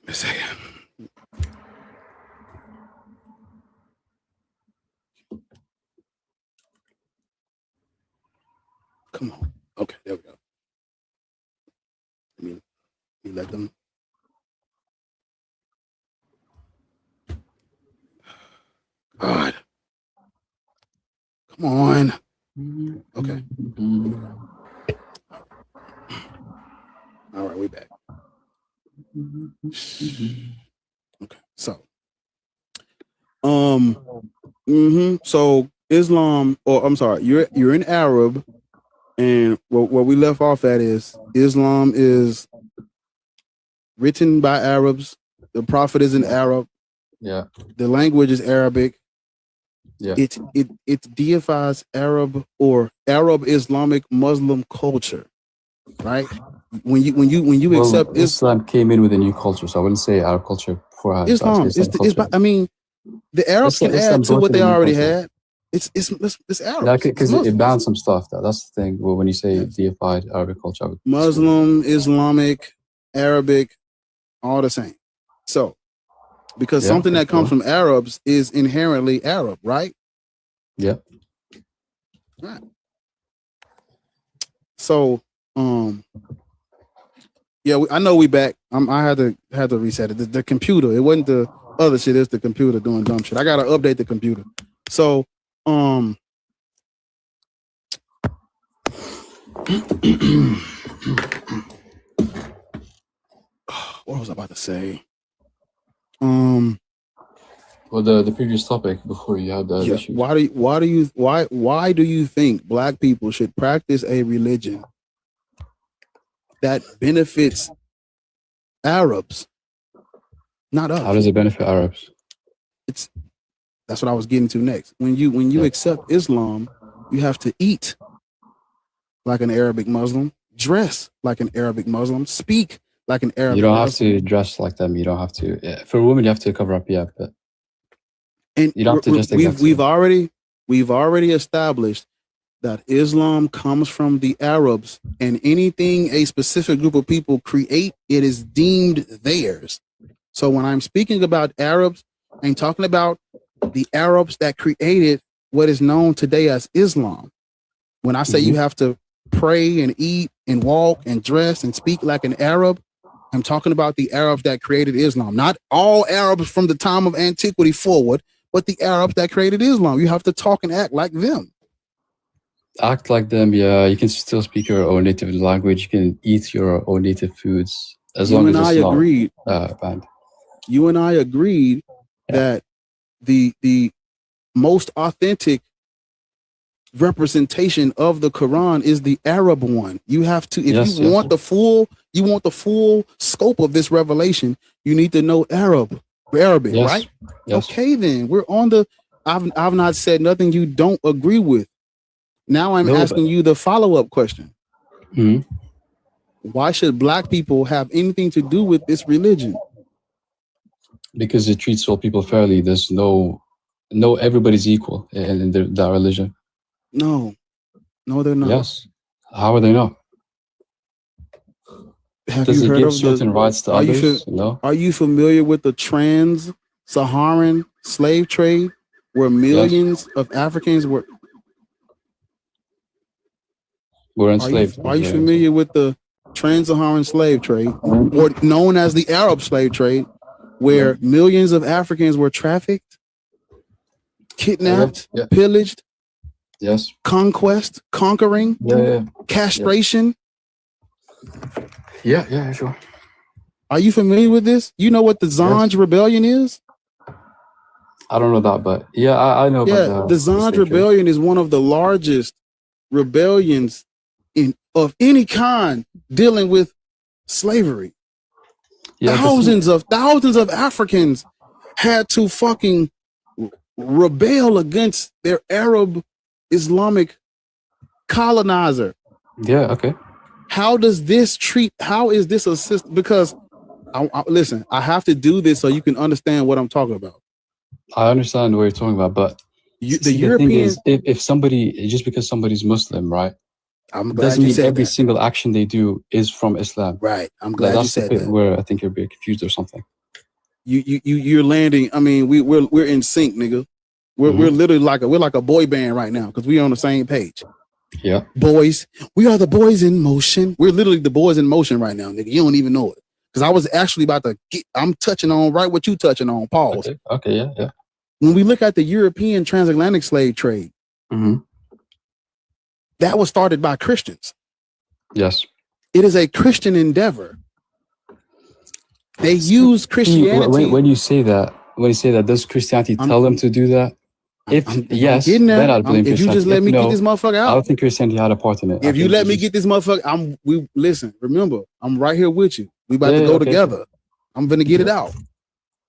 a second. Come on. Okay, there we go. Let me let them. God. Come on. Okay. All right, we back. Okay, so so Islam, or I'm sorry, you're in Arab, and what we left off at is Islam is written by Arabs. The Prophet is an Arab. Yeah. The language is Arabic. Yeah. It deifies Arab or Arab Islamic Muslim culture, right? When you accept Islam came in with a new culture, so I wouldn't say our culture before Islam. I mean, the Arabs can add to what they already had. It's Arabs. Because it banned some stuff. That's the thing. Well, when you say deified Arabic culture, Muslim, Islamic, Arabic, all the same. So, because something that comes from Arabs is inherently Arab, right? Yeah. Right. So, yeah, I know we back. I had to reset it. The computer. It wasn't the other shit. It's the computer doing dumb shit. I gotta update the computer. So, what was I about to say? Well, the previous topic before you had that issue. Why do you think Black people should practice a religion that benefits Arabs, not us? How does it benefit Arabs? That's what I was getting to next. When you accept Islam, you have to eat like an Arabic Muslim, dress like an Arabic Muslim, speak like an Arabic Muslim. You don't have to dress like them. You don't have to. Yeah. For women, you have to cover up. Yeah, but you don't have to just. We've already established that Islam comes from the Arabs, and anything a specific group of people create, it is deemed theirs. So when I'm speaking about Arabs, I'm talking about the Arabs that created what is known today as Islam. When I say you have to pray and eat and walk and dress and speak like an Arab, I'm talking about the Arabs that created Islam. Not all Arabs from the time of antiquity forward, but the Arabs that created Islam. You have to talk and act like them. Act like them, yeah. You can still speak your own native language. You can eat your own native foods as long as it's not banned. You and I agreed that the most authentic representation of the Quran is the Arab one. You have to, if you want the full scope of this revelation, you need to know Arabic, right? Yes. Okay, then we're on the. I've not said nothing you don't agree with. Now I'm asking you the follow-up question. Why should Black people have anything to do with this religion? Because it treats all people fairly. There's no everybody's equal in that religion. No, they're not. Yes. How are they not? Does it give certain rights to others? No. Are you familiar with the trans-Saharan slave trade, where millions of Africans were enslaved? Are you familiar with the trans-Saharan slave trade, or known as the Arab slave trade, where millions of Africans were trafficked, kidnapped, pillaged? Yes. Conquering, castration. Yeah, sure. Are you familiar with this? You know what the Zanj rebellion is? I don't know that, but I know. Yeah, the Zanj rebellion is one of the largest rebellions of any kind dealing with slavery. Yeah, thousands of Africans had to fucking rebel against their Arab Islamic colonizer. Yeah, okay. How is this a system? Because listen, I have to do this so you can understand what I'm talking about. I understand what you're talking about, but the European thing is, if somebody, just because somebody's Muslim, right? Doesn't mean every single action they do is from Islam. Right. I'm glad you said that. Where I think you're being confused or something. you're landing. I mean, we're in sync, nigga. We're literally like a boy band right now because we're on the same page. Yeah. Boys, we are the boys in motion. We're literally the boys in motion right now, nigga. You don't even know it. Because I was actually about to I'm touching on right what you touching on. Pause. Okay, yeah. When we look at the European transatlantic slave trade, that was started by Christians. Yes. It is a Christian endeavor. They use Christianity. When you say that, does Christianity tell them to do that? If yes, then I'd blame Christianity. If you just let me get this motherfucker out. I don't think Christianity had a part in it. If you let me get this motherfucker, listen, remember, I'm right here with you. We about to go together. Sure. I'm gonna get it out.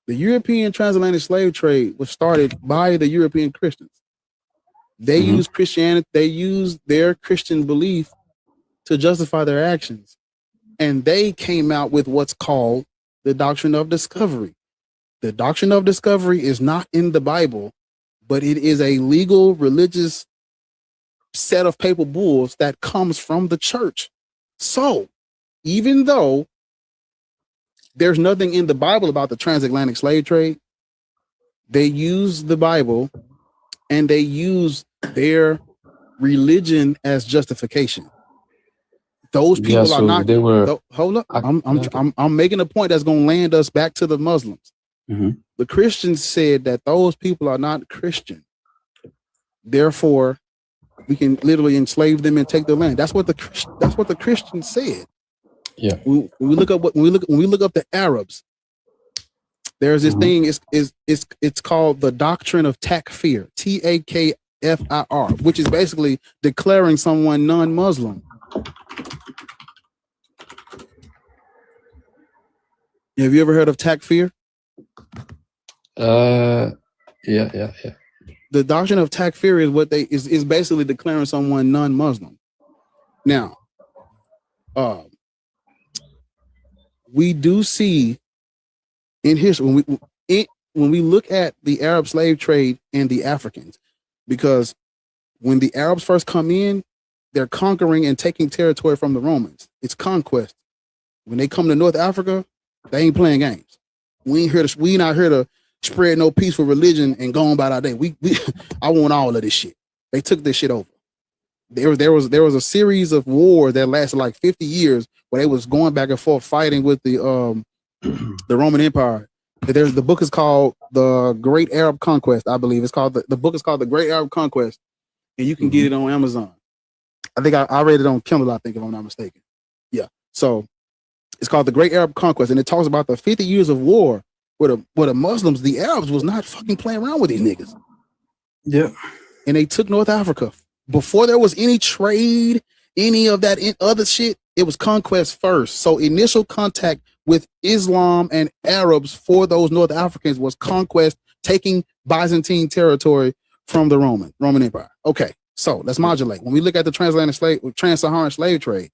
The European transatlantic slave trade was started by the European Christians. They use Christianity, they use their Christian belief to justify their actions. And they came out with what's called the doctrine of discovery. The doctrine of discovery is not in the Bible, but it is a legal religious set of papal bulls that comes from the church. So even though there's nothing in the Bible about the transatlantic slave trade, they use the Bible and they use their religion as justification. Those people are not. They were. Hold up. I'm making a point that's going to land us back to the Muslims. The Christians said that those people are not Christian. Therefore, we can literally enslave them and take their land. That's what the Christians said. Yeah. When we look up the Arabs, there's this thing. It's called the doctrine of takfir. TAKFIR, which is basically declaring someone non-Muslim. Have you ever heard of takfir? Yeah. The doctrine of takfir is what is basically declaring someone non-Muslim. Now, we do see in history when we look at the Arab slave trade and the Africans, because when the Arabs first come in, they're conquering and taking territory from the Romans. It's conquest. When they come to North Africa, they ain't playing games. We not here to spread no peaceful religion and go on about our day. I want all of this shit. They took this shit over. There was a series of wars that lasted like 50 years where they was going back and forth fighting with the Roman Empire. The book is called The Great Arab Conquest, I believe. It's called the book is called The Great Arab Conquest, and you can get it on Amazon. I think I read it on Kindle, I think, if I'm not mistaken. Yeah. So it's called The Great Arab Conquest, and it talks about the 50 years of war where the Muslims, the Arabs, was not fucking playing around with these niggas. Yeah. And they took North Africa. Before there was any trade, any of that other shit, it was conquest first. So initial contact with Islam and Arabs for those North Africans was conquest, taking Byzantine territory from the Roman Empire. Okay, so let's modulate. When we look at the trans-Saharan slave trade,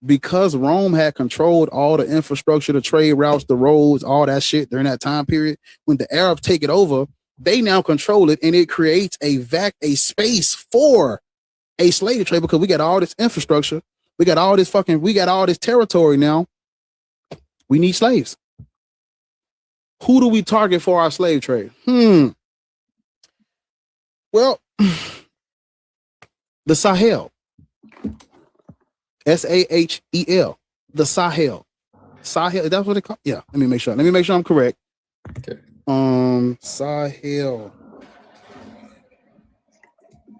because Rome had controlled all the infrastructure, the trade routes, the roads, all that shit during that time period, when the Arabs take it over, they now control it, and it creates a space for a slave trade because we got all this infrastructure, we got all this territory now. We need slaves. Who do we target for our slave trade? Well, the Sahel. Sahel. The Sahel. Sahel, that's what they call. Yeah, let me make sure I'm correct. Okay. Sahel.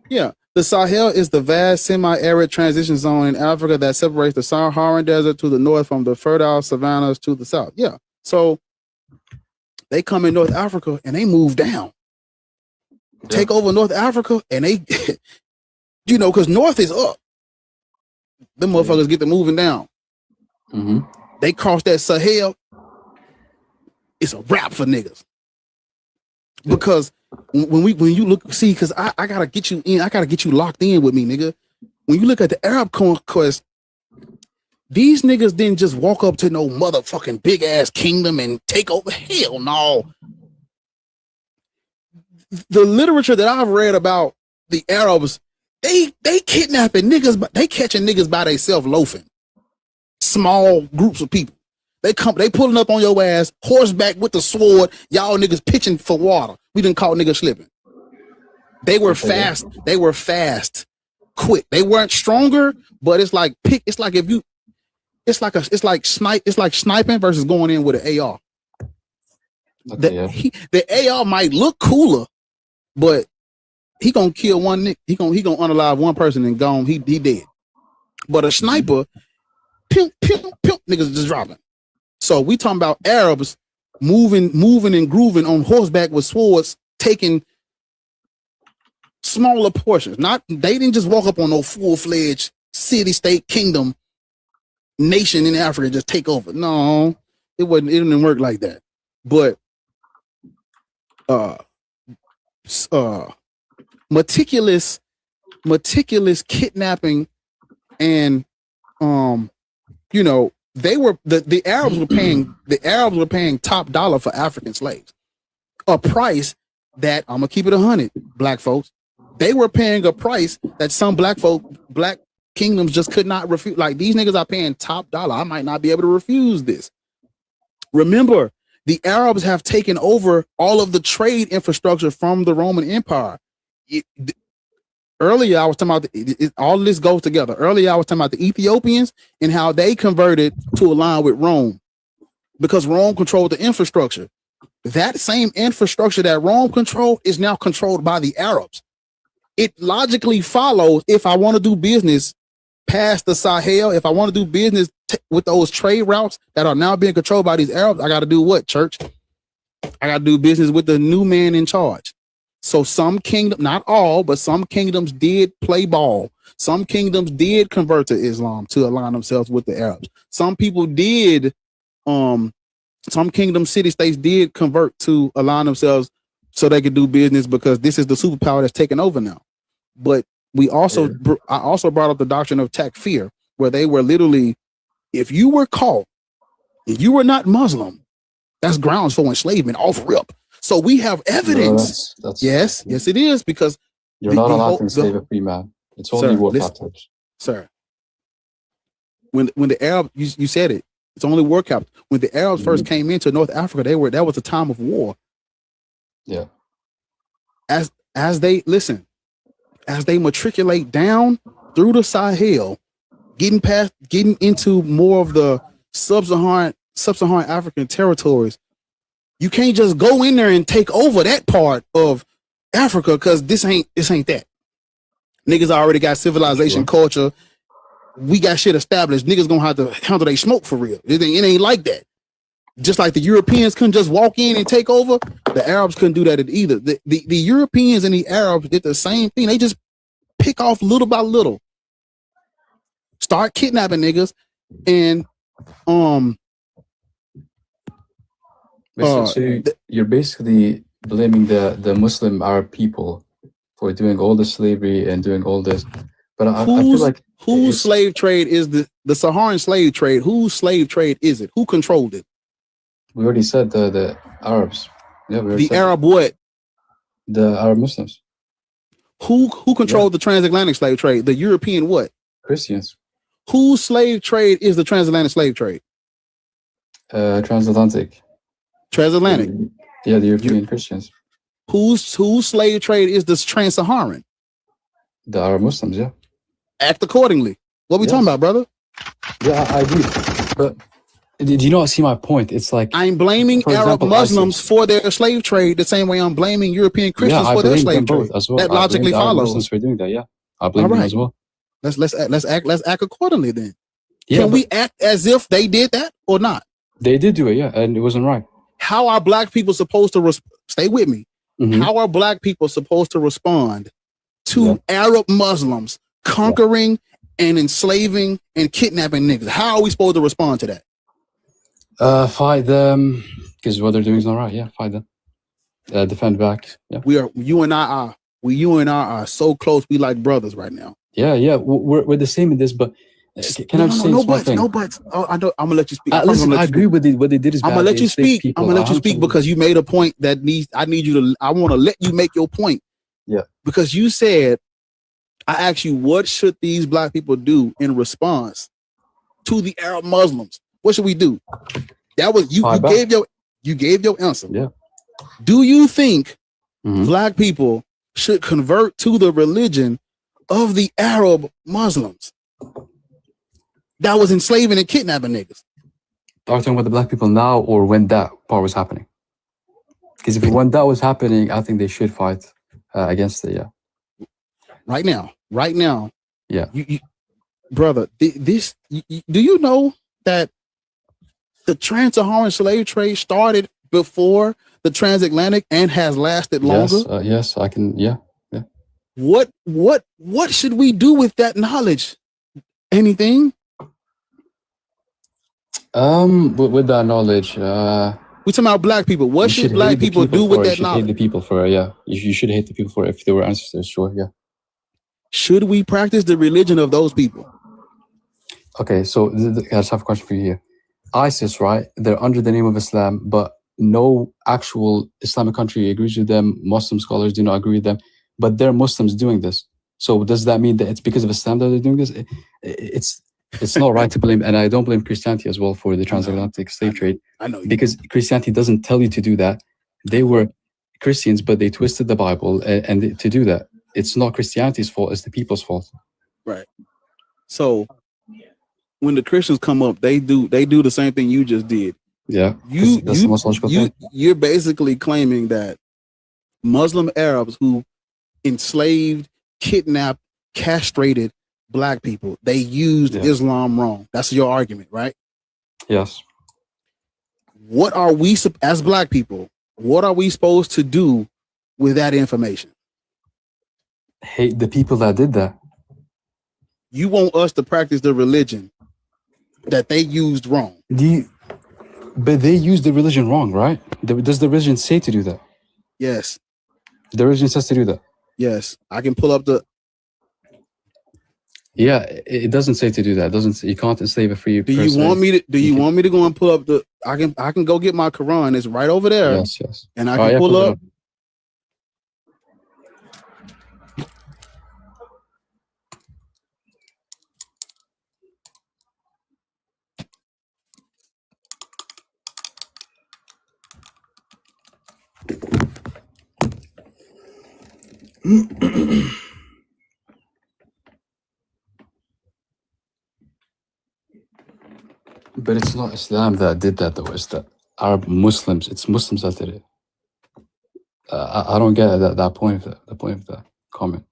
Yeah, the Sahel is the vast semi-arid transition zone in Africa that separates the Saharan desert to the north from the fertile savannas to the south. Yeah, so they come in North Africa and they move down, take over North Africa, and they, because north is up. Them motherfuckers get to moving down. They cross that Sahel. It's a wrap for niggas. Because when you look, because I gotta get you in, I gotta get you locked in with me, nigga. When you look at the Arab conquest, these niggas didn't just walk up to no motherfucking big ass kingdom and take over. Hell no. The literature that I've read about the Arabs, they kidnapping niggas, but they catching niggas by themselves loafing. Small groups of people. They pulling up on your ass, horseback with the sword. Y'all niggas pitching for water. We didn't call niggas slipping. They were fast. They were fast, quick. They weren't stronger, but it's like sniping versus going in with an AR. Okay, the AR might look cooler, but he gonna kill one nigga. He gonna unalive one person and gone. He dead. But a sniper, pew, pew, pew, niggas just dropping. So we talking about Arabs moving and grooving on horseback with swords, taking smaller portions. They didn't just walk up on no full-fledged city, state, kingdom, nation in Africa and just take over. No, it didn't work like that. But meticulous kidnapping and the Arabs were paying top dollar for African slaves, a price that I'm gonna keep it 100. Black folks, they were paying a price that some black kingdoms just could not refuse. Like, these niggas are paying top dollar. I might not be able to refuse this. Remember, the Arabs have taken over all of the trade infrastructure from the Roman Empire. Earlier, I was talking about all this goes together. Earlier, I was talking about the Ethiopians and how they converted to align with Rome because Rome controlled the infrastructure. That same infrastructure that Rome controlled is now controlled by the Arabs. It logically follows, if I want to do business past the Sahel, if I want to do business with those trade routes that are now being controlled by these Arabs, I got to do what, church? I got to do business with the new man in charge. So some kingdom, not all, but some kingdoms did play ball. Some kingdoms did convert to Islam to align themselves with the Arabs. Some people did, some kingdom city-states did convert to align themselves so they could do business because this is the superpower that's taking over now. But I also brought up the doctrine of takfir, where they were literally, if you were caught, if you were not Muslim, that's grounds for enslavement off rip. So we have evidence. No, that's yes, it is, because you're not allowed to enslave a free man. It's only war captives. Sir, when the Arab, you said it, it's only war captives. When the Arabs first came into North Africa, that was a time of war. Yeah. As they matriculate down through the Sahel, getting into more of the sub-Saharan African territories, you can't just go in there and take over that part of Africa because this ain't that. Niggas already got civilization, culture. We got shit established. Niggas gonna have to handle they smoke for real. It ain't like that. Just like the Europeans couldn't just walk in and take over, the Arabs couldn't do that either. The Europeans and the Arabs did the same thing. They just pick off little by little, start kidnapping niggas, and so you're basically blaming the Muslim Arab people for doing all the slavery and doing all this. But I feel like whose slave trade is the Saharan slave trade? Whose slave trade is it? Who controlled it? We already said the Arabs. Yeah, the Arab what? The Arab Muslims. Who controlled the transatlantic slave trade? The European what? Christians. Whose slave trade is the transatlantic slave trade? Transatlantic. Transatlantic. Yeah, the European Christians. Whose slave trade is this trans-Saharan? The Arab Muslims, yeah. Act accordingly. What we talking about, brother? Yeah, I agree. But did you not see my point? It's like, I'm blaming Arab Muslims for their slave trade the same way I'm blaming European Christians for their slave trade. As well. That logically follows. Muslims for doing that, yeah. I blame them as well. Let's act accordingly then. Yeah, Can we act as if they did that or not? They did do it, yeah, and it wasn't right. How are black people supposed to stay with me? How are black people supposed to respond to Arab Muslims conquering and enslaving and kidnapping niggas? How are we supposed to respond to that? Fight them, because what they're doing is not right. Yeah, fight them. Defend back. Yeah, you and I are so close. We like brothers right now. Yeah. We're the same in this, but can I say one thing? No buts. Oh, I know. I'm gonna let you speak. Listen, I agree with what they did is bad. I'm gonna let you speak. I'm gonna let you speak because you made a point that I want to let you make your point. Yeah. Because you said, I asked you, what should these black people do in response to the Arab Muslims? What should we do? That was you gave your answer. Yeah. Do you think black people should convert to the religion of the Arab Muslims that was enslaving and kidnapping niggas? Are you talking about the black people now or when that part was happening? Because when that was happening, I think they should fight against it. Yeah. Right now. Yeah. You brother, do you know that the trans-Saharan slave trade started before the transatlantic and has lasted longer? Yes, I can. Yeah. What should we do with that knowledge? Anything? With that knowledge, we talking about black people. What should black people do with that knowledge? Hate the people for it, yeah. You should hate the people for it if they were ancestors, sure, yeah. Should we practice the religion of those people? Okay, so I just have a question for you here. ISIS, right? They're under the name of Islam, but no actual Islamic country agrees with them. Muslim scholars do not agree with them, but they're Muslims doing this. So does that mean that it's because of Islam that they're doing this? It's not right to blame, and I don't blame Christianity as well for the transatlantic slave trade. I know because Christianity doesn't tell you to do that. They were Christians, but they twisted the Bible and to do that. It's not Christianity's fault; it's the people's fault. Right. So when the Christians come up, they do the same thing you just did. Yeah. That's the most logical thing. You're basically claiming that Muslim Arabs who enslaved, kidnapped, castrated black people, they used Islam wrong. That's your argument, right? Yes. What are we, as black people, what are we supposed to do with that information? Hate the people that did that. You want us to practice the religion that they used wrong. But they used the religion wrong, right? Does the religion say to do that? Yes. The religion says to do that. Yes. I can pull up the... Yeah, it doesn't say to do that. It doesn't. You can't enslave a free person. Do you want me to go and pull up the... I can go get my Quran. It's right over there. Yes. And I can pull up... But it's not Islam that did that, though. It's the Arab Muslims. It's Muslims that did it. I don't get that point of the point of the comment.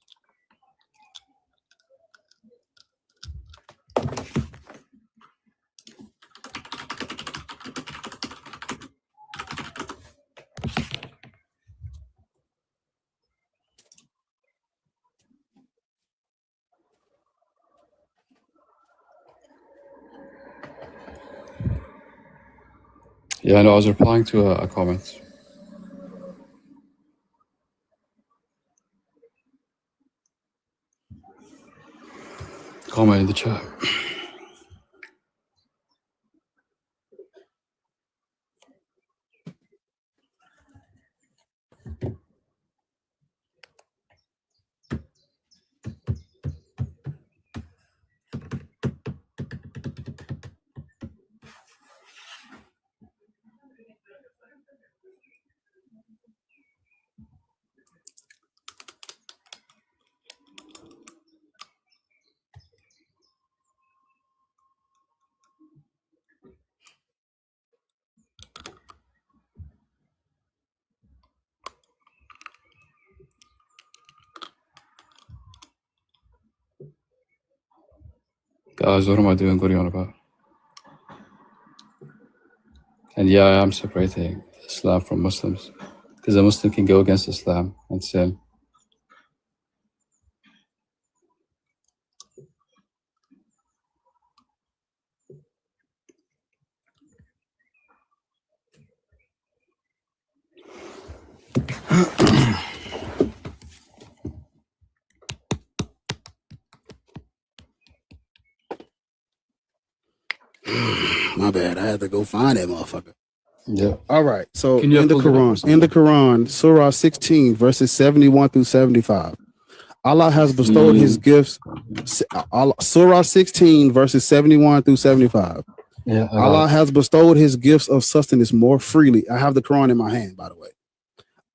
Yeah, no, I was replying to a comment. Comment in the chat. Guys, what am I doing? What are you on about? And yeah, I am separating Islam from Muslims. Because a Muslim can go against Islam and sin. My bad. I had to go find that motherfucker. Yeah. All right. So in the Quran, Surah 16, verses 71 through 75. Allah has bestowed his gifts. Surah 16, verses 71 through 75. Yeah, Allah has bestowed his gifts of sustenance more freely. I have the Quran in my hand, by the way.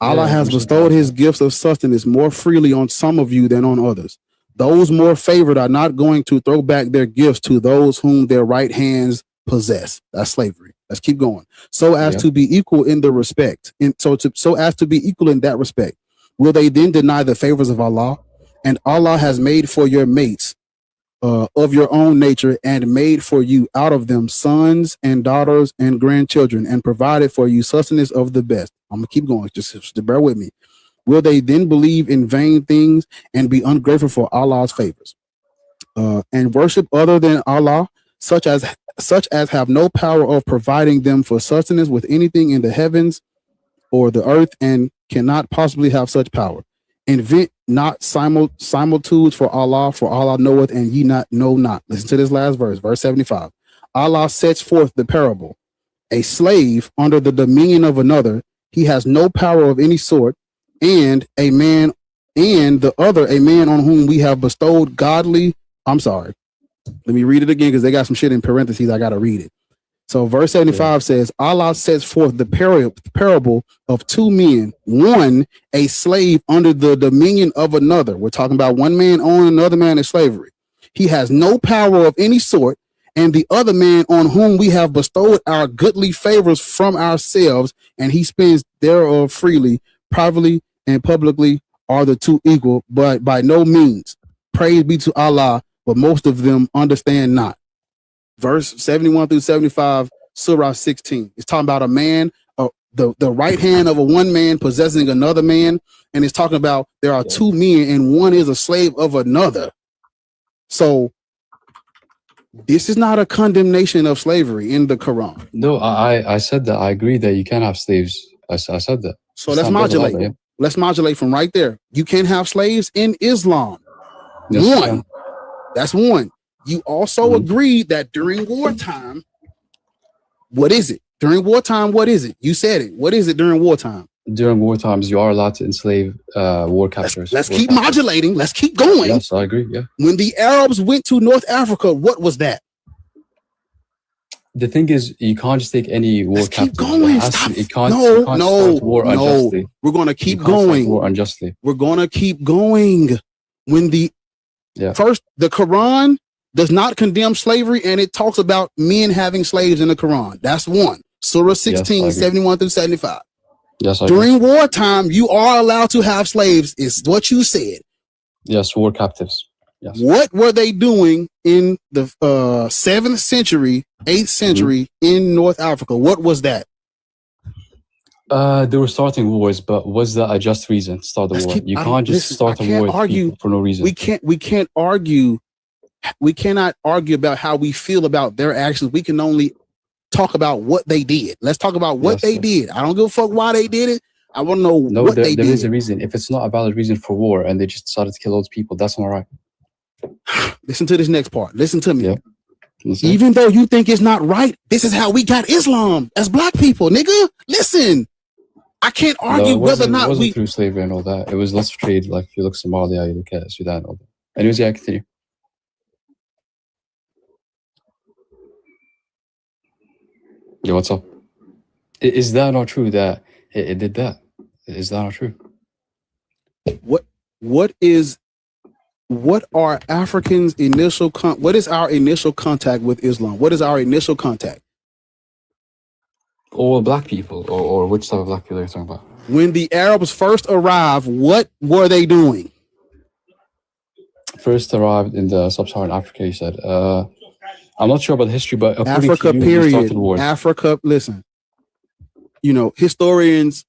Allah has bestowed his gifts of sustenance more freely on some of you than on others. Those more favored are not going to throw back their gifts to those whom their right hands possess. That's slavery. Let's keep going. So as to be equal in the respect, and so as to be equal in that respect, will they then deny the favors of Allah? And Allah has made for your mates of your own nature and made for you out of them sons and daughters and grandchildren and provided for you sustenance of the best. I'm gonna keep going, just bear with me. Will they then believe in vain things and be ungrateful for Allah's favors and worship other than Allah, such as have no power of providing them for sustenance with anything in the heavens or the earth and cannot possibly have such power? Invent not similitudes for Allah knoweth and ye know not. Listen to this last verse, verse 75. Allah sets forth the parable. A slave under the dominion of another, he has no power of any sort, and a man on whom we have bestowed godly. I'm sorry. Let me read it again because they got some shit in parentheses. I got to read it. So verse 75 says, Allah sets forth the parable of two men, one a slave under the dominion of another. We're talking about one man owning another man in slavery. He has no power of any sort, and the other man on whom we have bestowed our goodly favors from ourselves, and he spends thereof freely, privately and publicly are the two equal, but by no means. Praise be to Allah, but most of them understand not. Verse 71 through 75, Surah 16. It's talking about a man, the right hand of a one man possessing another man. And it's talking about there are two men and one is a slave of another. So this is not a condemnation of slavery in the Quran. No, I said that. I agree that you can have slaves. I said that. So let's modulate. Let's modulate from right there. You can't have slaves in Islam. Yes, one. That's one. You also agreed that during wartime, what is it? During wartime, what is it? You said it. What is it during wartime? During war times, you are allowed to enslave war captors. Let's keep modulating. Let's keep going. Yes, I agree. Yeah. When the Arabs went to North Africa, what was that? The thing is, you can't just take any war captor. Keep going. Stop. No. We're going to keep going. War unjustly. We're going to keep going. When the first, the Quran does not condemn slavery, and it talks about men having slaves in the Quran. That's one. Surah 16, 71 through 75. Yes, during wartime, you are allowed to have slaves, is what you said. Yes, war captives. Yes. What were they doing in the 7th century, 8th century in North Africa? What was that? They were starting wars, but was that a just reason to start the war? You can't just start a war with people for no reason. We can't argue. We cannot argue about how we feel about their actions. We can only talk about what they did. Let's talk about what they did. I don't give a fuck why they did it. I want to know what they did. There is a reason. If it's not a valid reason for war and they just decided to kill those people, that's not right. Listen to this next part. Listen to me. Yeah. Even though you think it's not right, this is how we got Islam as black people, nigga. Listen, I can't argue whether or not it wasn't through slavery and all that. It was less trade. Like if you look Somalia, you look at Sudan, and all that. Anyways, yeah, continue. Yeah, what's up? Is that not true that it did that? Is that not true? What are Africans' initial what is our initial contact with Islam? What is our initial contact? All black people, or which type of black people are you talking about? When the Arabs first arrived, what were they doing? First arrived in the sub-Saharan Africa, you said. I'm not sure about the history, but Africa, Africa, listen, you know, historians,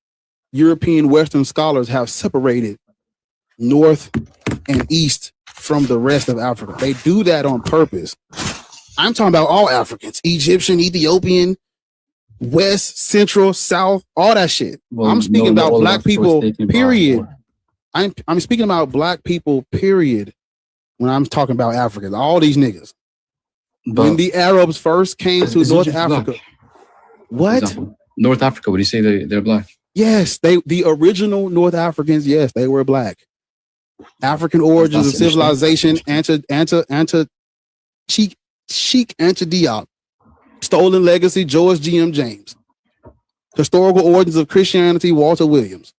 European, Western scholars have separated North and East from the rest of Africa. They do that on purpose. I'm talking about all Africans, Egyptian, Ethiopian, West, Central, South, all that shit. Well, I'm speaking about black people, period. I'm speaking about black people, period, when I'm talking about Africans, all these niggas. But when the Arabs first came to North Africa, what? North Africa, would you say they're black? Yes, the original North Africans, yes, they were black. African origins of civilization, Sheikh Anta Diop Stolen Legacy, George G.M. James. Historical Origins of Christianity, Walter Williams.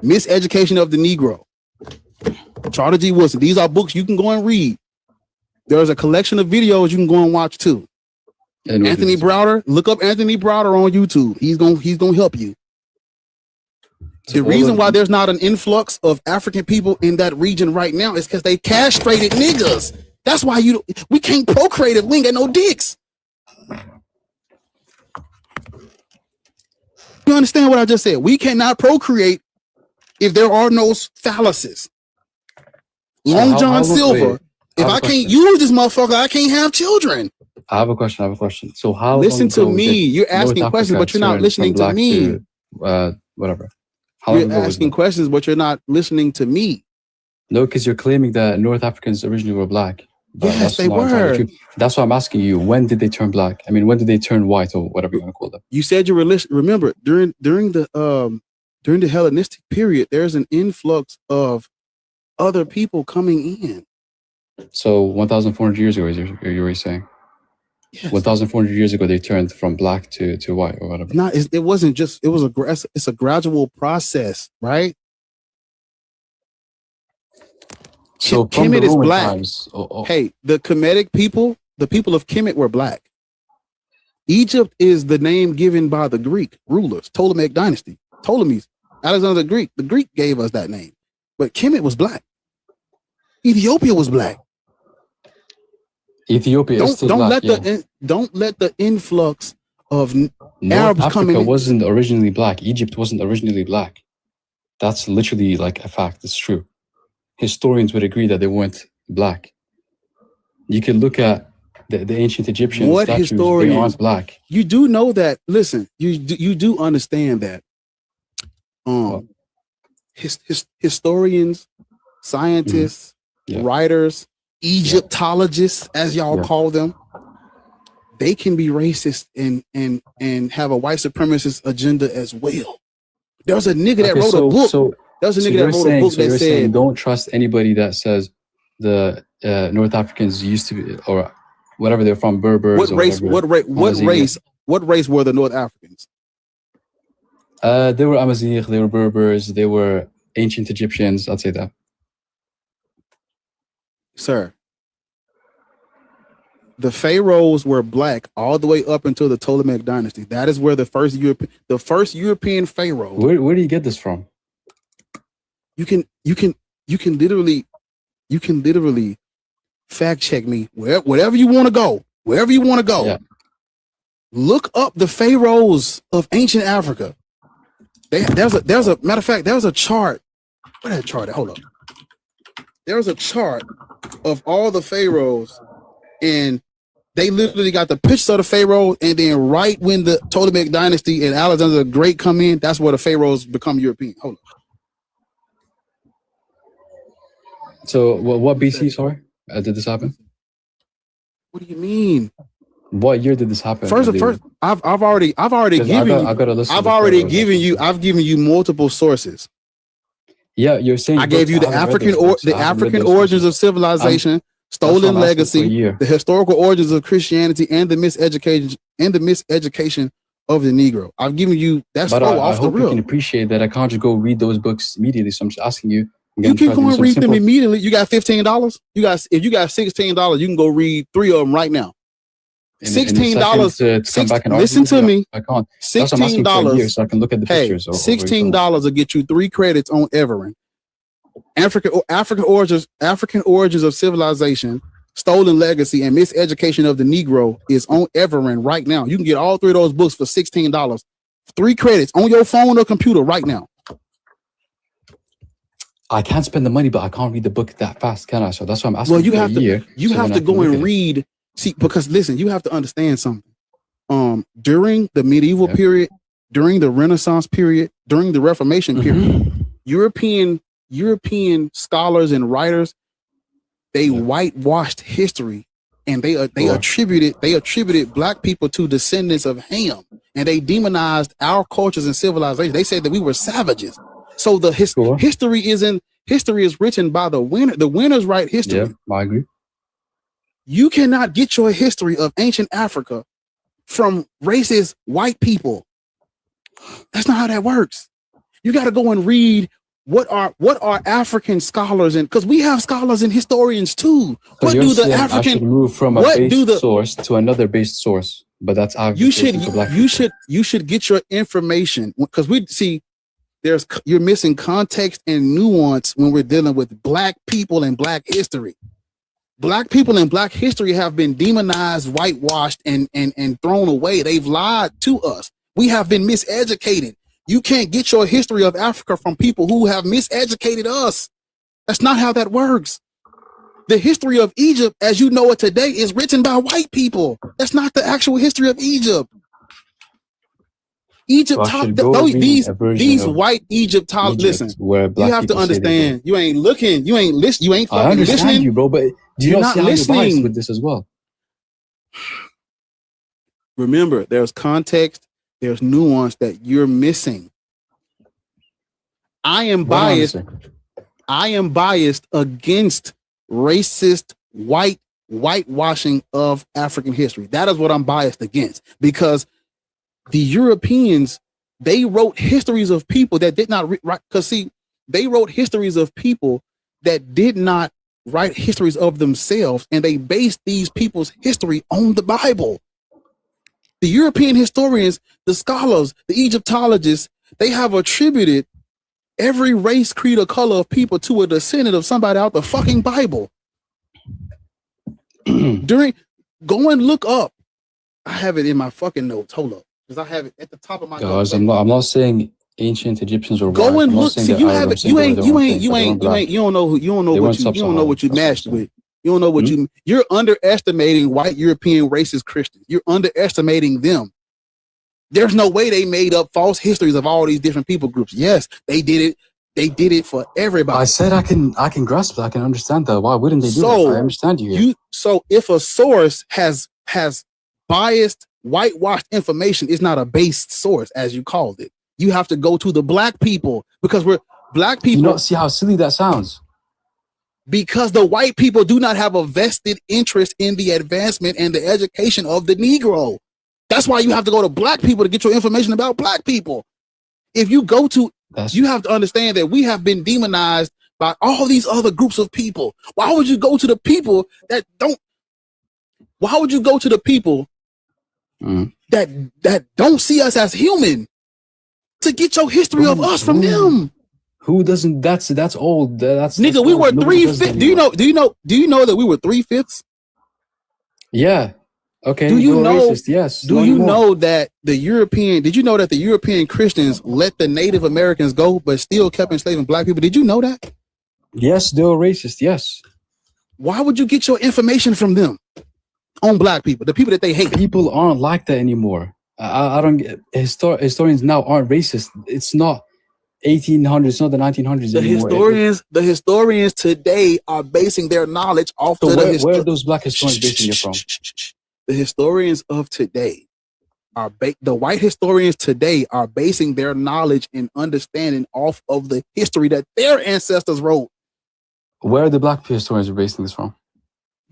Miseducation of the Negro, Charter G. Wilson. These are books you can go and read. There's a collection of videos you can go and watch too. And Anthony Browder, look up Anthony Browder on YouTube. He's gonna help you. The reason why there's not an influx of African people in that region right now is because they castrated niggas. That's why we can't procreate if we ain't got no dicks. You understand what I just said? We cannot procreate if there are no phalluses. Long John Silver. If I can't use this motherfucker, I can't have children. I have a question. So how? Listen to me. You're asking questions, but you're not listening to me. Whatever. You're asking questions, but you're not listening to me. No, because you're claiming that North Africans originally were black. Yes, they were. That's why I'm asking you. When did they turn black? I mean, when did they turn white or whatever you want to call them? You said you were listening. Remember, during the Hellenistic period, there's an influx of other people coming in. So 1,400 years ago, you were saying? Yes. 1,400 years ago, they turned from black to white or whatever. It wasn't just. It's a gradual process, right? So Kemet is black. Times, Hey, the Kemetic people, the people of Kemet were black. Egypt is the name given by the Greek rulers, Ptolemaic dynasty, Ptolemies, Alexander the Greek. The Greek gave us that name, but Kemet was black. Ethiopia was black. Ethiopia is still black. Don't let the influx of North Arabs coming in. wasn't originally black. Egypt wasn't originally black. That's literally like a fact. It's true. Historians would agree that they weren't black. You can look at the ancient Egyptian statues. They aren't black. You do know that. Listen, you do understand that. Historians, scientists, writers, Egyptologists, as y'all call them, they can be racist and have a white supremacist agenda as well. There's a nigga that wrote a book. There's a nigga that wrote a book that said, don't trust anybody that says the North Africans used to be, or whatever they're from, Berbers. What race were the North Africans? They were Amazigh, they were Berbers, they were ancient Egyptians. I'd say that. Sir, the pharaohs were black all the way up until the Ptolemaic dynasty. That is where the first European pharaoh. Where do you get this from? You can literally fact check me wherever you want to go. Wherever you want to go. Yeah. Look up the pharaohs of ancient Africa. There's a matter of fact, there's a chart. Where's that chart? Hold up. There's a chart of all the pharaohs, and they literally got the pictures of the pharaoh, and then right when the Ptolemaic dynasty and Alexander the Great come in, that's where the pharaohs become European. Hold on. So what BC? Sorry, did this happen? What do you mean? What year did this happen? First, I've already given you multiple sources. Yeah, you're saying I gave you the African origins of civilization, stolen legacy, the historical origins of Christianity, and the miseducation of the Negro. I've given you that's but off I the hope real. You can appreciate that I can't just go read those books immediately. So I'm just asking you. You can go and read them immediately. You got $15. If you got $16, you can go read 3 of them right now. $16. Listen to me. I can't. $16. So I can look at the pictures. $16 will get you 3 credits on Everin. African origins of civilization, stolen legacy, and miseducation of the Negro is on Everin right now. You can get all 3 of those books for $16. 3 credits on your phone or computer right now. I can't spend the money, but I can't read the book that fast, can I? So that's why I'm asking. Well, you have to go and read. See, because listen, you have to understand something. During the medieval period, during the Renaissance period, during the Reformation period, European scholars and writers, they whitewashed history, and they attributed black people to descendants of Ham, and they demonized our cultures and civilization. They said that we were savages. So the history is written by the winner. The winners write history. Yeah, I agree. You cannot get your history of ancient Africa from racist white people. That's not how that works. You got to go and read what are African scholars, and because we have scholars and historians too. So What you're do the saying I African should move from a what do based the source to another based source, but that's obviously for black people. you should get your information, because we see you're missing context and nuance when we're dealing with black people and black history. Black people and black history have been demonized, whitewashed, and thrown away. They've lied to us. We have been miseducated. You can't get your history of Africa from people who have miseducated us. That's not how that works. The history of Egypt, as you know it today, is written by white people. That's not the actual history of Egypt. Egypt, these white Egyptologists. Listen, you have to understand. You ain't looking. You ain't listening. You ain't fucking listening. I understand you, bro, but do you not see how you're biased with this as well? Remember, there's context. There's nuance that you're missing. I am biased. I am biased against racist whitewashing of African history. That is what I'm biased against, because the Europeans, they wrote histories of people that did not write. Because see, they wrote histories of people that did not write histories of themselves, and they based these people's history on the Bible. The European historians, the scholars, the Egyptologists, they have attributed every race, creed, or color of people to a descendant of somebody out the fucking Bible. Go and look up. I have it in my fucking notes. Hold up, because I have it at the top of my notes. I'm not saying ancient Egyptians or go and look. See, you have it. You don't know what you matched with. You don't know what you're underestimating white European racist Christians. You're underestimating them. There's no way they made up false histories of all these different people groups. Yes, they did it. They did it for everybody. I said I can grasp that. I can understand that. Why wouldn't they do that? I understand you. So if a source has biased, whitewashed information, it's not a based source, as you called it. You have to go to the black people, because we're black people. You don't see how silly that sounds. Because the white people do not have a vested interest in the advancement and the education of the Negro. That's why you have to go to black people to get your information about black people. If you go to, you have to understand that we have been demonized by all these other groups of people. Why would you go to the people that don't? Why would you go to the people that don't see us as human to get your history of us from them? Who doesn't? That's old. Nigga, we were 3/5. Do you know that we were 3/5? Yeah. Okay. Do you know? Racist, yes. Do you know that the European? Did you know that the European Christians let the Native Americans go, but still kept enslaving black people? Did you know that? Yes, they're racist. Yes. Why would you get your information from them on black people, the people that they hate? People aren't like that anymore. I don't get. Historians now aren't racist. It's not 1800s, it's not the 1900s anymore. The historians today are basing their knowledge off. So where are those black historians basing it from? The historians of today are the white historians today are basing their knowledge and understanding off of the history that their ancestors wrote. Where are the black historians basing this from?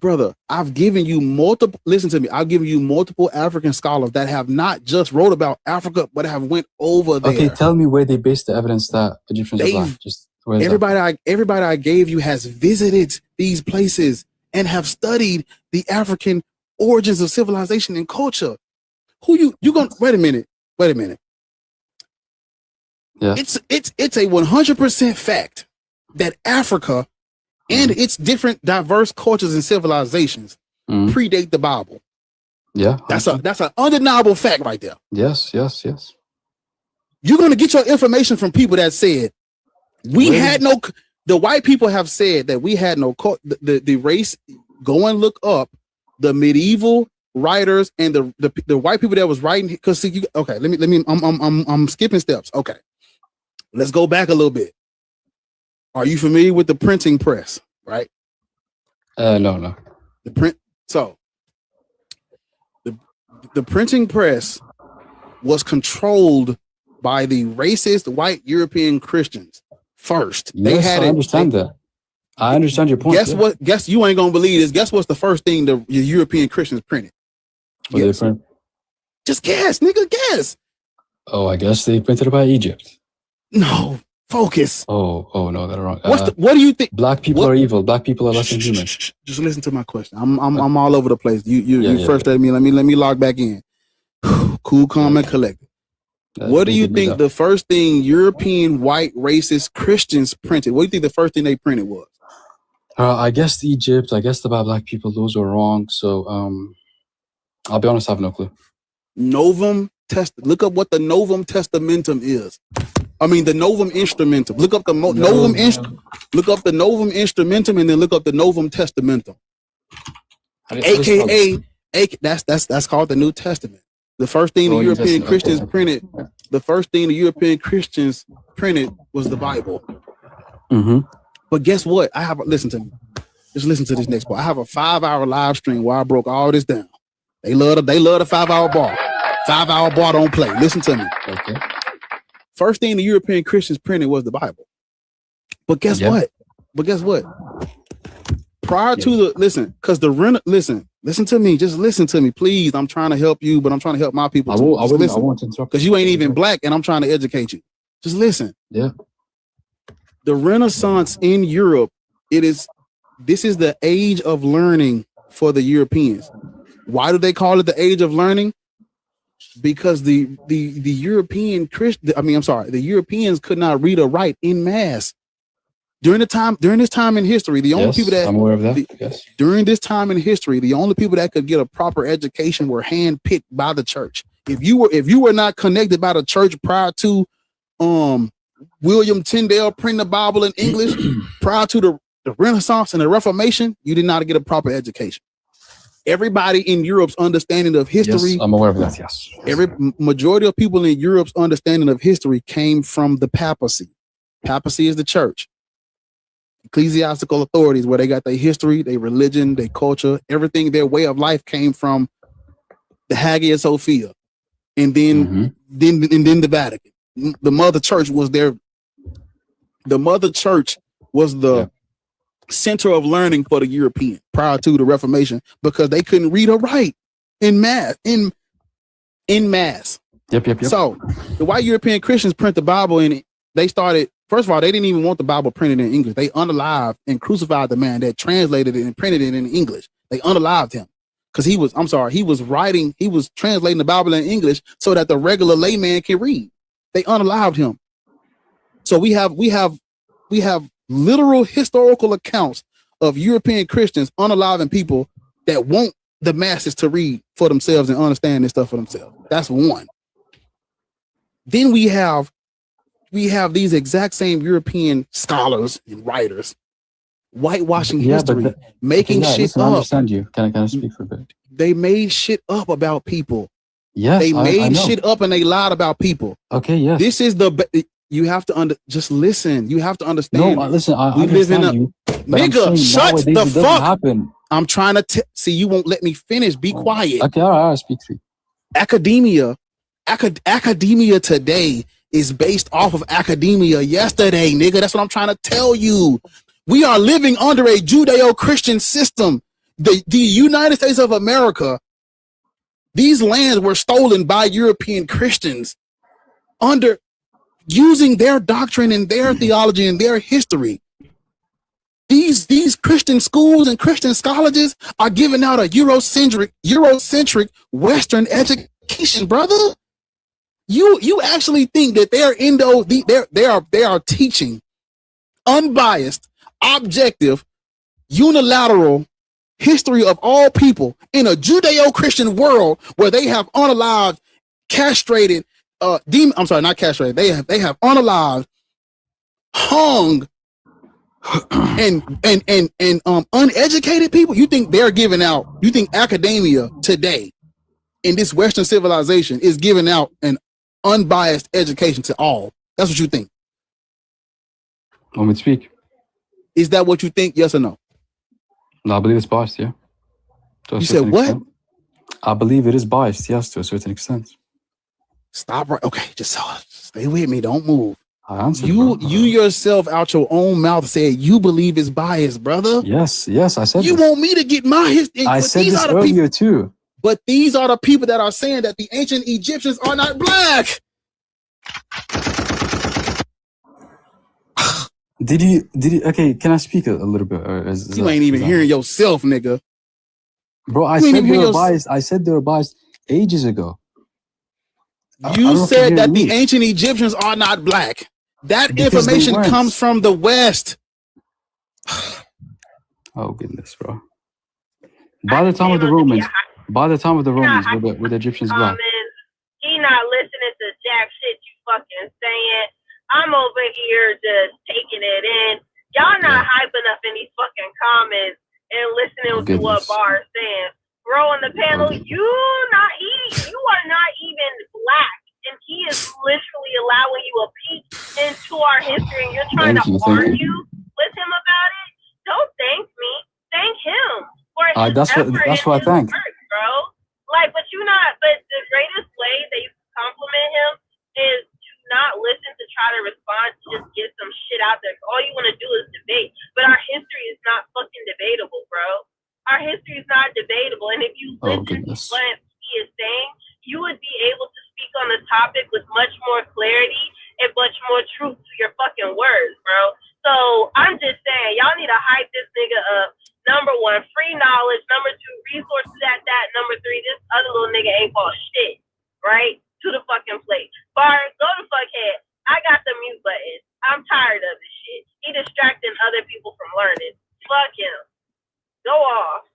Brother, I've given you multiple. Listen to me. I've given you multiple African scholars that have not just wrote about Africa, but have went over there. Okay, tell me where they based the evidence that Egyptians are black. Just everybody I gave you has visited these places and have studied the African origins of civilization and culture. Who you gonna wait a minute? Yeah. It's a 100% fact that Africa and its different diverse cultures and civilizations predate the Bible. Yeah. That's an undeniable fact right there. Yes. You're gonna get your information from people that said the white people have said that we had no the race. Go and look up the medieval writers and the white people that was writing. Because I'm skipping steps. Okay, let's go back a little bit. Are you familiar with the printing press? Right? No. The printing press was controlled by the racist white European Christians first. Yes, I understand that. I understand your point. Guess what? Guess you ain't gonna believe this. Guess what's the first thing the European Christians printed? What they print? Just guess, nigga, guess. Oh, I guess they printed it by Egypt. No, focus. Oh no, they're wrong. What do you think? Black people are evil. Black people are less than human. Just listen to my question. I'm all over the place. You first let me log back in. Cool, calm, and collected. What do you think the first thing European white racist Christians printed? What do you think the first thing they printed was? I guess Egypt. I guess about black people. Those were wrong. So I'll be honest, I have no clue. Novum Test. Look up what the Novum Testamentum is. I mean the Novum Instrumentum. Look up the Novum Look up the Novum Instrumentum and then look up the Novum Testamentum. AKA that's called the New Testament. The first thing the European Christians printed. The first thing the European Christians printed was the Bible. Mm-hmm. But guess what? Listen to me. Just listen to this next part. I have a 5-hour live stream where I broke all this down. They love the 5-hour bar. 5-hour bar don't play. Listen to me. Okay. First thing the European Christians printed was the Bible. But guess what? Prior to listen to me. Just listen to me, please. I'm trying to help you, but I'm trying to help my people too. I won't interrupt. Because you ain't even black and I'm trying to educate you. Just listen. Yeah. The Renaissance in Europe, this is the age of learning for the Europeans. Why do they call it the age of learning? Because the Europeans could not read or write in mass. During this time in history, the only people that I'm aware of that. During this time in history, the only people that could get a proper education were handpicked by the church. If you were not connected by the church prior to William Tyndale printing the Bible in English, prior to the Renaissance and the Reformation, you did not get a proper education. Everybody in Europe's understanding of history, yes, I'm aware of that. Yes, every majority of people in Europe's understanding of history came from the papacy. Papacy is the church. Ecclesiastical authorities, where they got their history, their religion, their culture, everything, their way of life came from the Hagia Sophia, and then then the Vatican. The mother church was the center of learning for the European prior to the Reformation, because they couldn't read or write in mass. Yep. So the white European Christians print the Bible, and they started. First of all, they didn't even want the Bible printed in English. They unalived and crucified the man that translated it and printed it in English. They unalived him because he was translating the Bible in English so that the regular layman can read. They unalived him. So we have literal historical accounts of European Christians unaliving people that want the masses to read for themselves and understand this stuff for themselves. That's one. Then we have these exact same European scholars and writers whitewashing history, making shit up. I understand you. Can I speak for a bit? They made shit up about people. Yes, they made shit up and they lied about people. Okay, yes. This is you have to just listen. You have to understand. No, listen. I understand you. Nigga, shut the fuck. Happen. I'm trying to see. You won't let me finish. Be quiet. Okay, all right. Speak to you. Academia today is based off of academia yesterday, nigga. That's what I'm trying to tell you. We are living under a Judeo-Christian system. The United States of America, these lands were stolen by European Christians under using their doctrine and their theology and their history. These Christian schools and Christian colleges are giving out a Eurocentric Western education, brother. You actually think that they are teaching unbiased, objective, unilateral history of all people in a Judeo-Christian world where they have unalived, castrated, not castrated. They have unalived, hung, and uneducated people. You think they're giving out? You think academia today in this Western civilization is giving out an unbiased education to all? That's what you think. Want me to speak? Is that what you think? Yes or no? No, I believe it's biased. Yeah. You said what? Extent. I believe it is biased. Yes, to a certain extent. Stop right. Okay, just stay with me. Don't move. I answered, you yourself out your own mouth said you believe it's biased, brother. Yes, I said you this. Want me to get my history. I said this earlier too. But these are the people that are saying that the ancient Egyptians are not black. Did you? Okay, can I speak a little bit? You ain't even hearing yourself, nigga. Bro, I said they were biased. I said they were biased ages ago. You said that the ancient Egyptians are not black. That information comes from the West. Oh goodness, bro. By the time of the Romans, were the Egyptians black? He not listening to jack shit you fucking saying. I'm over here just taking it in. Y'all not hype enough in these fucking comments and listening to what Bar is saying. Bro, on the panel, you are not even black. And he is literally allowing you a peek into our history, and you're trying to argue with him about it. Don't thank me. Thank him for his that's what I think, bro. Like, but the greatest way that you compliment him is to not listen to try to respond, to just get some shit out there. All you want to do is debate. But our history is not fucking debatable, bro. Our history is not debatable. And if you listen to what he is saying, you would be able to speak on the topic with much more clarity and much more truth to your fucking words, bro. So I'm just saying, y'all need to hype this nigga up. Number one, free knowledge. Number two, resources at that. Number three, this other little nigga ain't bought shit, right? To the fucking plate. Bar, go to fuck head. I got the mute button. I'm tired of this shit. He distracting other people from learning. Fuck him. Go off.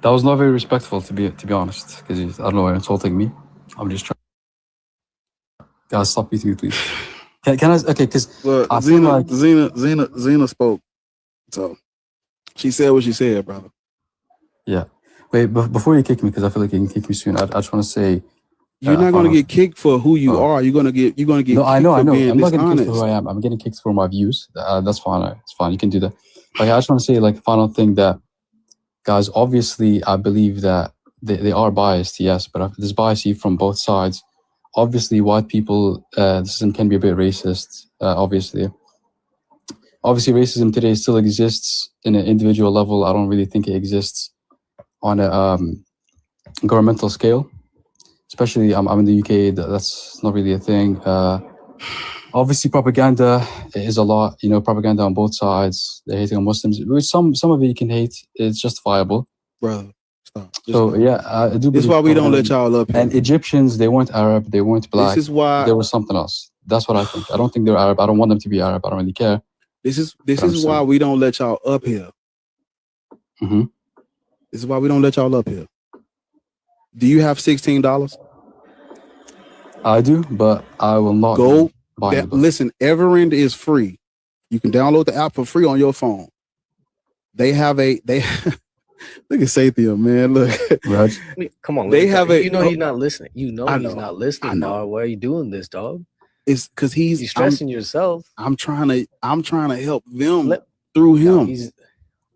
That was not very respectful, to be honest, because I don't know, you're insulting me. I'm just trying. Guys, stop beating me, please. Can I? Okay, because Zena spoke, so she said what she said, brother. Yeah. Wait, before you kick me, because I feel like you can kick me soon. I just want to say, you're not going to get kicked for who you are. You're gonna get. No, I know. I'm not getting kicked for who I am. I'm getting kicked for my views. That's fine. It's fine. You can do that. Like, I just want to say, like, final thing that, guys, obviously, I believe that they are biased, yes, but there's bias from both sides. Obviously, white people, the system can be a bit racist, obviously. Obviously, racism today still exists in an individual level. I don't really think it exists on a governmental scale. Especially, I'm in the UK, that's not really a thing. Obviously, propaganda is a lot, propaganda on both sides. They're hating on Muslims. Some of it you can hate. It's justifiable. Brother, stop. So, yeah, I do. This is why we don't let y'all up here. And Egyptians, they weren't Arab. They weren't black. This is why. There was something else. That's what I think. I don't think they're Arab. I don't want them to be Arab. I don't really care. This is why we don't let y'all up here. Mm-hmm. This is why we don't let y'all up here. Do you have $16? I do, but I will not go. Listen, Everend is free. You can download the app for free on your phone. They have look at Sathiel, man. Look, Raj. Come on, they have he's not listening. He's not listening, dog. Why are you doing this, dog? It's because you're stressing yourself. I'm trying to help them through him.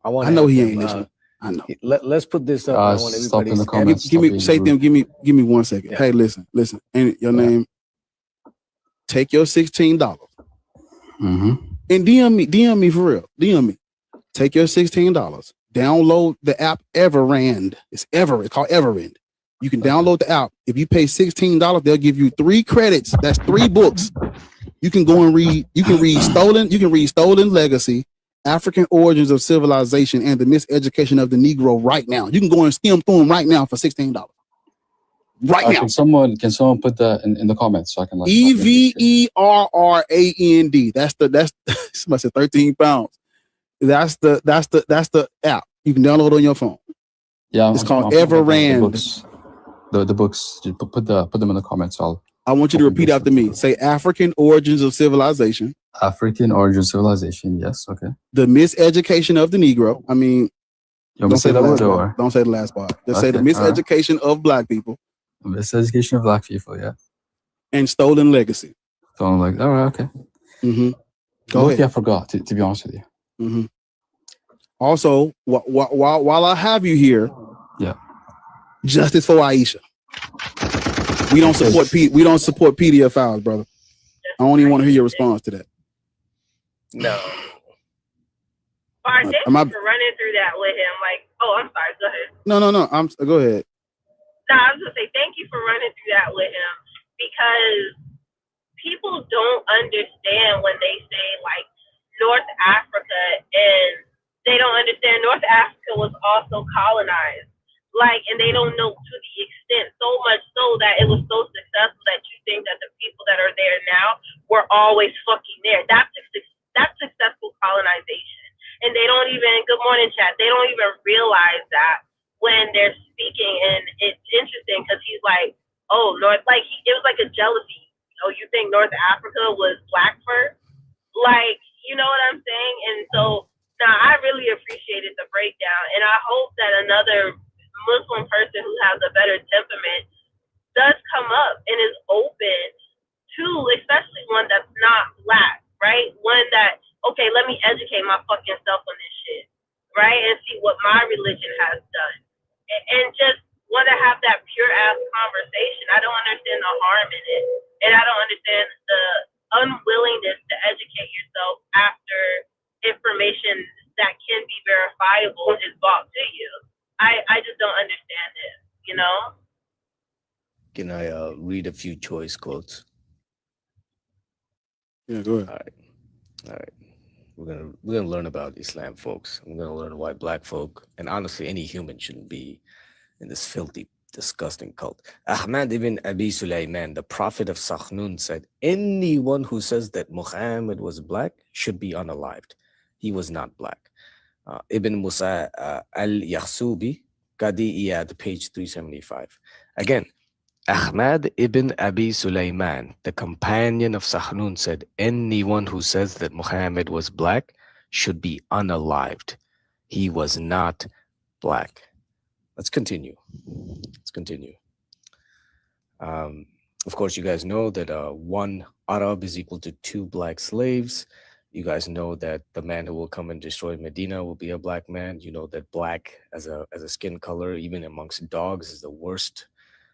I know he ain't listening. I know. Let's put this up. I want everybody in the comments. Give me 1 second. Yeah. Hey, listen. Ain't your name? Take your $16 and DM me for real. DM me. Take your $16. Download the app Everend. It's called Everend. You can download the app. If you pay $16, they'll give you 3 credits. That's 3 books. You can go and read. You can read Stolen Legacy, African Origins of Civilization, and the Miseducation of the Negro right now. You can go and skim through them right now for $16. Right now. Can someone put that in the comments so I can EVERRAND. That's somebody said 13 pounds. That's the app. You can download on your phone. Yeah, it's called Everend. The books. Put them in the comments. I want you to repeat after me. Say African Origins of Civilization. African Origins of Civilization. Yes. Okay. The Miseducation of the Negro. I mean, don't say that word. Don't say the last part. Just say the Miseducation of Black people. Miseducation of Black people. Yeah. And Stolen Legacy. So I'm like, all right, okay. Go ahead. I forgot to be honest with you. Also, while I have you here, yeah, justice for Aisha. We don't support PDF files, brother. I don't even want to hear your response to that. No. All thank you for running through that with him. Like, oh, I'm sorry. Go ahead. No. Go ahead. No, I was gonna say thank you for running through that with him because people don't understand when they say like North Africa, and they don't understand North Africa was also colonized. Like, and they don't know to the extent, so much so that it was so successful that you think that the people that are there now were always fucking there. That's successful colonization. And they don't even, good morning, chat, they don't even realize that when they're speaking. And it's interesting because he's like, oh, North, like, it was like a jealousy. Oh, you think North Africa was black first? Like, you know what I'm saying? And so, now I really appreciated the breakdown. And I hope that another Muslim person who has a better temperament does come up and is open to, especially one that's not black, right? One that, okay, let me educate my fucking self on this shit, right? And see what my religion has done. And just want to have that pure ass conversation. I don't understand the harm in it. And I don't understand the unwillingness to educate yourself after information that can be verifiable is brought to you. I just don't understand it, you know? Can I read a few choice quotes? Yeah, go ahead. All right. We're gonna learn about Islam, folks. We're gonna learn why black folk, and honestly, any human shouldn't be in this filthy, disgusting cult. Ahmad ibn Abi Sulaiman, the prophet of Sakhnun, said, anyone who says that Muhammad was black should be unalived. He was not black. Ibn Musa al-Yakhsubi, Qadi Iyad, page 375. Again, Ahmad ibn Abi Sulaiman, the companion of Sakhnun, said, anyone who says that Muhammad was black should be unalived. He was not black. Let's continue. Of course, you guys know that one Arab is equal to 2 black slaves. You guys know that the man who will come and destroy Medina will be a black man. You know that black as a skin color, even amongst dogs, is the worst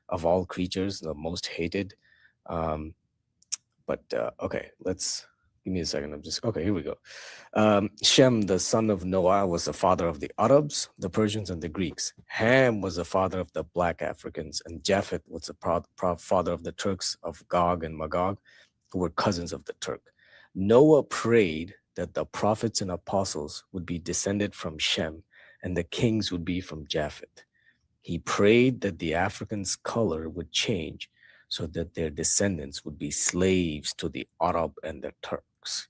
of all creatures, the most hated. Okay, give me a second. Okay, here we go. Shem, the son of Noah, was the father of the Arabs, the Persians, and the Greeks. Ham was the father of the black Africans, and Japheth was the father of the Turks of Gog and Magog, who were cousins of the Turk. Noah prayed that the prophets and apostles would be descended from Shem, and the kings would be from Japheth. He prayed that the Africans' color would change so that their descendants would be slaves to the Arab and the Turks.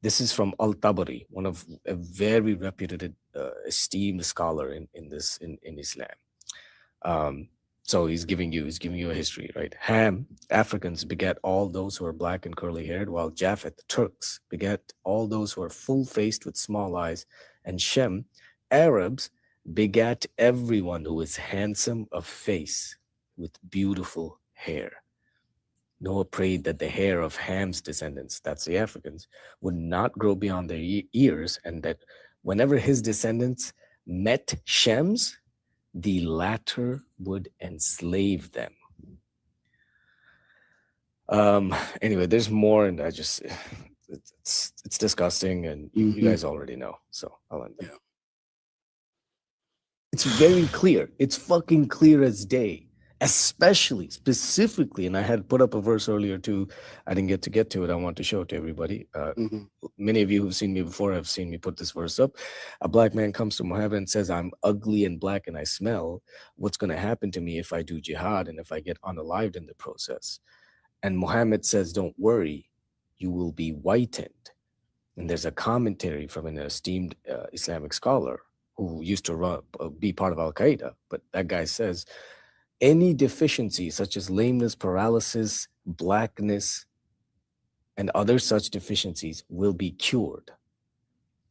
This is from Al-Tabari, one of a very reputed, esteemed scholar in Islam. So he's giving you a history, right? Ham, Africans, begat all those who are black and curly haired, while Japheth, Turks, begat all those who are full faced with small eyes, and Shem, Arabs, begat everyone who is handsome of face with beautiful hair. Noah prayed that the hair of Ham's descendants, that's the Africans, would not grow beyond their ears, and that whenever his descendants met Shem's, the latter would enslave them. Anyway, there's more, and it's disgusting, and you guys already know, so I'll end there. Yeah. It's very clear. It's fucking clear as day. Especially, specifically, and I had put up a verse earlier too. I didn't get to it. I want to show it to everybody. Many of you who've seen me before have seen me put this verse up. A black man comes to Muhammad and says, I'm ugly and black and I smell. What's going to happen to me if I do jihad and if I get unalived in the process? And Muhammad says, don't worry, you will be whitened. And there's a commentary from an esteemed Islamic scholar who used to be part of Al-Qaeda. But that guy says, any deficiency such as lameness, paralysis, blackness, and other such deficiencies will be cured.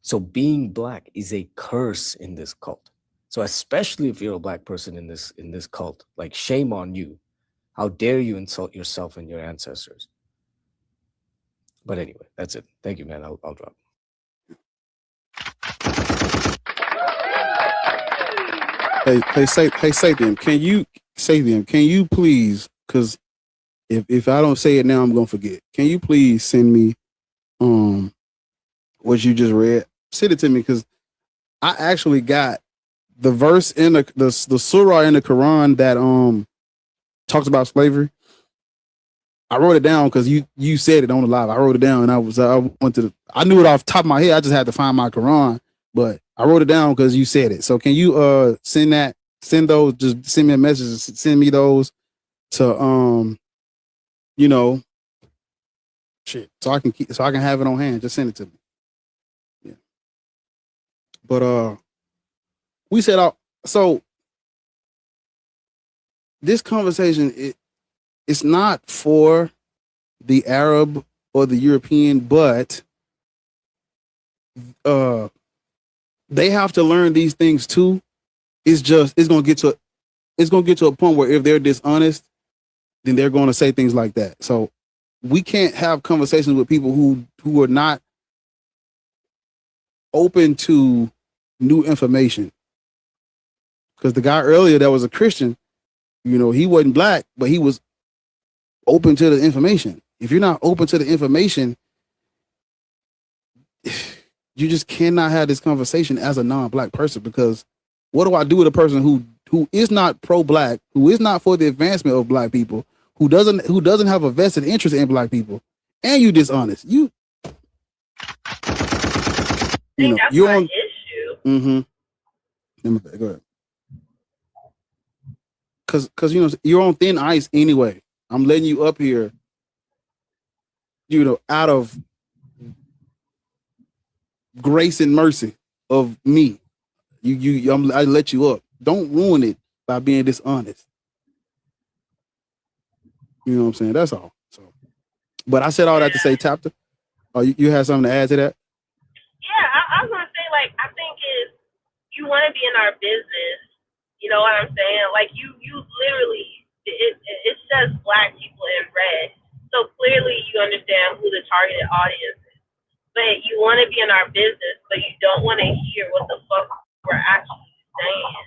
So being black is a curse in this cult. So especially if you're a black person in this cult, like, shame on you. How dare you insult yourself and your ancestors? But anyway, that's it. Thank you, man. I'll drop. Hey, Sathiam, can you please, because if I don't say it now, I'm gonna forget. Can you please send me what you just read? Send it to me, because I actually got the verse in the surah in the Quran that talks about slavery. I wrote it down because you said it on the live. I wrote it down and I knew it off the top of my head. I just had to find my Quran, but I wrote it down because you said it. So can you send those, just send me a message, send me those to shit, so I can have it on hand. Just send it to me. Yeah. But we said so this conversation it's not for the Arab or the European, but they have to learn these things too. It's gonna get to a point where if they're dishonest, then they're going to say things like that. So we can't have conversations with people who are not open to new information. Because the guy earlier that was a Christian, he wasn't black, but he was open to the information. If you're not open to the information, you just cannot have this conversation as a non-black person, because what do I do with a person who is not pro-black, who is not for the advancement of black people, who doesn't have a vested interest in black people, and you dishonest? You're on issue. Mm-hmm. Go ahead. Because you're on thin ice anyway. I'm letting you up here, out of grace and mercy of me. I let you up. Don't ruin it by being dishonest. You know what I'm saying? That's all. So, but I said all that to say, Tapta. Oh, you had something to add to that? Yeah, I was gonna say, I think if you want to be in our business, you know what I'm saying? You literally, it says black people in red, so clearly you understand who the targeted audience is. But you want to be in our business, but you don't want to hear what the fuck we're actually saying.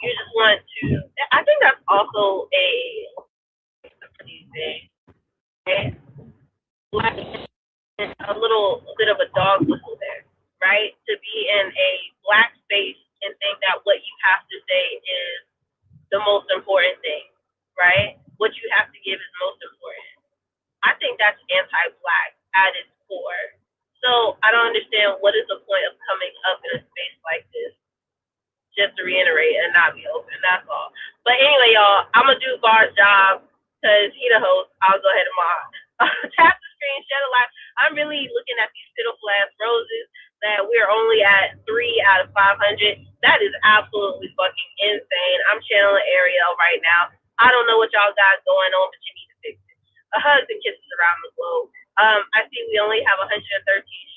You just want to. I think that's also a thing. Okay? A little bit of a dog whistle there, right? To be in a black space and think that what you have to say is the most important thing, right? What you have to give is most important. I think that's anti-black at its core. So I don't understand what is the point of coming up in a space like this, just to reiterate and not be open. That's all. But anyway, y'all, I'm gonna do Bar's job because he the host. I'll go ahead and mod. Tap the screen, shed a light. I'm really looking at these pitiful ass roses that we're only at 3 out of 500. That is absolutely fucking insane. I'm channeling Ariel right now. I don't know what y'all got going on, but you need to fix it. Hugs and kisses around the globe. I see we only have 113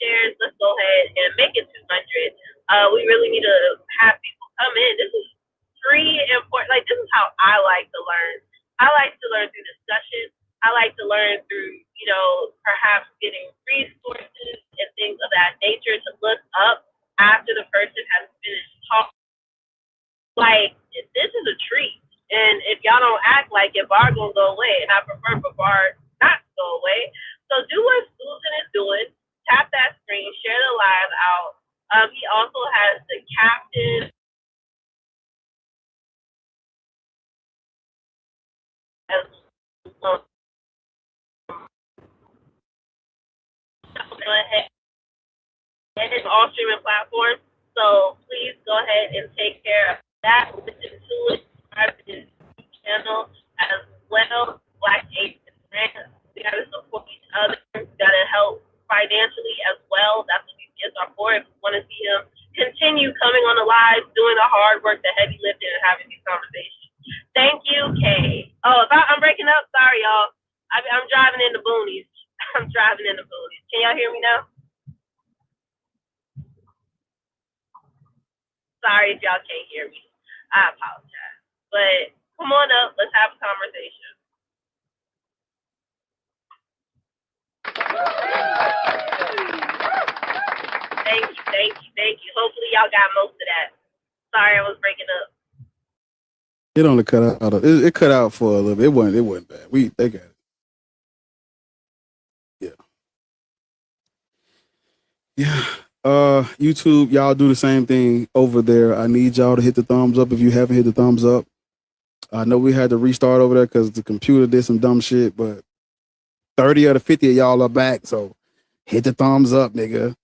shares. Let's go ahead and make it 200. We really need to have people come in. This is free and important. This is how I like to learn. I like to learn through discussion. I like to learn through, perhaps getting resources and things of that nature to look up after the person has finished talking. This is a treat. And if y'all don't act like it, Bar gonna go away. And I prefer for Bar not to go away. So do what Susan is doing. Tap that screen, share the live out. He also has the captain. Go ahead. And it's all streaming platforms. So please go ahead and take care of that. Listen to it. Subscribe to his YouTube channel as well. Black j.x.t.r.h.o. We gotta support each other. We gotta help financially as well. That's what these gifts are for. If you want to see him continue coming on the live, doing the hard work, the heavy lifting, and having these conversations. Thank you, Kay. Oh, if I'm breaking up, sorry, y'all. I'm driving in the boonies. I'm driving in the boonies. Can y'all hear me now? Sorry if y'all can't hear me. I apologize. But come on up. Let's have a conversation. Thank you. Hopefully y'all got most of that. Sorry I was breaking up. It only cut out. It cut out for a little bit. It wasn't bad. They got it. Yeah. YouTube, y'all do the same thing over there. I need y'all to hit the thumbs up if you haven't hit the thumbs up. I know we had to restart over there because the computer did some dumb shit, but 30 out of 50 of y'all are back, so hit the thumbs up, nigga.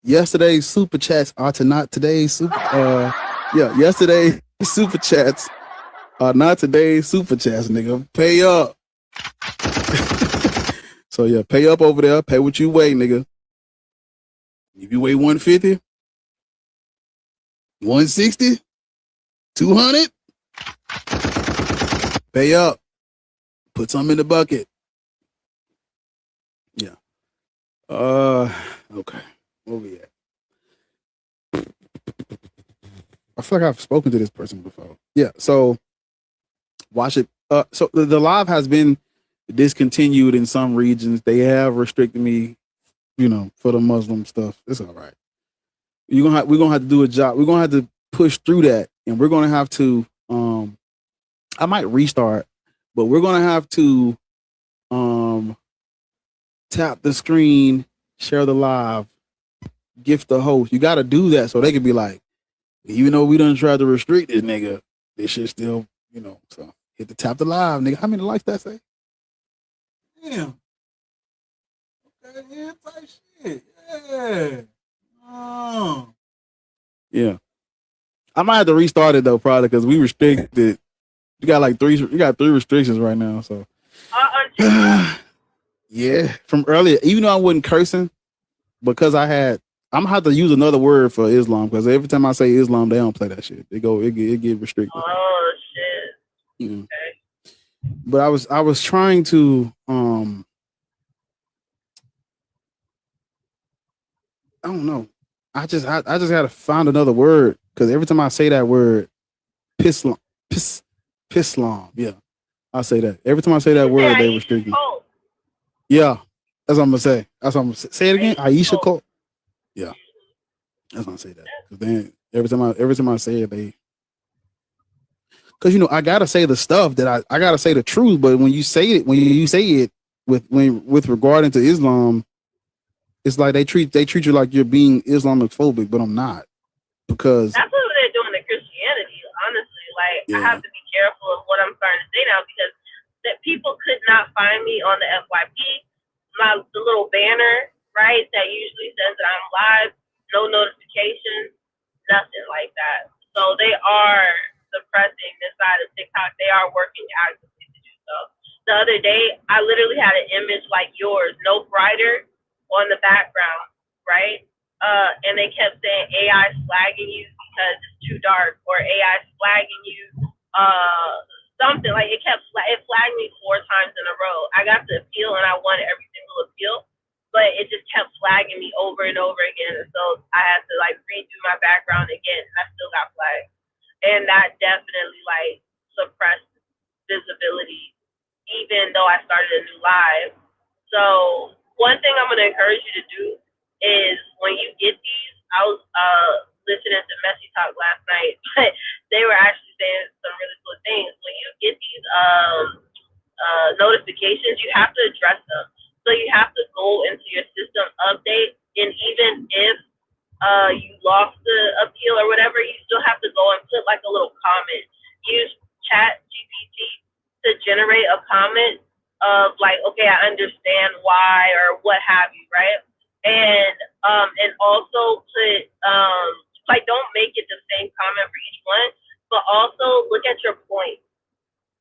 Yesterday's super chats are to not today's super. Yesterday's super chats are not today's super chats, nigga. Pay up. So yeah, pay up over there. Pay what you weigh, nigga. If you weigh 150, 160, 200, pay up. Put something in the bucket. Yeah. Okay. Where we at? I feel like I've spoken to this person before. Yeah. So watch it. So the live has been discontinued in some regions. They have restricted me, for the Muslim stuff. It's all right. We're gonna have to do a job. We're gonna have to push through that, and we're gonna have to. I might restart, but we're gonna have to tap the screen, share the live, gift the host. You got to do that so they can be like, even though we done tried to restrict this nigga, this shit still, So hit the tap the live, nigga. How many likes that say? Damn. Okay, yeah, type shit. Yeah. Oh. Yeah. I might have to restart it though, probably because we restricted. You got three restrictions right now, so. Yeah, from earlier, even though I wasn't cursing, because I'm gonna have to use another word for Islam because every time I say Islam, they don't play that shit. It get restricted. Oh shit. Okay. But I was trying to I don't know. I just gotta find another word because every time I say that word, pislam, yeah, I say that. Every time I say that word, they restrict me. Yeah, that's what I'm gonna say. Say it again. Aisha Cole. Yeah, that's what I'm gonna say that. Because then every time I say it, because I gotta say the stuff that I gotta say the truth. But when you say it with regarding to Islam, it's like they treat you like you're being Islamophobic, but I'm not, because that's what they're doing to Christianity. Honestly, I have to be careful of what I'm starting to say now because that people could not find me on the FYP, the little banner, right? That usually says that I'm live, no notifications, nothing like that. So they are suppressing this side of TikTok. They are working actively to do so. The other day, I literally had an image like yours, no brighter, on the background, right? And they kept saying AI flagging you because it's too dark, or AI flagging you, something like it flagged me 4 times in a row. I got the appeal and I won every single appeal, but it just kept flagging me over and over again. And so I had to redo my background again, and I still got flagged. And that definitely suppressed visibility, even though I started a new live. So one thing I'm gonna encourage you to do is when you get these, I was listening to Messy Talk last night, but they were actually saying some really cool things. When you get these notifications, you have to address them. So you have to go into your system update, and even if you lost the appeal or whatever, you still have to go and put a little comment. Use ChatGPT to generate a comment of okay, I understand why or what have you, right? And also put don't make it the same comment for each one, but also look at your point.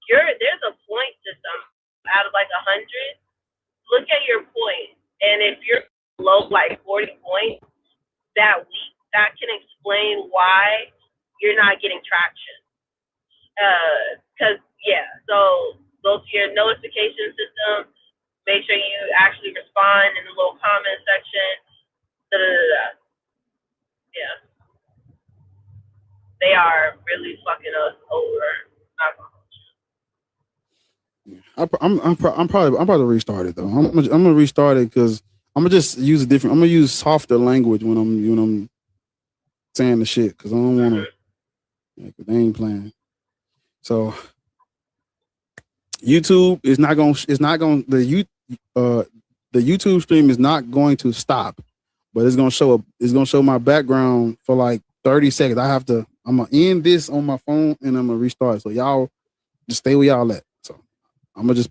There's a point system out of 100. Look at your point, and if you're below 40 points that week, that can explain why you're not getting traction. So go to your notification system. Make sure you actually respond in the little comment section. Yeah. They are really fucking us over. I'm probably restart it though. I'm gonna restart it because I'm gonna just use I'm gonna use softer language when I'm saying the shit because I don't want to. They ain't playing. So YouTube is not going the YouTube stream is not going to stop, but it's gonna show my background for like 30 seconds. I'm gonna end this on my phone and I'm gonna restart. So y'all just stay where y'all at. So I'm gonna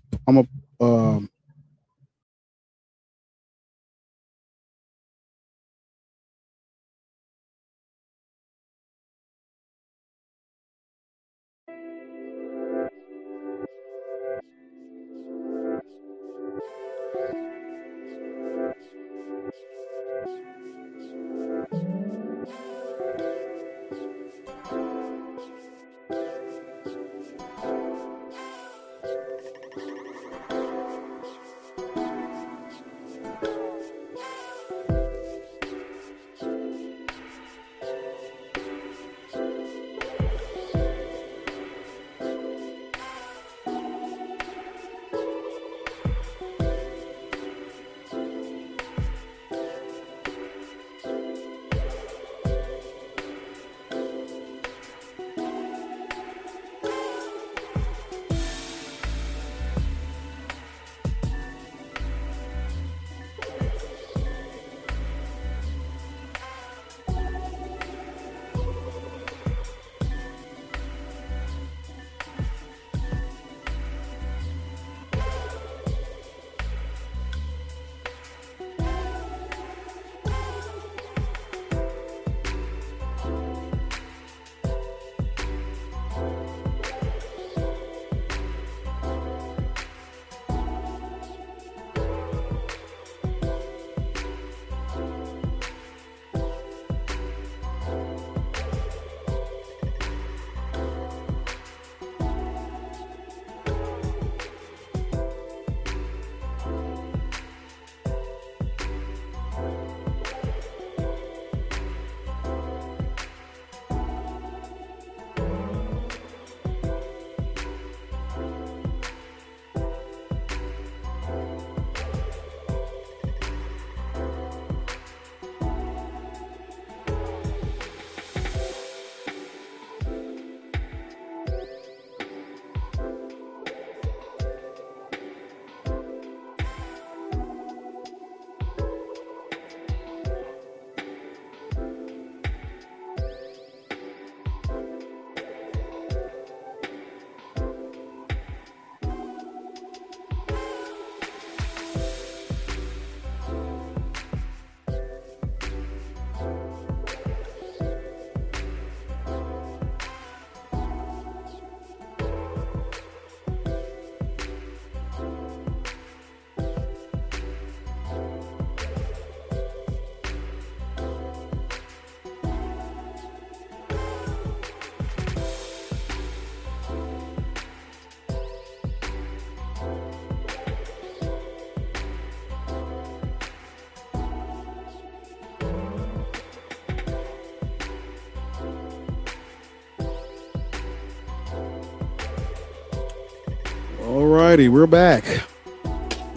Alrighty, we're back.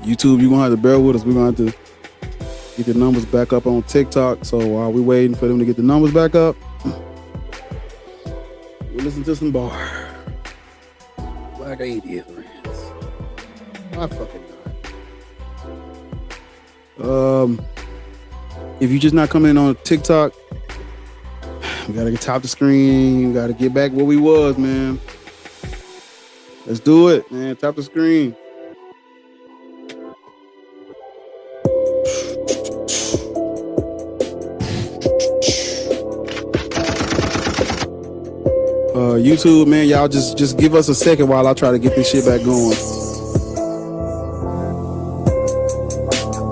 YouTube, you're gonna have to bear with us. We're gonna have to get the numbers back up on TikTok. So while we're waiting for them to get the numbers back up, we'll listen to some bar. Black Atheist rants. I fucking died. If you're just not coming in on TikTok, we gotta get top the screen. We gotta get back where we was, man. Let's do it, man. Top the screen. YouTube, man, y'all just give us a second while I try to get this shit back going.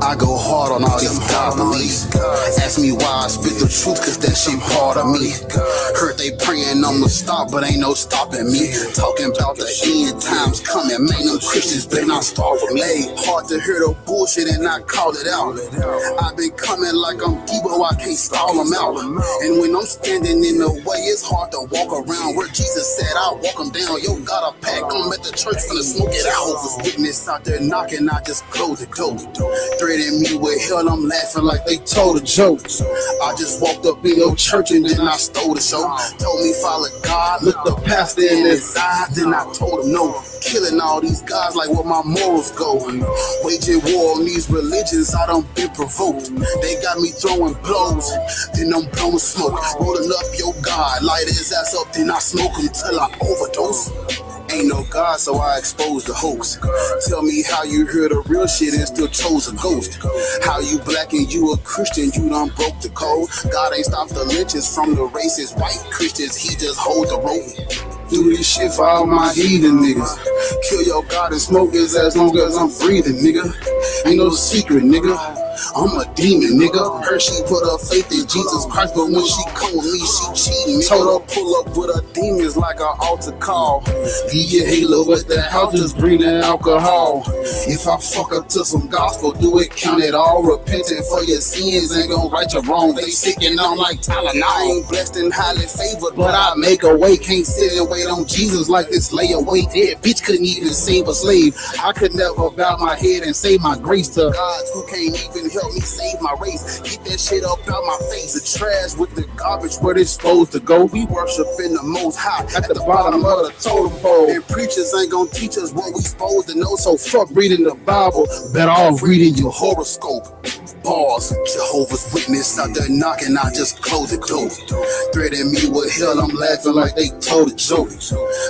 I go hard on all these God beliefs. Ask me why I spit the truth, cause that shit hard on me. Heard they praying I'ma stop, but ain't no stopping me. Talking about the end times coming, man, them Christians better not start with me. Hard to hear the bullshit and not call it out. I've been coming like I'm Debo, I can't stall them out. And when I'm standing in the way, it's hard to walk around where Jesus said I'll walk them down. Yo, got a pack, I'm at the church finna smoke it out. Jehovah's Witness out there knocking, I just close the door. Threatening me with hell, I'm laughing like they told a joke. I just walked up in your church and then I stole the show. Told me follow God, looked the pastor in his eyes, then I told him no. Killing all these guys like where my morals go. Waging war on these religions, I done been provoked. They got me throwing blows, then I'm blowing smoke. Rolling up your God, light his ass up, then I smoke him till I overdose. Ain't no God, so I expose the hoax. Tell me how you heard the real shit and still chose a ghost. How you black and you a Christian, you done broke the code. God ain't stopped the lynches from the racist white Christians, he just hold the rope. Do this shit for all my heathen niggas. Kill your God and smoke his as long as I'm breathing, nigga. Ain't no secret, nigga. I'm a demon, nigga. Her, she put her faith in Jesus Christ, but when she come with me, she cheating. Told her pull up with her demons like an altar call. Leave your halo at the house, just breathing alcohol. If I fuck up to some gospel, do it, count it all. Repenting for your sins ain't gon' right your wrong. They sick and on like Tylenol. I ain't blessed and highly favored, but I make a way. Can't sit and wait on Jesus like this layaway. Dead bitch couldn't even save a slave. I could never bow my head and say my grace to gods who can't even help me save my race. Get that shit up out my face. The trash with the garbage where it's supposed to go. We worship in the most high at the bottom of the totem pole. And preachers ain't gonna teach us what we supposed to know. So fuck reading the Bible, better off reading your horoscope. Bars, Jehovah's Witness out there knocking, I just close the door. Threatening me with hell, I'm laughing like they told a joke.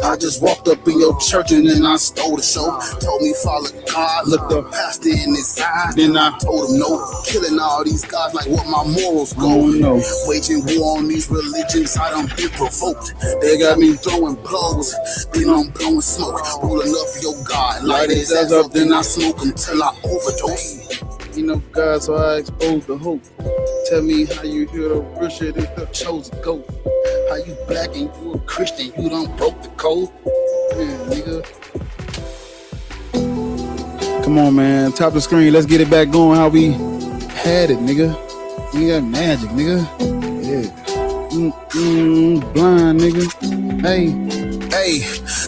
I just walked up in your church and then I stole the show. Told me follow God, looked the pastor in his eyes, then I told him no. Killing all these guys like what my morals go. Waging war on these religions, I done been provoked. They got me throwing blows, then I'm blowing smoke. Rolling up your God, light his ass up, then I smoke him till I overdose. You know God, so I expose the hope. Tell me how you hear the real shit and the chosen goat. How you black and you a Christian, you done broke the code. Man, nigga. Come on, man. Top of the screen. Let's get it back going how we had it, nigga. We got magic, nigga. Yeah. Blind, nigga. Hey,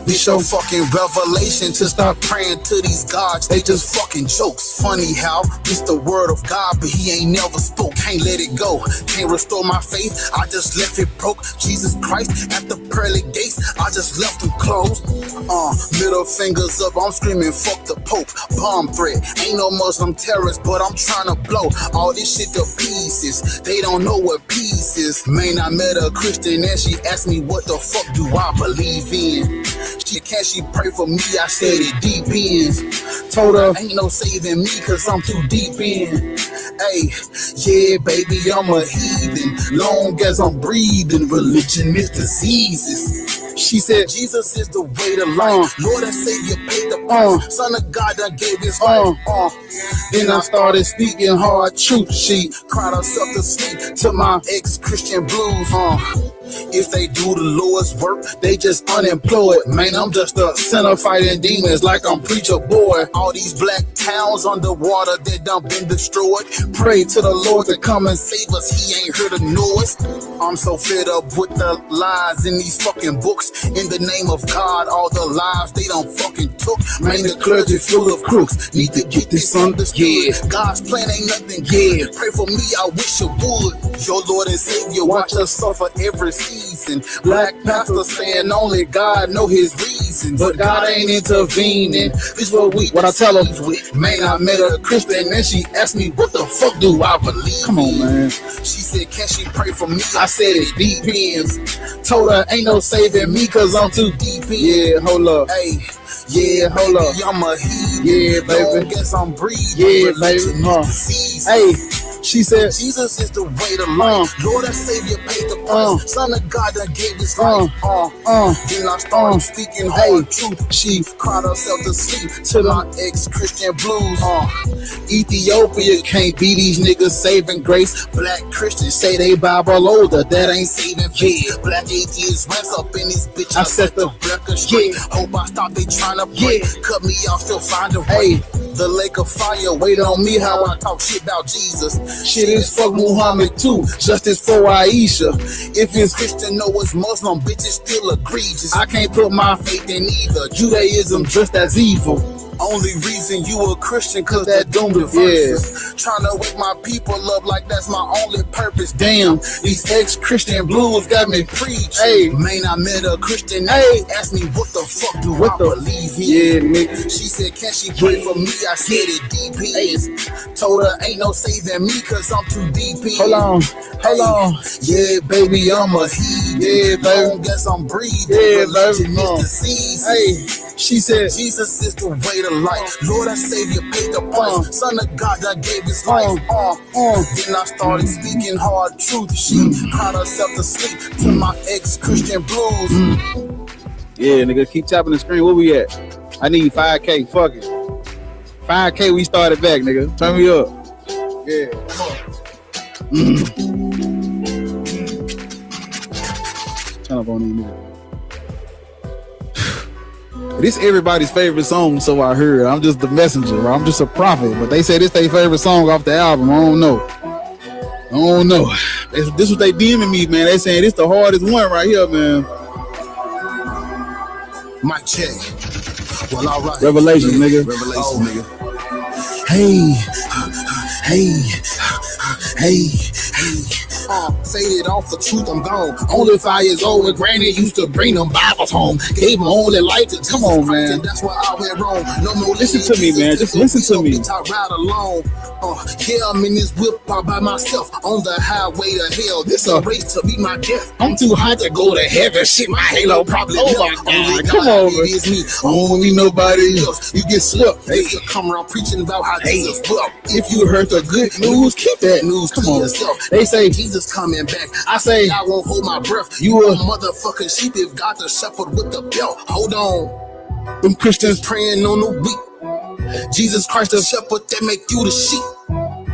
this your fucking revelation to stop praying to these gods. They just fucking jokes. Funny how this the word of God, but he ain't never spoke. Can't let it go. Can't restore my faith. I just left it broke. Jesus Christ at the pearly gates. I just left them closed. Middle fingers up. I'm screaming fuck the Pope. Bomb threat. Ain't no Muslim terrorist, but I'm trying to blow all this shit to pieces. They don't know what peace is. Man, I met a Christian and she asked me what the fuck do I believe in. She pray for me, I said it depends. Told her ain't no saving me cause I'm too deep in. Hey, yeah baby, I'm a heathen. Long as I'm breathing, religion is diseases. She said Jesus is the way to life. Lord and Savior paid the price. Son of God that gave his life. Then I started speaking hard truth. She cried herself to sleep to my ex-Christian blues. If they do the Lord's work, they just unemployed. Man, I'm just a sinner fighting demons like I'm preacher boy. All these black towns underwater, they done been destroyed. Pray to the Lord to come and save us. He ain't heard the noise. I'm so fed up with the lies in these fucking books. In the name of God, all the lives they done fucking took. Man, the clergy full of crooks. Need to get this understood. Yeah. God's plan ain't nothing. Yeah. Pray for me, I wish you would. Your Lord and Savior, watch us suffer every season. Black pastor saying only God know his reasons, but God ain't intervening. This what I tell him. Man, I met a Christian and she asked me what the fuck do I believe. Come on, man. She said, can she pray for me? I said it depends. Told her ain't no saving me cause I'm too deep in. Yeah, hold up. Hey, yeah, hold up. I'm a heathen. Yeah, baby. Guess I'm breathing. Yeah, baby. Hey. She said, Jesus is the way to life. Lord and Savior paid the price. Son of God that gave his life. Then I started speaking hard truth. She cried herself to sleep to my ex-Christian blues. Ethiopia can't be these niggas saving grace. Black Christians say they Bible older, that ain't saving faith. Black atheists rest up in this bitch. I set the record straight. Hope I stop they trying to break. Cut me off, still find a way. The lake of fire wait on me how I talk shit about Jesus. Shit is fuck Muhammad too, justice for Aisha. If it's Christian or it's Muslim, bitches still egregious. I can't put my faith in either. Judaism just as evil. Only reason you a Christian cause that doom the verses. Trying to wake my people up like that's my only purpose. Damn, these ex-Christian blues got me preaching. Hey, man, I met a Christian. Hey, asked me what the fuck do I believe in? Yeah, nigga. She said, can she pray for me? I said it DP. Told her ain't no saving me cause I'm too deep in. Hold on. Yeah, baby, I'm a heathen. Yeah, baby. Guess I'm breathing. Yeah, baby. Hey. She said, Jesus is the way to life. Lord, our Savior paid the price. Son of God that gave his life. Then I started speaking hard truth. She cried herself to sleep to my ex-Christian blues. Yeah, nigga, keep tapping the screen. Where we at? I need 5K. Fuck it. 5K, we started back, nigga. Turn me up. Yeah, come on. Turn up on these niggas. This everybody's favorite song, so I heard. I'm just the messenger, or I'm just a prophet. But they say this their favorite song off the album. I don't know. This what they DMing me, man. They saying this the hardest one right here, man. Mic check. Well, all right. Revelation, nigga. Revelation, nigga. Hey. Faded off the truth, I'm gone. Only 5 years old and granny used to bring them Bibles home. Gave them only life to come on, man. That's why I went wrong. No more listen to me, man. Just listen to me. I ride alone. Yeah, I'm in this whip all by myself on the highway to hell. This a race to be my death. I'm too hot to go to heaven. Shit, my halo probably. Oh my God, come on, man. It's me. Only nobody else. You get slipped. They come around preaching about how Jesus wept. If you heard the good news, keep that news to yourself. They say Jesus coming back. I say I won't hold my breath. You a motherfucking sheep if God the shepherd with the belt. Hold on. Them Christians praying on the weak. Jesus Christ the shepherd that make you the sheep.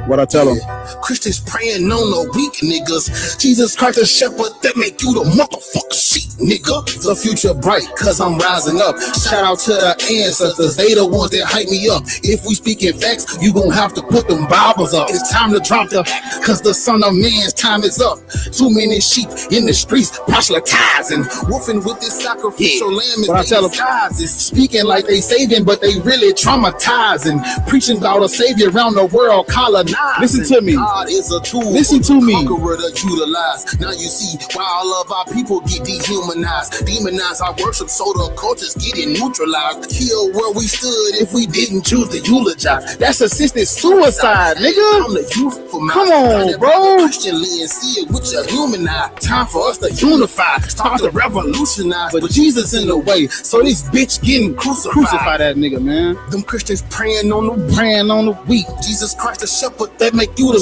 What I tell them? Christians praying on the weak niggas. Jesus Christ the shepherd that make you the motherfucking sheep, nigga. The future bright, cause I'm rising up. Shout out to the ancestors, they the ones that hype me up. If we speaking facts, you gon' have to put them Bibles up. It's time to drop the cause the son of man's time is up. Too many sheep in the streets proselytizing, woofing with this sacrificial lamb. What I tell them? Speaking like they saving, but they really traumatizing. Preaching about a savior around the world, colonizing. Listen to me. God is a tool. Listen to me. Conqueror to utilize. Now you see why all of our people get dehumanized, demonized our worship, so the culture's getting neutralized. Kill where we stood if we didn't choose to eulogize. That's assisted suicide, nigga. I'm the youth for my come on, bro. Christianly and see it with your human eye. Time for us to unify, start to revolutionize. But Jesus in the way, so this bitch getting crucified. Crucify that nigga, man. Them Christians praying on the weak. Jesus Christ the shepherd that make you the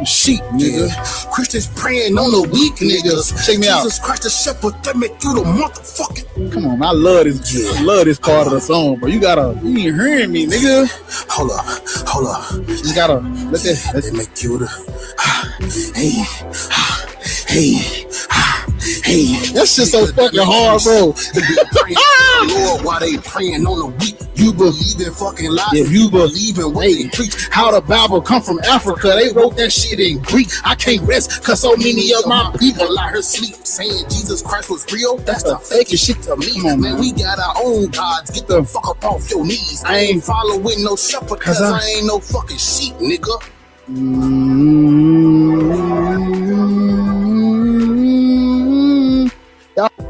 sheep, nigga. Christians praying on the weak niggas. Check me out. Jesus Christ the shepherd that make you the motherfucking. Come on, I love this. I love this part of the song, bro. You ain't hearing me, nigga. Hold up. You gotta let that make you the. Hey. That shit so fucking hard, bro. Lord, while they praying on the weak, you believe in fucking lies. Yeah, you believe in what they preach. How the Bible come from Africa? They wrote that shit in Greek. I can't rest cause so many of my people out here sleep saying Jesus Christ was real. That's the fakest shit to me. Man, we got our own gods. Get the fuck up off your knees. I ain't following no shepherd cause I ain't no fucking sheep, nigga.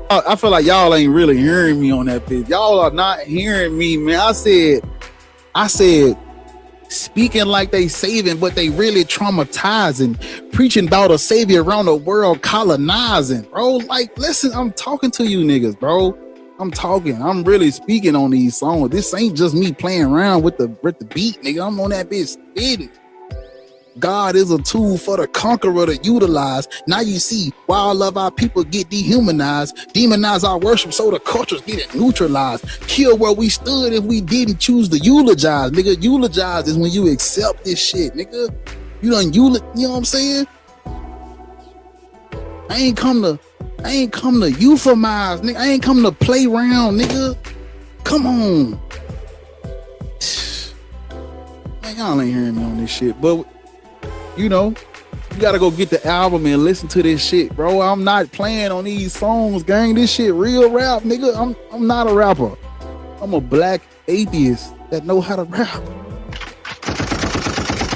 I feel like y'all ain't really hearing me on that bitch. Y'all are not hearing me, man. I said, speaking like they saving, but they really traumatizing. Preaching about a savior around the world, colonizing, bro. Like, listen, I'm talking to you niggas, bro. I'm really speaking on these songs. This ain't just me playing around with the beat, nigga. I'm on that bitch spitting. God is a tool for the conqueror to utilize. Now you see why all of our people get dehumanized, demonize our worship, so the culture's getting neutralized. Kill where we stood if we didn't choose to eulogize, nigga. Eulogize is when you accept this shit, nigga. You know what I'm saying? I ain't come to euphemize, nigga. I ain't come to play around, nigga. Come on. Man, y'all ain't hearing me on this shit, but you know, you gotta go get the album and listen to this shit, bro. I'm not playing on these songs, gang. This shit real rap, nigga. I'm not a rapper. I'm a black atheists that know how to rap.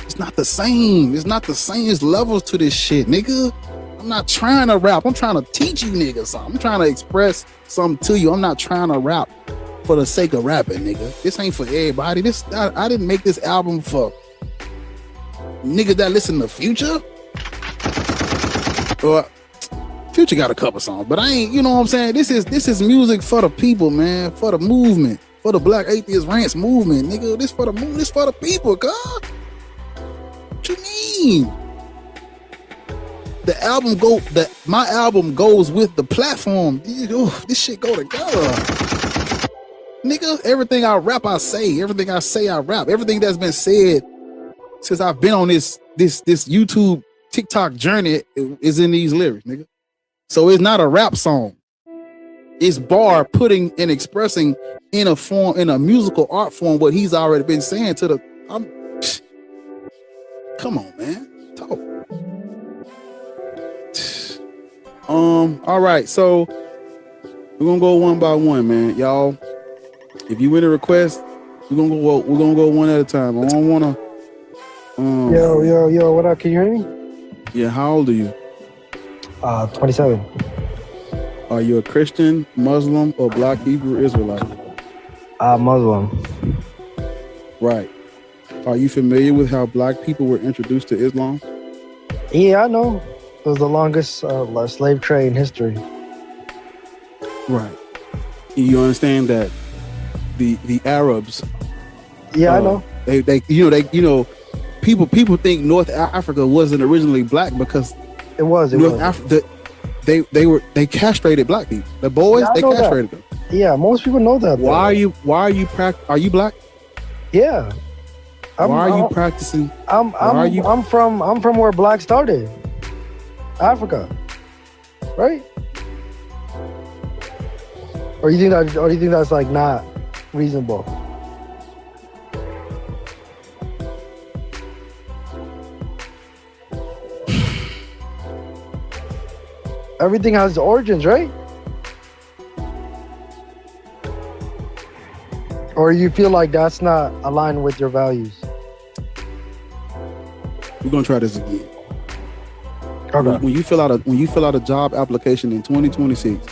It's not the same. It's not the same. There's levels to this shit, nigga. I'm not trying to rap. I'm trying to teach you niggas something. I'm trying to express something to you. I'm not trying to rap for the sake of rapping, nigga. This ain't for everybody. I didn't make this album for niggas that listen to Future. Or Future got a couple songs, but I ain't, you know what I'm saying? This is music for the people, man, for the movement, for the Black Atheist Rants movement, nigga. This for the movement, this for the people, God. What you mean? My album goes with the platform. This shit go together. Nigga, everything I rap, I say. Everything I say, I rap. Everything that's been said since I've been on this YouTube TikTok journey is in these lyrics, nigga. So it's not a rap song. It's Bar putting and expressing in a musical art form what he's already been saying to the. Come on, man. Talk. All right, so we're gonna go one by one, man. Y'all, if you win a request, we're gonna go one at a time. I don't wanna Yo, what up? Can you hear me? Yeah, how old are you? 27. Are you a Christian, Muslim, or Black Hebrew Israelite? Muslim. Right. Are you familiar with how Black people were introduced to Islam? Yeah, I know. It was the longest slave trade in history. Right. You understand that the Arabs? Yeah, I know. People think North Africa wasn't originally black because it was. They castrated Black people. The boys, they castrated them. Yeah, most people know that. Are you black? Yeah. Why are you practicing? I'm from where black started. Africa. Right? Or you think that's like not reasonable? Everything has origins, right? Or you feel like that's not aligned with your values? We're gonna try this again. Okay. When you fill out a job application in 2026,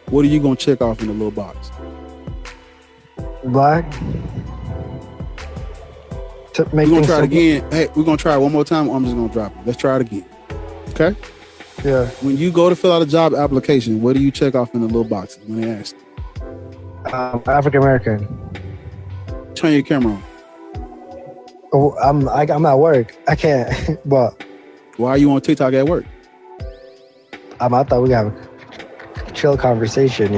what are you gonna check off in the little box? Black. We're gonna try it again. Hey, we're gonna try it one more time. Or I'm just gonna drop it. Let's try it again. Okay? Yeah. When you go to fill out a job application, what do you check off in the little boxes when they ask you? African American. Turn your camera on. Oh, I'm at work. I can't. But why are you on TikTok at work? I thought we have a chill conversation,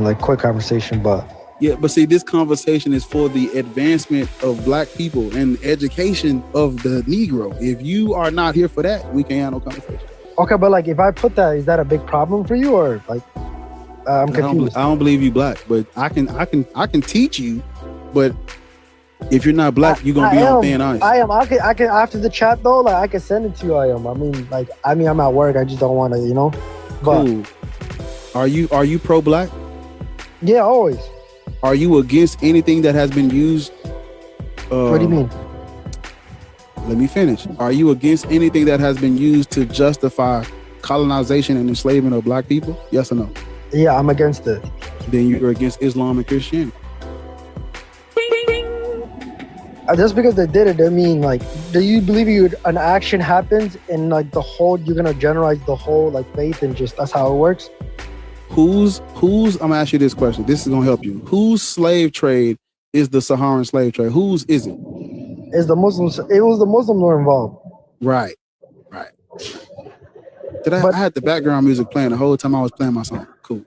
like quick conversation, but yeah, but see, this conversation is for the advancement of Black people and education of the Negro. If you are not here for that, we can't have no conversation. Okay, but like if I put that, is that a big problem for you, or like I'm confused? I don't believe you Black, but I can teach you, but if you're not Black, you're gonna be on thin ice. I am. I can after the chat though, like I can send it to you. I'm at work. I just don't want to, But cool. Are you pro-Black? Yeah, always. Are you against anything that has been used? What do you mean? Let me finish. Are you against anything that has been used to justify colonization and enslavement of Black people? Yes or no? Yeah, I'm against it. Then you're against Islam and Christianity. Just because they did it, I mean, like, do you believe an action happens and like you're gonna generalize the whole like faith and just that's how it works? I'm gonna ask you this question. This is gonna help you. Whose slave trade is the Saharan slave trade? Whose is it? It's the Muslims. It was the Muslims who were involved. Right. I had the background music playing the whole time I was playing my song. Cool.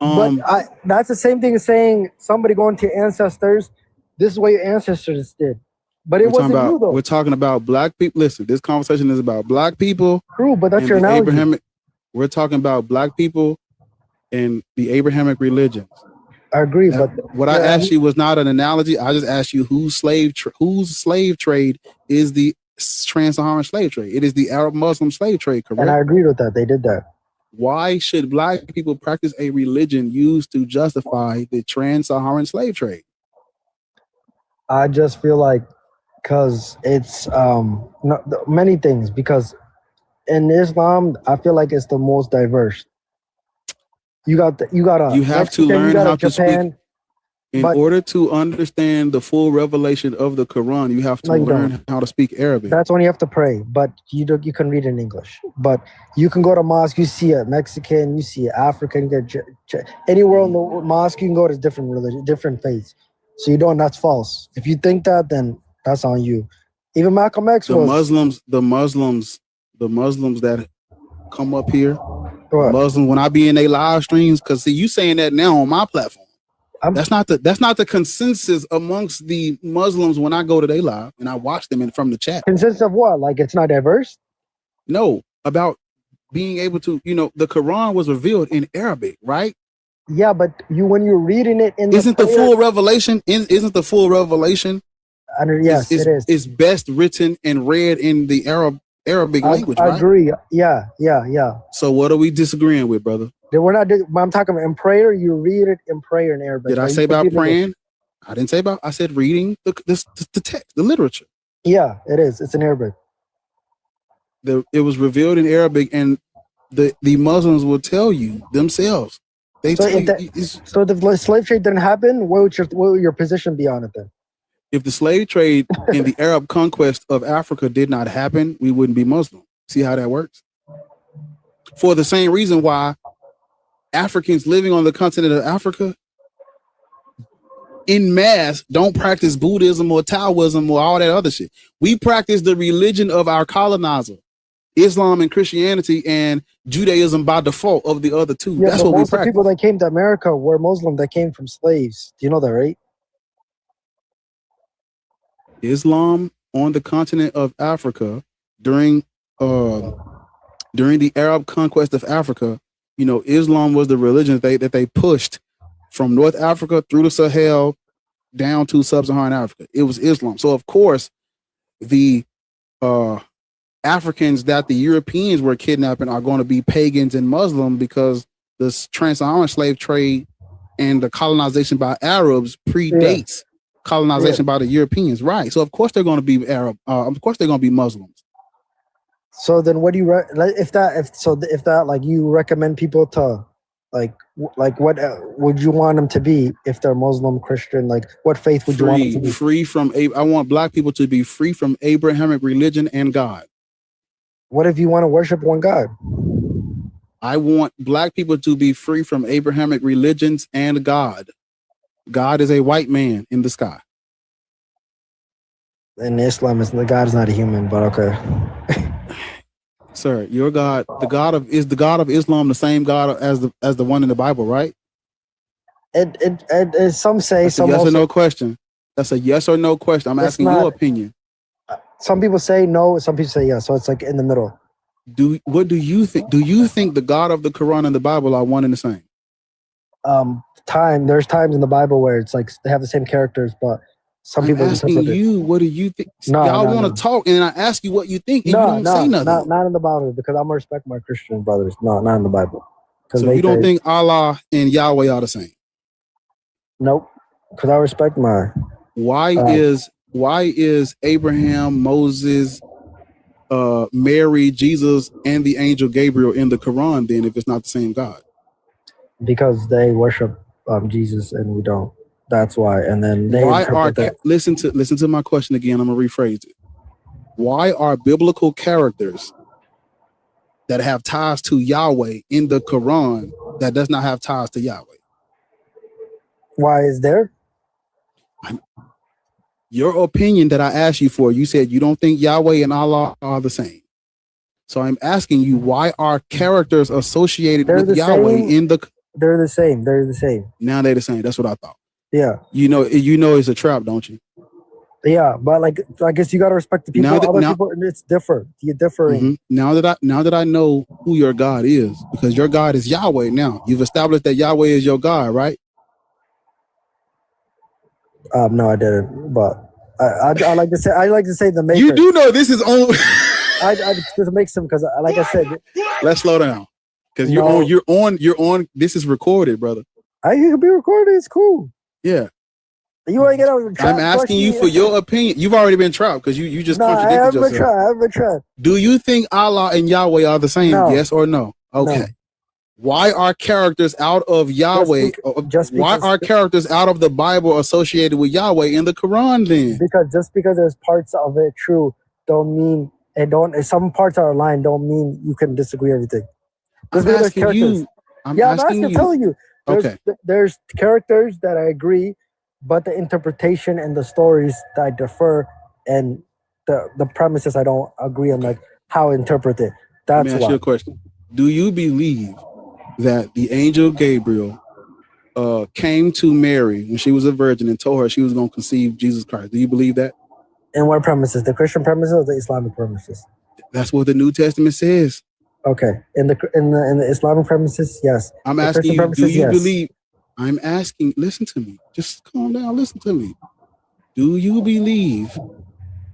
But that's the same thing as saying somebody going to your ancestors. This is what your ancestors did. But it wasn't you though. We're talking about Black people. Listen, this conversation is about Black people. True, but that's your analogy. We're talking about Black people and the Abrahamic religions. I agree, but what I asked you was not an analogy. I just asked you whose slave trade is the trans-Saharan slave trade. It is the Arab Muslim slave trade, correct? And I agree with that. They did that. Why should Black people practice a religion used to justify the trans-Saharan slave trade? I just feel like because it's many things. Because in Islam, I feel like it's the most diverse. You got a You have to Mexican, learn you got how a to speak. Japan. In order to understand the full revelation of the Quran, you have to learn how to speak Arabic. That's when you have to pray, but you can read in English. But you can go to mosque, you see a Mexican, you see an African, anywhere in the mosque you can go to different religion, different faiths. So you don't. That's false. If you think that, then that's on you. Even Malcolm X the Muslims that come up here, Muslims when I be in their live streams, because see, you saying that now on my platform. That's not the consensus amongst the Muslims when I go to their live and I watch them from the chat. Consensus of what? Like it's not diverse? No, about being able to, the Quran was revealed in Arabic, right? Yeah, but when you're reading it in isn't the full revelation? Isn't the full revelation? Yes, it is. Is best written and read in the Arabic language, right? I agree. Yeah. So what are we disagreeing with, brother? We're not. I'm talking about in prayer. You read it in prayer in Arabic. Did I say about praying? I didn't say about. I said reading the text, the literature. Yeah, it is. It's in Arabic. It was revealed in Arabic, and the Muslims will tell you themselves. So if the slave trade didn't happen, what would your position be on it then? If the slave trade and the Arab conquest of Africa did not happen, we wouldn't be Muslim. See how that works? For the same reason why Africans living on the continent of Africa in mass don't practice Buddhism or Taoism or all that other shit. We practice the religion of our colonizer, Islam and Christianity and Judaism by default of the other two. Yeah, that's what we practice. Most of the people that came to America were Muslim that came from slaves. Do you know that, right? Islam on the continent of Africa during the Arab conquest of Africa, Islam was the religion that they pushed from North Africa through the Sahel down to sub-Saharan Africa. It was Islam. So of course, the Africans that the Europeans were kidnapping are going to be pagans and Muslim because the trans-Saharan slave trade and the colonization by Arabs predates colonization by the Europeans, right? So of course they're going to be Arab. Of course they're going to be Muslims. So then, what do you if that like you recommend people to like what would you want them to be if they're Muslim, Christian? Like what faith would you want them to be? Free from I want black people to be free from Abrahamic religion and God. What if you want to worship one God? I want black people to be free from Abrahamic religions and God. God is a white man in the sky. In Islam, God is not a human, but okay. Sir, your God, the God of Islam, the same God as the one in the Bible, right? It some say That's some a yes also, or no question. That's a yes or no question. I'm asking your opinion. Some people say no, some people say yes. So it's like in the middle. What do you think? Do you think the God of the Quran and the Bible are one and the same? There's times in the Bible where it's like they have the same characters, but some people asking you, what do you think? Y'all want to talk, and I ask you what you think, and you don't say nothing. Not in the Bible, because I'm gonna respect my Christian brothers. No, not in the Bible. So you don't think Allah and Yahweh are the same? Nope, because I respect my. Why is Abraham, Moses, Mary, Jesus, and the angel Gabriel in the Quran then if it's not the same God? Because they worship Jesus and we don't. That's why. And then they listen to my question again. I'm gonna rephrase it. Why are biblical characters that have ties to Yahweh in the Quran that does not have ties to Yahweh? Why is there? Your opinion that I asked you for, you said you don't think Yahweh and Allah are the same. So I'm asking you, why are characters associated with Yahweh in the? They're the same. They're the same. Now they're the same. That's what I thought. Yeah. You know it's a trap, don't you? Yeah, but like I guess you gotta respect the people. People, it's different. You're differing. Mm-hmm. Now that I know who your God is, because your God is Yahweh. Now you've established that Yahweh is your God, right? No, I didn't. But I like to say the maker. You do know this is on. I just make some because like I said. Let's slow down because you're on. This is recorded, brother. I can be recorded. It's cool. Yeah. You want to get out of the trap? I'm asking you for your opinion. You've already been trapped because you just contradicted yourself. I haven't been trapped. Do you think Allah and Yahweh are the same? No. Yes or no? Okay. No. Why are characters out of Yahweh? Why are characters out of the Bible associated with Yahweh in the Quran then? Because just because there's parts of it true, don't mean it don't. Some parts are aligned, don't mean you can disagree everything. I'm asking you. I'm telling you. There's characters that I agree, but the interpretation and the stories that I defer, and the premises I don't agree on, like how I interpret it. That's Let me ask you a question. Do you believe that the angel Gabriel came to Mary when she was a virgin and told her she was going to conceive Jesus Christ? Do you believe that? And what premises? The Christian premises or the Islamic premises? That's what the New Testament says. Okay, in the Islamic premises, yes. I'm asking you, do you believe? I'm asking, listen to me. Just calm down, listen to me. Do you believe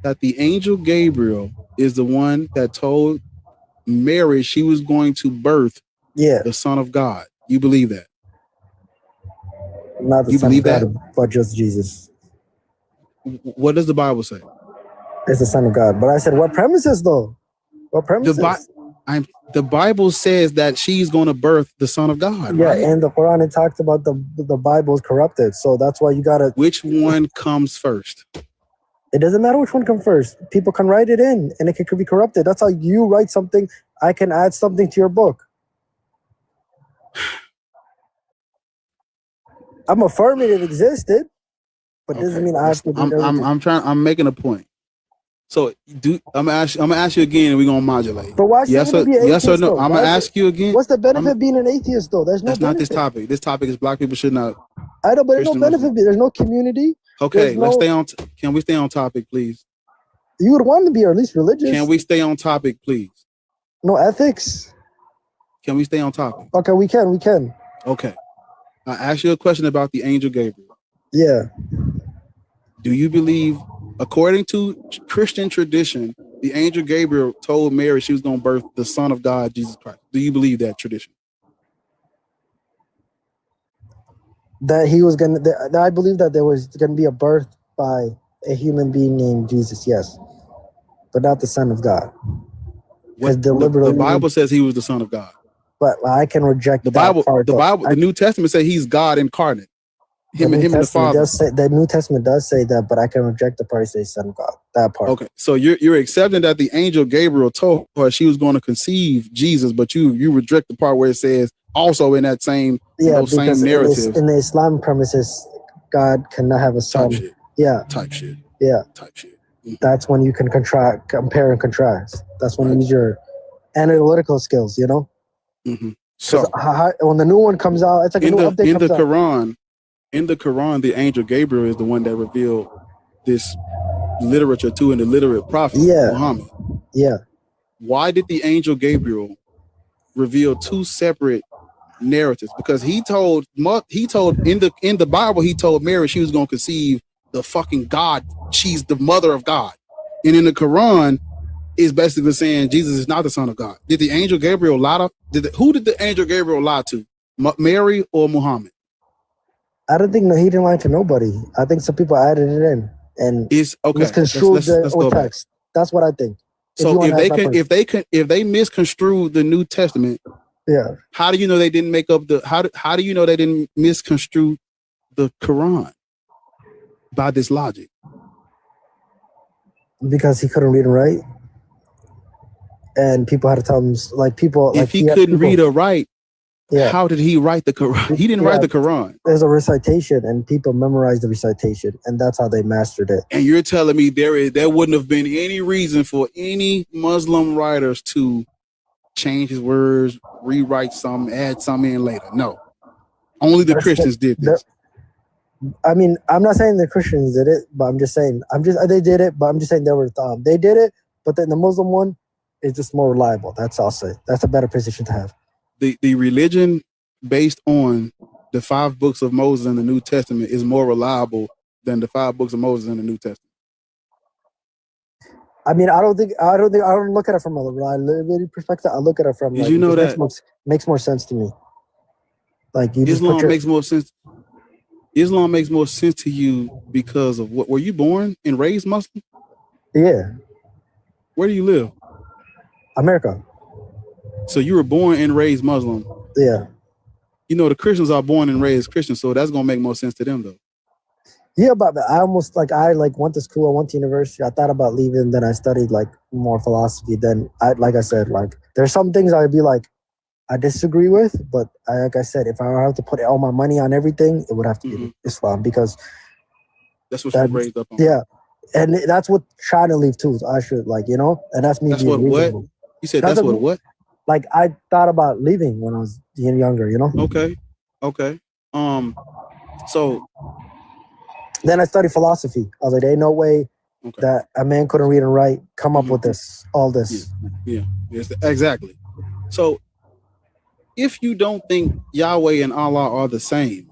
that the angel Gabriel is the one that told Mary she was going to birth the Son of God? You believe that? Not the Son of God, but just Jesus. What does the Bible say? It's the Son of God. But I said, what premises though? What premises? The Bible says that she's going to birth the Son of God. Yeah, right? and the Quran, it talks about the Bible is corrupted. So that's why you got to... Which one comes first? It doesn't matter which one comes first. People can write it in, and it could be corrupted. That's how you write something. I can add something to your book. I'm affirming it existed, but doesn't mean I have to do everything. I'm making a point. So I'm gonna ask you again, and we're gonna modulate. But why should it be an atheist, yes or no? though? I'm gonna ask you again. What's the benefit of being an atheist though? There's no That's benefit. not this topic. This topic is black people should not. I know, but there's no benefit. There's no community. Okay, let's stay on. Can we stay on topic, please? You would want to be, or at least religious. Can we stay on topic, please? No ethics. Can we stay on topic? Okay, we can. Okay. I asked you a question about the angel Gabriel. Yeah. Do you believe, according to Christian tradition, the angel Gabriel told Mary she was going to birth the Son of God, Jesus Christ? Do you believe that tradition? That he was going to, I believe that there was going to be a birth by a human being named Jesus, yes. But not the Son of God. The Bible says he was the Son of God. But I can reject the Bible. The New Testament says he's God incarnate. Him and the Father. The New Testament does say that, but I can reject the part that says Son of God. That part. Okay, so you're accepting that the angel Gabriel told her she was going to conceive Jesus, but you reject the part where it says also in that same same narrative. In the Islam premises, God cannot have a son. Type shit. Yeah. Type shit. Yeah. Type shit. Mm-hmm. That's when you can compare and contrast. That's when you use your analytical skills, you know? Mm-hmm. So when the new one comes out, it's like a new update in the Quran. In the Quran, the angel Gabriel is the one that revealed this literature to an illiterate prophet, Muhammad. Yeah. Why did the angel Gabriel reveal two separate narratives? Because he told in the Bible, he told Mary she was going to conceive the fucking God. She's the mother of God. And in the Quran, is basically saying Jesus is not the Son of God. Did the angel Gabriel lie to? Who did the angel Gabriel lie to? Mary or Muhammad? I don't think he didn't lie to nobody. I think some people added it in and misconstrued the text. That's what I think. So if they misconstrued the New Testament, how do you know they didn't make up the how do you know they didn't misconstrue the Quran by this logic? Because he couldn't read and write. And people had to tell him, if he couldn't read or write, how did he write the Quran? He didn't write the Quran. There's a recitation, and people memorized the recitation, and that's how they mastered it. And you're telling me there wouldn't have been any reason for any Muslim writers to change his words, rewrite some, add some in later. No, only the Christians did this. I mean, I'm not saying the Christians did it, but I'm just saying they did it. But I'm just saying they did it. But then the Muslim one is just more reliable. That's all I'll say. That's a better position to have. The religion based on the 5 books of Moses in the New Testament is more reliable than the 5 books of Moses in the New Testament. I mean, I don't look at it from a reliability perspective. I look at it from that makes more sense to me. Like Islam makes more sense. Islam makes more sense to you because of what? Were you born and raised Muslim? Yeah. Where do you live? America. So you were born and raised Muslim. Yeah. You know, the Christians are born and raised Christians, so that's gonna make more sense to them, though. Yeah, but I almost I went to school, I went to university. I thought about leaving, then I studied like more philosophy. Then I said, there's some things I'd be like, I disagree with, but like I said, if I have to put all my money on everything, it would have to be Islam because that's what you're raised up on. Yeah, and that's what trying to leave too. I should and that's me. That's being reasonable. what? You said that's what? Like I thought about leaving when I was younger, Okay. So then I studied philosophy. I was like, there ain't no way that a man couldn't read and write, come up with all this. Yeah. Yes, exactly. So if you don't think Yahweh and Allah are the same,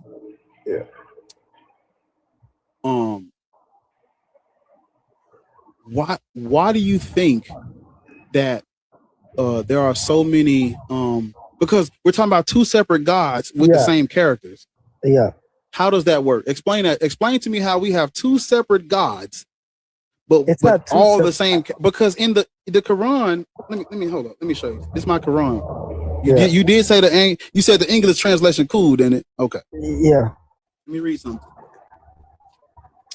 why do you think that there are so many because we're talking about two separate gods with the same characters? Yeah. How does that work? Explain that. Explain to me how we have two separate gods, but all the same. Because in the Quran, let me hold up. Let me show you. This is my Quran. You did say you said the English translation cool, didn't it? Okay. Yeah. Let me read something.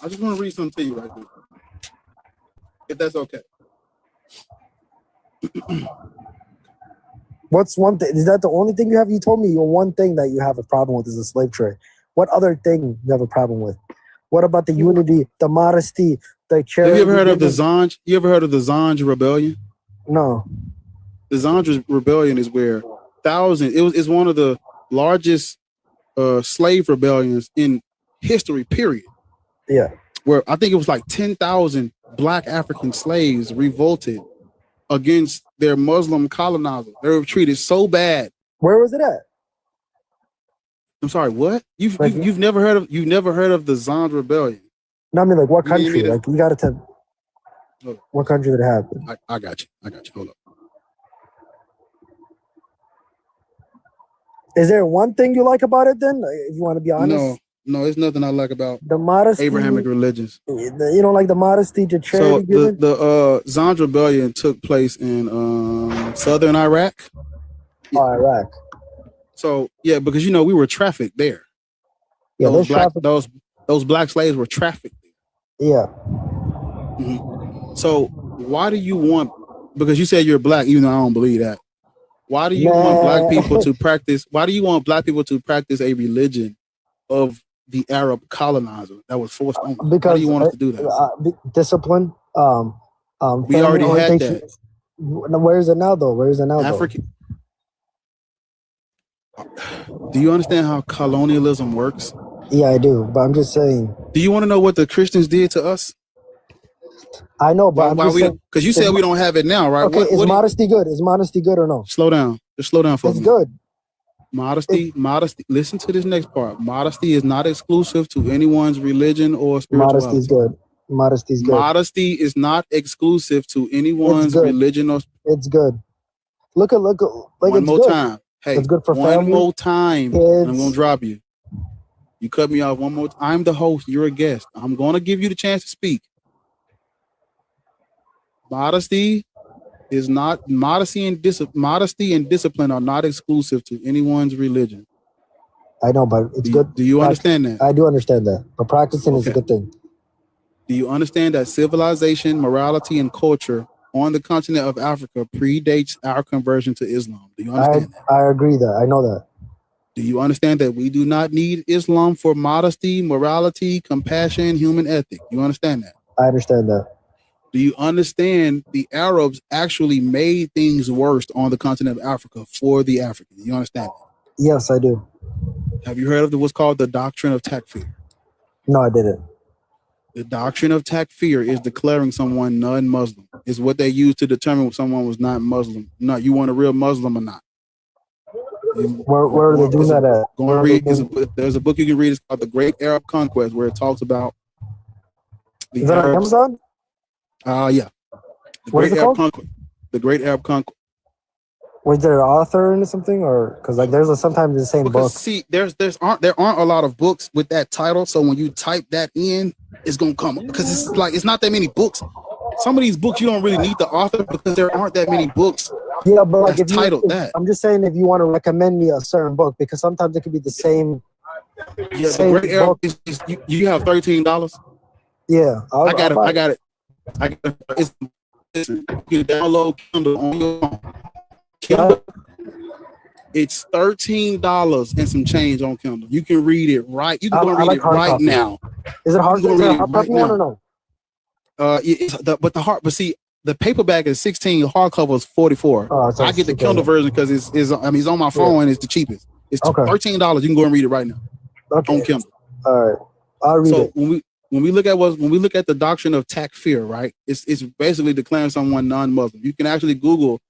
I just want to read something to you right now, if that's okay. What's one thing? Is that the only thing you have? You told me your one thing that you have a problem with is the slave trade. What other thing you have a problem with? What about the unity, the modesty, the charity? Have you ever heard of the Zanj? You ever heard of the Zanj rebellion? No. The Zanj rebellion is where it's one of the largest slave rebellions in history, period. Yeah. Where I think it was like 10,000 black African slaves revolted against their Muslim colonizers. They were treated so bad. Where was it at? I'm sorry, what? You've never heard of the Zanj rebellion? No, I mean what country? Like you gotta tell what country did it happen? I got you. Hold up. Is there one thing you like about it then? If you want to be honest. No, it's nothing I like about the modesty, Abrahamic religions. You don't like the modesty, the charity. So the Zanj rebellion took place in southern Iraq. Oh, Iraq. So yeah, because we were trafficked there. Yeah, those black slaves were trafficked there. Yeah. Mm-hmm. So why do you want? Because you said you're black, even though I don't believe that. Why do you want black people to practice? Why do you want black people to practice a religion of the Arab colonizer that was forced on them? Because why do you want us to do that? Discipline. We already had that. Where is it now, though? African. Do you understand how colonialism works? Yeah, I do, but I'm just saying. Do you want to know what the Christians did to us? I know, but because you said we don't have it now, right? Okay, is modesty good? Is modesty good or no? Slow down. Just slow down for me. It's good. Modesty. Listen to this next part. Modesty is not exclusive to anyone's religion or spirituality. Modesty is good. Modesty is good. Modesty is not exclusive to anyone's religion or. It's good. Look. One more time. Hey, it's good for one family. more time. I'm gonna drop you. You cut me off one more time. I'm the host. You're a guest. I'm gonna give you the chance to speak. Modesty and discipline are not exclusive to anyone's religion. I know, but it's good. Do you understand that? I do understand that, but practicing is a good thing. Do you understand that civilization, morality, and culture on the continent of Africa predates our conversion to Islam? Do you understand that? I agree that. I know that. Do you understand that we do not need Islam for modesty, morality, compassion, human ethic? You understand that? I understand that. Do you understand the Arabs actually made things worse on the continent of Africa for the Africans? You understand that? Yes, I do. Have you heard of what's called the doctrine of takfir? No, I didn't. The doctrine of takfir is declaring someone non-Muslim. It's what they use to determine if someone was not Muslim. Not you want a real Muslim or not. Where are they doing that at? Go and read. There's a book you can read. It's called The Great Arab Conquest, where it talks about the Is that on Amazon? Yeah. The Great Arab Conquest. Was there an author in something, or because like there's sometimes the same book? See, there aren't a lot of books with that title. So when you type that in, it's gonna come up because it's not that many books. Some of these books you don't really need the author because there aren't that many books. Yeah, but like that's titled that. I'm just saying if you want to recommend me a certain book because sometimes it could be the same. Yeah, the Great Arab is you have $13. Yeah, I got it. You can download Kindle on your phone. Kindle, it's $13 and some change on Kindle. You can read it right. You can go read it right now. Is it hard to read it right now? Or no? But see, the paperback is 16. Hardcover is 44. Oh, I get the Kindle version because it's on my phone and it's the cheapest. It's $13. You can go and read it right now on Kindle. All right, I'll read it. When we look at the doctrine of takfir, right? It's basically declaring someone non-Muslim. You can actually Google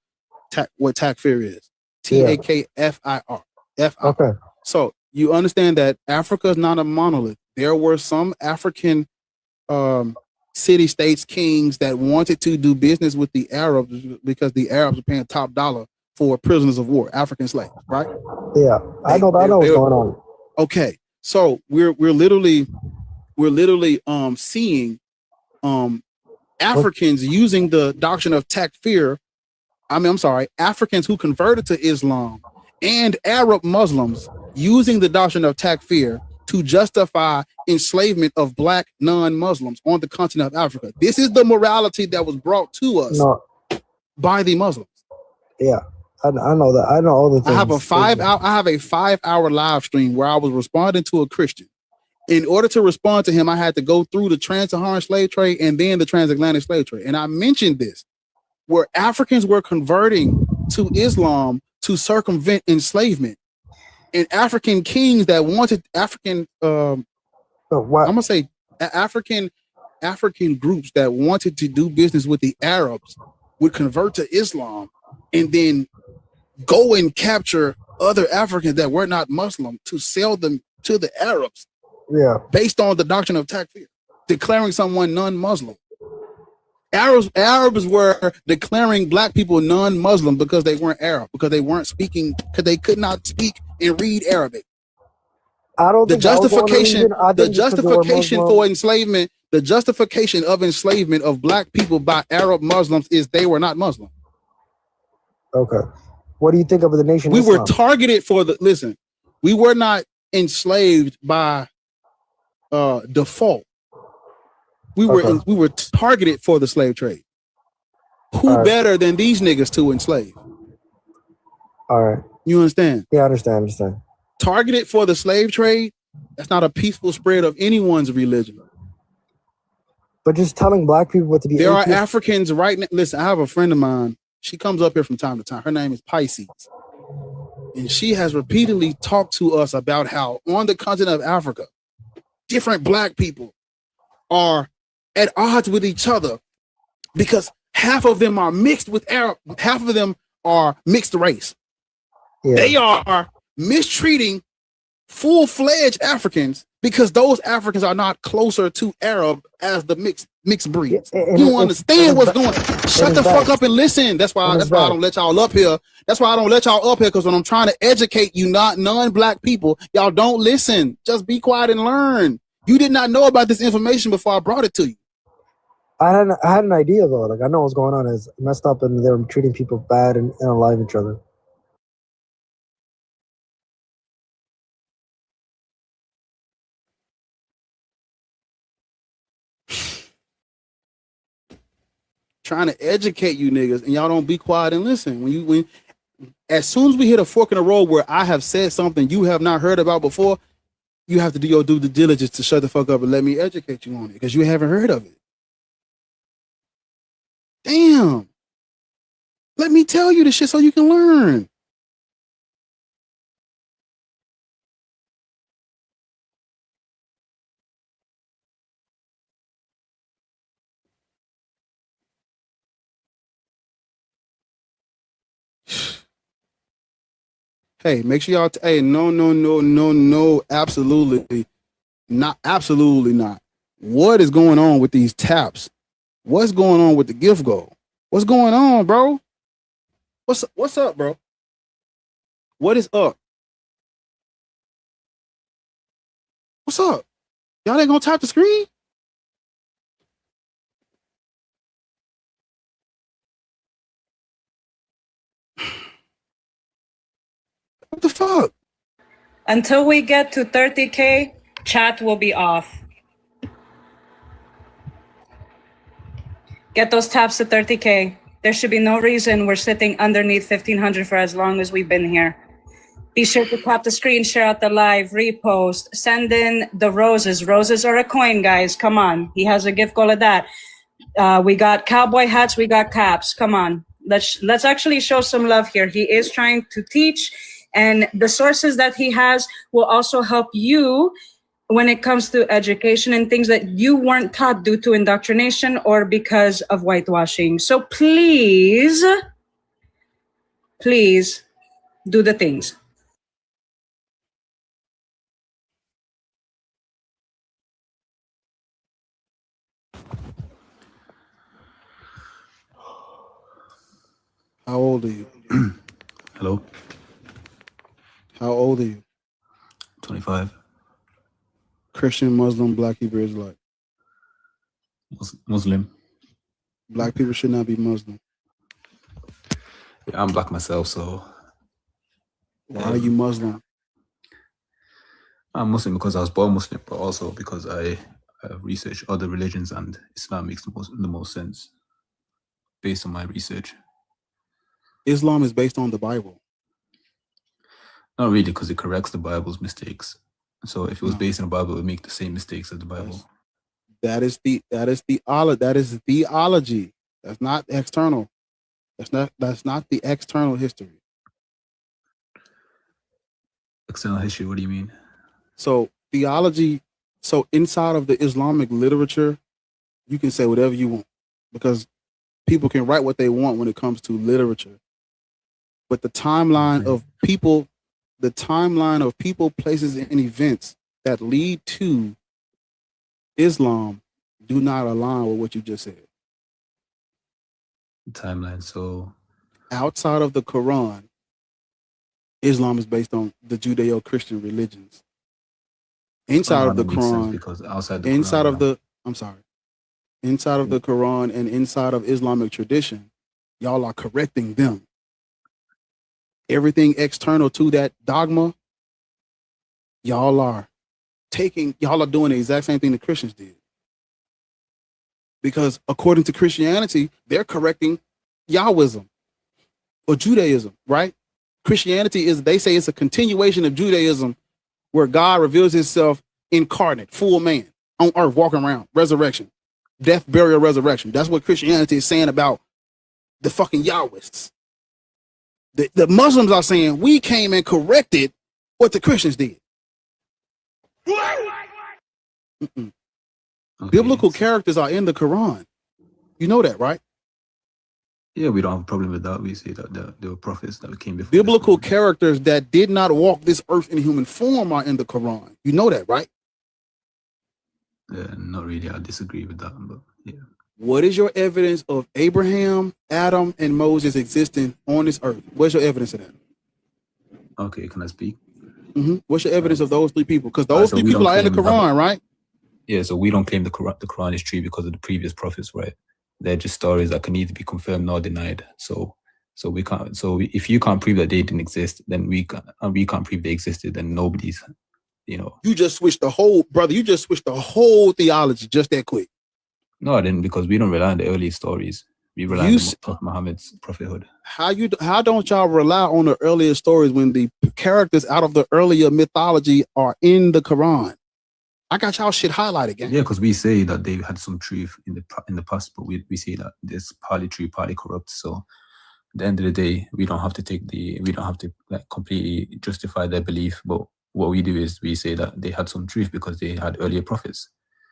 what takfir is. TAKFIR. Okay. So you understand that Africa is not a monolith. There were some African city-states kings that wanted to do business with the Arabs because the Arabs are paying top dollar for prisoners of war, African slaves, right? Yeah, I know what's going on. Okay, so we're literally seeing Africans using the doctrine of takfir. Africans who converted to Islam and Arab Muslims using the doctrine of takfir to justify enslavement of black non-Muslims on the continent of Africa. This is the morality that was brought to us by the Muslims. Yeah, I know that. I know all the things. I have a 5-hour live stream where I was responding to a Christian. In order to respond to him, I had to go through the trans-Saharan slave trade and then the transatlantic slave trade. And I mentioned this, where Africans were converting to Islam to circumvent enslavement. And African kings that wanted African groups that wanted to do business with the Arabs would convert to Islam and then go and capture other Africans that were not Muslim to sell them to the Arabs. Yeah, based on the doctrine of takfir, declaring someone non-Muslim. Arabs were declaring black people non-Muslim because they weren't Arab, because they weren't speaking, because they could not speak and read Arabic. The justification for enslavement, the justification of enslavement of black people by Arab Muslims is they were not Muslim. Okay. What do you think of the nation? We were targeted for we were not enslaved by default. We were targeted for the slave trade. Who better than these niggas to enslave? All right. You understand? Yeah, I understand. Targeted for the slave trade, that's not a peaceful spread of anyone's religion. But just telling black people what to be. There are Africans right now. Listen, I have a friend of mine. She comes up here from time to time. Her name is Pisces. And she has repeatedly talked to us about how on the continent of Africa, different black people are at odds with each other because half of them are mixed with Arab, half of them are mixed race. Yeah. They are mistreating full-fledged Africans because those Africans are not closer to Arab as the mixed breeds. You don't understand what's going on. Shut the fuck up and listen. That's why I don't let y'all up here. That's why I don't let y'all up here, because when I'm trying to educate you, not non-black people, y'all don't listen. Just be quiet and learn. You did not know about this information before I brought it to you. I had an idea though. Like I know what's going on is messed up and they're treating people bad and alive each other. Trying to educate you niggas and y'all don't be quiet and listen. As soon as we hit a fork in the road where I have said something you have not heard about before, you have to do your due diligence to shut the fuck up and let me educate you on it because you haven't heard of it. Damn. Let me tell you this shit so you can learn. Hey, make sure y'all, no, absolutely not. What is going on with these taps? What's going on with the gift goal? What's going on, bro? What's up, bro? What is up? What's up? Y'all ain't gonna tap the screen? What the fuck? Until we get to 30K, chat will be off. Get those taps to 30K. There should be no reason we're sitting underneath 1500 for as long as we've been here. Be sure to tap the screen, share out the live, repost, send in the roses. Roses are a coin, guys. Come on. He has a gift, all of that. We got cowboy hats, we got caps. Come on. Let's actually show some love here. He is trying to teach, and the sources that he has will also help you when it comes to education and things that you weren't taught due to indoctrination or because of whitewashing. So please, please do the things. How old are you? Hello? How old are you? 25. Christian, Muslim, Black, Hebrew, Israelite. Muslim. Black people should not be Muslim. Yeah, I'm black myself, so. Why are you Muslim? I'm Muslim because I was born Muslim, but also because I research other religions, and Islam makes the most sense based on my research. Islam is based on the Bible. Not really, because it corrects the Bible's mistakes. So if it was based on the Bible, it would make the same mistakes as the Bible. That is theology. That's not external. That's not the external history. External history, what do you mean? So theology, so inside of the Islamic literature, you can say whatever you want because people can write what they want when it comes to literature. But the timeline of people, places, and events that lead to Islam do not align with what you just said. Timeline, so outside of the Quran, Islam is based on the Judeo-Christian religions. Inside of the Quran, because outside the inside Quran, of the, I'm sorry, inside of the Quran and inside of Islamic tradition, y'all are correcting them. Everything external to that dogma, y'all are doing the exact same thing the Christians did. Because according to Christianity, they're correcting Yahwism or Judaism, right? Christianity is, they say it's a continuation of Judaism where God reveals himself incarnate, full man, on earth, walking around, resurrection, death, burial, resurrection. That's what Christianity is saying about the fucking Yahwists. The Muslims are saying we came and corrected what the Christians did. Okay. Biblical characters are in the Quran. You know that, right? Yeah, we don't have a problem with that. We say that there were prophets that came before. Biblical characters that did not walk this earth in human form are in the Quran. You know that, right? Not really. I disagree with that, but yeah. What is your evidence of Abraham, Adam, and Moses existing on this earth? What's your evidence of that? Okay, can I speak? What's your evidence of those three people? Because those three people are in the Quran, right? Yeah, so we don't claim the Quran is true because of the previous prophets, right? They're just stories that can neither be confirmed nor denied. So we can't. So if you can't prove that they didn't exist, then we can't prove they existed. Then nobody's, You just switched the whole, brother. You just switched the whole theology just that quick. No, I didn't, because we don't rely on the early stories. We rely on Prophet Muhammad's prophethood. How don't y'all rely on the earlier stories when the characters out of the earlier mythology are in the Quran? I got y'all shit highlighted, gang. Yeah, because we say that they had some truth in the past, but we say that it's partly true, partly corrupt. So at the end of the day, we don't have to like completely justify their belief. But what we do is we say that they had some truth because they had earlier prophets.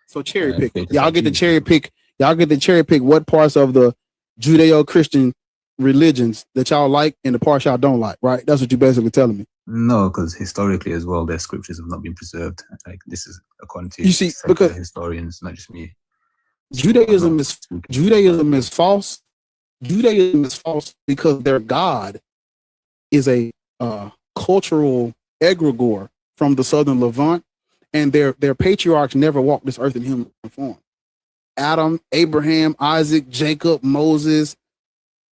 So cherry pick. Y'all get the cherry pick. Y'all get the cherry pick what parts of the Judeo-Christian religions that y'all like and the parts y'all don't like, right? That's what you're basically telling me. No, because historically as well, their scriptures have not been preserved. Like, this is according to because historians, not just me. Judaism is false. Judaism is false because their God is a cultural egregore from the southern Levant, and their patriarchs never walked this earth in human form. Adam, Abraham, Isaac, Jacob, Moses,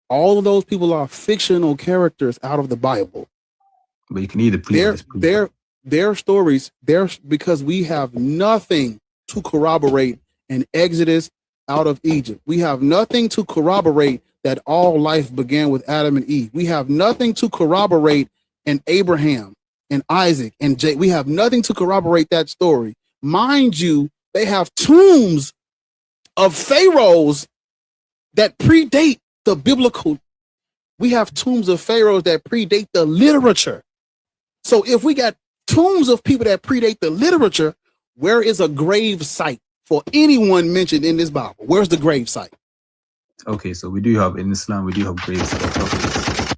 all of those people are fictional characters out of the Bible. But you can either prove their stories, because we have nothing to corroborate an Exodus out of Egypt. We have nothing to corroborate that all life began with Adam and Eve. We have nothing to corroborate an Abraham and Isaac and Jacob. We have nothing to corroborate that story. Mind you, they have tombs of pharaohs that predate the biblical. We have tombs of pharaohs that predate the literature. So if we got tombs of people that predate the literature, where is a grave site for anyone mentioned in this Bible? Where's the grave site? Okay, so we do have in Islam, we do have grave sites.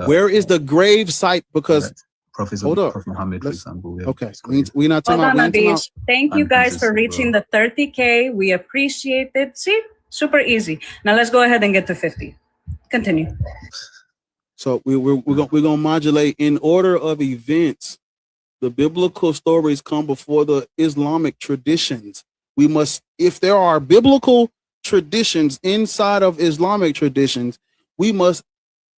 Where is the grave site? Because prophets hold of up. Prophet Muhammad, for example. Okay, we're not talking Hold on, about. Abish. Thank you guys for reaching the 30K. We appreciate it. See, super easy. Now let's go ahead and get to 50. Continue. So we're gonna modulate in order of events. The biblical stories come before the Islamic traditions. We must, if there are biblical traditions inside of Islamic traditions, we must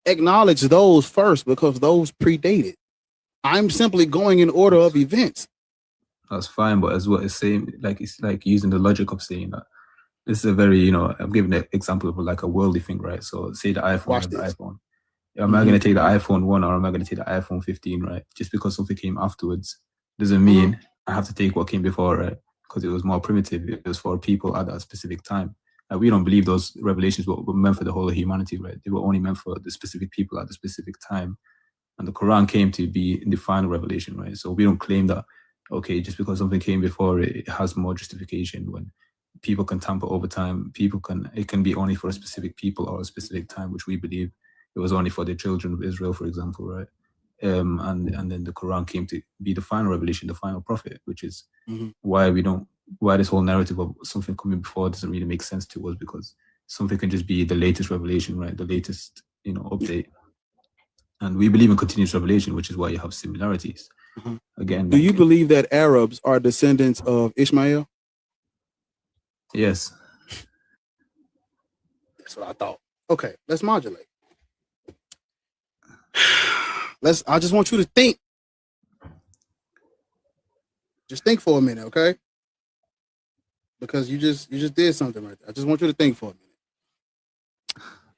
acknowledge those first because those predated. I'm simply going in order of events. That's fine, but as what it's saying, like it's like using the logic of saying that this is a very, I'm giving an example of like a worldly thing, right? So say the iPhone or the iPhone. Am I going to take the iPhone 1 or am I going to take the iPhone 15, right? Just because something came afterwards doesn't mean I have to take what came before, right? Because it was more primitive. It was for people at that specific time. We don't believe those revelations were meant for the whole of humanity, right? They were only meant for the specific people at the specific time. And the Quran came to be the final revelation, right? So we don't claim that, okay, just because something came before it has more justification. When people can tamper over time, it can be only for a specific people or a specific time, which we believe it was only for the children of Israel, for example, right? And then the Quran came to be the final revelation, the final prophet, which is why this whole narrative of something coming before doesn't really make sense to us, because something can just be the latest revelation, right? The latest, update. And we believe in continuous revelation, which is why you have similarities. Again, do you believe that Arabs are descendants of Ishmael? Yes. That's what I thought. Okay, let's modulate. I just want you to think. Just think for a minute, okay? Because you just did something right there. I just want you to think for a minute.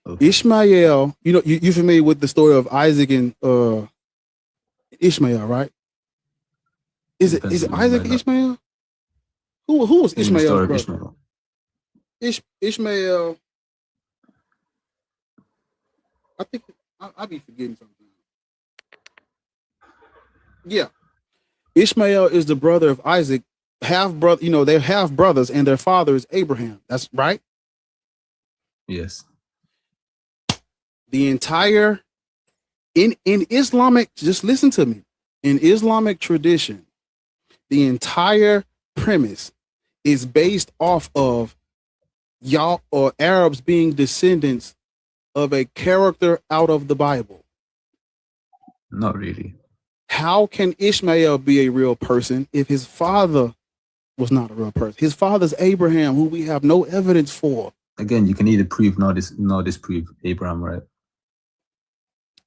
Okay. Ishmael, you familiar with the story of Isaac and Ishmael, right? Is it Isaac and Ishmael? Who was Ishmael's brother? Ishmael. I think I'll be forgetting something. Yeah. Ishmael is the brother of Isaac, half brother, they're half brothers, and their father is Abraham. That's right? Yes. The entire in Islamic, just listen to me. In Islamic tradition, the entire premise is based off of y'all or Arabs being descendants of a character out of the Bible. Not really. How can Ishmael be a real person if his father was not a real person? His father's Abraham, who we have no evidence for. Again, you can either prove nor disprove Abraham, right?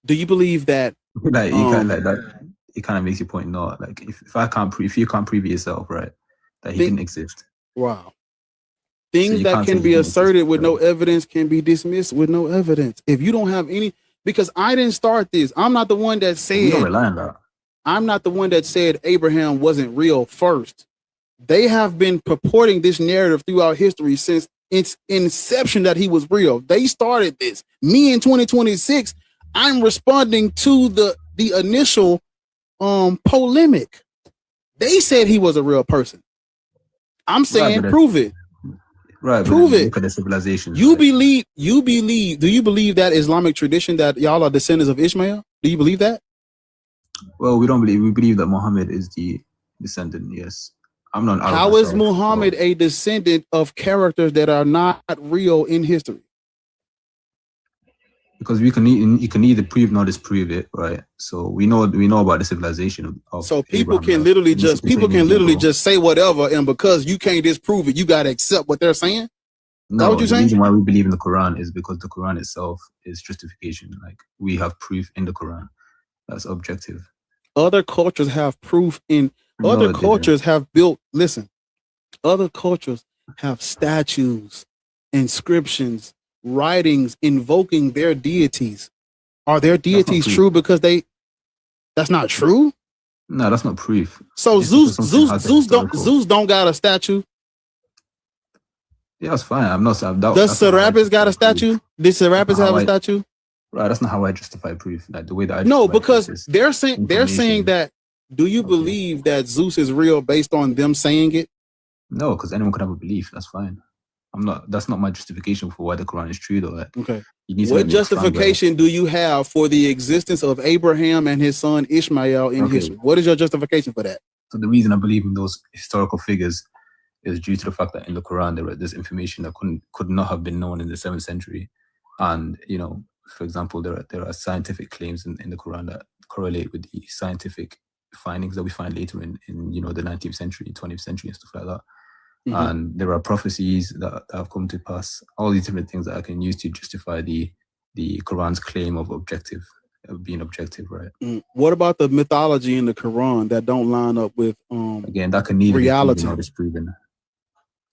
Do you believe that? Like you kind of like that. It kind of makes you point not like if you can't prove it yourself, right? That he didn't exist. Wow. Things so that can be asserted with no evidence can be dismissed with no evidence. If you don't have any, because I didn't start this. I'm not the one that said. You don't rely on that. I'm not the one that said Abraham wasn't real first. They have been purporting this narrative throughout history since its inception that he was real. They started this. Me in 2026, I'm responding to the initial polemic. They said he was a real person. I'm saying prove it. Right. Prove it. Look at the civilizations. Do you believe that Islamic tradition that y'all are descendants of Ishmael? Do you believe that? Well, we believe that Muhammad is the descendant, yes. I'm not. How is Muhammad a descendant of characters that are not real in history? Because you can either prove nor disprove it, right? So we know about the civilization of so people Abraham, can literally right? just say whatever, and because you can't disprove it, you gotta accept what they're saying. No, what you're the saying? reason why we believe in the Quran is because the Quran itself is justification. Like we have proof in the Quran that's objective. Other cultures have proof in other cultures have built. Listen, other cultures have statues, inscriptions, writings invoking their deities. Are their deities true because they? That's not true. No, that's not proof. So Zeus don't got a statue. Yeah, that's fine. I'm not. Does Serapis got a statue? Did Serapis have a statue? Right, that's not how I justify proof. Like the way that I no, because they're saying that. Do you believe that Zeus is real based on them saying it? No, because anyone could have a belief. That's fine. That's not my justification for why the Quran is true, though. Like, okay. What justification do you have for the existence of Abraham and his son Ishmael in history? What is your justification for that? So the reason I believe in those historical figures is due to the fact that in the Quran there's information that could not have been known in the 7th century, and for example, there are scientific claims in the Quran that correlate with the scientific findings that we find later in the 19th century, 20th century, and stuff like that. Mm-hmm. And there are prophecies that have come to pass. All these different things that I can use to justify the Quran's claim of being objective, right? What about the mythology in the Quran that don't line up with again, that can need reality or disproven.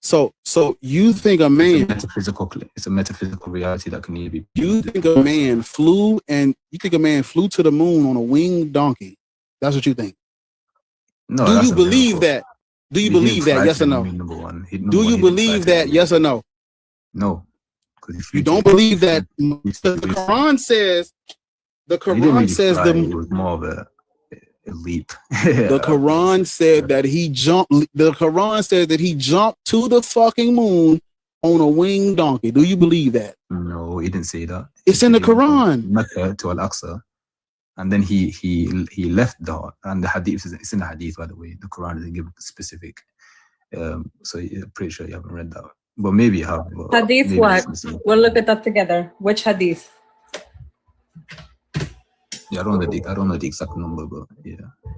So you think a man it's a metaphysical reality that can need to be. You think a man flew to the moon on a winged donkey? That's what you think? No. Do you believe that? Do you believe that? Yes or no? Do you believe that? Yes or no? No. You don't believe that? The Quran says. The Quran says it was more of a leap. The Quran said that he jumped. The Quran said that he jumped to the fucking moon on a winged donkey. Do you believe that? No, he didn't say that. It's in the Quran. Mecca to Al-Aqsa, and then he left and the hadith. It's in the hadith, by the way. The Quran doesn't give specific. So I'm pretty sure you haven't read that, but maybe you have. Hadith what? We'll look at that together. Which hadith? Yeah, I don't know the exact number, but yeah,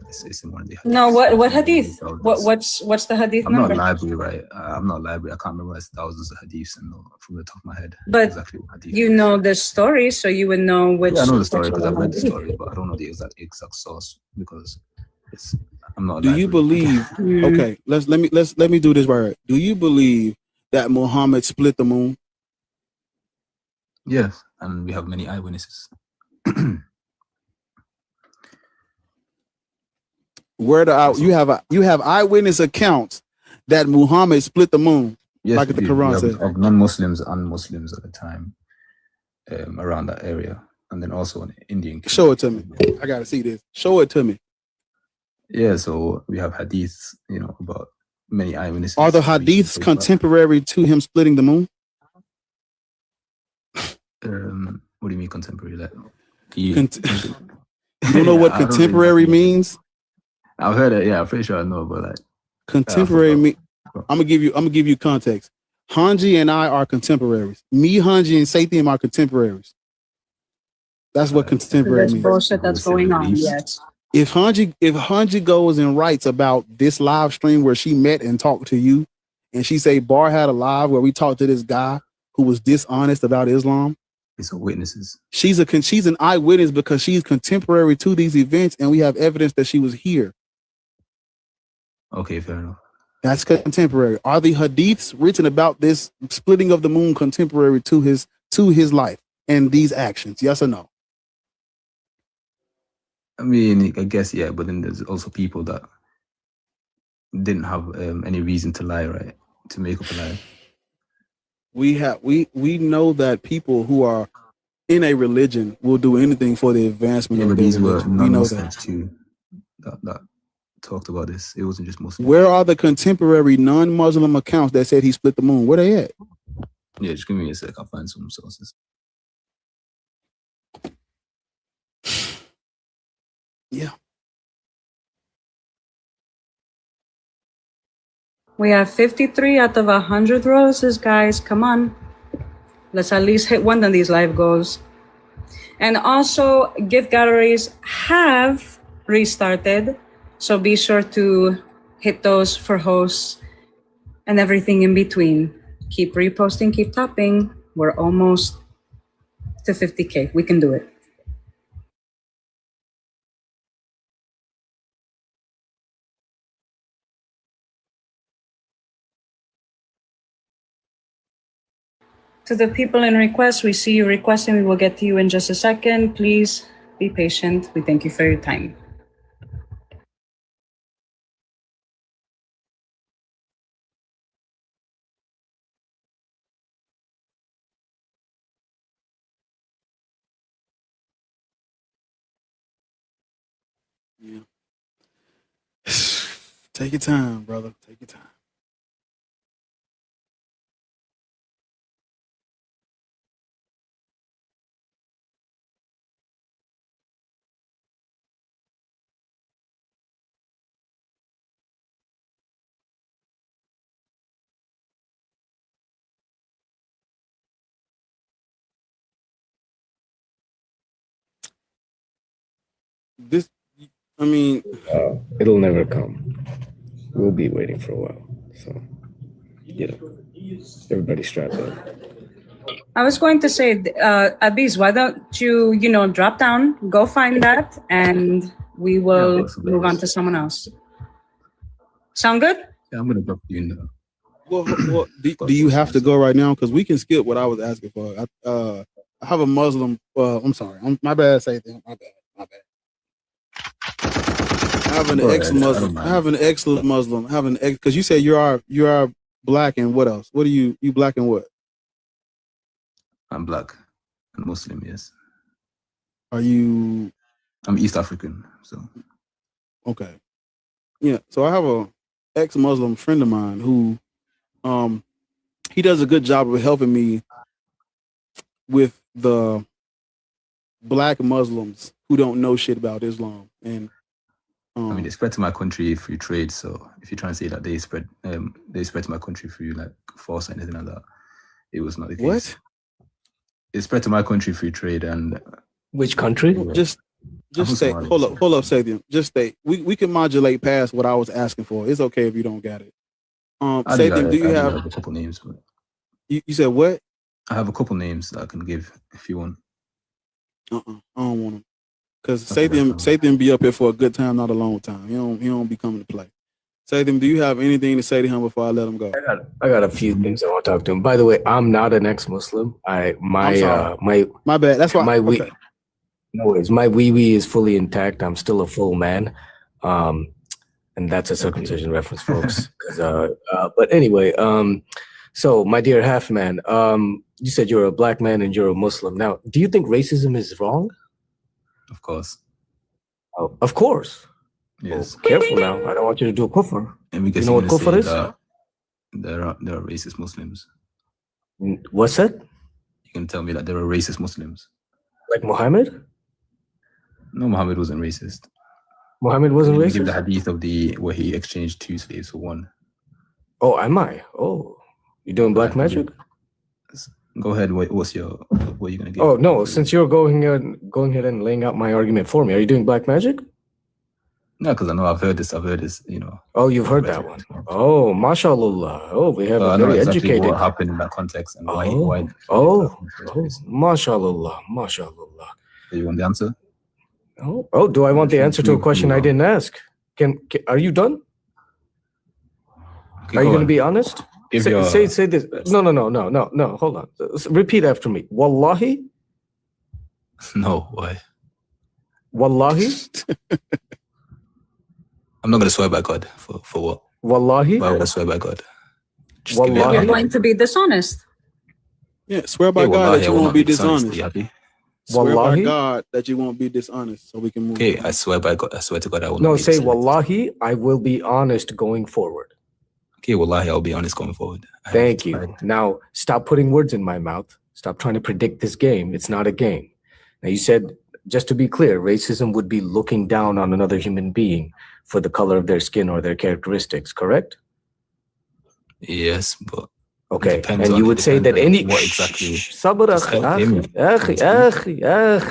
it's in one of the hadiths. No, what hadith? What's the hadith number? I'm not library, right? I'm not library. I can't memorize thousands of hadiths from the top of my head. But exactly what hadith you know the story, so you would know which. Yeah, I know the story because I've read the story, but I don't know the exact source because I'm not. Do you believe? Okay, let me do this right. Do you believe that Muhammad split the moon? Yes, and we have many eyewitnesses. You have eyewitness accounts that Muhammad split the moon, yes, like the Quran says, of non-Muslims and Muslims at the time around that area, and then also an Indian. Show it to me. I gotta see this. Show it to me. Yeah, so we have hadiths, about many eyewitnesses. Are the hadiths contemporary to him splitting the moon? What do you mean contemporary? Like, you don't know what contemporary means? I've heard it. Yeah, I'm pretty sure I know, but like contemporary. I'm gonna give you context. Hanji and I are contemporaries. Me, Hanji, and Sathiam are contemporaries. That's what contemporary means. Bullshit that's going on. Yes. If Hanji goes and writes about this live stream where she met and talked to you, and she say Bar had a live where we talked to this guy who was dishonest about Islam. It's witnesses. She's an eyewitness because she's contemporary to these events, and we have evidence that she was here. Okay, fair enough. That's contemporary. Are the hadiths written about this splitting of the moon contemporary to his life and these actions? Yes or no? I mean, I guess yeah, but then there's also people that didn't have any reason to lie, right? To make up a lie. We know that people who are in a religion will do anything for the advancement of their religion. We know that too. That talked about this. It wasn't just Muslims. Where are the contemporary non-Muslim accounts that said he split the moon? Where they at? Yeah, just give me a sec. I'll find some sources. Yeah. We have 53 out of 100 roses, guys. Come on. Let's at least hit one of these live goals. And also, gift galleries have restarted, so be sure to hit those for hosts and everything in between. Keep reposting, keep tapping. We're almost to 50K. We can do it. To the people in request, we see you requesting. We will get to you in just a second. Please be patient. We thank you for your time. Yeah. Take your time, brother. Take your time. This, I mean, it'll never come. We'll be waiting for a while. So, you know, everybody strap in. I was going to say, Abiz, why don't you, drop down, go find that, and we will move on to someone else. Sound good? Yeah, I'm gonna drop you in there. Well, do you have to go right now? Because we can skip what I was asking for. I have a Muslim. I'm sorry. My bad. Say that. My bad. I have an ex-Muslim. I have an excellent Muslim. Because you said you are black and what else? What are you? You black and what? I'm black and Muslim. Yes. Are you? I'm East African. So. Okay. Yeah. So I have a ex-Muslim friend of mine who, he does a good job of helping me with the black Muslims who don't know shit about Islam. And I mean, they spread to my country through trade. So if you're trying to say that they spread to my country through like force or anything like that, it was not the case. What? It spread to my country through trade. And which country? Just say, hold up, Sadiam. Just stay. We can modulate past what I was asking for. It's okay if you don't get it. Sadiam, do you have a couple names? But you said what? I have a couple names that I can give if you want. I don't want them. Because Sadiam be up here for a good time, not a long time. He don't be coming to play. Sadiam, do you have anything to say to him before I let him go? I got a few things I want to talk to him. By the way, I'm not an ex-Muslim. My bad. That's why okay. No worries. My wee is fully intact. I'm still a full man. And that's a circumcision reference, folks. But anyway, so my dear half man, you said you're a black man and you're a Muslim. Now, do you think racism is wrong? Of course. Oh, of course. Yes. Well, careful now. I don't want you to do a kufr. And you know what kufr is? There are racist Muslims. What's that? You can tell me that there are racist Muslims. Like Muhammad? No, Muhammad wasn't racist. Muhammad wasn't racist? Give the hadith where he exchanged 2 slaves for 1. Oh, am I? Oh, you doing black magic? Go ahead. What are you gonna give? Oh no! Since you're going ahead and laying out my argument for me, are you doing black magic? No, because I know I've heard this. Oh, you've heard that one. Oh, mashallah. Oh, we have a very exactly educated. What happened in that context and why? Mashallah. Do you want the answer? Oh, do I want the answer to a question I didn't ask? Are you done? Okay, are you going to be honest? Say this. No. Hold on. Repeat after me. Wallahi. No, why? Wallahi. I'm not going to swear by God for what? Wallahi. Why would I swear by God? Wallahi. You're going to be dishonest. Yeah, swear by God that you won't be dishonest. Swear by God that you won't be dishonest, so we can move. Okay, I swear by God. I swear to God I will. No, say Wallahi. I will be honest going forward. Okay, Wallahi, I'll be honest going forward. Thank you. Now, stop putting words in my mouth. Stop trying to predict this game. It's not a game. Now, you said, just to be clear, racism would be looking down on another human being for the color of their skin or their characteristics, correct? Yes, but... Okay, depends and on- you would it say that depends on any what exactly- Sabr, Just help him.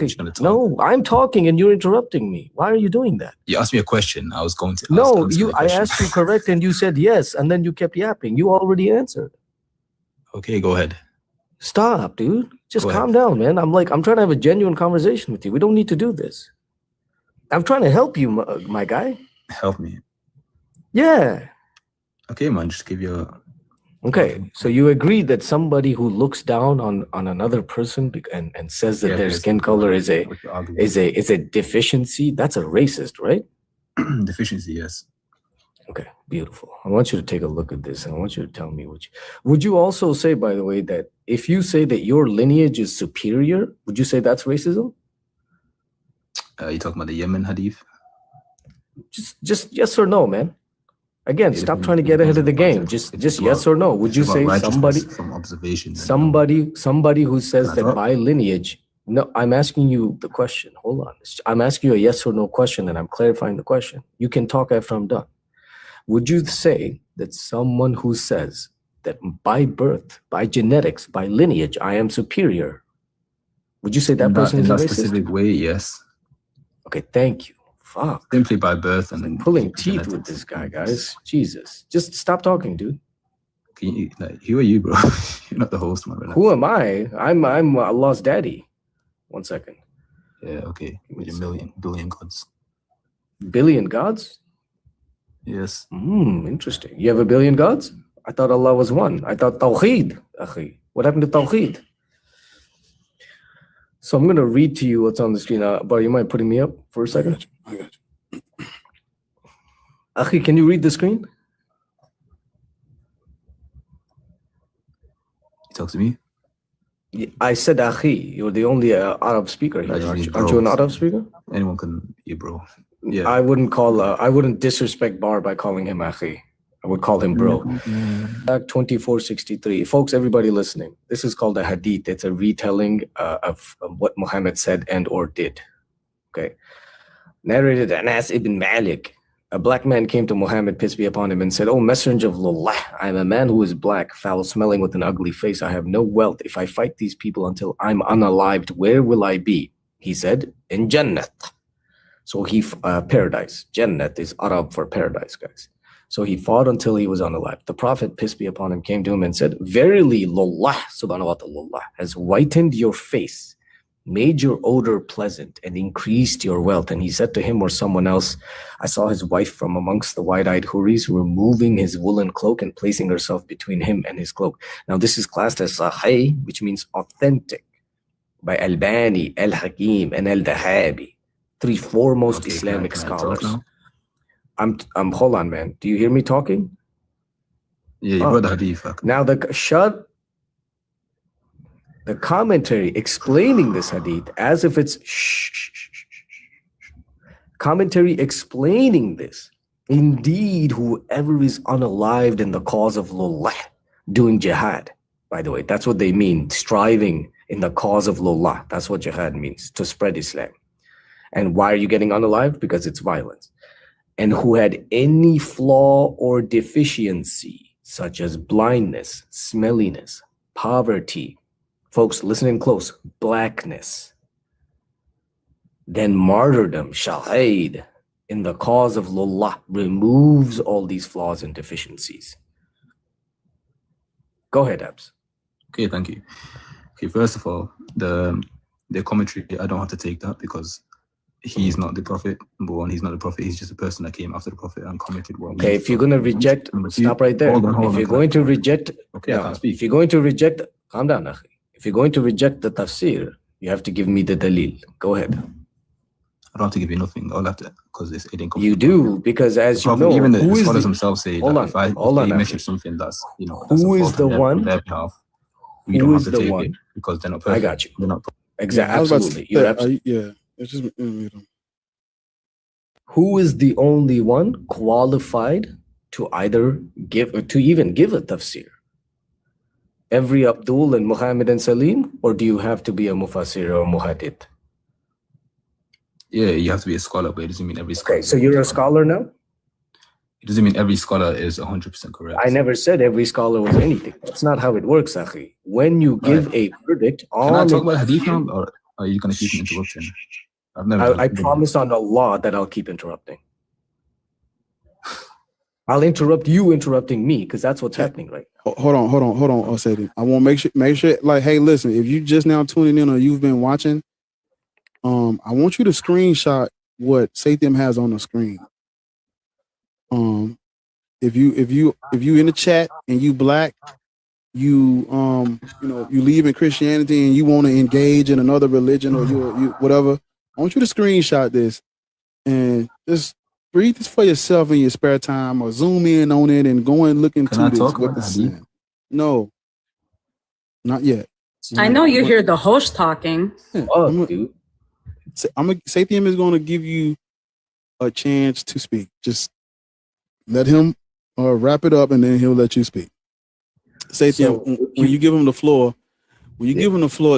He's gonna talk. No, I'm talking and you're interrupting me. Why are you doing that? You asked me a question. I was going to. No, answer the I question. asked you correct and you said yes, and then you kept yapping. You already answered. Okay, go ahead. Stop, dude. Just Go calm down, man. I'm trying to have a genuine conversation with you. We don't need to do this. I'm trying to help you, my guy. Help me. Yeah. Okay, man. Just give you a. Okay, so you agree that somebody who looks down on another person and says that their skin color is a deficiency, that's a racist, right? Deficiency, yes. Okay, beautiful. I want you to take a look at this and I want you to tell me would you also say, by the way, that if you say that your lineage is superior, would you say that's racism? You talking about the Yemen hadith? Just yes or no, man. Again, stop trying to get ahead of the game. Just yes or no. Would you say somebody from observation? Somebody who says that by lineage? No, I'm asking you the question. Hold on. I'm asking you a yes or no question, and I'm clarifying the question. You can talk after I'm done. Would you say that someone who says that by birth, by genetics, by lineage, I am superior, would you say that person is a racist? Specific way, yes. Okay, thank you. Fuck. Simply by birth and pulling teeth with this guy, guys. Jesus. Just stop talking, dude. Who are you, bro? You're not the host, my brother. Who am I? I'm Allah's daddy. 1 second. Yeah, okay. With a billion gods. Billion gods? Yes. Interesting. You have a billion gods? I thought Allah was one. I thought Tawheed. Akhi. What happened to Tawheed? So I'm going to read to you what's on the screen. But you mind putting me up for a second? I got you. Akhi, can you read the screen? You talk to me? I said Akhi. You're the only Arab speaker here. Aren't you an Arab speaker? Anyone can be bro. Yeah. I wouldn't disrespect Bar by calling him Akhi. I would call him bro. Back 2463. Folks, everybody listening, this is called a hadith. It's a retelling of what Muhammad said and or did. Okay. Narrated Anas ibn Malik. A black man came to Muhammad, peace be upon him, and said, "O messenger of Allah, I am a man who is black, foul-smelling with an ugly face. I have no wealth. If I fight these people until I'm unalived, where will I be?" He said, "In Jannat." So paradise. Jannat is Arab for paradise, guys. So he fought until he was unalived. The Prophet, peace be upon him, came to him and said, "Verily, Allah, subhanahu wa ta'ala, has whitened your face, made your odor pleasant, and increased your wealth." And he said to him or someone else, "I saw his wife from amongst the wide-eyed Houris removing his woolen cloak and placing herself between him and his cloak." Now this is classed as Sahih, which means authentic, by Albani, Al-Hakim, and Al-Dahabi, three foremost Islamic scholars. I'm hold on, man. Do you hear me talking? Yeah, you brought the hadith. Now the commentary explaining this hadith as if it's commentary explaining this. Indeed, whoever is unalived in the cause of Allah, doing jihad, by the way, that's what they mean, striving in the cause of Allah. That's what jihad means, to spread Islam. And why are you getting unalived? Because it's violence. And who had any flaw or deficiency, such as blindness, smelliness, poverty, folks, listening close, blackness, then martyrdom, shahid, in the cause of Allah, removes all these flaws and deficiencies. Go ahead, Abs. Okay, thank you. Okay, first of all, the commentary, I don't have to take that because he's not the prophet. Number one, he's not the prophet. He's just a person that came after the prophet and commented what. Okay, if you're going to reject, stop right there. If you're going to reject, okay, I can't speak. If you're going to reject, calm down, Akhi. If you're going to reject the tafsir, you have to give me the dalil. Go ahead. I don't have to give you nothing. I'll have to, because it didn't come. You do, because as you know, even the scholars themselves say that if they mention something that's, who is the one? Their behalf, we don't have to take it because they're not perfect. I got you. They're not exactly. Absolutely. You're absolutely. Yeah. It's just who is the only one qualified to either give or to even give a tafsir? Every Abdul and Muhammad and Salim, or do you have to be a mufassir or muhaddith? Yeah, you have to be a scholar, but it doesn't mean every scholar. Okay, so you're a scholar now? It doesn't mean every scholar is 100% correct. I never said every scholar was anything. That's not how it works, Akhi. When you give a verdict on... Can I talk about hadith now, or are you going to keep interrupting? I've never I promise on Allah that I'll keep interrupting. I'll interrupt you interrupting me, because that's what's happening right now. Hold on, Sadie. I want to make sure, like, hey, listen, if you just now tuning in or you've been watching, I want you to screenshot what Sathiam has on the screen. If you in the chat and you black, you leave in Christianity and you want to engage in another religion or you whatever, I want you to screenshot this and just read this for yourself in your spare time, or zoom in on it and go and look into this. What this is. No, not yet. I know you hear the host talking. Yeah, Sathiam is going to give you a chance to speak. Just let him wrap it up, and then he'll let you speak. Sathiam, when you give him the floor,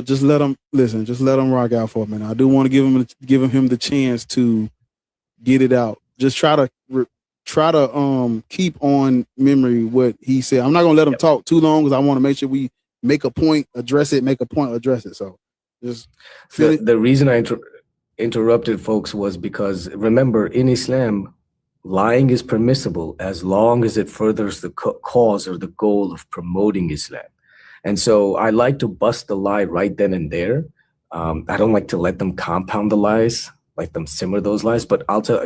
just let him listen. Just let him rock out for a minute. I do want to give him the chance to get it out. Just try to keep on memory what he said. I'm not gonna let him talk too long because I want to make sure we make a point, address it. Make a point, address it. So just the reason I interrupted folks was because, remember, in Islam, lying is permissible as long as it furthers the cause or the goal of promoting Islam. And so I like to bust the lie right then and there. I don't like to let them compound the lies, let them simmer those lies. But I'll tell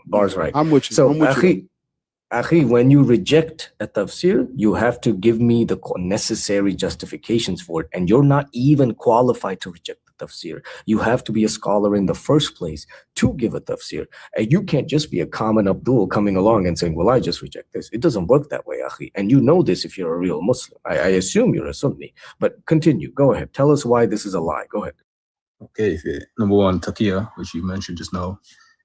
Bar's right. I'm with you. So, Akhi, when you reject a tafsir, you have to give me the necessary justifications for it. And you're not even qualified to reject the tafsir. You have to be a scholar in the first place to give a tafsir. And you can't just be a common Abdul coming along and saying, well, I just reject this. It doesn't work that way, Akhi. And you know this if you're a real Muslim. I assume you're a Sunni. But continue. Go ahead. Tell us why this is a lie. Go ahead. Okay. Number one, taqiyya, which you mentioned just now,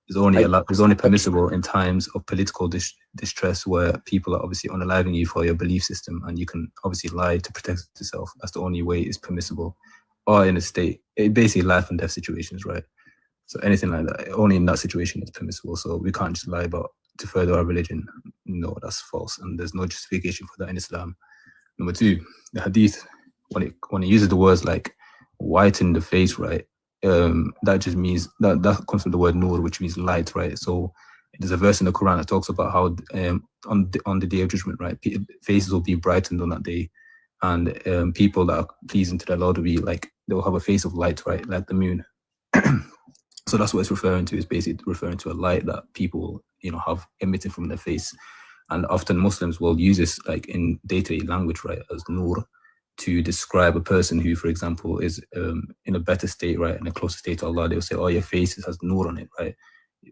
is only permissible in times of political distress where people are obviously unaliving you for your belief system, and you can obviously lie to protect yourself. That's the only way it's permissible. Or in a state, basically life and death situations, right? So anything like that, only in that situation it's permissible. So we can't just lie about to further our religion. No, that's false, and there's no justification for that in Islam. Number two, the hadith, when it uses the words like whiten the face, right? That just means that comes from the word nur, which means light, right? So there's a verse in the Quran that talks about how on the day of judgment, right, faces will be brightened on that day, and people that are pleasing to the Lord will be like, they'll have a face of light, right, like the moon. So that's what it's referring to. It's basically referring to a light that people have emitted from their face, and often Muslims will use this like in day-to-day language, right, as nur, to describe a person who, for example, is in a better state, right, in a closer state to Allah. They'll say, oh, your face has nur on it, right?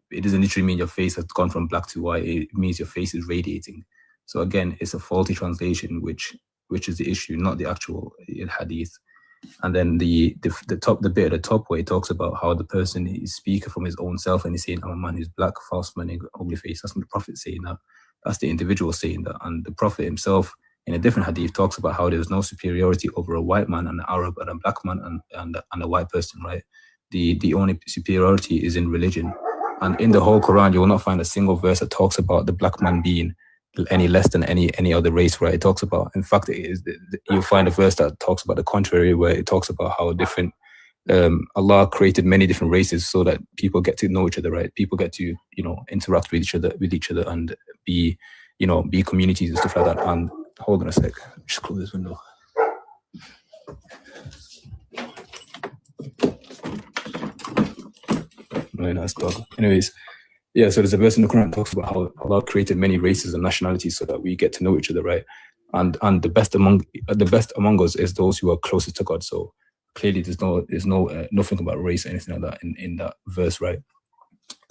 It doesn't literally mean your face has gone from black to white. It means your face is radiating. So again, it's a faulty translation, which is the issue, not the actual hadith. And then the bit at the top where it talks about how the person is speaking from his own self, and he's saying, I'm a man who's black, false man, ugly face. That's not the Prophet saying that. That's the individual saying that. And the Prophet himself, in a different hadith, talks about how there's no superiority over a white man and an Arab and a black man and a white person, right? The only superiority is in religion. And in the whole Quran, you will not find a single verse that talks about the black man being any less than any other race, right? It talks about, in fact, you'll find a verse that talks about the contrary, where it talks about how different Allah created many different races so that people get to know each other, right? People get to interact with each other and be communities and stuff like that. And hold on a sec, just close this window. Very nice dog. Anyways, yeah, so there's a verse in the Quran that talks about how Allah created many races and nationalities so that we get to know each other, right? And the best among us is those who are closest to God. So clearly there's nothing about race or anything like that in that verse, right?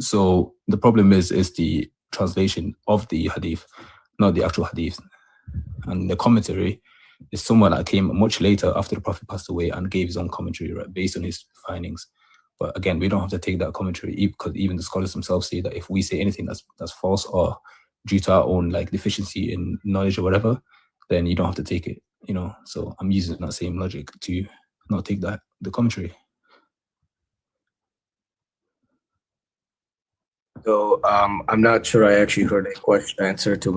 So the problem is the translation of the hadith, not the actual hadith. And the commentary is someone that came much later after the Prophet passed away and gave his own commentary, right, based on his findings. But again, we don't have to take that commentary, because even the scholars themselves say that if we say anything that's false or due to our own like deficiency in knowledge or whatever, then you don't have to take it, So I'm using that same logic to not take the commentary. So I'm not sure I actually heard a question answer to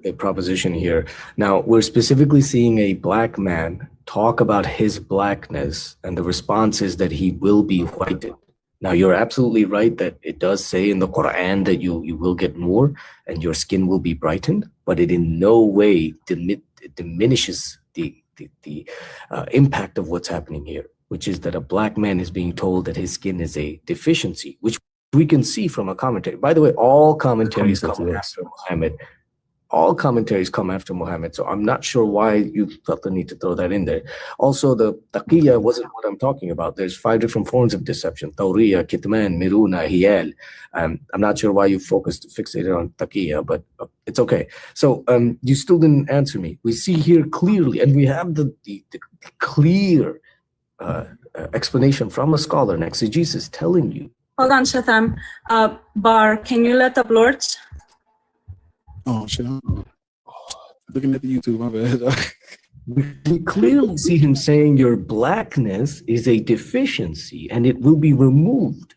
the proposition here. Now, we're specifically seeing a black man talk about his blackness, and the response is that he will be whitened. Now, you're absolutely right that it does say in the Quran that you will get nur and your skin will be brightened, but it in no way diminishes the impact of what's happening here, which is that a black man is being told that his skin is a deficiency, which we can see from a commentary. By the way, all commentaries come after Muhammad. All commentaries come after Muhammad. So I'm not sure why you felt the need to throw that in there. Also, the taqiyya wasn't what I'm talking about. There's 5 different forms of deception: tawriya, kitman, miruna, hiyal. I'm not sure why you fixated on taqiyya, but it's okay. So you still didn't answer me. We see here clearly, and we have the clear explanation from a scholar, an exegesis, telling you. Hold on, Shatham. Bar, can you let up Lords? Oh shit! I'm looking at the YouTube. My bad. We clearly see him saying your blackness is a deficiency and it will be removed.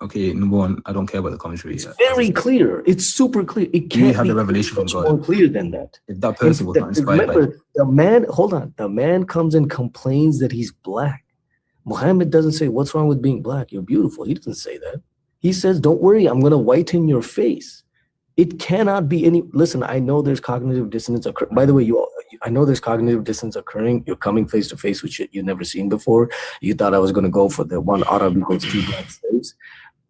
Okay, number one, I don't care about the commentary. It's very clear. It's super clear. It can't have be the revelation from much God. more clear than that. If that person was not inspired by remember, the man, hold on, the man comes and complains that he's black. Muhammad doesn't say, what's wrong with being black? You're beautiful. He doesn't say that. He says, don't worry, I'm going to whiten your face. It cannot be any, listen, I know there's cognitive dissonance occurring. By the way, I know there's cognitive dissonance occurring. You're coming face to face with shit you've never seen before. You thought I was going to go for the one Arab equals 2 black slaves.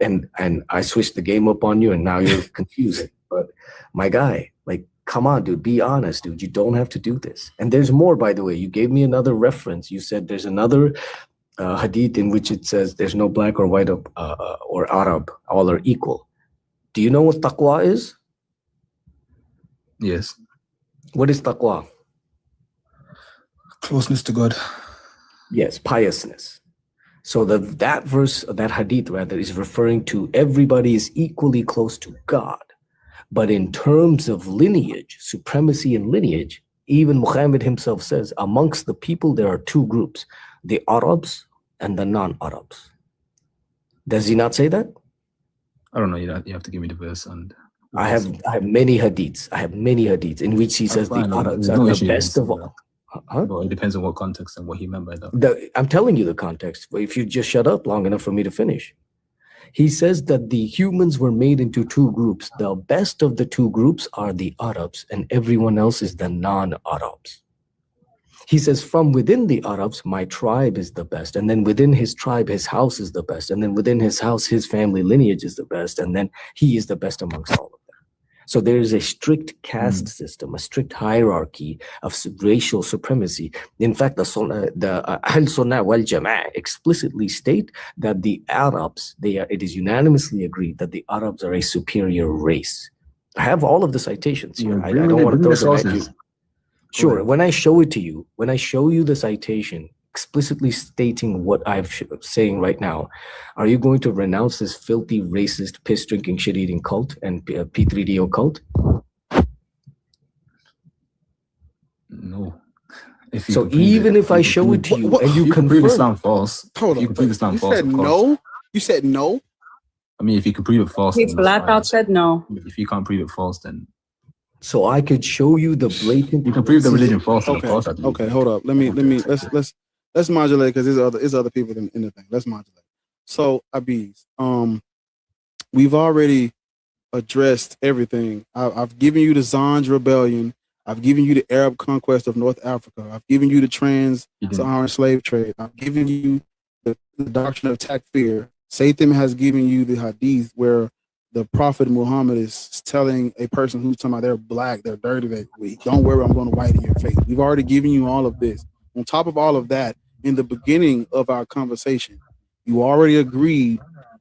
And I switched the game up on you and now you're confusing. But my guy, like, come on, dude, be honest, dude. You don't have to do this. And there's more, by the way. You gave me another reference. You said there's another hadith in which it says there's no black or white or Arab. All are equal. Do you know what taqwa is? Yes. What is taqwa? Closeness to God. Yes, piousness. So that verse, that hadith rather, is referring to everybody is equally close to God. But in terms of lineage, supremacy in lineage, even Muhammad himself says, amongst the people there are 2 groups, the Arabs and the non-Arabs. Does he not say that? I don't know. You have to give me the verse. And I have many hadiths. I have many hadiths in which he says the Arabs are the best of all. Huh? Well, it depends on what context and what he meant by that. I'm telling you the context. If you just shut up long enough for me to finish. He says that the humans were made into 2 groups. The best of the 2 groups are the Arabs and everyone else is the non-Arabs. He says from within the Arabs, my tribe is the best. And then within his tribe, his house is the best. And then within his house, his family lineage is the best. And then he is the best amongst all of them. So there is a strict caste system, a strict hierarchy of racial supremacy. In fact, the Ahl Sunnah wal Jama'ah explicitly state that the Arabs, it is unanimously agreed that the Arabs are a superior race. I have all of the citations here. I don't want to throw them at you. Sure, when I show it to you, when I show you the citation explicitly stating what I'm saying right now, are you going to renounce this filthy, racist, piss-drinking, shit-eating cult and P3DO cult? No. So even if I show it to you and you can prove confirm Islam false, Hold on. you can prove Islam false. You said no? You said no? I mean, if you can prove it false, He then flat that's out fine. said no. If you can't prove it false, then so I could show you the blatant. you can prove the religion false. And Okay. false, I believe. Okay. Hold up. Let's modulate because there's other people in the thing. Let's modulate. So Abiz, we've already addressed everything. I've given you the Zanj rebellion. I've given you the Arab conquest of North Africa. I've given you the trans-Saharan slave trade. I've given you the doctrine of takfir. Satan has given you the hadith where the Prophet Muhammad is telling a person who's talking about they're black, they're dirty, don't worry, I'm going to whiten your face. We've already given you all of this. On top of all of that, in the beginning of our conversation, you already agreed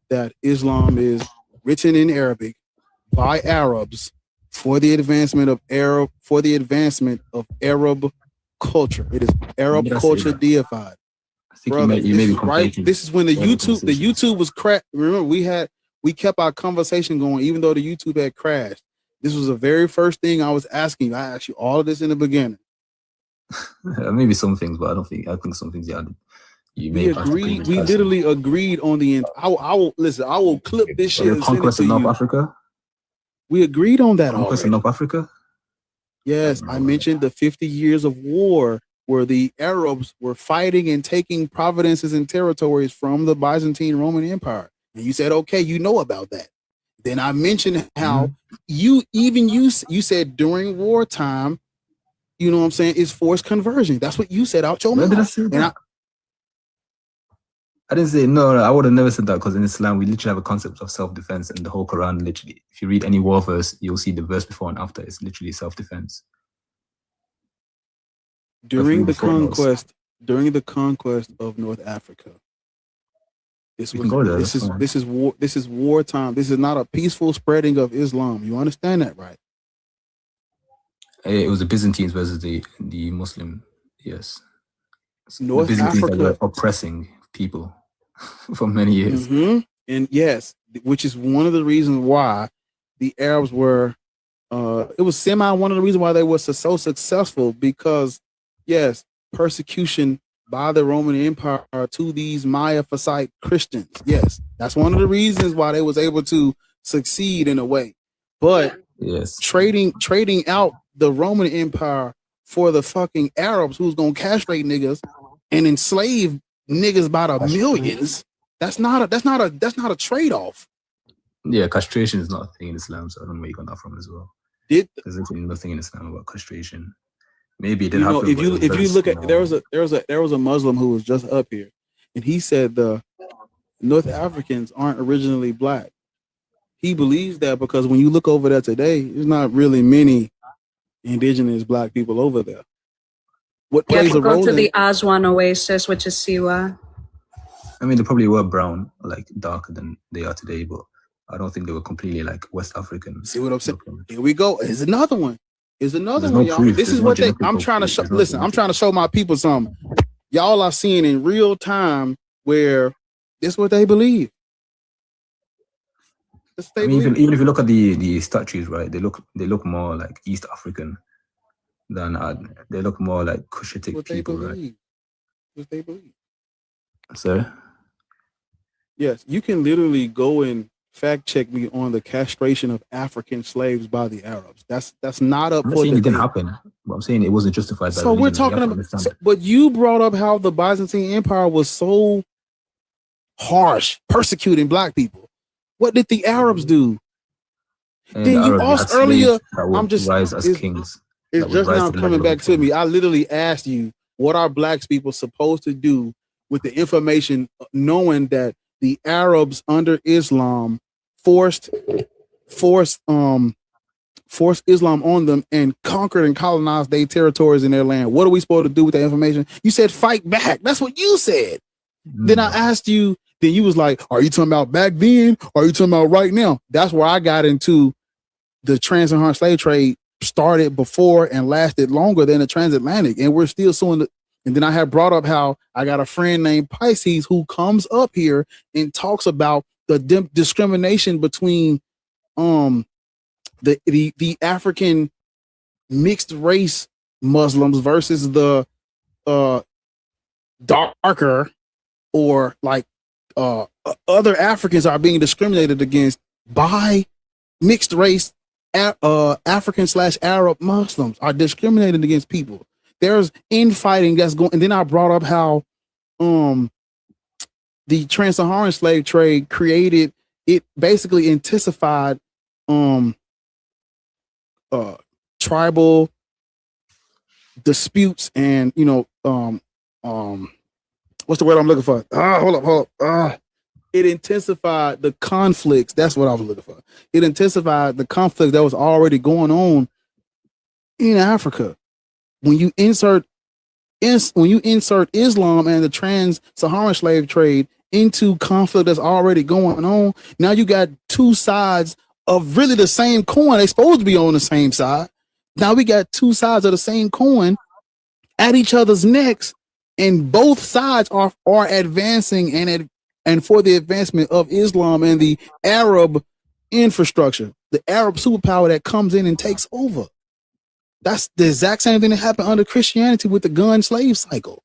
that Islam is written in Arabic by Arabs for the advancement of Arab culture. It is Arab culture deified. Brother, this is when the YouTube was crashed. Remember, we kept our conversation going even though the YouTube had crashed. This was the very first thing I was asking you. I asked you all of this in the beginning. Maybe some things, but I think some things you We made us the agreed. previous We person. literally agreed on the. I will listen. I will clip this So shit the and send it conquest to of North you. Africa. We agreed on that Conquest already. of North Africa. Yes, I mentioned the 50 years of war where the Arabs were fighting and taking provinces and territories from the Byzantine Roman Empire. And you said, okay, you know about that. Then I mentioned how you said during wartime, you know what I'm saying, is forced conversion. That's what you said out your mouth. Where did I say that? I didn't say no. I would have never said that because in Islam we literally have a concept of self-defense, and the whole Quran literally, if you read any war verse, you'll see the verse before and after. It's literally self-defense. During the conquest of North Africa, this is war. This is wartime. This is not a peaceful spreading of Islam. You understand that, right? It was the Byzantines versus the Muslim. Yes, North the Byzantines Africa were oppressing people for many years. And yes, which is one of the reasons why the Arabs were. It was one of the reasons why they were so successful because, yes, persecution by the Roman Empire to these Miaphysite Christians. Yes, that's one of the reasons why they was able to succeed in a way. But yes, trading out the Roman Empire for the fucking Arabs who's gonna castrate niggas and enslave niggas by the millions. That's not a trade-off. Yeah, castration is not a thing in Islam, so I don't know where you got that from as well. There's nothing in Islam about castration. Maybe it didn't happen. If you look at there was a Muslim who was just up here, and he said the North Africans aren't originally black. He believes that because when you look over there today, there's not really many indigenous black people over there. What plays a role? Go to the Aswan Oasis, which is Siwa. I mean, they probably were brown, like darker than they are today, but I don't think they were completely like West African. See what I'm saying? Here we go. Here's another one. Here's another one, y'all. This is what I'm trying to show. Listen, I'm trying to show my people something. Y'all are seeing in real time where this is what they believe. Even if you look at the statues, right? They look more like East African than they look more like Cushitic people, right? What they believe. Sorry? Yes, you can literally go and fact check me on the castration of African slaves by the Arabs. That's not up. I'm not saying it didn't happen, but I'm saying it wasn't justified. So we're talking about. But you brought up how the Byzantine Empire was so harsh, persecuting black people. What did the Arabs do? And then you asked earlier. I'm just rise as kings. It's just now coming back to me. I literally asked you, what are black people supposed to do with the information, knowing that the Arabs under Islam forced Islam on them and conquered and colonized their territories in their land? What are we supposed to do with that information? You said fight back. That's what you said. Then I asked you, then you was like, are you talking about back then or are you talking about right now? That's where I got into the trans-Saharan slave trade started before and lasted longer than the transatlantic, and we're still suing the. And then I had brought up how I got a friend named Pisces who comes up here and talks about the discrimination between the African mixed race Muslims versus the darker or like other Africans are being discriminated against by mixed race African/Arab Muslims are discriminated against people. There's infighting that's going, and then I brought up how the trans-Saharan slave trade created, it basically intensified tribal disputes and what's the word I'm looking for? Hold up. It intensified the conflicts. That's what I was looking for. It intensified the conflict that was already going on in Africa. When you insert Islam and the trans-Saharan slave trade into conflict that's already going on, now you got two sides of really the same coin. They're supposed to be on the same side. Now we got two sides of the same coin at each other's necks, and both sides are advancing and for the advancement of Islam and the Arab infrastructure, the Arab superpower that comes in and takes over. That's the exact same thing that happened under Christianity with the gun slave cycle.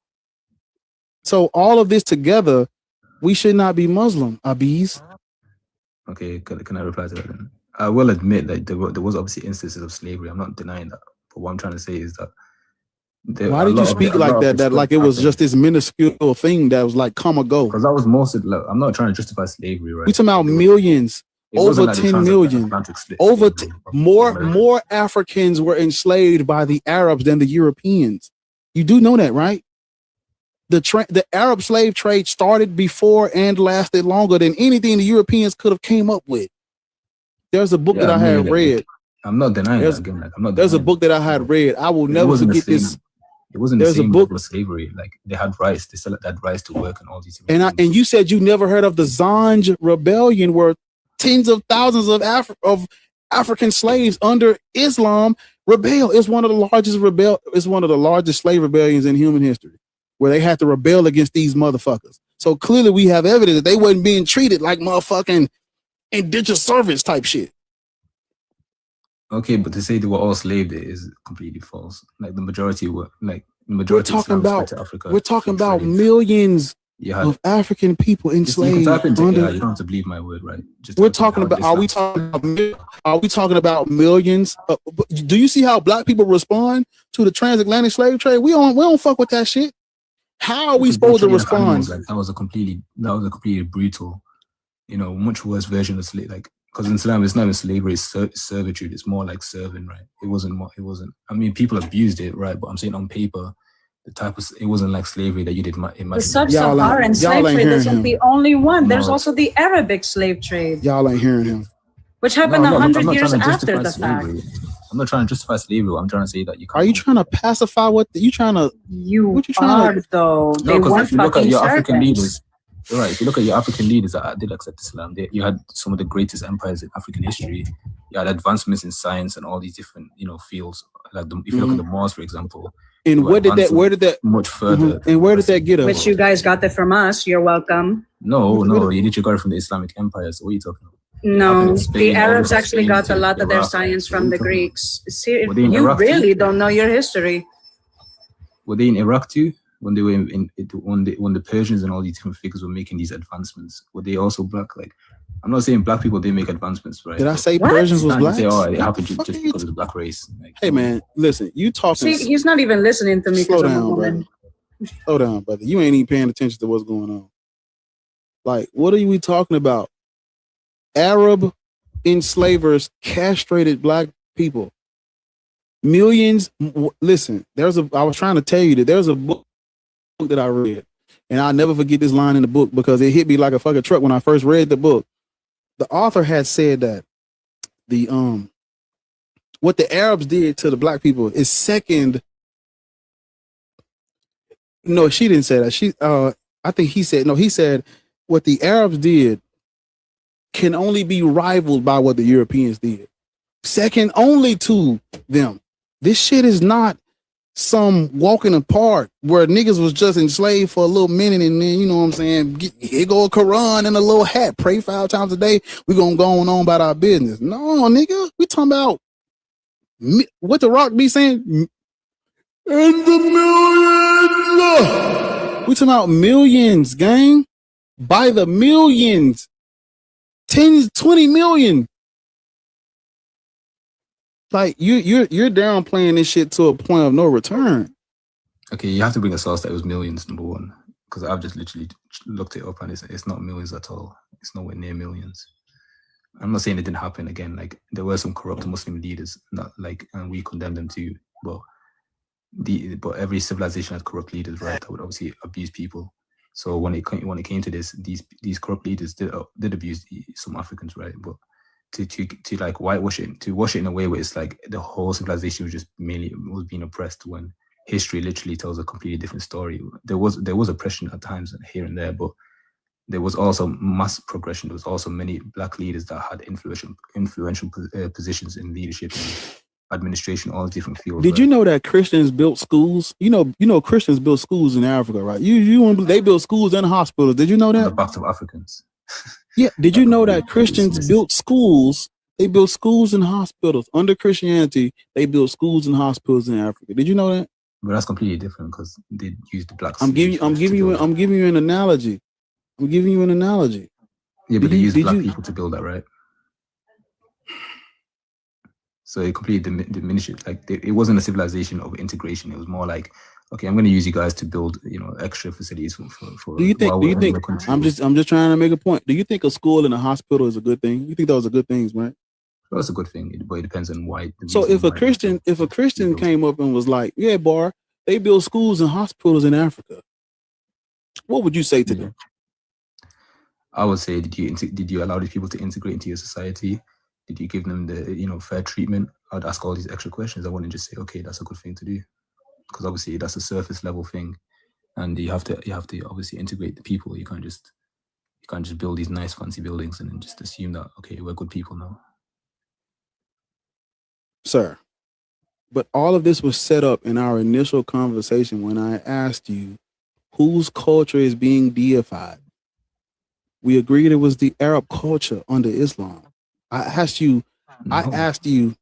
So all of this together, we should not be Muslim, Abiz. Okay, can I reply to that then? I will admit that there was obviously instances of slavery. I'm not denying that. But what I'm trying to say is that why did you speak like that? That like it was just this minuscule thing that was like come or go. Because that was most of. Like, I'm not trying to justify slavery, right? We talking about millions, over 10 million, over more Africans were enslaved by the Arabs than the Europeans. You do know that, right? The Arab slave trade started before and lasted longer than anything the Europeans could have came up with. There's a book that I had read. I'm not denying that again. Like, I'm not. There's a book that I had read. I will never forget this. It wasn't the same level of slavery. Like they had rights. They still had rights to work and all these things. And you said you never heard of the Zanj rebellion, where tens of thousands of African slaves under Islam rebel. It's one of the largest slave rebellions in human history, where they had to rebel against these motherfuckers. So clearly we have evidence that they wasn't being treated like motherfucking indentured servants type shit. Okay, but to say they were all slaves is completely false. Like the majority were We're talking about millions of African people enslaved. You don't have to believe my word, right? Are we talking about millions? Do you see how black people respond to the transatlantic slave trade? We don't fuck with that shit. How are we supposed to respond? That was a completely brutal, much worse version of slave. Like, because in Islam, it's not even slavery, it's servitude. It's more like serving, right? It wasn't. I mean, people abused it, right? But I'm saying on paper, it wasn't like slavery that you did imagine. The sub-Saharan slave trade isn't the only one. There's also the Arabic slave trade. Y'all ain't hearing him. Which happened 100 years after the fact. I'm not trying to justify slavery. I'm trying to say that you can't. Are you trying to pacify what you trying to? You are though. No, because if you look at your African leaders, right? If you look at your African leaders that did accept Islam, you had some of the greatest empires in African history. You had advancements in science and all these different, fields. Like if you look at the Moors, for example. And where did that much further? And where did that get us? Which you guys got that from us. You're welcome. No, you got it from the Islamic empires. What are you talking about? No, the Arabs actually got a lot of their science from the Greeks. You really don't know your history. Were they in Iraq too? When they were when the Persians and all these different figures were making these advancements, were they also black? Like, I'm not saying black people didn't make advancements, right? Did I say Persians was black? Say, it happened just because of the black race. Like, hey man, listen, you talking? See, he's not even listening to me. Slow down, brother. Slow down, brother. You ain't even paying attention to what's going on. Like, what are we talking about? Arab enslavers castrated black people. Millions. Listen, I was trying to tell you that there's a book that I read, and I'll never forget this line in the book because it hit me like a fucking truck when I first read the book. The author had said that what the Arabs did to the black people is second. No, she didn't say that. I think he said no. He said what the Arabs did can only be rivaled by what the Europeans did. Second only to them. This shit is not some walking apart where niggas was just enslaved for a little minute and then, you know what I'm saying, here go a Quran and a little hat, pray 5 times a day, we gonna go on about our business. No, nigga, we talking about what the Rock be saying? In the millions! We talking about millions, gang. By the millions. 10, 20 million. Like you're downplaying this shit to a point of no return. Okay, you have to bring a source that it was millions, number one, because I've just literally looked it up and it's not millions at all. It's nowhere near millions. I'm not saying it didn't happen again. Like there were some corrupt Muslim leaders, and we condemn them too. But every civilization has corrupt leaders, right? That would obviously abuse people. So when it came to this, these corrupt leaders did abuse some Africans, right? But to like whitewash it, to wash it in a way where it's like the whole civilization was being oppressed, when history literally tells a completely different story. There was oppression at times here and there, but there was also mass progression. There was also many black leaders that had influential positions in leadership and administration, all different fields. Did you know that Christians built schools? You know Christians built schools in Africa, right? They built schools and hospitals. Did you know that? On the backs of Africans. Yeah. Did you know that Christians built schools? They built schools and hospitals under Christianity. They built schools and hospitals in Africa. Did you know that? But that's completely different because they use the black. I'm giving you an analogy. I'm giving you an analogy. Yeah, but they use black people to build that, right? So it completely diminished it. Like it wasn't a civilization of integration. It was more like, okay, I'm going to use you guys to build, extra facilities for. Do you think? I'm just trying to make a point. Do you think a school and a hospital is a good thing? You think those are good things, right? Well, that's a good thing, but it depends on why. So if a Christian came up and was like, "Yeah, Bar, they build schools and hospitals in Africa," what would you say to them? I would say, did you allow these people to integrate into your society? Did you give them the fair treatment? I'd ask all these extra questions. I wouldn't just say, okay, that's a good thing to do, because obviously that's a surface level thing, and you have to obviously integrate the people. You can't just build these nice fancy buildings and then just assume that, okay, we're good people now. Sir, but all of this was set up in our initial conversation when I asked you whose culture is being deified. We agreed it was the Arab culture under Islam. I asked you, I asked you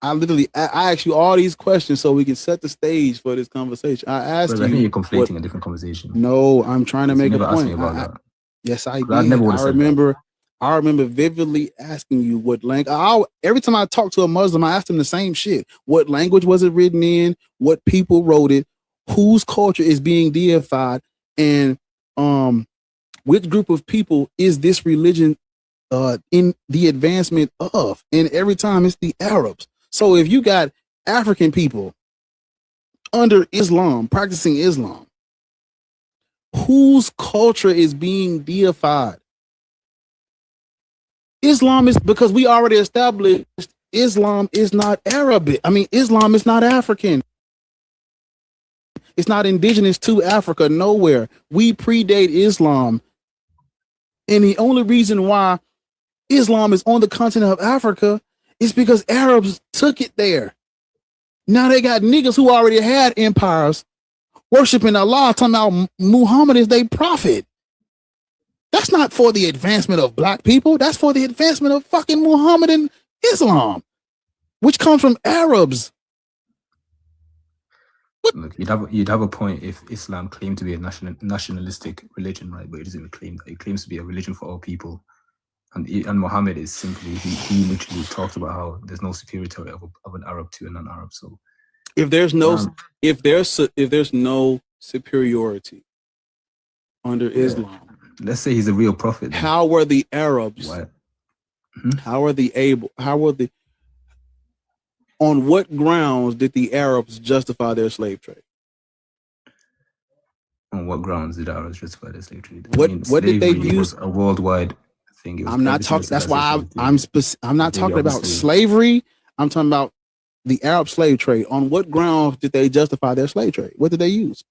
all these questions so we can set the stage for this conversation. I asked you. I think you're conflating a different conversation. No, I'm trying to make a point. Asked me about that. Yes, I did. I remember vividly asking you what language. Every time I talk to a Muslim, I ask them the same shit. What language was it written in? What people wrote it? Whose culture is being deified? And which group of people is this religion in the advancement of? And every time it's the Arabs. So if you got African people under Islam, practicing Islam, whose culture is being deified? Islam is, because we already established Islam is not Arabic. I mean, Islam is not African. It's not indigenous to Africa, nowhere. We predate Islam. And the only reason why Islam is on the continent of Africa is because Arabs took it there. Now they got niggas who already had empires worshiping Allah, talking about Muhammad is their prophet. That's not for the advancement of black people. That's for the advancement of fucking Muhammadan Islam, which comes from Arabs. Look, you'd have a point if Islam claimed to be a nationalistic religion, right? But it doesn't claim that. It claims to be a religion for all people. And Muhammad is simply, he literally talked about how there's no superiority of an Arab to a non-Arab. So if there's no superiority under Islam, let's say he's a real prophet. Then. How were the Arabs? On what grounds did the Arabs justify their slave trade? On what grounds did Arabs justify their slave trade? What did they use? A worldwide thing. I'm not talking. That's why I'm not talking about slavery. I'm talking about the Arab slave trade. On what grounds did they justify their slave trade? What did they use?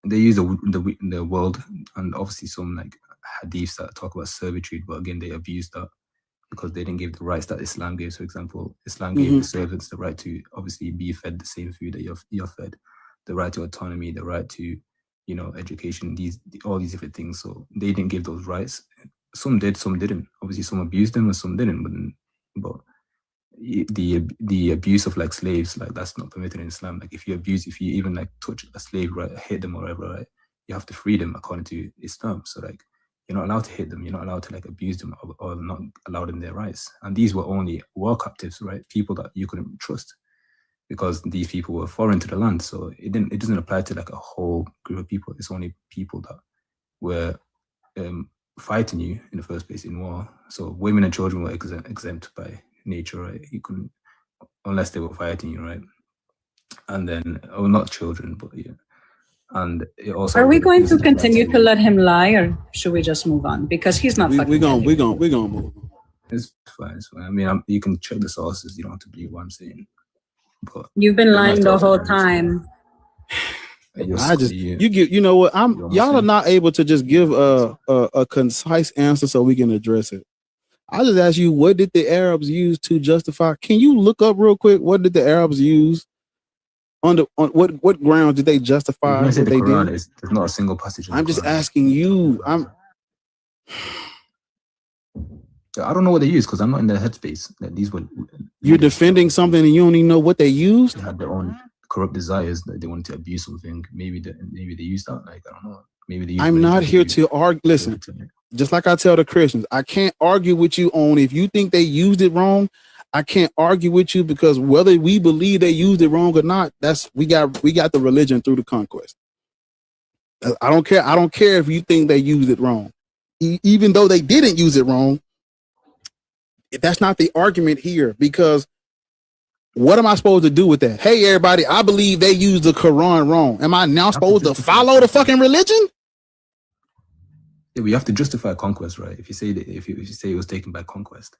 They use the world, and obviously some like hadiths that talk about servitude, but again they abused that because they didn't give the rights that Islam gave. For example, Islam gave the servants the right to obviously be fed the same food that you're fed, the right to autonomy, the right to education, all these different things. So they didn't give those rights. Some did, some didn't. Obviously, some abused them and some didn't. But the abuse of like slaves, like that's not permitted in Islam. Like if you even like touch a slave, right, hit them or whatever, right, you have to free them according to Islam. So like you're not allowed to hit them, you're not allowed to like abuse them or not allow them their rights. And these were only war captives, right? People that you couldn't trust because these people were foreign to the land. So it doesn't apply to like a whole group of people. It's only people that were fighting you in the first place in war. So women and children were exempt by nature, right? You couldn't, unless they were fighting you, right? And then, not children, but yeah. And it also. Are we going to continue to let him lie, or should we just move on? Because he's not. We're gonna move. It's fine. I mean, you can check the sources. You don't have to believe what I'm saying. But you've been lying the whole time. You know what? Y'all are not able to just give a concise answer so we can address it. I just asked you, what did the Arabs use to justify? Can you look up real quick? What did the Arabs use? On what grounds did they justify what they did? There's not a single passage. I'm just asking you. I don't know what they use because I'm not in their headspace. That these were. You're defending something and you don't even know what they used. They had their own corrupt desires that they wanted to abuse something. Maybe they use that. Like, I don't know. Maybe they use I'm not here to argue. Listen, just like I tell the Christians, I can't argue with you on if you think they used it wrong. I can't argue with you because whether we believe they used it wrong or not, we got the religion through the conquest. I don't care. I don't care if you think they used it wrong, even though they didn't use it wrong. That's not the argument here, because what am I supposed to do with that? Hey, everybody, I believe they used the Quran wrong. Am I now supposed to follow the fucking religion? Yeah, we have to justify conquest, right? If you say that, if you say it was taken by conquest,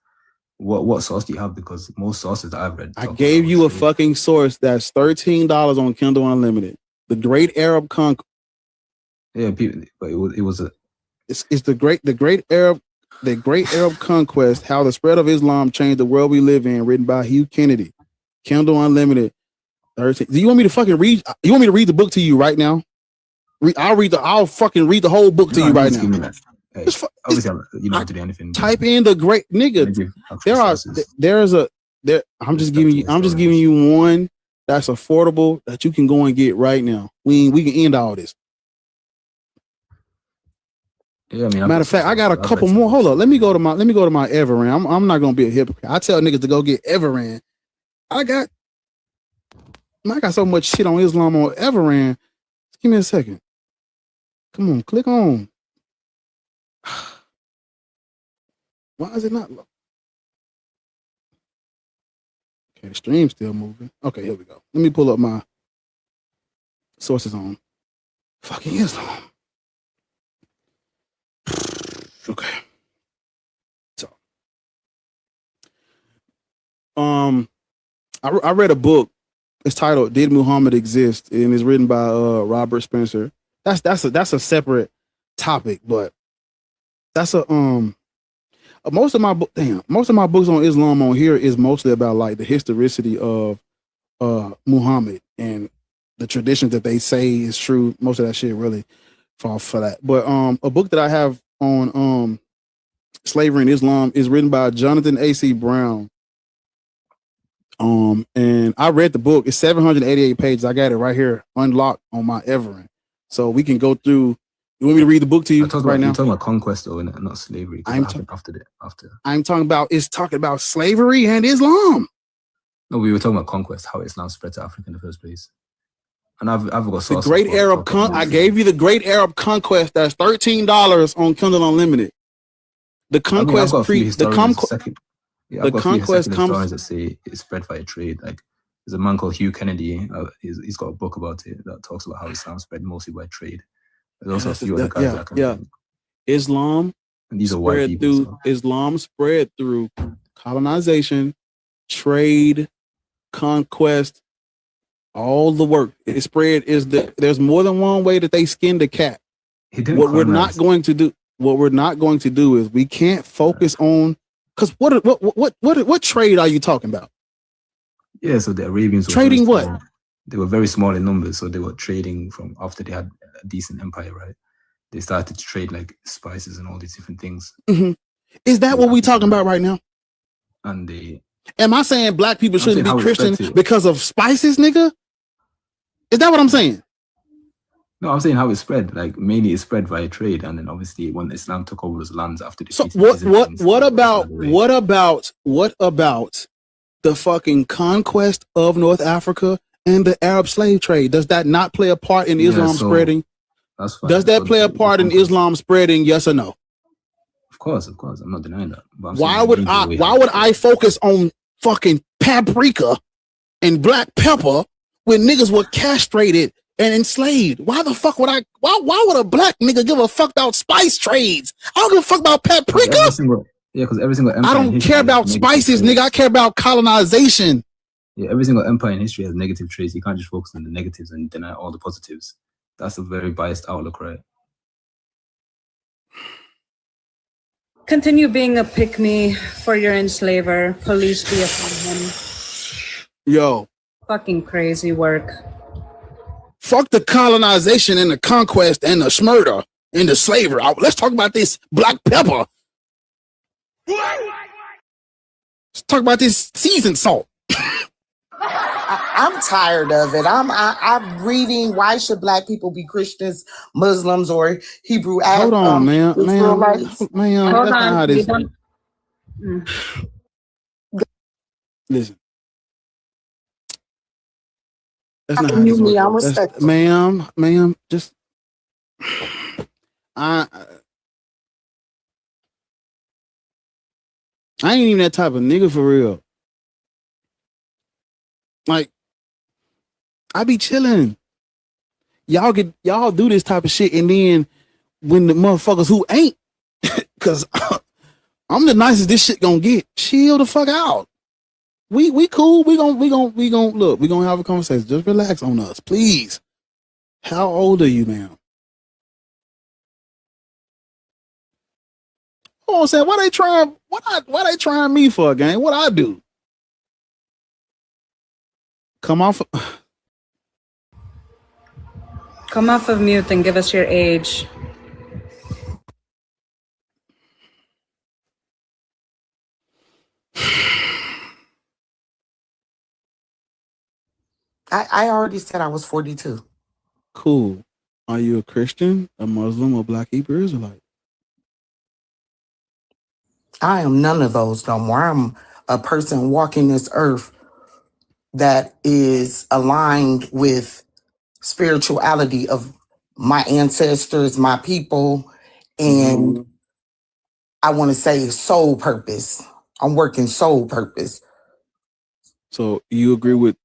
what source do you have? Because most sources that I've read, I gave you a fucking source that's $13 on Kindle Unlimited. The Great Arab Conquest. Yeah, but it was a. It's the Great Arab Conquest: How the Spread of Islam Changed the World We Live In, written by Hugh Kennedy. Kindle Unlimited. 13. Do you want me to fucking read? You want me to read the book to you right now? I'll fucking read the whole book to you right now. Hey, obviously, you don't have to do anything. Type in the great nigga. I'm just giving you one that's affordable that you can go and get right now. We can end all this. Yeah, I mean, matter of fact, I got a couple more. Hold up, let me go to my Everand. I'm not gonna be a hypocrite. I tell niggas to go get Everand. I got so much shit on Islam on Everand. Give me a second. Come on, click on. Why is it not? Okay, the stream's still moving. Okay, here we go. Let me pull up my sources on fucking Islam. Okay. So, I read a book. It's titled "Did Muhammad Exist?" and it's written by Robert Spencer. That's a separate topic, but that's most of my books on Islam on here is mostly about like the historicity of Muhammad and the traditions that they say is true. Most of that shit really fall for that. But a book that I have on slavery in Islam is written by Jonathan A.C. Brown. And I read the book. It's 788 pages. I got it right here unlocked on my Everand. So we can go through. You want me to read the book to you right now? You're talking about conquest though, and not slavery. I'm talking about it's talking about slavery and Islam. No, we were talking about conquest, how Islam spread to Africa in the first place. And I've got the Great Arab I gave you the Great Arab Conquest. That's $13 on Kindle Unlimited. The conquest the conquest comes that say it spread via trade. Like there's a man called Hugh Kennedy. He's got a book about it that talks about how Islam spread mostly by trade. There's also a few other guys Islam. And these are white people. Islam spread through colonization, trade, conquest, all the work. It spread there's more than one way that they skinned a cat. What we're not going to do is we can't focus on, because what trade are you talking about? Yeah, so the Arabians were trading what? They were very small in numbers, so they were trading from after they had a decent empire, right? They started to trade like spices and all these different things. Mm-hmm. Is that what we're talking about right now? And am I saying black people shouldn't be Christian because of spices, nigga? Is that what I'm saying? No, I'm saying how it spread. Like mainly it spread via trade, and then obviously when Islam took over those lands after the. So what about the fucking conquest of North Africa and the Arab slave trade? Does that not play a part in Islam spreading? That's fine. Does that play a part in Islam spreading? Yes or no? Of course. I'm not denying that. Why would I focus on fucking paprika and black pepper when niggas were castrated and enslaved? Why the fuck would why would a black nigga give a fuck about spice trades? I don't give a fuck about paprika. Because every single empire I don't care about spices, nigga. I care about colonization. Yeah, every single empire in history has negative traits. You can't just focus on the negatives and deny all the positives. That's a very biased outlook, right? Continue being a pick-me for your enslaver. Police be upon him. Yo. Fucking crazy work. Fuck the colonization and the conquest and the smurder and the slavery. Let's talk about this black pepper. Let's talk about this seasoned salt. I'm tired of it. I'm reading. Why should Black people be Christians, Muslims, or Hebrew Hold on, Israelites? ma'am. Hold That's not on. how You this. don't. Listen, that's I not can how this mute me. works. I'm That's respectful. ma'am. Just I ain't even that type of nigga for real. Like, I be chilling. Y'all do this type of shit, and then when the motherfuckers who ain't, cause I'm the nicest this shit gonna get, chill the fuck out. We cool. We gonna look. We gonna have a conversation. Just relax on us, please. How old are you, ma'am? Oh, I'm saying, why they trying me for, gang? What I do? Come off of mute and give us your age. I already said I was 42. Cool. Are you a Christian, a Muslim, or Black Hebrew Israelite? I am none of those no more. I'm a person walking this earth that is aligned with spirituality of my ancestors, my people, and I want to say soul purpose. I'm working soul purpose. So you agree with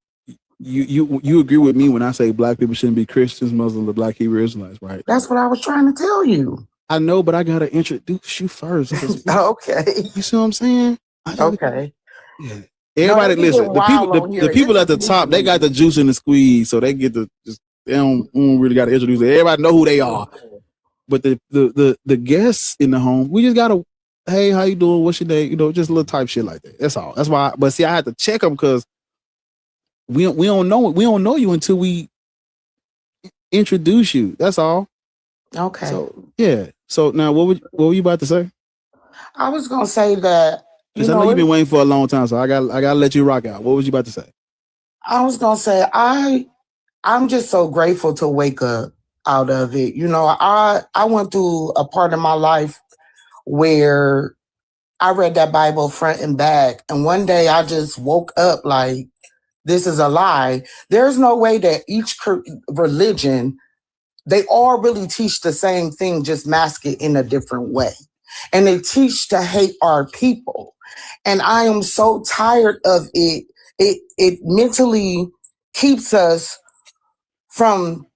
you agree with me when I say Black people shouldn't be Christians, Muslims, or Black Hebrew Israelites, right? That's what I was trying to tell you. I know, but I gotta introduce you first. Okay. You see what I'm saying? Okay. Yeah. Everybody, no, listen. The people at the top, they got the juice in the squeeze, so they get the just. They don't really got to introduce it. Everybody know who they are. But the guests in the home, we just gotta, hey, how you doing? What's your day? You know, just little type shit like that. That's all. That's why. But see, I had to check them because we don't know you until we introduce you. That's all. Okay. So yeah. So now, what were you about to say? I was gonna say that. Because I know you've been waiting for a long time, so I gotta let you rock out. What was you about to say? I was gonna say I'm just so grateful to wake up out of it. You know, I went through a part of my life where I read that Bible front and back, and one day I just woke up like, this is a lie. There's no way that each religion, they all really teach the same thing, just mask it in a different way. And they teach to hate our people. And I am so tired of it. It mentally keeps us from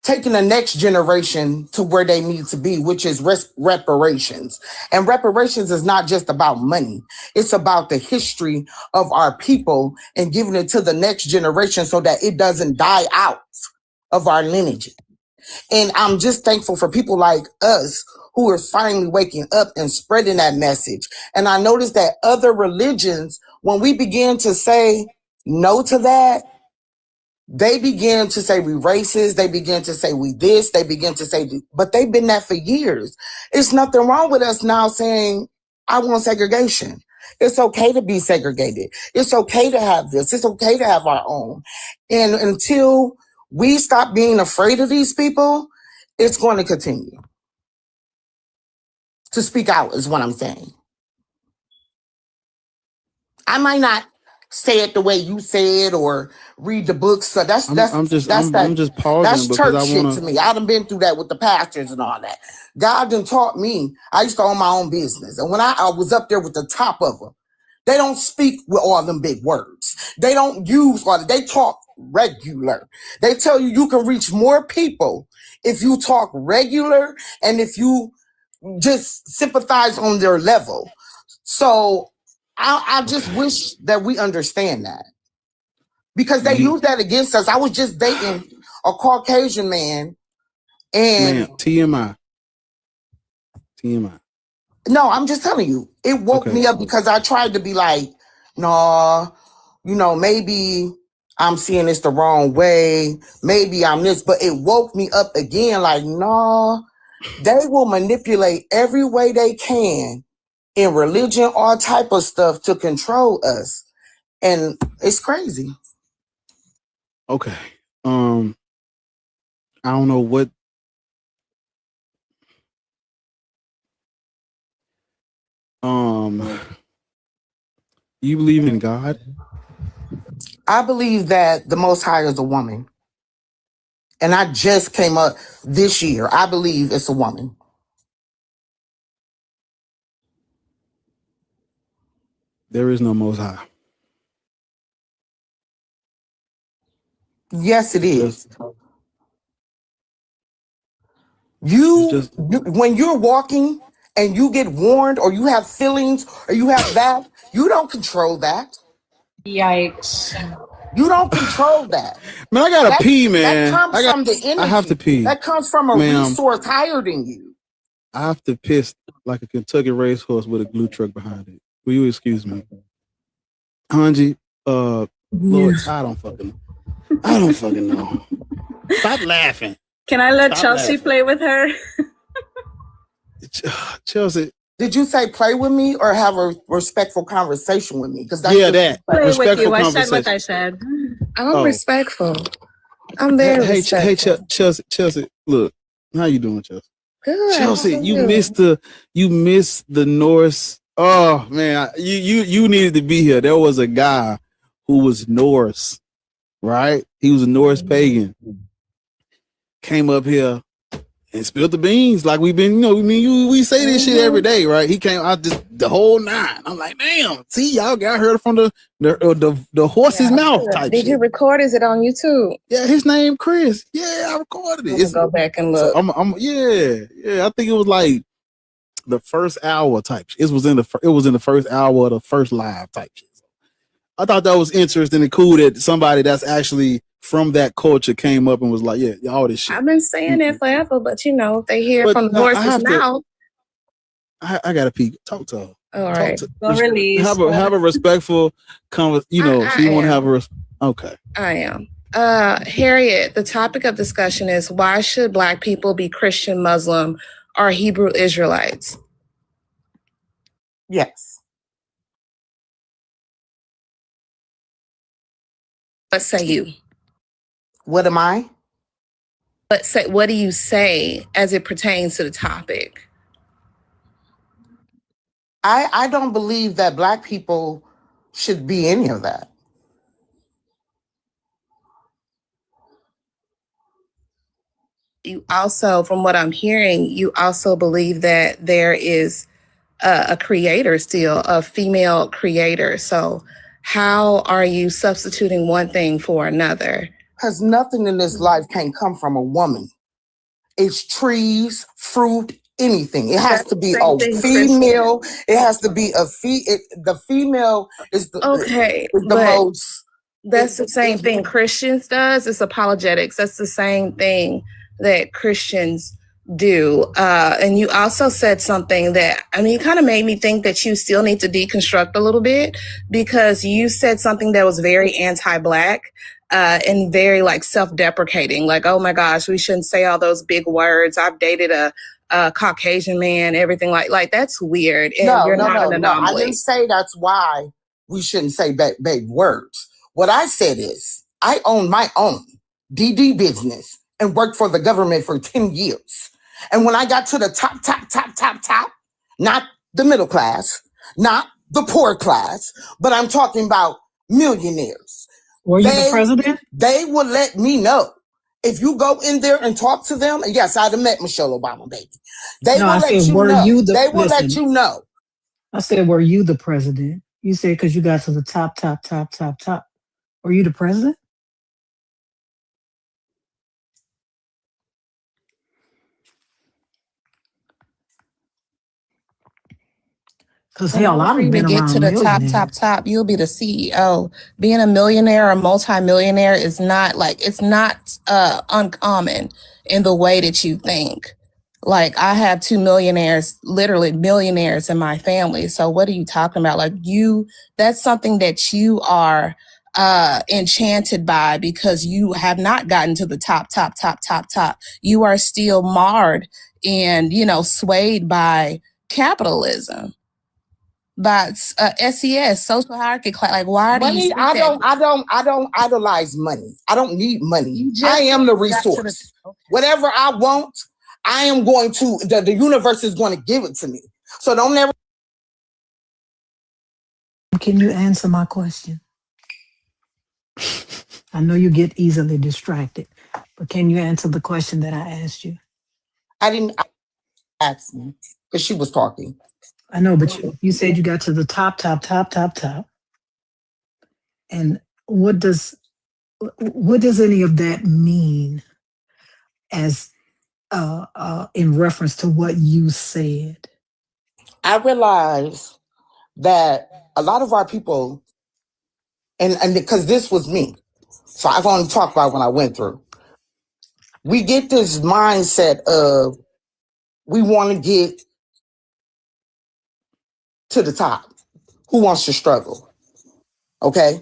taking the next generation to where they need to be, which is reparations. And reparations is not just about money. It's about the history of our people and giving it to the next generation so that it doesn't die out of our lineage. And I'm just thankful for people like us who are finally waking up and spreading that message. And I noticed that other religions, when we begin to say no to that, they begin to say we racist. They begin to say we this. They begin to say, but they've been that for years. It's nothing wrong with us now saying, I want segregation. It's okay to be segregated. It's okay to have this. It's okay to have our own. And until we stop being afraid of these people, it's going to continue. To speak out is what I'm saying. I might not say it the way you say it or read the books. So I'm just pausing because church I shit want to me. I done been through that with the pastors and all that. God done taught me. I used to own my own business. And when I was up there with the top of them, they don't speak with all them big words. They don't use all that. They talk regular. They tell you you can reach more people if you talk regular and if you just sympathize on their level. So I just wish that we understand that. Because they use that against us. I was just dating a Caucasian man and TMI. No, I'm just telling you, it woke me up because I tried to be like, no, you know, maybe I'm seeing this the wrong way. Maybe I'm this, but it woke me up again like, no, they will manipulate every way they can in religion, all type of stuff to control us. And it's crazy. Okay. I don't know what. You believe in God? I believe that the Most High is a woman. And I just came up this year. I believe it's a woman. There is no Most High. Yes, it is. Just, when you're walking and you get warned or you have feelings or you have that, you don't control that. Yikes. You don't control that. Man, I gotta pee, man. That comes from the energy. I have to pee. That comes from a resource higher than you. I have to piss like a Kentucky racehorse with a glue truck behind it. Will you excuse me? Hanji, Lord, I don't fucking know. Stop laughing. Can I let Chelsea play with her? Chelsea. Did you say play with me or have a respectful conversation with me? Because that. Play with you. I said what I said. I'm respectful. I'm very respectful. Hey, Chelsea, look, how you doing, Chelsea? Good. Chelsea, you missed the Norse. Oh man, you needed to be here. There was a guy who was Norse, right? He was a Norse pagan. Came up here and spilled the beans like we've been, we say this shit every day, right? He came out just the whole nine. I'm like, damn, see, y'all got heard from the horse's mouth type Did you record? Is it on YouTube? Yeah, his name Chris. Yeah, I recorded it. Let's go back and look. So yeah. I think it was like the first hour type. It was in the first hour of the first live type shit. I thought that was interesting and cool that somebody that's actually from that culture came up and was like, yeah, all this shit. I've been saying that forever, but they hear from the horse's mouth. I gotta pee. Talk to her. All right. Have a respectful conversation. So you want to have a okay. I am. Harriet, the topic of discussion is why should Black people be Christian, Muslim, or Hebrew Israelites? Yes. What say you? What am I? What do you say as it pertains to the topic? I don't believe that Black people should be any of that. You also, from what I'm hearing, you also believe that there is a creator still, a female creator. So how are you substituting one thing for another? Because nothing in this life can come from a woman. It's trees, fruit, anything. It has to be a female. It has to be the female is the most. That's the same thing Christians does. It's apologetics. That's the same thing that Christians do. And you also said something that, kind of made me think that you still need to deconstruct a little bit, because you said something that was very anti-Black and very self-deprecating. Like, oh my gosh, we shouldn't say all those big words. I've dated a Caucasian man, everything like that's weird. And you're not an anomaly. I didn't say that's why we shouldn't say big words. What I said is I own my own DD business and worked for the government for 10 years. And when I got to the top, not the middle class, not the poor class, but I'm talking about millionaires. Were you the president? They will let me know. If you go in there and talk to them, and yes, I'd have met Michelle Obama, baby. They will let you know. I said, were you the president? You said because you got to the top. Were you the president? Because hell, I've been get to the top, you'll be the CEO. Being a millionaire or multimillionaire is not uncommon in the way that you think. Like, I have 2 millionaires, literally millionaires in my family. So what are you talking about? Like, that's something that you are enchanted by because you have not gotten to the top. You are still marred and, swayed by capitalism. by SES, social hierarchy class. Like, why do you? I don't idolize money. I don't need money. I am the resource. Whatever I want, I am going to. The universe is going to give it to me. So don't never. Can you answer my question? I know you get easily distracted, but can you answer the question that I asked you? I didn't ask me because she was talking. I know, but you said you got to the top. And what does any of that mean as in reference to what you said? I realize that a lot of our people, and because this was me, so I'm going to talk about when I went through. We get this mindset of we want to get to the top. Who wants to struggle? Okay.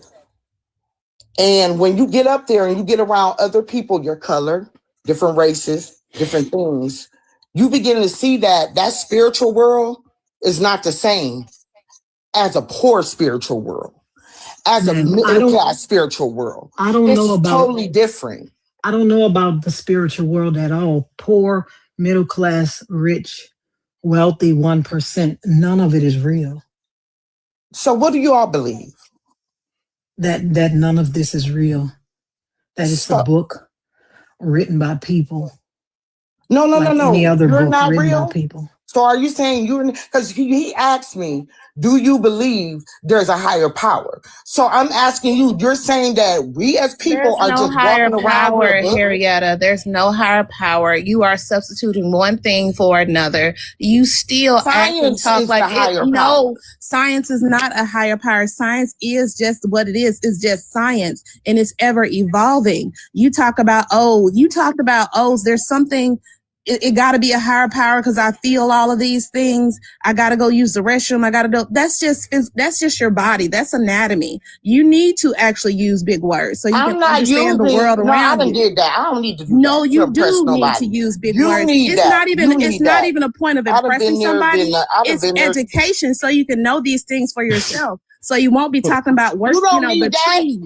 And when you get up there and you get around other people, your color, different races, different things, you begin to see that that spiritual world is not the same as a poor spiritual world, as a middle class spiritual world. I don't know about totally different. I don't know about the spiritual world at all. Poor, middle class, rich, wealthy, 1%. None of it is real. So what do you all believe? That none of this is real. That it's a book written by people. No. Any other You're book not written real? by people. So are you saying because he asked me, do you believe there's a higher power? So I'm asking you, you're saying that we as people are just higher walking around power, with a book? Henrietta. There's no higher power. You are substituting one thing for another. You still act and talk like it. No, science is not a higher power. Science is just what it is. It's just science, and it's ever evolving. You talk about there's something. It got to be a higher power because I feel all of these things. I got to go use the restroom. I got to do. That's just your body. That's anatomy. You need to actually use big words so you can understand the world around you. I didn't get that. I don't need to do that. No, you do need to use big words. It's not even a point of impressing somebody. It's education so you can know these things for yourself. So you won't be talking about words, the trees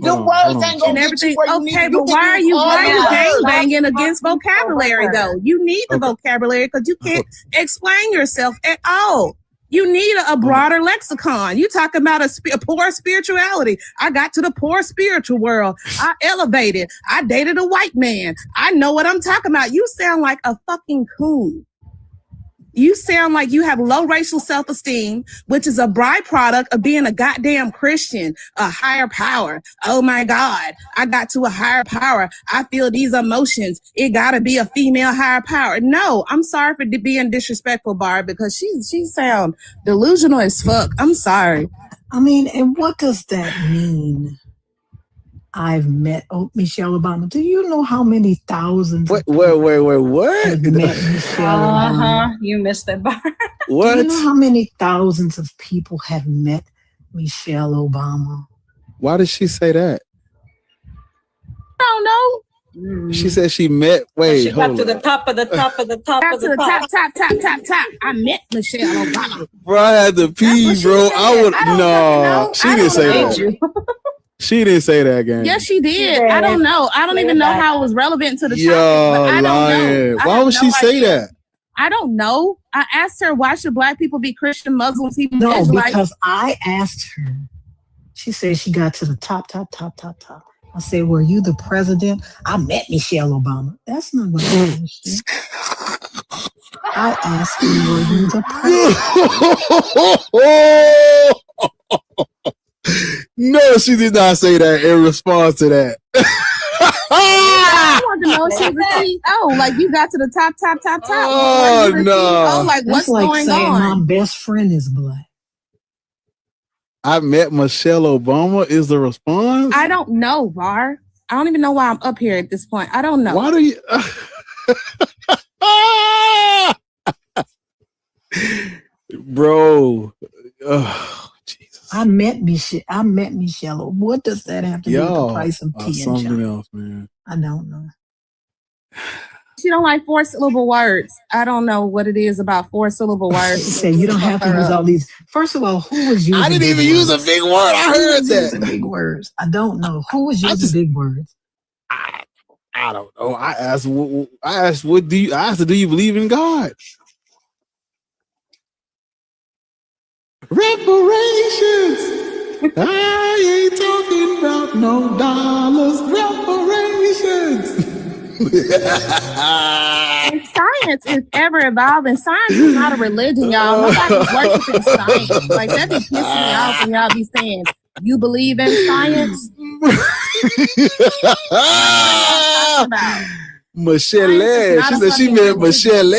and everything. Okay, but why are you gangbanging against vocabulary though? You need the vocabulary because you can't explain yourself at all. You need a broader lexicon. You talk about a poor spirituality. I got to the poor spiritual world. I elevated. I dated a white man. I know what I'm talking about. You sound like a fucking coon. You sound like you have low racial self-esteem, which is a byproduct of being a goddamn Christian, a higher power. Oh my God, I got to a higher power. I feel these emotions. It gotta be a female higher power. No, I'm sorry for being disrespectful, Barb, because she sound delusional as fuck. I'm sorry. I mean, and what does that mean? I've met Michelle Obama. Do you know how many thousands? Wait, what? Have met Michelle Obama? You missed that bar. What? Do you know how many thousands of people have met Michelle Obama? Why did she say that? I don't know. She said she met. Wait, she got to the top of the top of the top of the top. I met Michelle Obama. Bro, I had to pee, bro. She didn't say that. She didn't say that, gang. Yes, she did. I don't know. I don't even know how it was relevant to the topic. I don't know. Why would she say that? I don't know. I asked her, why should black people be Christian, Muslims, Hebrew Israelites? No, because I asked her. She said she got to the top. I said, were you the president? I met Michelle Obama. That's not what I asked you. I asked you, were you the president? No, she did not say that in response to that. I want to know if she's the CEO. Like, you got to the top. Oh, no. CEO? Like, what's going on? My best friend is black. I met Michelle Obama is the response? I don't know, Var. I don't even know why I'm up here at this point. I don't know. Why do you... Bro. I met Michelle. What does that have to do with the price of tea and something else, man? I don't know. She don't like 4-syllable words. I don't know what it is about 4-syllable words. She said you don't have to use all these. First of all, who was using? I didn't even use a big word. I heard that. Using big words. I don't know who was using big words. I don't know. I asked, what do you? I asked her, do you believe in God? Reparations. I ain't talking about no dollars. Reparations. And science is ever evolving. Science is not a religion, y'all. Nobody's worshiping science. Like, that be pissing me off when y'all be saying, you believe in science? Michelle, she said she meant Michelle.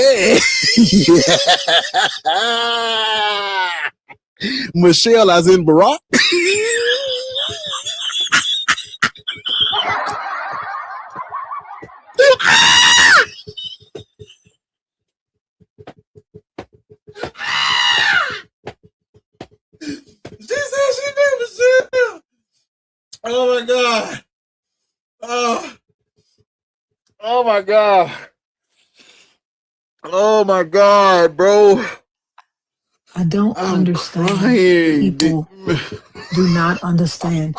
Michelle as in Barack. She said she meant Michelle. Oh my God. Oh my God. Oh my God, bro. I don't understand. People do not understand.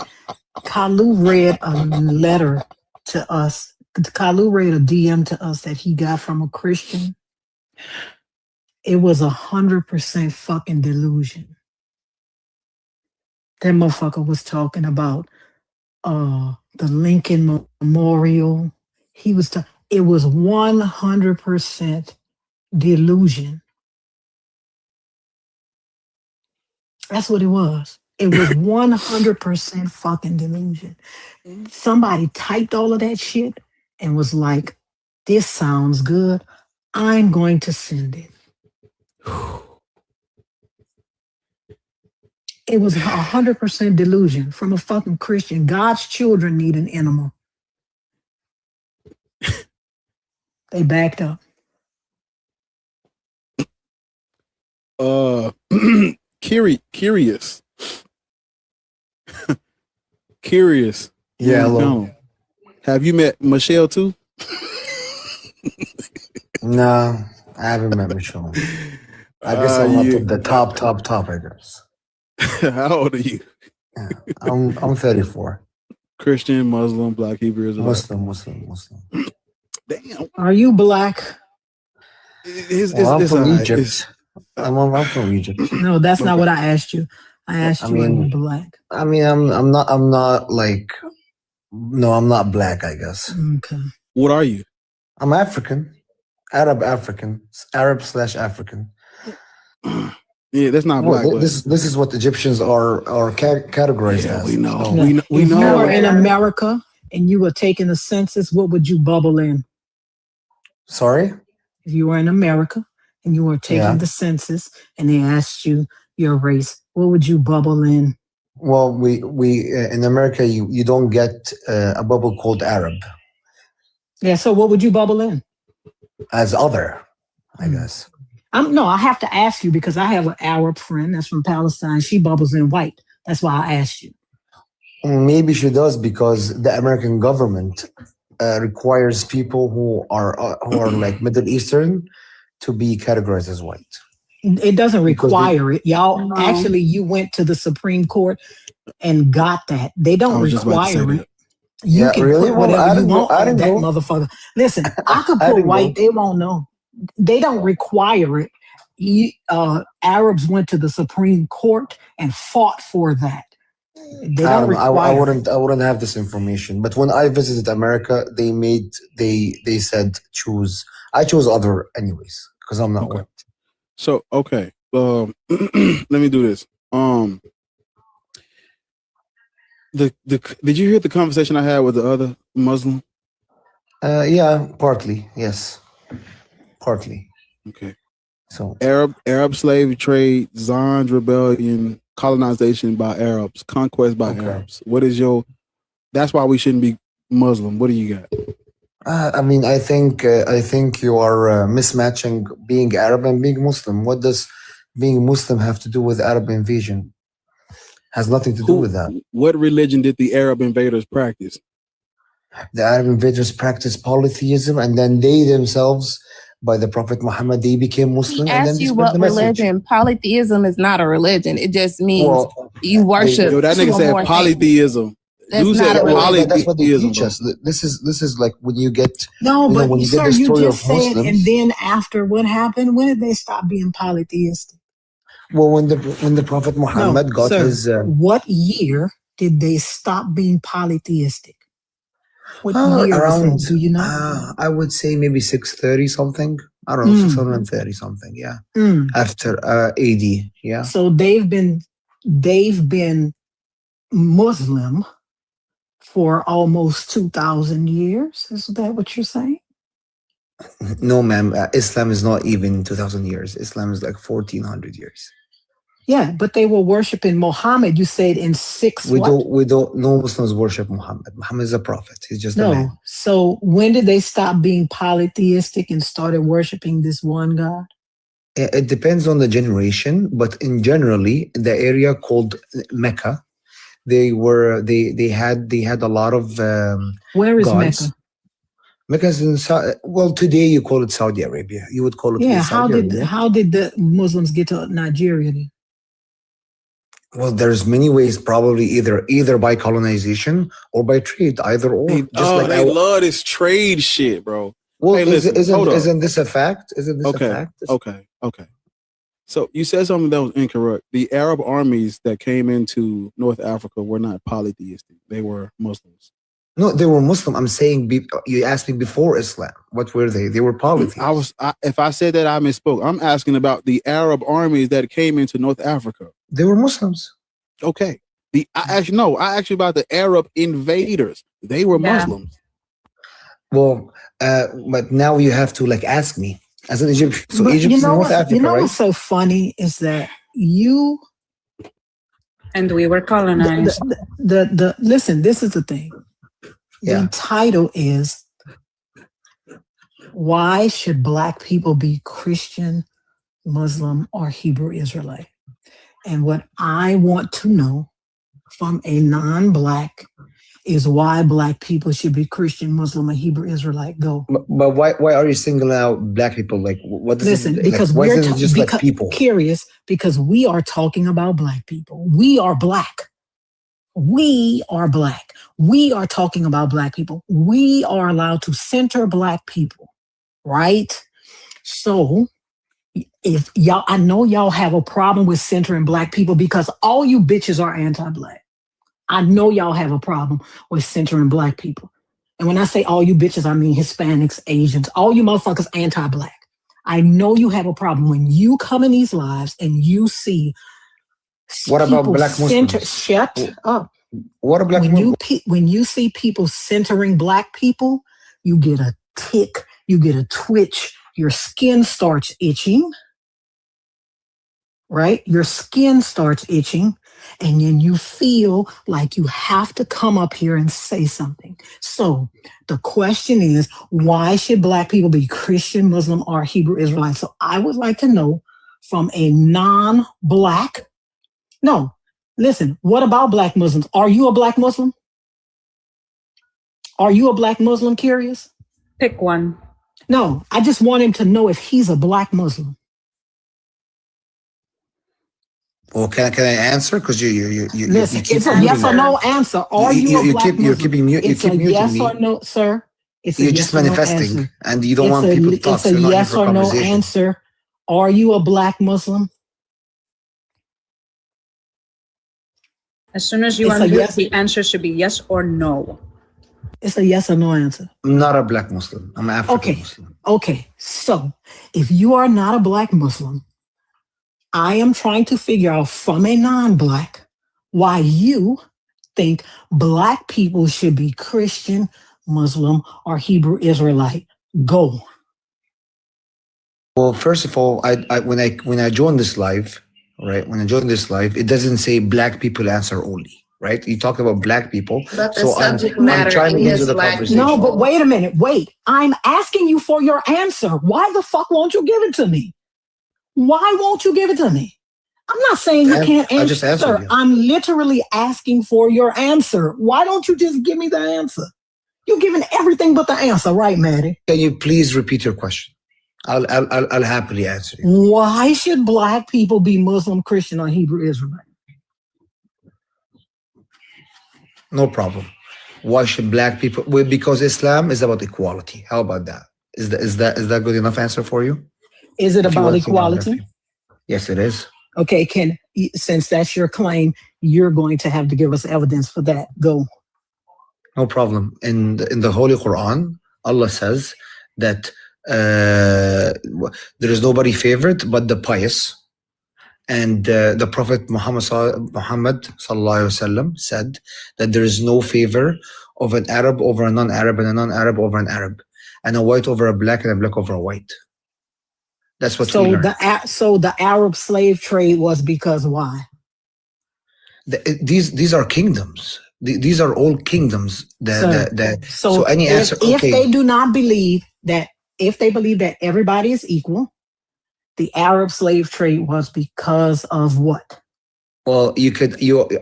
Kalu read a letter to us. Kalu read a DM to us that he got from a Christian. It was 100% fucking delusion. That motherfucker was talking about the Lincoln Memorial. It was 100% delusion. That's what it was. It was 100% fucking delusion. Somebody typed all of that shit and was like, this sounds good. I'm going to send it. It was 100% delusion from a fucking Christian. God's children need an animal. They backed up. Curious. Curious. Yeah, hello. No. Have you met Michelle too? No, I haven't met Michelle. I guess I'm up at the top, I guess. How old are you? Yeah, I'm 34. Christian, Muslim, Black, Hebrew, Israelite. Muslim. Damn. Are you black? I'm from Egypt. I'm from Egypt. No, that's not what I asked you. I asked you, are you black? I mean, I'm not like, no, I'm not black, I guess. Okay. What are you? I'm African. Arab/African. Yeah, that's not black. This is what Egyptians are categorized as. We know. So, We know. If you were in America and you were taking the census, what would you bubble in? Sorry? If you were in America and you were taking the census and they asked you your race, what would you bubble in? Well, we in America, you don't get a bubble called Arab. Yeah, so what would you bubble in? As other, I guess. No, I have to ask you because I have an Arab friend that's from Palestine. She bubbles in white. That's why I asked you. Maybe she does because the American government requires people who are like Middle Eastern to be categorized as white. It doesn't require it. Y'all, actually, you went to the Supreme Court and got that. They don't require it. You can put whatever you want on that motherfucker. Listen, I could put white. They won't know. They don't require it. Arabs went to the Supreme Court and fought for that. They don't require it. I wouldn't have this information. But when I visited America, they said choose. I chose other anyways because I'm not white. So okay, let me do this. Did you hear the conversation I had with the other Muslim? Yeah, partly. Yes, partly. Okay. So Arab slave trade, Zion's rebellion, colonization by Arabs, conquest by Arabs. What is that's why we shouldn't be Muslim. What do you got? I mean, I think you are mismatching being Arab and being Muslim. What does being Muslim have to do with Arab invasion? Has nothing to do with that. What religion did the Arab invaders practice? The Arab invaders practiced polytheism, and then they themselves, by the Prophet Muhammad, they became Muslim, and then Ask they you spread what the message. religion. Polytheism is not a religion. It just means Well, you worship Yo, that two nigga or said more things. polytheism. That's Dude not said a religion. that's what they polytheism, teach bro. us. This is like when you get No, but when you get sir, the you story just of said, Muslims. and then after what happened? When did they stop being polytheistic? Well, when the Prophet Muhammad got sir, his what year did they stop being polytheistic? What year was around, that? Do you know? I would say maybe 630 something. I don't know, 630 something. Yeah, after AD. Yeah. So they've been Muslim for almost 2,000 years. Is that what you're saying? No, ma'am. Islam is not even 2,000 years. Islam is like 1,400 years. Yeah, but they were worshiping Muhammad. You said in We don't. No Muslims worship Muhammad. Muhammad is a prophet. He's just a man. So when did they stop being polytheistic and started worshiping this one God? It depends on the generation, but in generally, the area called Mecca, they had a lot of Where is gods. Mecca? Mecca's in today you call it Saudi Arabia. You would call it Saudi Arabia. How did the Muslims get to Nigeria then? Well, there's many ways, probably either by colonization or by trade, either or. They love this trade shit, bro. Well, hey, listen, isn't this a fact? Isn't this a fact? Okay. So you said something that was incorrect. The Arab armies that came into North Africa were not polytheistic. They were Muslims. No, they were Muslim. I'm saying you asked me before Islam. What were they? They were polytheists. If I said that, I misspoke. I'm asking about the Arab armies that came into North Africa. They were Muslims. Okay. I asked you about the Arab invaders. They were Muslims. Well, but now you have to ask me as an Egyptian. So Egypt is North Africa, You know right? what's so funny is that you and we were colonized. Listen, this is the thing. Yeah. The title is "Why Should Black People Be Christian, Muslim, or Hebrew Israelite?" And what I want to know from a non-Black is why Black people should be Christian, Muslim, or Hebrew Israelite. Go. But why are you singling out Black people? What does Listen, it, because why we're isn't it just like people? Curious, because we are talking about Black people. We are Black. We are Black. We are talking about Black people. We are allowed to center Black people, right? So if y'all, I know y'all have a problem with centering Black people because all you bitches are anti-Black. I know y'all have a problem with centering Black people. And when I say all you bitches, I mean Hispanics, Asians, all you motherfuckers anti-Black. I know you have a problem when you come in these lives and you see what about Black Muslims? Shut up. What are Black Muslims? When you see people centering Black people, you get a tick, you get a twitch, your skin starts itching, right? Your skin starts itching, and then you feel like you have to come up here and say something. So the question is, why should Black people be Christian, Muslim, or Hebrew Israelite? So I would like to know from a non-Black, listen, what about Black Muslims? Are you a Black Muslim? Are you a Black Muslim, Curious? Pick one. No, I just want him to know if he's a Black Muslim. Well, can I answer? Because you listen, keep it's a yes or no answer. Are you a Black Muslim? You're keeping mute. It's a yes or no, sir. It's you're just manifesting, and you don't want people to talk. It's a yes or no answer. Are you a Black Muslim? As soon as you unmute, the answer should be yes or no. It's a yes or no answer. I'm not a Black Muslim. I'm an African Muslim. Okay. So if you are not a Black Muslim, I am trying to figure out from a non-Black why you think Black people should be Christian, Muslim, or Hebrew Israelite. Go. Well, first of all, when I joined this live, right? When I joined this live, it doesn't say Black people answer only, right? You talk about Black people. But the so subject I'm matter trying to get into the Black conversation. No, but wait a minute. Wait. I'm asking you for your answer. Why the fuck won't you give it to me? Why won't you give it to me? I'm not saying you can't answer. I just answered you. I'm literally asking for your answer. Why don't you just give me the answer? You're giving everything but the answer, right, Maddie? Can you please repeat your question? I'll happily answer you. Why should black people be Muslim, Christian, or Hebrew Israelite? No problem. Why should black people? Well, because Islam is about equality. How about that? Is that good enough answer for you? Is it about equality? Yes, it is. Okay, since that's your claim, you're going to have to give us evidence for that. Go. No problem. In the Holy Quran, Allah says that there is nobody favored but the pious. And the Prophet Muhammad sallallahu alaihi wasallam said that there is no favor of an Arab over a non-Arab and a non-Arab over an Arab, and a white over a black and a black over a white. That's what we learned. So the Arab slave trade was because why? These are kingdoms. These are all kingdoms. So any answer. If they do not believe that, if they believe that everybody is equal, the Arab slave trade was because of what? Well,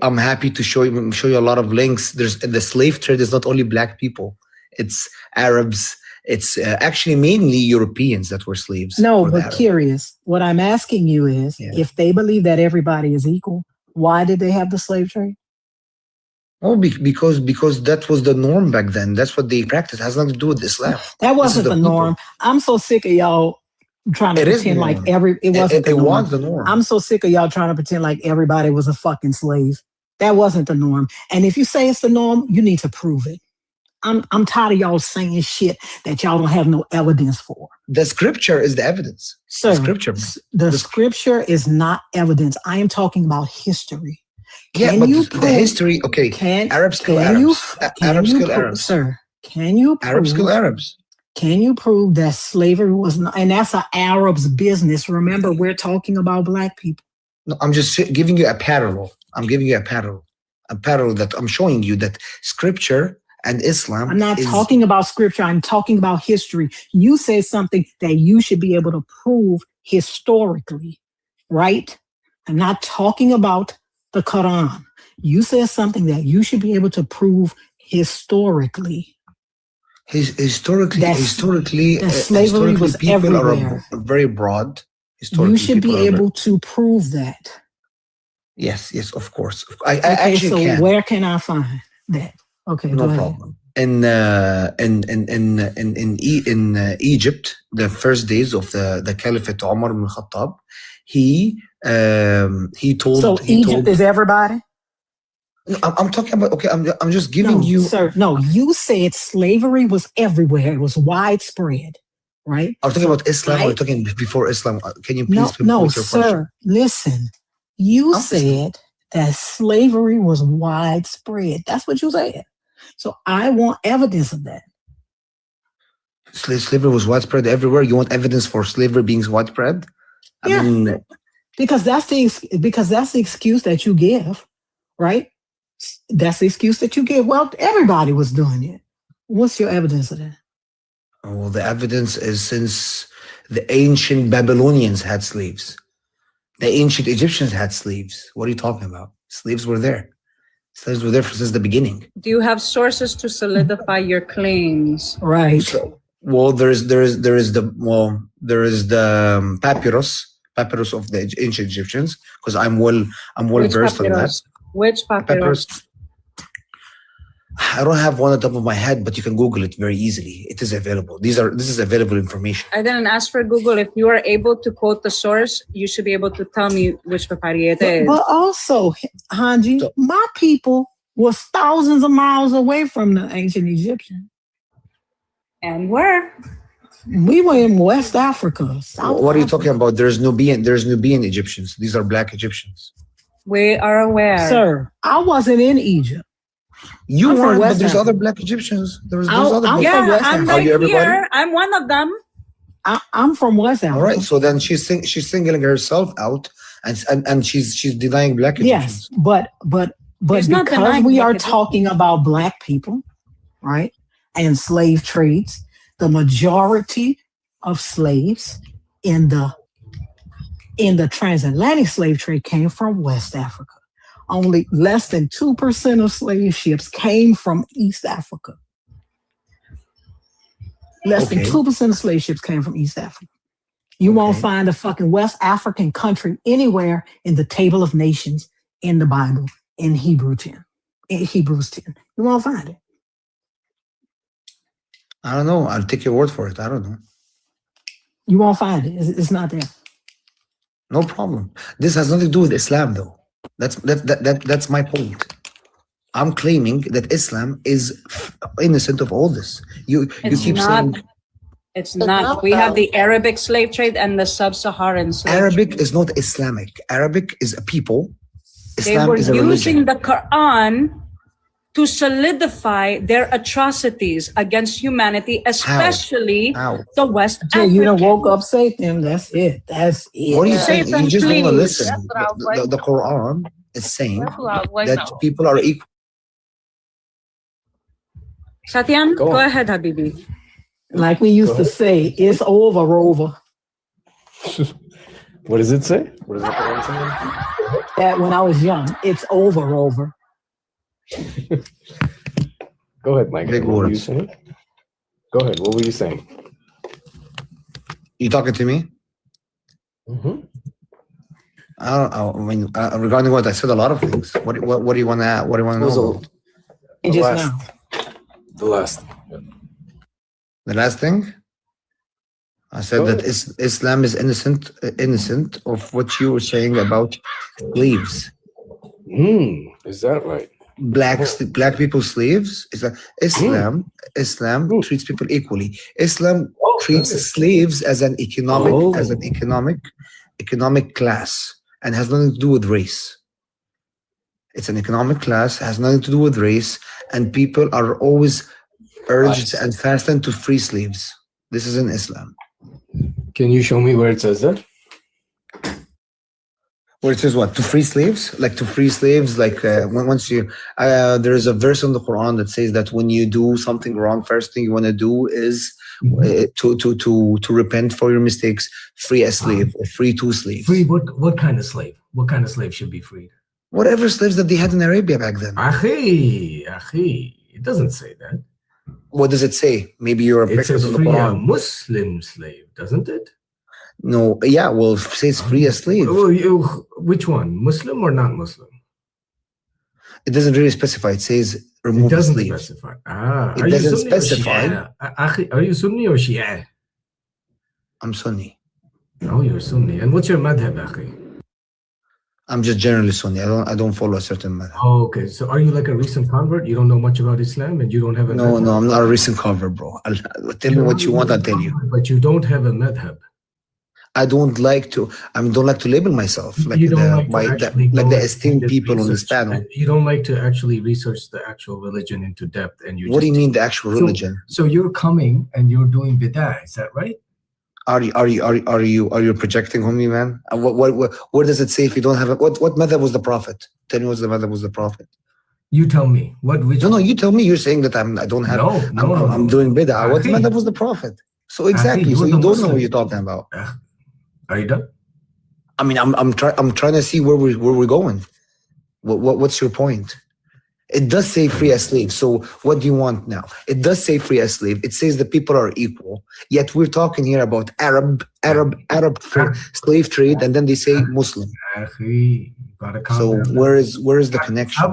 I'm happy to show you a lot of links. The slave trade is not only black people; it's Arabs. It's actually mainly Europeans that were slaves. No, but curious. What I'm asking you is, if they believe that everybody is equal, why did they have the slave trade? Oh, because that was the norm back then. That's what they practiced. It has nothing to do with Islam. That wasn't the norm. I'm so sick of y'all trying to pretend like it wasn't the norm. I'm so sick of y'all trying to pretend like everybody was a fucking slave. That wasn't the norm. And if you say it's the norm, you need to prove it. I'm tired of y'all saying shit that y'all don't have no evidence for. The scripture is the evidence. Sir, the scripture is not evidence. I am talking about history. Can you prove the history? Okay, Arabs kill Arabs. Arabs kill Arabs. Sir, can you prove Arabs kill Arabs? Can you prove that slavery was not, and that's an Arab's business? Remember, we're talking about black people. No, I'm just giving you a parallel. I'm giving you a parallel that I'm showing you that scripture and Islam. I'm not talking about scripture. I'm talking about history. You say something that you should be able to prove historically, right? I'm not talking about the Quran. You said something that you should be able to prove historically. Historically, slavery was people everywhere. Are very broad. You should be able to prove that. Yes, of course. Where can I find that? Okay, no problem. In Egypt, the first days of the Caliphate Umar ibn Khattab, he told. So Egypt is everybody. No, I'm talking about. Okay, I'm just giving you. Sir, no, you said slavery was everywhere. It was widespread, right? I'm talking about Islam. Right? Or talking before Islam. Can you please? No, sir. Question? Listen, you said that slavery was widespread. That's what you said. So I want evidence of that. Slavery was widespread everywhere. You want evidence for slavery being widespread? I mean, because that's the excuse that you give, right? That's the excuse that you give. Well, everybody was doing it. What's your evidence of that? Well, the evidence is since the ancient Babylonians had slaves. The ancient Egyptians had slaves. What are you talking about? Slaves were there. Slaves were there since the beginning. Do you have sources to solidify your claims? Right. So, well, there is the papyrus of the ancient Egyptians, because I'm well versed on that. Which papyrus? I don't have one on the top of my head, but you can Google it very easily. It is available. This is available information. I didn't ask for Google. If you are able to quote the source, you should be able to tell me which papyrus it is. But also, Hanji, my people was thousands of miles away from the ancient Egyptians. And where? We were in West Africa. What are you talking about? There's Nubian Egyptians. These are black Egyptians. We are aware. Sir, I wasn't in Egypt. You weren't, but there's other black Egyptians. There's other black Egyptians. I'm right here. I'm one of them. I'm from West Africa. All right, so then she's singling herself out, and she's denying black Egyptians. Yes, but because we are talking about black people, right, and slave trades, the majority of slaves in the transatlantic slave trade came from West Africa. Only less than 2% of slave ships came from East Africa. Less than 2% of slave ships came from East Africa. You won't find a fucking West African country anywhere in the Table of Nations in the Bible in Hebrews 10. You won't find it. I don't know. I'll take your word for it. I don't know. You won't find it. It's not there. No problem. This has nothing to do with Islam, though. That's my point. I'm claiming that Islam is innocent of all this. You keep saying it's not. We have the Arabic slave trade and the sub-Saharan slave Arabic trade. is not Islamic. Arabic is a people. They Islam were is a using religion. the Quran to solidify their atrocities against humanity, especially the West Okay, you done woke up Satan. That's it. That's it. What are you saying? You just don't want to listen. That's what I was waiting The Quran is saying That's what I was waiting that on. people are equal. Satyan, go ahead, Habibi. Like we used to say, it's over, Rover. What does it say? What does the Quran say? That when I was young, it's over, Rover. Go ahead, Mike. Big What were you words. saying? Go ahead. What were you saying? You talking to me? I mean, regarding what I said, a lot of things. What do you want to add? What do you want to know about? The last. The last thing? I said that Islam is innocent of what you were saying about slaves. Is that right? Black people slaves? Islam treats people equally. Islam treats slaves as an economic class and has nothing to do with race. It's an economic class, has nothing to do with race, and people are always urged and fastened to free slaves. This is in Islam. Can you show me where it says that? Where it says what? To free slaves? Like to free slaves, like once you, there is a verse in the Quran that says that when you do something wrong, first thing you want to do is to repent for your mistakes, free a slave or free two slaves. Free what kind of slave? What kind of slave should be freed? Whatever slaves that they had in Arabia back then. Akhi, it doesn't say that. What does it say? Maybe you're a It says in the free a Quran. Muslim slave, doesn't it? No, yeah, well, it says free a slave. Which one? Muslim or not Muslim? It doesn't really specify. It says remove It doesn't the slave. specify. It doesn't specify. Akhi, are you Sunni or Shia? I'm Sunni. Oh, you're Sunni. And what's your madhab, Akhi? I'm just generally Sunni. I don't follow a certain madhab. Oh, okay. So are you like a recent convert? You don't know much about Islam and you don't have a No, madhab? no, I'm not a recent convert, bro. Tell me what you want, I'll tell you. But you don't have a madhab. I don't like to label myself like You don't the esteemed people on this panel. You don't like to actually research the actual religion into depth, and you. What do you mean the actual religion? So you're coming and you're doing bid'ah, is that right? Are you projecting on me, man? Where does it say if you don't have it? What madhab was the Prophet? Tell me what's the madhab was the Prophet. You tell me No, you tell me. You're saying that I don't have. I'm doing bid'ah. What madhab was the Prophet? So exactly. So you don't know what you're talking about. Are you done? I mean, I'm trying to see where we're going. What's your point? It does say free as slave. So what do you want now? It does say free as slave. It says the people are equal. Yet we're talking here about Arab slave trade, and then they say Muslim. So where is the connection? No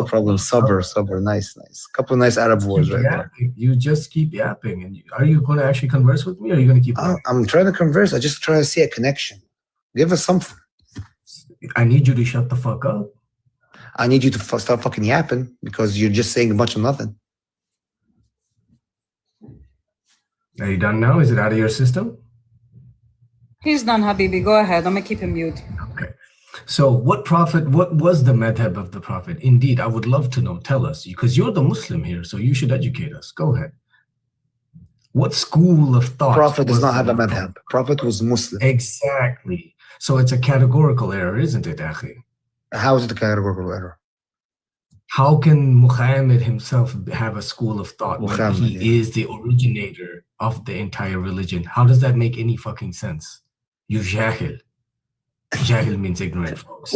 problem. Sabr. Nice. Couple of nice Arab words right there. You just keep yapping. And are you going to actually converse with me, or are you going to keep? I'm trying to converse. I just try to see a connection. Give us something. I need you to shut the fuck up. I need you to start fucking yapping because you're just saying a bunch of nothing. Are you done now? Is it out of your system? He's done, Habibi. Go ahead. I'm going to keep him mute. Okay. So what was the madhab of the Prophet? Indeed, I would love to know. Tell us, because you're the Muslim here, so you should educate us. Go ahead. What school of thought? Prophet does not have a madhab. Prophet was Muslim. Exactly. So it's a categorical error, isn't it, Akhi? How is it a categorical error? How can Muhammad himself have a school of thought when he is the originator of the entire religion? How does that make any fucking sense? You jahil. Jahil means ignorant, folks.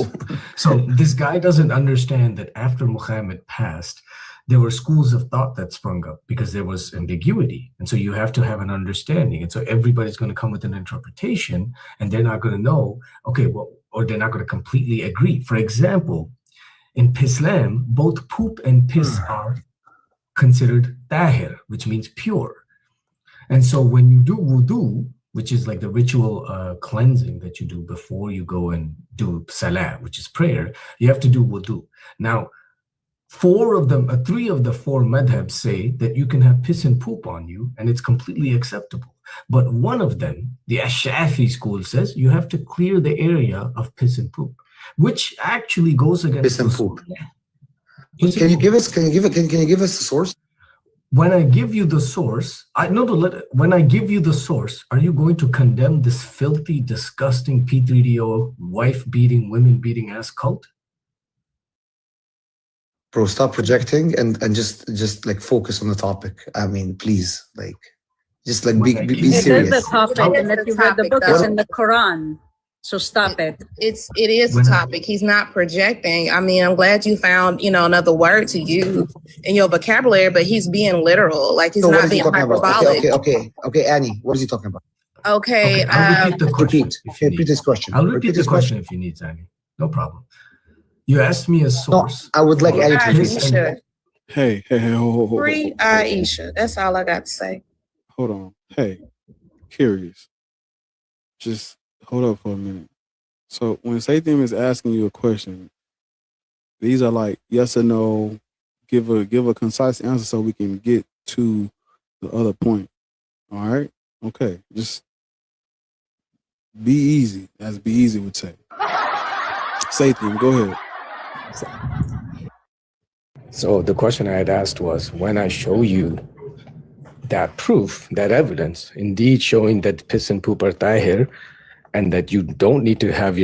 So this guy doesn't understand that after Muhammad passed, there were schools of thought that sprung up because there was ambiguity. And so you have to have an understanding. And so everybody's going to come with an interpretation, and they're not going to know, okay, well, or they're not going to completely agree. For example, in Islam, both poop and piss are considered tahir, which means pure. And so when you do wudu, which is like the ritual cleansing that you do before you go and do salah, which is prayer, you have to do wudu. Now, three of the four madhabs say that you can have piss and poop on you, and it's completely acceptable. But one of them, the Shafi school, says you have to clear the area of piss and poop, which actually goes against piss and poop. Can you give us a source? When I give you the source, when I give you the source, are you going to condemn this filthy, disgusting P3DO, wife-beating, women-beating ass cult? Bro, stop projecting and just like focus on the topic. I mean, please, like, just like be serious. It is the topic, and if you read the book, it's in the Quran. So stop it. It is a topic. He's not projecting. I mean, I'm glad you found, another word to use in your vocabulary, but he's being literal. Like he's not being hyperbolic. Okay, Annie, what is he talking about? Okay. I'll repeat the question. Repeat this question. I'll repeat the question if you need, Annie. No problem. You asked me a source. No, I would like Annie to repeat. Hey, hold. Free Aisha. That's all I got to say. Hold on. Hey, curious. Just hold up for a minute. So when Satan is asking you a question, these are like yes or no. Give a concise answer so we can get to the other point. All right? Okay. Just be easy, as Be Easy would say. Satan, go ahead. So the question I had asked was, when I show you that proof, that evidence, indeed showing that piss and poop are tahir, and that you don't need to have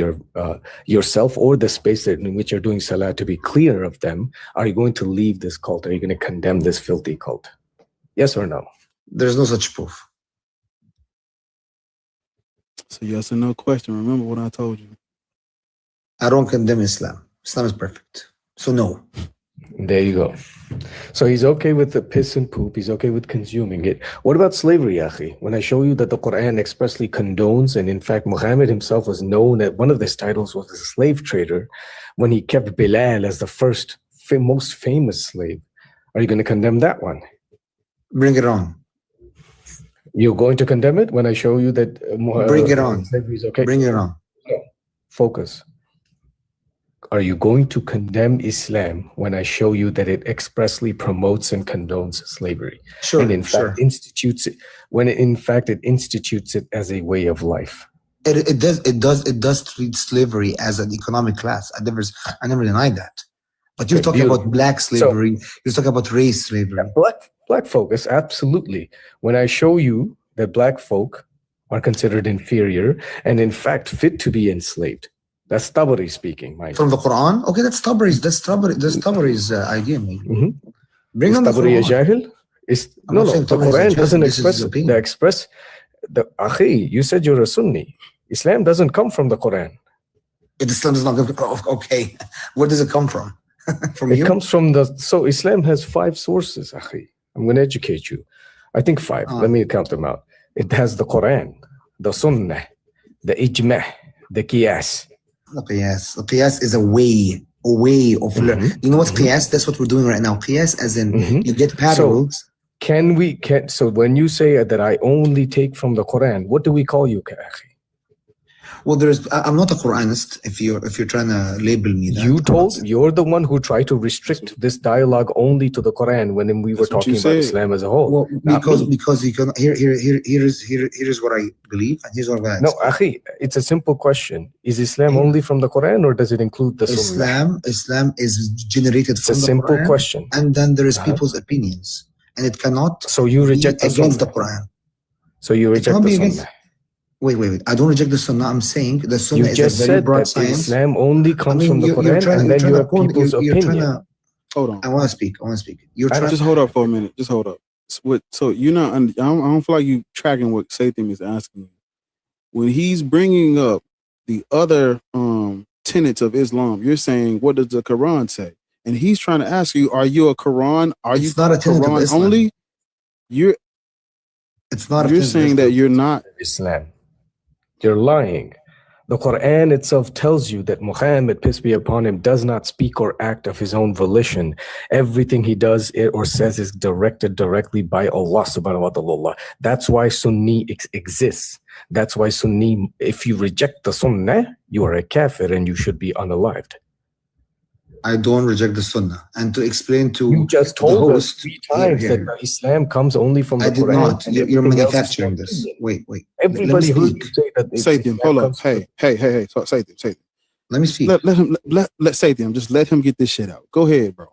yourself or the space in which you're doing salah to be clear of them, are you going to leave this cult? Are you going to condemn this filthy cult? Yes or no? There's no such proof. So yes or no question. Remember what I told you. I don't condemn Islam. Islam is perfect. So no. There you go. So he's okay with the piss and poop. He's okay with consuming it. What about slavery, Akhi? When I show you that the Quran expressly condones, and in fact, Muhammad himself was known that one of his titles was a slave trader when he kept Bilal as the first, most famous slave. Are you going to condemn that one? Bring it on. You're going to condemn it when I show you that bring it on. Slavery is okay? Bring it on. Focus. Are you going to condemn Islam when I show you that it expressly promotes and condones slavery? Sure. And in fact institutes it, when in fact it institutes it as a way of life. It does treat slavery as an economic class. I never denied that. But you're talking about black slavery. You're talking about race slavery. Yeah, black focus, absolutely. When I show you that black folk are considered inferior and in fact fit to be enslaved. That's Tabari speaking, Mike. From the Quran? Okay, that's Tabari's idea, maybe. Mm-hmm. Bring on the Tabari Quran. No, the Quran doesn't express the Akhi, you said you're a Sunni. Islam doesn't come from the Quran. Islam does not come. Okay, where does it come from? From you? It comes from so Islam has 5 sources, Akhi. I'm going to educate you. I think 5. Let me count them out. It has the Quran, the Sunnah, the Ijma', the Qiyas. The Qiyas is a way of learning. You know what's Qiyas? That's what we're doing right now. Qiyas as in you get parallels. So when you say that I only take from the Quran, what do we call you, Akhi? Well, I'm not a Quranist. If you're trying to label me that. You're the one who tried to restrict this dialogue only to the Quran when we were talking about Islam as a whole. Well, because you can here's what I believe and here's what I No, Akhi, it's a simple question. Is Islam only from the Quran or does it include the Sunnah? Islam is generated from the Quran. It's a simple question. And then there is people's opinions. And it cannot you reject against the Quran. So you reject the Sunnah. Wait. I don't reject the Sunnah. I'm saying the Sunnah is a very broad science. Islam only comes from the Quran, and then you have people's opinion. Hold on. I want to speak. Just hold up for a minute. Just hold up. So you're not. I don't feel like you tracking what Satan is asking you. When he's bringing up the other tenets of Islam, you're saying, what does the Quran say? and he's trying to ask you, are you a Quran? Are It's you not a tenet of Quran Islam. only? You're saying that you're not Islam. You're lying. The Quran itself tells you that Muhammad, peace be upon him, does not speak or act of his own volition. Everything he does or says is directed directly by Allah subhanahu wa ta'ala. That's why Sunni exists. That's why Sunni, if you reject the Sunnah, you are a kafir and you should be unalived. I don't reject the Sunnah. And to explain to you just the told host, us 3 times that Islam comes only from the I did Quran. not. You're manufacturing this. Wait. Everybody heard you say that. Sayyidin, hold up. Hey. So, Sayyidin. Let me speak. Let Sayyidin, just let him get this shit out. Go ahead, bro.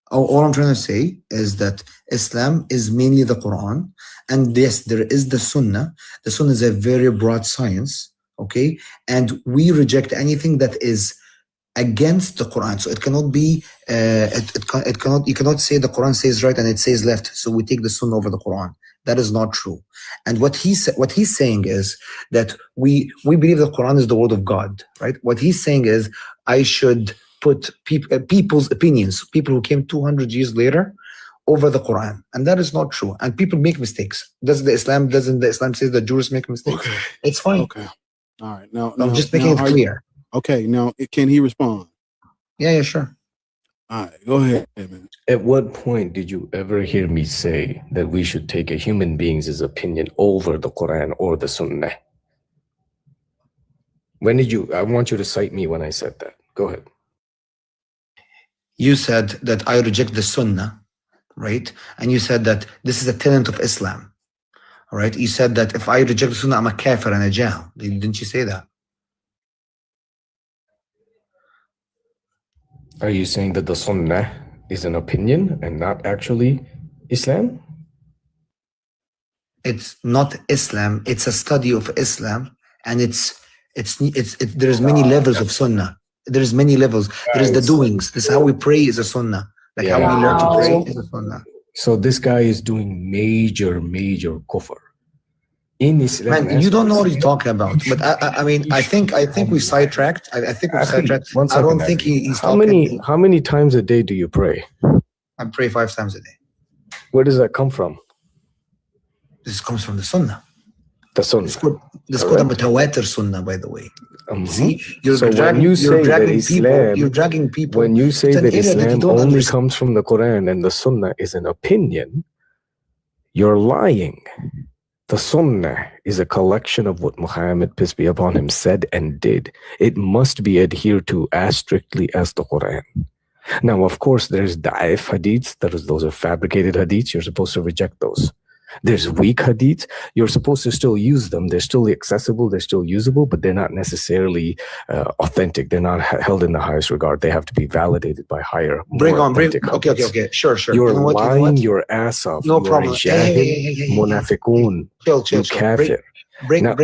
All I'm trying to say is that Islam is mainly the Quran. And yes, there is the Sunnah. The Sunnah is a very broad science. Okay. And we reject anything that is against the Quran. So it cannot be, you cannot say the Quran says right and it says left. So we take the Sunnah over the Quran. That is not true. And what he's saying is that we believe the Quran is the word of God, right? What he's saying is I should put people's opinions, people who came 200 years later, over the Quran. And that is not true. And people make mistakes. Doesn't the Islam say that Jews make mistakes? Okay. It's fine. Okay. All right. Now I'm just making it clear. Okay, now can he respond? Yeah, sure. All right, go ahead, man. At what point did you ever hear me say that we should take a human being's opinion over the Quran or the Sunnah? When did you? I want you to cite me when I said that. Go ahead. You said that I reject the Sunnah, right? And you said that this is a tenet of Islam, all right? You said that if I reject the Sunnah, I'm a kafir and a jahil. Didn't you say that? Are you saying that the Sunnah is an opinion and not actually Islam? It's not Islam. It's a study of Islam, and there's many levels of Sunnah. There's many levels. There's the doings. This is how we pray is a Sunnah. Like how we learn to pray is a Sunnah. So this guy is doing major kufr. In Islam, man, you don't know what you're talking about. But I mean, I think we sidetracked. I think we sidetracked. I don't think he's talking. How many times a day do you pray? I pray 5 times a day. Where does that come from? This comes from the Sunnah. The Sunnah. This is called a mutawatir Sunnah, by the way. See, you're dragging people. When you say that Islam only comes from the Quran and the Sunnah is an opinion, you're lying. The Sunnah is a collection of what Muhammad, peace be upon him, said and did. It must be adhered to as strictly as the Quran. Now, of course, there's da'if hadiths. Those are fabricated hadiths. You're supposed to reject those. There's weak hadiths. You're supposed to still use them. They're still accessible. They're still usable, but they're not necessarily authentic. They're not held in the highest regard. They have to be validated by higher, Okay. Sure. You're lying your ass off. No problem. Munafiqun. Chill. Kafir. Bring the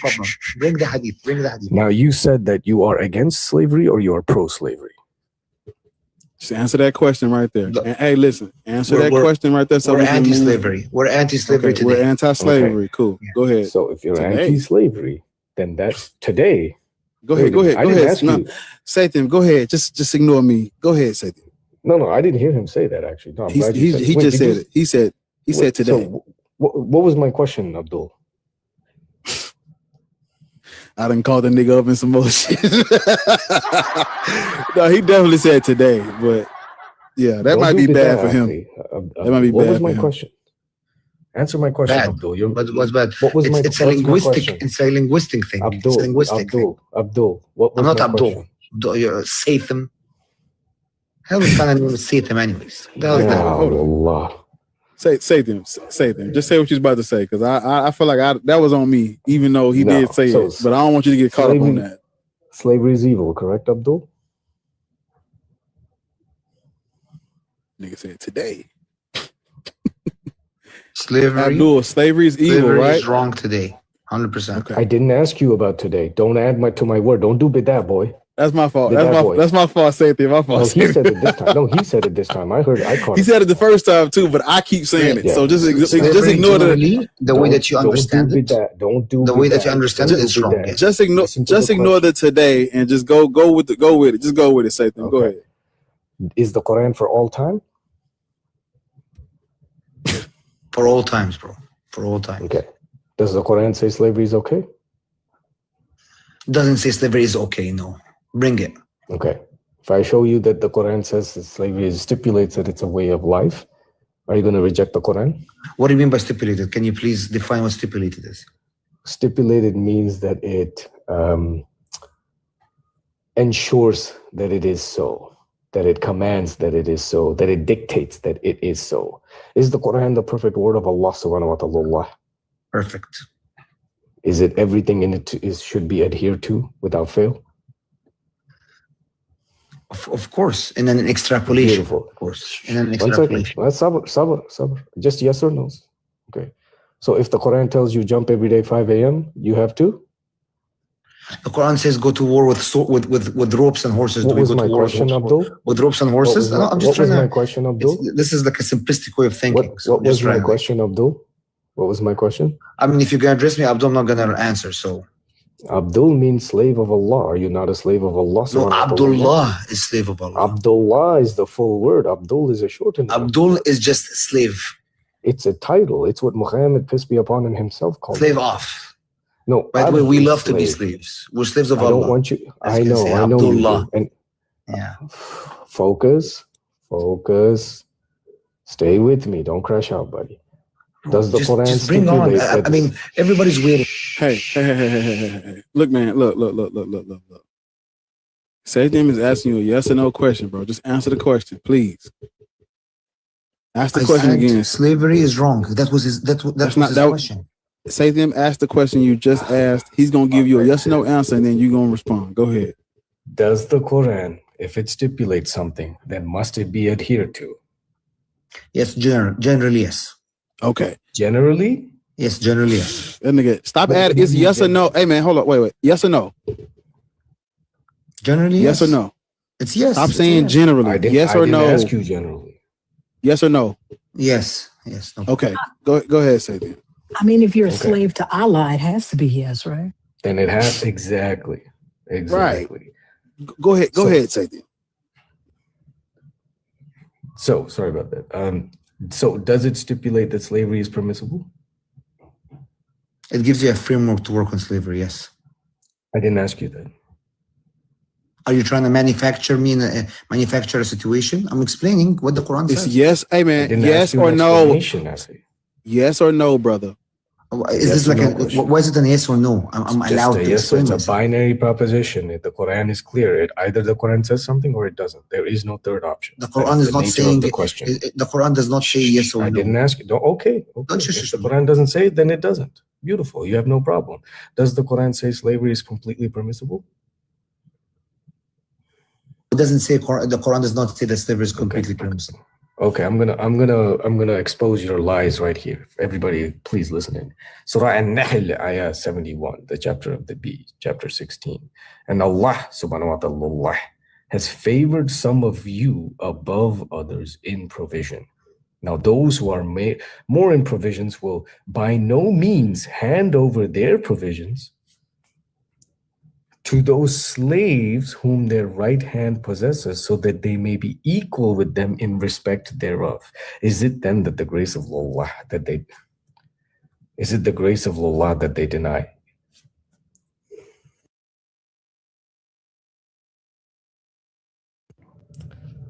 problem. Bring the hadith. Now, you said that you are against slavery or you are pro-slavery. Just answer that question right there. And, hey, listen, answer that question right there. So we're anti-slavery. We're anti-slavery today. We're anti-slavery. Okay. Cool. Yeah. Go ahead. So if you're anti-slavery, then that's today. Go ahead. No, Satan, go ahead. Just ignore me. Go ahead, Satan. No, I didn't hear him say that actually. No, he just said it. He said today. So what was my question, Abdul? I done called the nigga up in some more shit. No, he definitely said today, but yeah, that might be bad for him. That might be bad. What was my question? Answer my question, Abdul. What's bad? What was it's a linguistic thing. Abdul. I'm not Abdul. You're Satan. Hell, it's not name is Satan anyways. Allah. Say them. Just say what you're about to say, because I feel like that was on me, even though he did say it. But I don't want you to get caught up on that. Slavery is evil, correct, Abdul? Nigga said today. Slavery is evil, right? Slavery is wrong today, 100%. Okay. I didn't ask you about today. Don't add to my word. Don't do that, boy. That's my fault. That's my fault. Say it. My fault. No, he said it this time. No, he said it this time. I caught He said it the first time too, but I keep saying it. So just ignore the way that you understand it. Don't do the way that you understand it is wrong. Just ignore the today and just go with it. Just go with it, Satan. Go ahead. Is the Quran for all time? For all times, bro. For all times. Okay. Does the Quran say slavery is okay? Doesn't say slavery is okay, no. Bring it. Okay. If I show you that the Quran says that slavery stipulates that it's a way of life, are you going to reject the Quran? What do you mean by stipulated? Can you please define what stipulated is? Stipulated means that it ensures that it is so, that it commands that it is so, that it dictates that it is so. Is the Quran the perfect word of Allah subhanahu wa ta'ala? Perfect. Is it everything in it should be adhered to without fail? Of course, in an extrapolation. Beautiful. Of course, in an 1 second. extrapolation. Let's sabr. Just yes or no. Okay. So if the Quran tells you jump every day 5 a.m., you have to? The Quran says go to war with ropes and horses. What was my question, Abdul? With ropes and horses? What was my question, Abdul? This is like a simplistic way of thinking. What was my question, Abdul? What was my question? I mean, if you're going to address me, Abdul, I'm not going to answer, so. Abdul means slave of Allah. Are you not a slave of Allah? No, Abdullah is slave of Allah. Abdullah is the full word. Abdul is a shortened word. Abdul is just slave. It's a title. It's what Muhammad, peace be upon him, himself called slave it. Off. No. By the way, we love to be slaves. We're slaves of Allah. I don't want you. I know Abdullah. You do. And yeah. Focus. Stay with me. Don't crash out, buddy. Does the Quran just bring on? I mean, everybody's waiting. Hey. Look, man. Look. Satan is asking you a yes or no question, bro. Just answer the question, please. Ask the question again. Slavery is wrong. That was his question. Satan asked the question you just asked. He's gonna give you a yes or no answer, and then you're gonna respond. Go ahead. Does the Quran, if it stipulates something, then must it be adhered to? Yes, generally yes. Okay. Generally? Yes, generally yes. That nigga, stop adding. It's yes or no. Hey man, hold up. Wait. Yes or no? Generally yes. Yes or no? It's yes. Stop saying yes. Generally. Yes or no? I didn't ask you generally. Yes or no? Yes. No. Okay. Go ahead, say that. I mean, if you're a slave to Allah, it has to be yes, right? Then it has exactly. Right. Go ahead, say that. So sorry about that. So does it stipulate that slavery is permissible? It gives you a framework to work on slavery, yes. I didn't ask you that. Are you trying to manufacture a situation? I'm explaining what the Quran says. It's yes, hey man, yes or no? Yes or no, brother? Is this like why is it an yes or no? I'm allowed to explain it's a binary proposition. The Quran is clear. Either the Quran says something or it doesn't. There is no third option. The Quran is not saying the question. The Quran does not say yes or no. I didn't ask you. Okay. If the Quran doesn't say it, then it doesn't. Beautiful. You have no problem. Does the Quran say slavery is completely permissible? It doesn't say the Quran does not say that slavery is completely permissible. Okay, I'm gonna expose your lies right here. Everybody, please listen in. Surah An-Nahl, ayah 71, the chapter of the bee, chapter 16. And Allah subhanahu wa ta'ala has favored some of you above others in provision. Now, those who are more in provisions will by no means hand over their provisions to those slaves whom their right hand possesses, so that they may be equal with them in respect thereof. Is it then that the grace of Allah that they deny?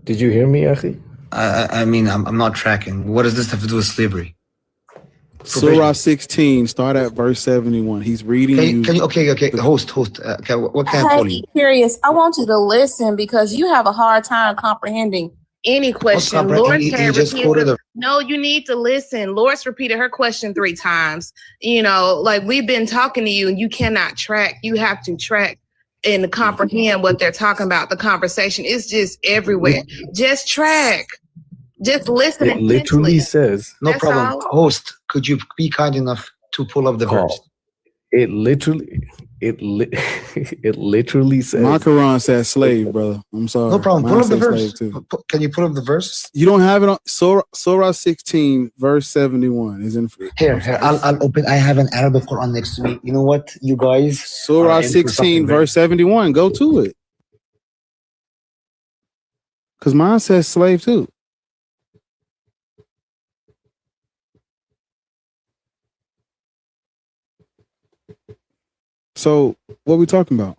Did you hear me, Akhi? I mean, I'm not tracking. What does this have to do with slavery? Surah 16, start at verse 71. He's reading. Can you okay, host. What can I call you? Curious, I want you to listen because you have a hard time comprehending any question. No, you need to listen. Loris repeated her question 3 times. You know, like we've been talking to you and you cannot track. You have to track and comprehend what they're talking about. The conversation is just everywhere. Just track. Just listen. It literally says. No problem. Host, could you be kind enough to pull up the verse? It literally says. My Quran says slave, brother. I'm sorry. No problem. Pull up the verse. Can you pull up the verse? You don't have it on Surah 16, verse 71 is in. Here, I'll open. I have an Arabic Quran next to me. You know what, you guys? Surah 16, verse 71. Go to it. Because mine says slave too. So what are we talking about?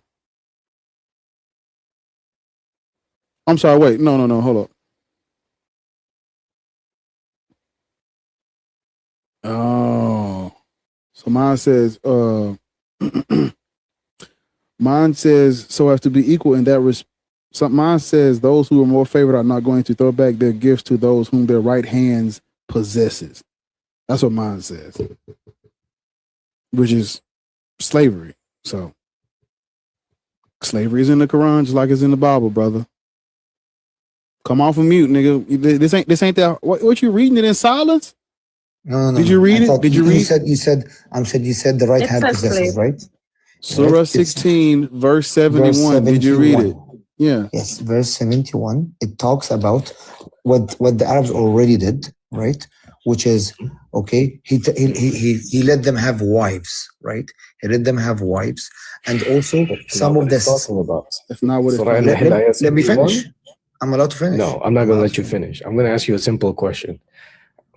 I'm sorry, wait. No, hold up. Oh. So mine says, mine says so as to be equal in that mine says those who are more favored are not going to throw back their gifts to those whom their right hands possesses. That's what mine says. Which is slavery. So slavery is in the Quran just like it's in the Bible, brother. Come off of mute, nigga. This ain't that. What you reading it in silence? No. Did you read it? Did you read? You said the right hand possesses, right? Surah Right? 16, verse 71. Verse 71. Did you read it? Yeah. Yes, verse 71. It talks about what the Arabs already did, right? Which is okay. He let them have wives, right? He let them have wives, and also some of the. Talking about. That's not what it's Surah talking about. Let me finish. I'm allowed to finish. No, I'm not going to let you finish. I'm going to ask you a simple question.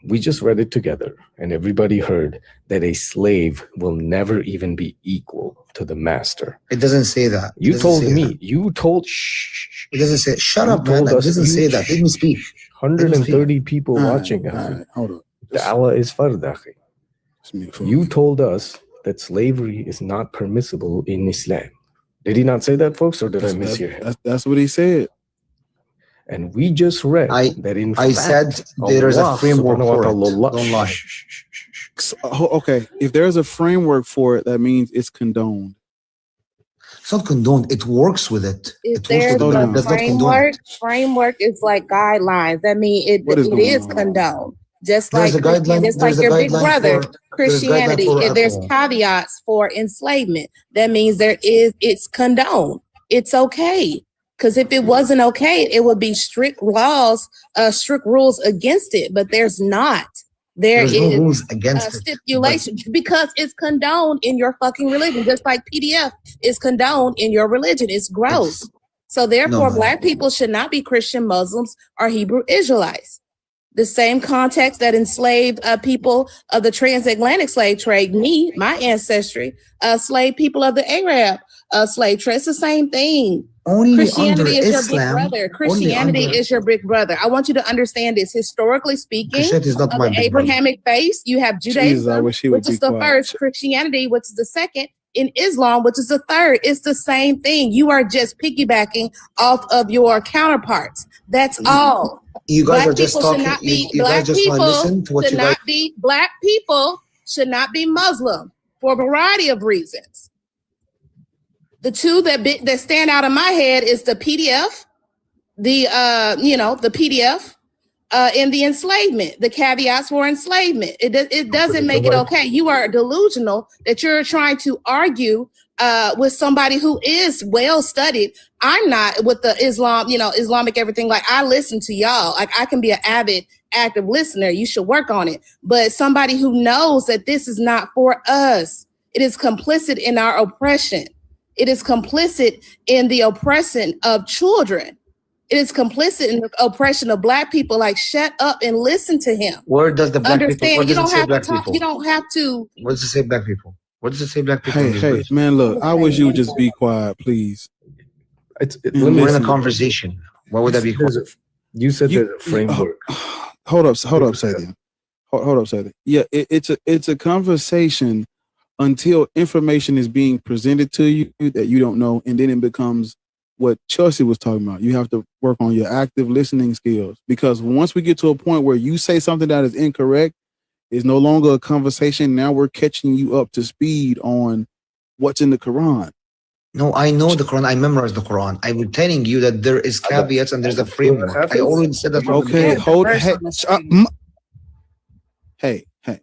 We just read it together, and everybody heard that a slave will never even be equal to the master. It doesn't say that. You told me. You told. Shh. It doesn't say. Shut up, man. It doesn't say that. Let me speak. 130 people watching. Hold on. Da'wah is fard, akhi. You told us that slavery is not permissible in Islam. Did he not say that, folks, or did I mishear him? That's what he said. And we just read that in I fact, said there is a framework for it. Allah, Don't lie. Okay, if there's a framework for it, that means it's condoned. It's not condoned. It works with it. If there's a framework is like guidelines. That means it is condoned. Just like your big brother, Christianity. If there's caveats for enslavement, that means it's condoned. It's okay. Because if it wasn't okay, it would be strict laws, strict rules against it. But there's not. There's no rules against stipulation because it's condoned in your fucking religion, just like PDF is condoned in your religion. It's gross. So therefore, Black people should not be Christian, Muslims, or Hebrew Israelites. The same context that enslaved people of the transatlantic slave trade, my ancestry, slave people of the Arab slave trade. It's the same thing. Only Christianity is Islam, your big brother. Christianity is your big brother. I want you to understand this. Historically speaking, is not my the Abrahamic faith, you have Judaism, which is the first, Christianity, which is the second, in Islam, which is the third. It's the same thing. You are just piggybacking off of your counterparts. That's all. You guys are just talking. You guys just want to listen to what you guys. Black people should not be Muslim for a variety of reasons. The two that stand out in my head is the PDF, the PDF, and the enslavement, the caveats for enslavement. It doesn't make it okay. You are delusional that you're trying to argue with somebody who is well studied. I'm not with the Islam, Islamic everything. Like I listen to y'all. Like I can be an avid, active listener. You should work on it. But somebody who knows that this is not for us. It is complicit in our oppression. It is complicit in the oppression of children. It is complicit in the oppression of Black people. Like, shut up and listen to him. Where does the Black understand? People? You don't have to talk. You don't have to. What does it say, Black people? What does it say, Black people? Hey, man, look. I wish you would just be quiet, please. We're in a conversation. Why would that be? You said there's a framework. Hold up, Sadie. Hold up, Sadie. Yeah, it's a conversation until information is being presented to you that you don't know, and then it becomes what Chelsea was talking about. You have to work on your active listening skills, because once we get to a point where you say something that is incorrect, it's no longer a conversation. Now we're catching you up to speed on what's in the Quran. No, I know the Quran. I memorized the Quran. I'm telling you that there is caveats and there's a framework. I already said that. Okay, hey,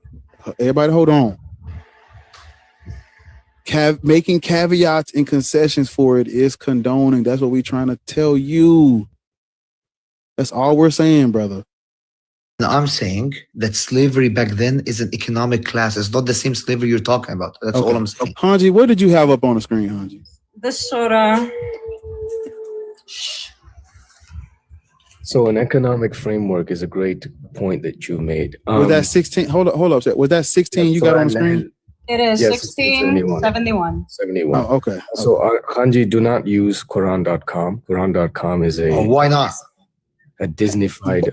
everybody hold on. Making caveats and concessions for it is condoning. That's what we're trying to tell you. That's all we're saying, brother. No, I'm saying that slavery back then is an economic class. It's not the same slavery you're talking about. That's all I'm saying. Hanji, what did you have up on the screen, Hanji? The surah. So an economic framework is a great point that you made. Was that 16? Hold up. Was that 16 you got on the screen? It is Yes, 1671. 71. Oh, okay. So Khanji, do not use Quran.com. Quran.com is a why not? A Disney-fied.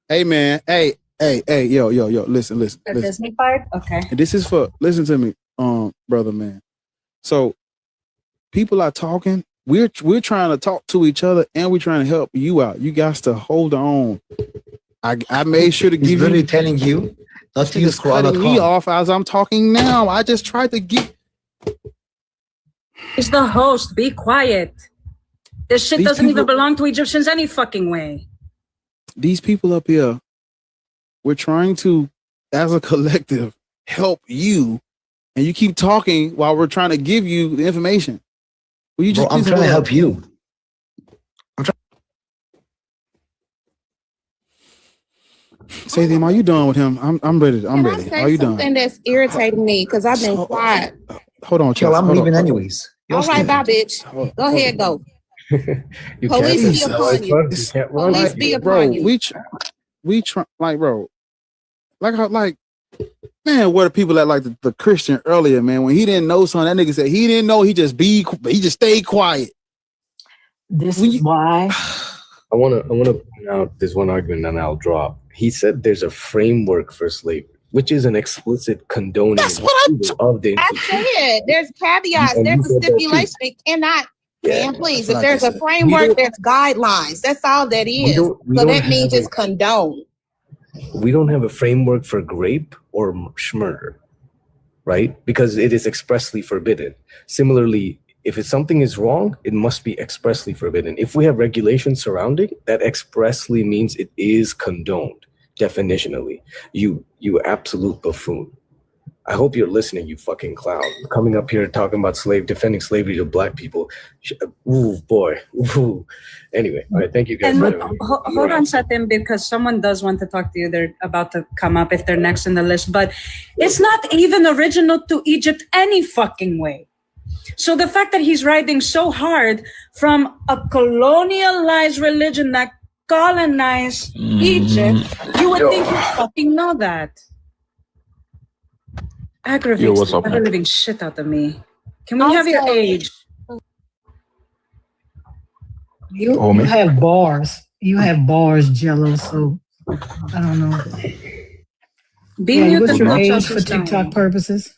Hey man, hey, yo, listen. A Disney-fied? Okay. This is for, listen to me, brother man. So people are talking. We're trying to talk to each other and we're trying to help you out. You guys to hold on. I made sure to give you. He's telling you not to use cutting Quran.com. me off as I'm talking now. I just tried to get. It's the host. Be quiet. This shit doesn't even belong to Egyptians any fucking way. These people up here, we're trying to, as a collective, help you, and you keep talking while we're trying to give you the information. Will you just I'm trying to help you. Say them, are you done with him? I'm ready. I'm ready. Are you done? Something that's irritating me because I've been quiet. Hold on, Chill, I'm leaving anyways. All right, bye, bitch. Go ahead, go. Police be upon you. Police be upon you. We try, like, bro, like, man, what are people that like the Christian earlier, man? When he didn't know something, that nigga said he didn't know. He just stayed quiet. This is why I want to point out this one argument, and I'll drop. He said there's a framework for slavery, which is an explicit condoning of the I said there's caveats, there's a stipulation. It cannot. Man, please, if there's a framework, there's guidelines. That's all that is. So that means it's condoned. We don't have a framework for grape or murder, right? Because it is expressly forbidden. Similarly, if something is wrong, it must be expressly forbidden. If we have regulations surrounding, that expressly means it is condoned, definitionally. You absolute buffoon. I hope you're listening, you fucking clown. Coming up here talking about defending slavery to black people. Ooh, boy. Ooh. Anyway, all right, thank you guys. And hold on, Satim, because someone does want to talk to you. They're about to come up if they're next in the list. But it's not even original to Egypt any fucking way. So the fact that he's riding so hard from a colonialized religion that colonized Egypt, you would think you fucking know that. Aggravates the ever living shit out of me. Can we have your age? you have bars. You have bars, Jello. So I don't know. What's your age for TikTok purposes?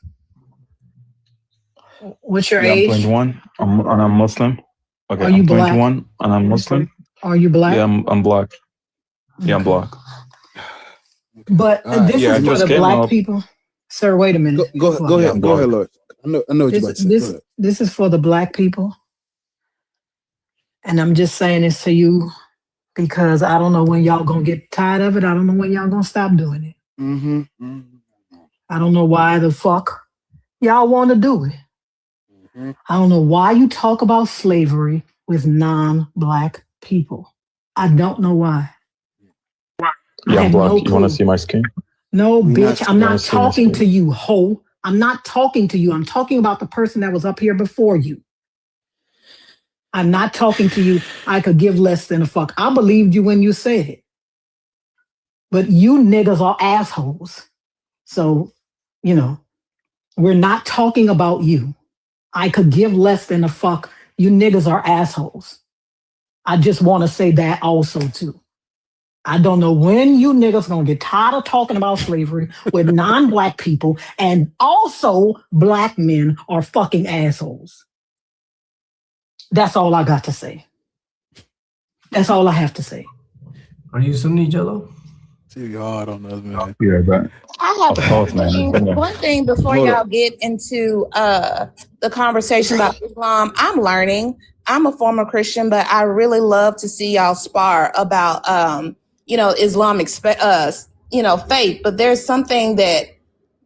What's your age? I'm 21 and I'm Muslim. Okay, Are you I'm black? 21 and I'm Muslim. Are you black? Yeah, I'm black. Yeah, I'm black. But this is for the black people. Sir, wait a minute. Go ahead, Lord. I know what you're about to say. This is for the black people. And I'm just saying this to you because I don't know when y'all gonna get tired of it. I don't know when y'all gonna stop doing it. I don't know why the fuck y'all want to do it. I don't know why you talk about slavery with non-black people. I don't know why. Yeah, I'm black. You want to see my skin? No, bitch, I'm not talking to you, ho. I'm not talking to you. I'm talking about the person that was up here before you. I'm not talking to you. I could give less than a fuck. I believed you when you said it. But you niggas are assholes. So, we're not talking about you. I could give less than a fuck. You niggas are assholes. I just want to say that also, too. I don't know when you niggas gonna get tired of talking about slavery with non-black people, and also black men are fucking assholes. That's all I got to say. That's all I have to say. Are you Sunni, Jello? Too hard on us, man. Yeah, but I have one thing before y'all get into the conversation about Islam. I'm learning. I'm a former Christian, but I really love to see y'all spar about Islamic faith. But there's something that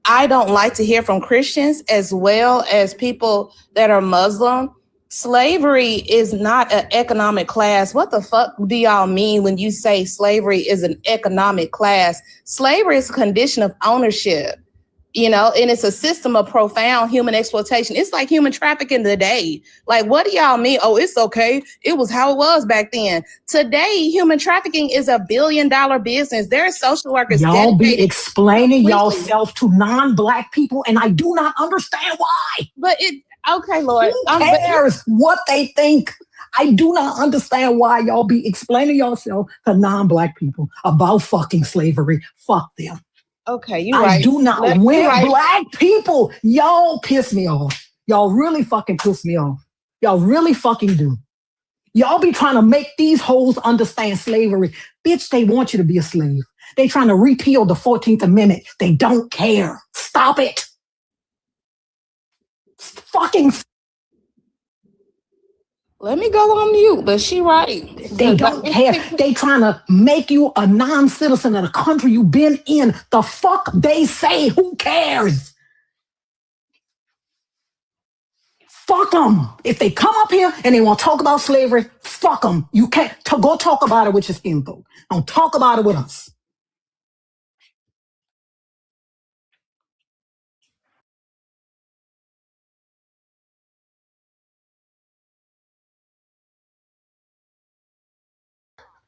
I don't like to hear from Christians as well as people that are Muslim. Slavery is not an economic class. What the fuck do y'all mean when you say slavery is an economic class? Slavery is a condition of ownership. you know, and it's a system of profound human exploitation. It's like human trafficking today. Like, what do y'all mean? Oh, it's okay. It was how it was back then. Today, human trafficking is $1 billion business. There are social workers. Y'all be explaining yourself to non-Black people, and I do not understand why. But okay, Lord. Who cares what they think? I do not understand why y'all be explaining yourself to non-Black people about fucking slavery. Fuck them. Okay, you're right. I do not. When Black people, y'all piss me off. Y'all really fucking piss me off. Y'all really fucking do. Y'all be trying to make these hoes understand slavery. Bitch, they want you to be a slave. They trying to repeal the 14th Amendment. They don't care. Stop it. Fucking. Let me go on mute, but she right. They don't care. They trying to make you a non-citizen of the country you've been in. The fuck they say. Who cares? Fuck them. If they come up here and they want to talk about slavery, fuck them. You can't go talk about it with your skin folk. Don't talk about it with us.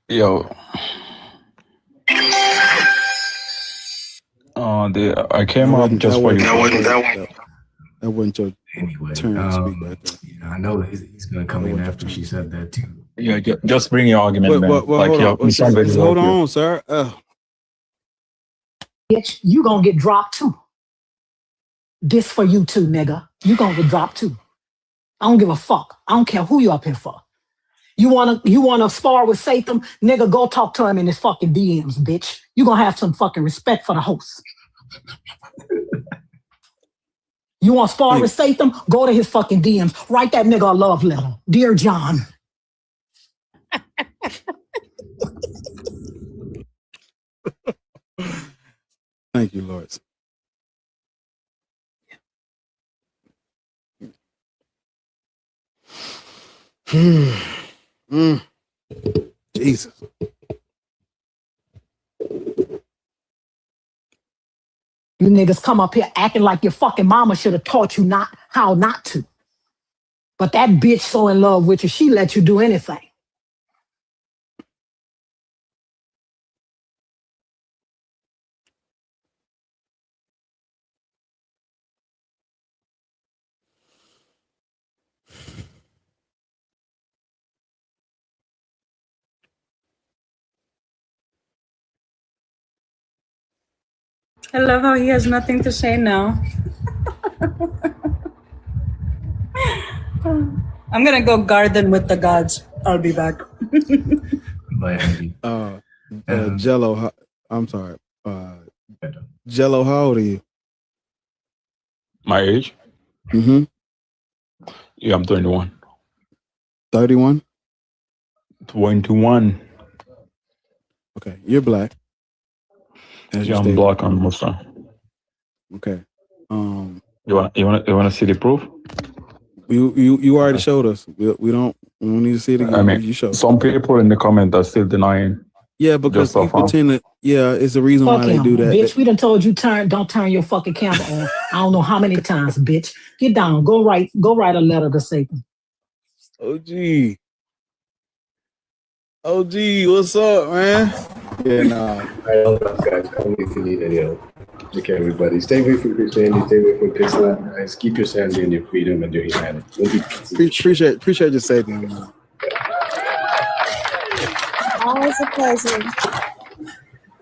Yo. I came up just for you. That wasn't your Anyway, turn to speak right there. yeah, I know he's gonna come in after she said that too. Yeah, just bring your argument, man. Hold on, sir. Bitch, you gonna get dropped too. This for you too, nigga. You gonna get dropped too. I don't give a fuck. I don't care who you up here for. You wanna spar with Satan? Nigga, go talk to him in his fucking DMs, bitch. You gonna have some fucking respect for the host. You want to spar with Satan? Go to his fucking DMs. Write that nigga a love letter. Dear John. Thank you, Lord. Jesus. You niggas come up here acting like your fucking mama should have taught you how not to. But that bitch so in love with you, she let you do anything. I love how he has nothing to say now. I'm gonna go garden with the gods. I'll be back. Jello, I'm sorry. Jello, how old are you? My age? Mm-hmm. Yeah, I'm 31. 31? 21. Okay, you're Black. Yeah, I'm Black and Muslim. Okay. You wanna see the proof? You already showed us. We don't need to see it again. I mean, you showed some people in the comment are still denying. Yeah, because people tend to. Yeah, it's the reason why they do that. Bitch, we done told you don't turn your fucking camera on. I don't know how many times, bitch. Get down. Go write a letter to Satan. OG, what's up, man? Yeah, nah. I love that, guys. Call me if you need any help. Okay, everybody. Stay away from Christianity. Stay away from Islam, guys. Keep your sanity and your freedom and your humanity. Appreciate your saving, man. Always a pleasure.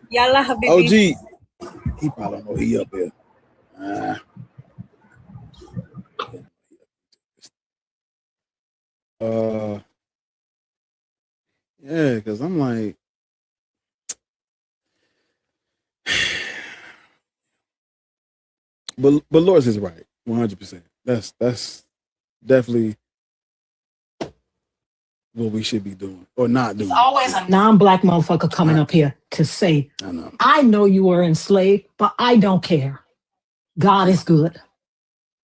Yalla, habibi. OG, he probably know he up here. Yeah, because I'm like, but Lawrence is right, 100%. That's definitely what we should be doing or not doing. Always a non-Black motherfucker coming up here to say, I know you were enslaved, but I don't care. God is good.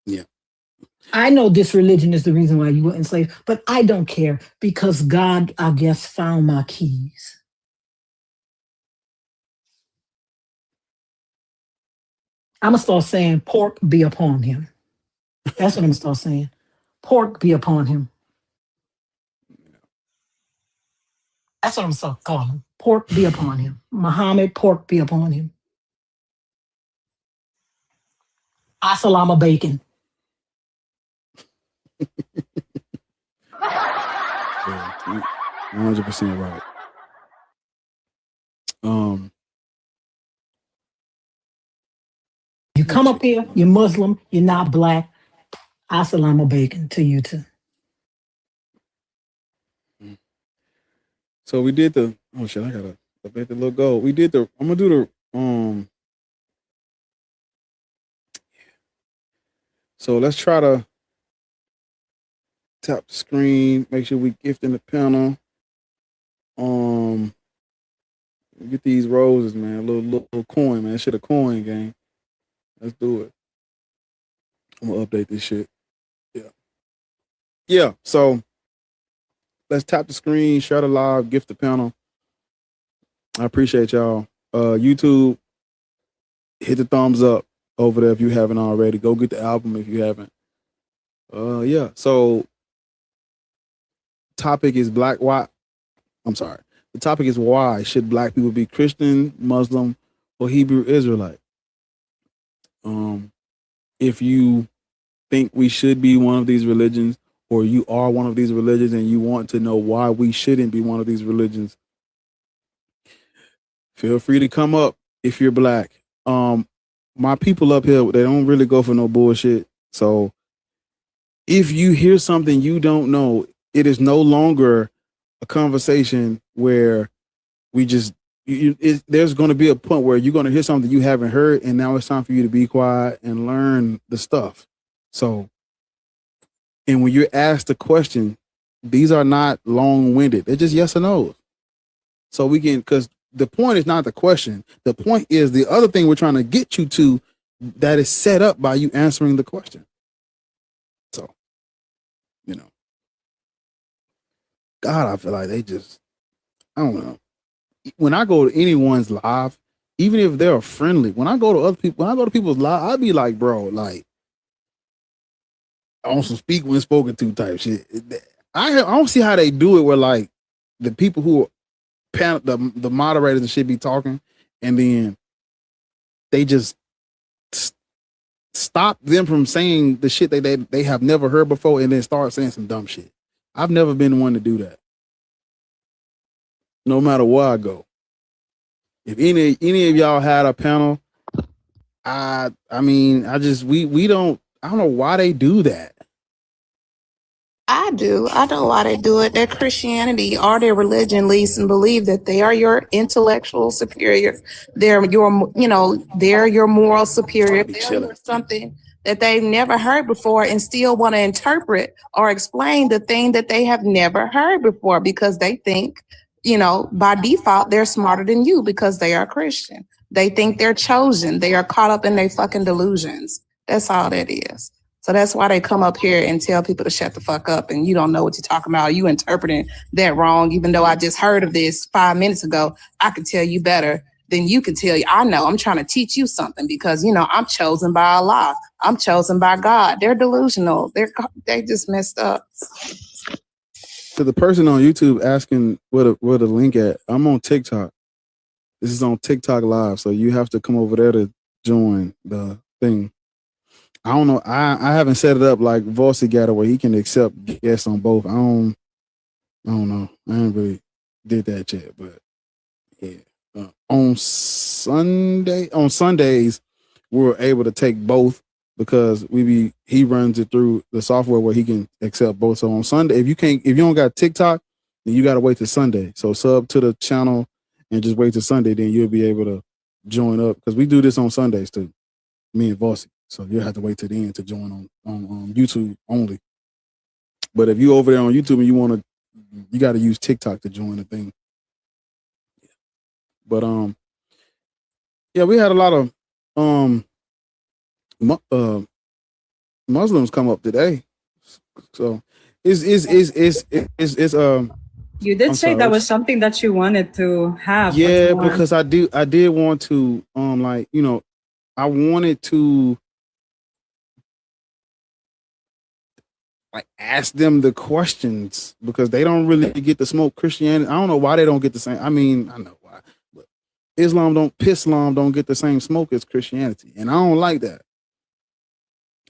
Yeah. I know this religion is the reason why you were enslaved, but I don't care because God, I guess, found my keys. I'm gonna start saying pork be upon him. That's what I'm gonna start saying. Pork be upon him. That's what I'm gonna start calling him. Pork be upon him. Muhammad, pork be upon him. Asalama bacon. Yeah, 100% right. You come up here, you're Muslim, you're not black. Asalama bacon to you too. So we did the, oh shit, I gotta bet the little goal. We did the, I'm gonna do the, so let's try to tap the screen, make sure we gifting the panel. Get these roses, man. A little coin, man. Shit, a coin game. Let's do it. I'm gonna update this shit. Yeah. So let's tap the screen, share the live, gift the panel. I appreciate y'all. YouTube, hit the thumbs up over there if you haven't already. Go get the album if you haven't. Yeah. So topic is the topic is why should black people be Christian, Muslim, or Hebrew Israelite? If you think we should be one of these religions, or you are one of these religions and you want to know why we shouldn't be one of these religions, feel free to come up if you're black. My people up here, they don't really go for no bullshit. So if you hear something you don't know, it is no longer a conversation where we just, there's going to be a point where you're going to hear something you haven't heard, and now it's time for you to be quiet and learn the stuff. So, and when you're asked a question, these are not long-winded. They're just yes or no. So we can, because the point is not the question. The point is the other thing we're trying to get you to that is set up by you answering the question. So, God, I feel like they just, I don't know. When I go to anyone's live, even if they're friendly, when I go to other people, when I go to people's live, I'd be like, bro, like, on some speak when spoken to type shit. I don't see how they do it where like the people who are the moderators and shit be talking, and then they just stop them from saying the shit they have never heard before, and then start saying some dumb shit. I've never been one to do that. No matter where I go. If any of y'all had a panel, I mean, I don't know why they do that. I do. I know why they do it. Their Christianity or their religion leads them to believe that they are your intellectual superior. They're your moral superior. They're something that they've never heard before and still want to interpret or explain the thing that they have never heard before because they think, by default, they're smarter than you because they are Christian. They think they're chosen. They are caught up in their fucking delusions. That's all that is. So that's why they come up here and tell people to shut the fuck up and you don't know what you're talking about. You interpreting that wrong, even though I just heard of this 5 minutes ago. I can tell you better than you can tell you. I know I'm trying to teach you something because, I'm chosen by Allah. I'm chosen by God. They're delusional. They just messed up. To the person on YouTube asking where the link at, I'm on TikTok. This is on TikTok live. So you have to come over there to join the thing. I don't know. I haven't set it up like Voicy got it where he can accept guests on both. I don't know. I haven't really did that yet, but yeah. On Sundays, we're able to take both because he runs it through the software where he can accept both. So on Sunday, if you don't got TikTok, then you gotta wait till Sunday. So sub to the channel and just wait till Sunday, then you'll be able to join up because we do this on Sundays too. Me and Voicy. So you'll have to wait till the end to join on YouTube only. But if you over there on YouTube and you got to use TikTok to join the thing. But yeah, we had a lot of Muslims come up today. So it's You did say that was something that you wanted to have. Yeah, because I did want to I wanted to like ask them the questions because they don't really get to smoke Christianity. I don't know why they don't get the same. I mean, I know why, but Islam don't get the same smoke as Christianity, and I don't like that.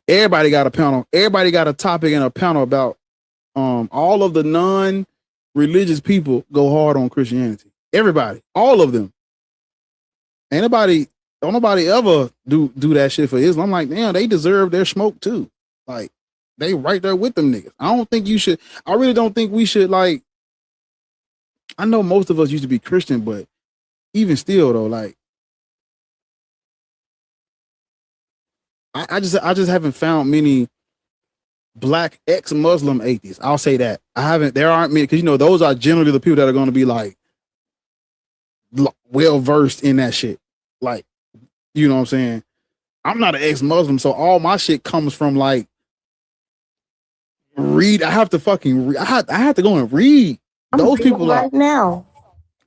Everybody got a panel. Everybody got a topic and a panel about all of the non-religious people go hard on Christianity. Everybody, all of them. Don't nobody ever do that shit for Islam. I'm like, damn, they deserve their smoke too. Like, they right there with them niggas. I really don't think we should, like, I know most of us used to be Christian, but even still though, like, I just haven't found many black ex-Muslim atheists. I'll say that. There aren't many, because those are generally the people that are going to be like well versed in that shit. Like, you know what I'm saying? I'm not an ex-Muslim, so all my shit comes from like read. I have to fucking read. I have to go and read. Those people right now.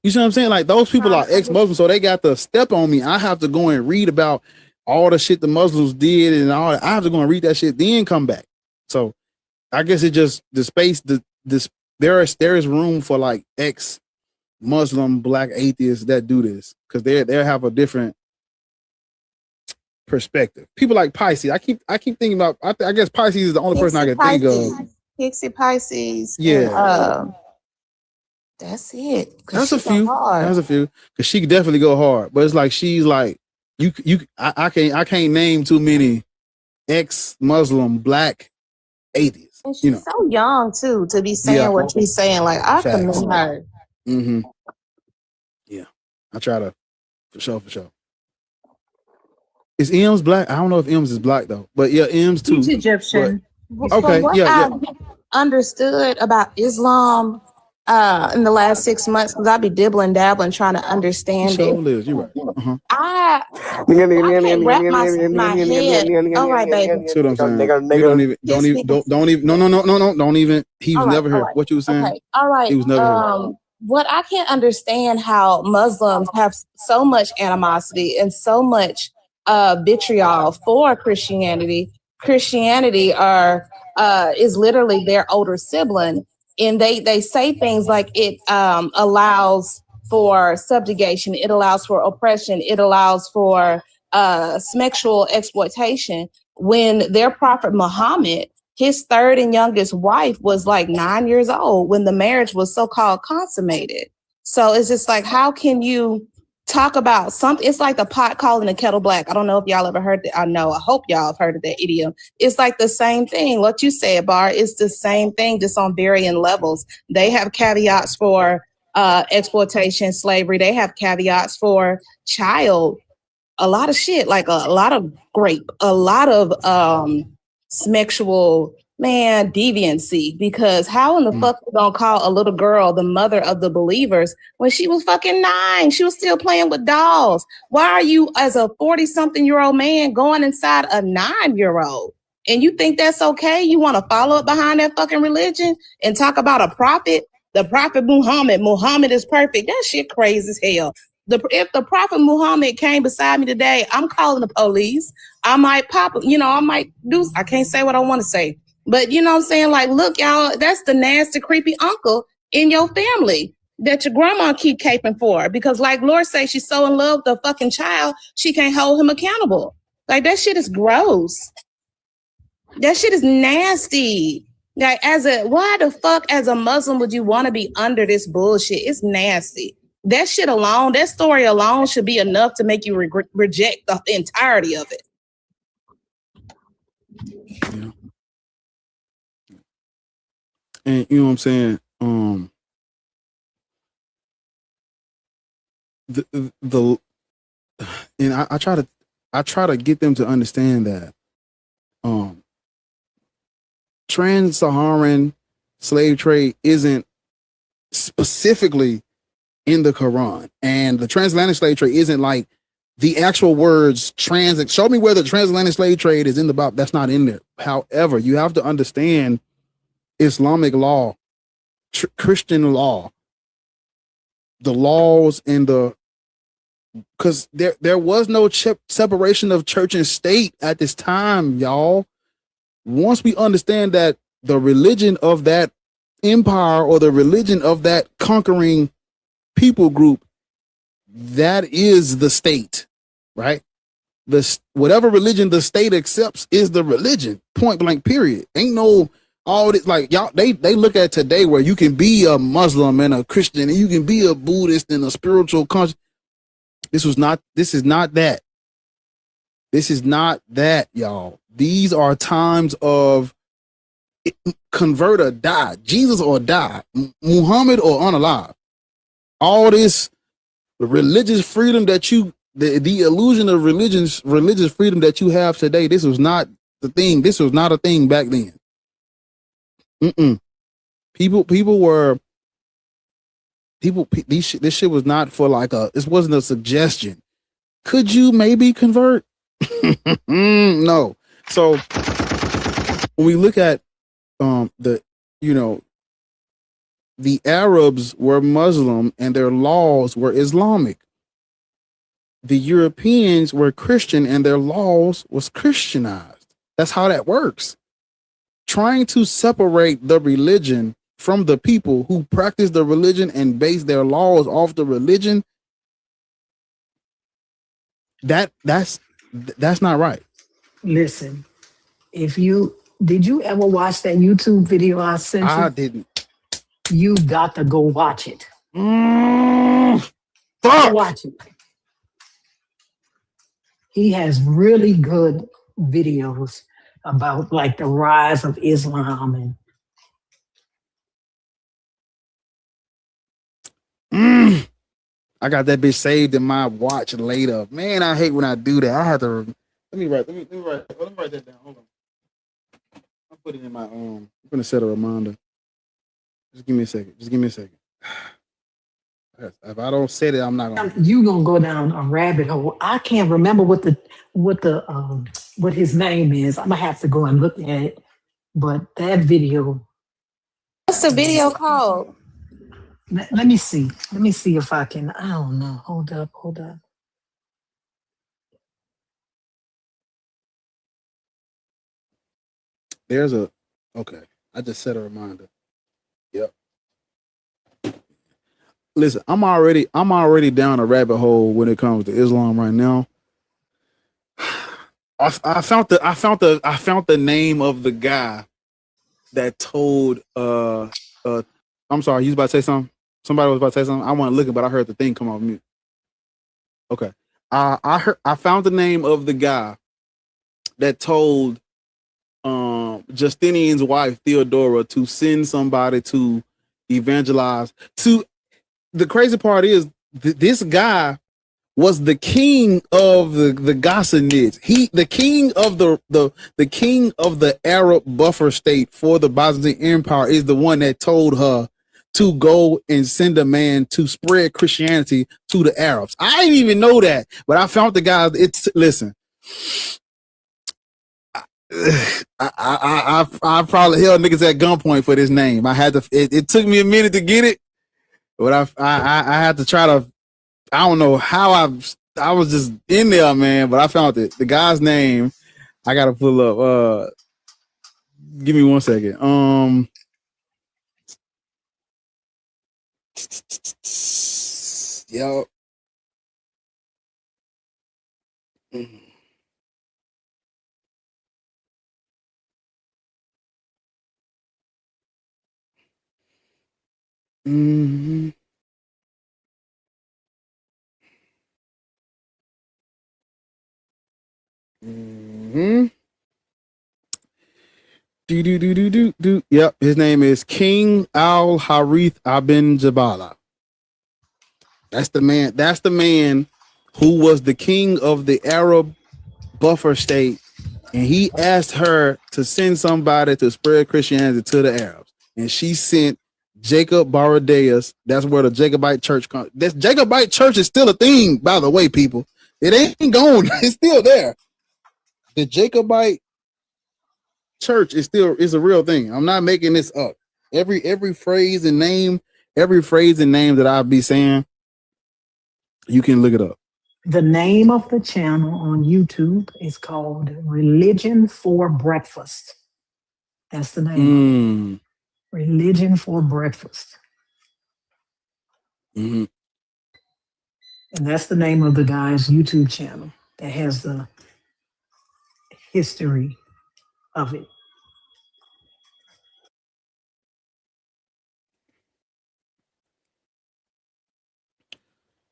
You see what I'm saying? Like, those people are ex-Muslim, so they got to step on me. I have to go and read about all the shit the Muslims did and all that. I have to go and read that shit, then come back. So I guess it just there is room for like ex-Muslim black atheists that do this because they have a different perspective. People like Pisces. I keep thinking about. I guess Pisces is the only person I can think of. Pixie Pisces. Yeah. And, that's it. That's a few. Because she could definitely go hard, but it's like she's like I can't name too many ex-Muslim black atheists. And she's so young too to be saying what she's saying. Like, I commend her. Mm-hmm. Yeah, I try to for sure. Is M's black? I don't know if M's is black though, but yeah, M's too. He's Egyptian. Okay, I understood about Islam in the last 6 months, because I be dibbling dabbling trying to understand it. Liz, you're right. I can't wrap my head. All right, baby. See what I'm saying? Don't even. He was never here. What you were saying? Okay. All right. He was never here. What I can't understand how Muslims have so much animosity and so much vitriol for Christianity. Christianity is literally their older sibling. And they say things like it allows for subjugation, it allows for oppression, it allows for sexual exploitation. When their prophet Muhammad, his third and youngest wife was like 9 years old when the marriage was so-called consummated. So it's just like, how can you talk about something? It's like the pot calling the kettle black. I don't know if y'all ever heard that. I hope y'all have heard of that idiom. It's like the same thing. What you said, Bar, it's the same thing, just on varying levels. They have caveats for exploitation, slavery. They have caveats for a lot of shit, like a lot of rape, a lot of sexual deviancy, because how in the fuck you gonna call a little girl the mother of the believers when she was fucking 9? She was still playing with dolls. Why are you, as a 40-something-year-old man, going inside a 9-year-old? And you think that's okay? You want to follow up behind that fucking religion and talk about a prophet? The prophet Muhammad is perfect. That shit crazy as hell. If the prophet Muhammad came beside me today, I'm calling the police. I might I can't say what I want to say. But you know what I'm saying? Like, look, y'all, that's the nasty, creepy uncle in your family that your grandma keep caping for. Because like Lord say, she's so in love with the fucking child, she can't hold him accountable. Like, that shit is gross. That shit is nasty. Like, why the fuck as a Muslim would you want to be under this bullshit? It's nasty. That shit alone, that story alone should be enough to make you reject the entirety of it. Yeah. And you know what I'm saying? I try to get them to understand that trans-Saharan slave trade isn't specifically in the Quran, and the transatlantic slave trade isn't like the actual words trans. Show me where the transatlantic slave trade is in the Bible. That's not in there. However, you have to understand Islamic law, Christian law, the laws and the because there was no separation of church and state at this time, y'all. Once we understand that the religion of that empire or the religion of that conquering people group, that is the state, right? Whatever religion the state accepts is the religion, point blank, period. Ain't no all this, like, y'all, they look at today where you can be a Muslim and a Christian and you can be a Buddhist and a spiritual conscious. This is not that. This is not that, y'all. These are times of convert or die, Jesus or die, Muhammad or unalive. All this religious freedom that the illusion of religious freedom that you have today, this was not the thing. This was not a thing back then. This shit was not for like this wasn't a suggestion. Could you maybe convert? No. So when we look at the Arabs were Muslim and their laws were Islamic. The Europeans were Christian and their laws was Christianized. That's how that works. Trying to separate the religion from the people who practice the religion and base their laws off the religion, that's not right. Listen, did you ever watch that YouTube video I sent you? I didn't. You got to go watch it. Fuck. Watch it. He has really good videos about like the rise of Islam and I got that bitch saved in my watch later. Man, I hate when I do that. I have to let me write that down. Hold on. I'll put it in my I'm gonna set a reminder. Just give me a second. If I don't set it, I'm not gonna. You gonna go down a rabbit hole. I can't remember what his name is. I'm gonna have to go and look at it. But that video. What's the video called? Let me see. Let me see if I can. I don't know. Hold up. Okay. I just set a reminder. Yep. Listen, I'm already down a rabbit hole when it comes to Islam right now. I found the name of the guy that told I'm sorry, you was about to say something? Somebody was about to say something. I wasn't looking, but I heard the thing come off mute. Okay. I found the name of the guy that told Justinian's wife Theodora to send somebody to evangelize. The crazy part is this guy was the king of the Ghassanids. The king of the king of the Arab buffer state for the Byzantine Empire is the one that told her to go and send a man to spread Christianity to the Arabs. I didn't even know that, but I found the guy. Listen, I probably held niggas at gunpoint for this name. I had to. It took me a minute to get it, but I had to try to. I don't know how I was just in there, man, but I found it. The guy's name, I gotta pull up. Give me 1 second. Yo. Mm-hmm. Mm-hmm. Do. Yep, his name is King Al Harith Ibn Jabala. That's the man. That's the man who was the king of the Arab buffer state, and he asked her to send somebody to spread Christianity to the Arabs, and she sent Jacob Baradeus. That's where the Jacobite church comes. This Jacobite church is still a thing, by the way, people. It ain't gone. It's still there. The Jacobite church is a real thing. I'm not making this up. Every phrase and name that I'll be saying, you can look it up. The name of the channel on YouTube is called Religion for Breakfast. That's the name of it. Religion for Breakfast. Mm-hmm. And that's the name of the guy's YouTube channel that has the history of it.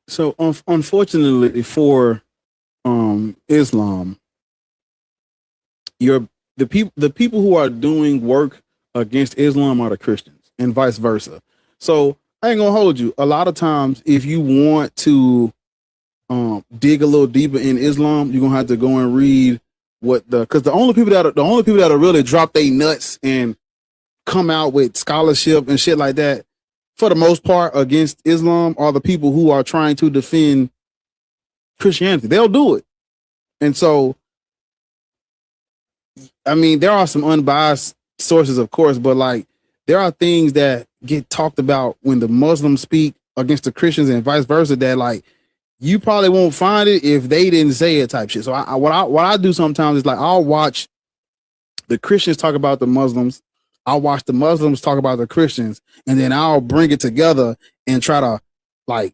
So unfortunately for Islam, the people who are doing work against Islam are the Christians, and vice versa. So I ain't gonna hold you. A lot of times, if you want to dig a little deeper in Islam, you're gonna have to go and read because the only people that are really drop their nuts and come out with scholarship and shit like that, for the most part, against Islam are the people who are trying to defend Christianity. They'll do it. And so, I mean, there are some unbiased sources, of course, but like there are things that get talked about when the Muslims speak against the Christians and vice versa that like you probably won't find it if they didn't say it type shit. So what I do sometimes is like I'll watch the Christians talk about the Muslims. I'll watch the Muslims talk about the Christians, and then I'll bring it together and try to like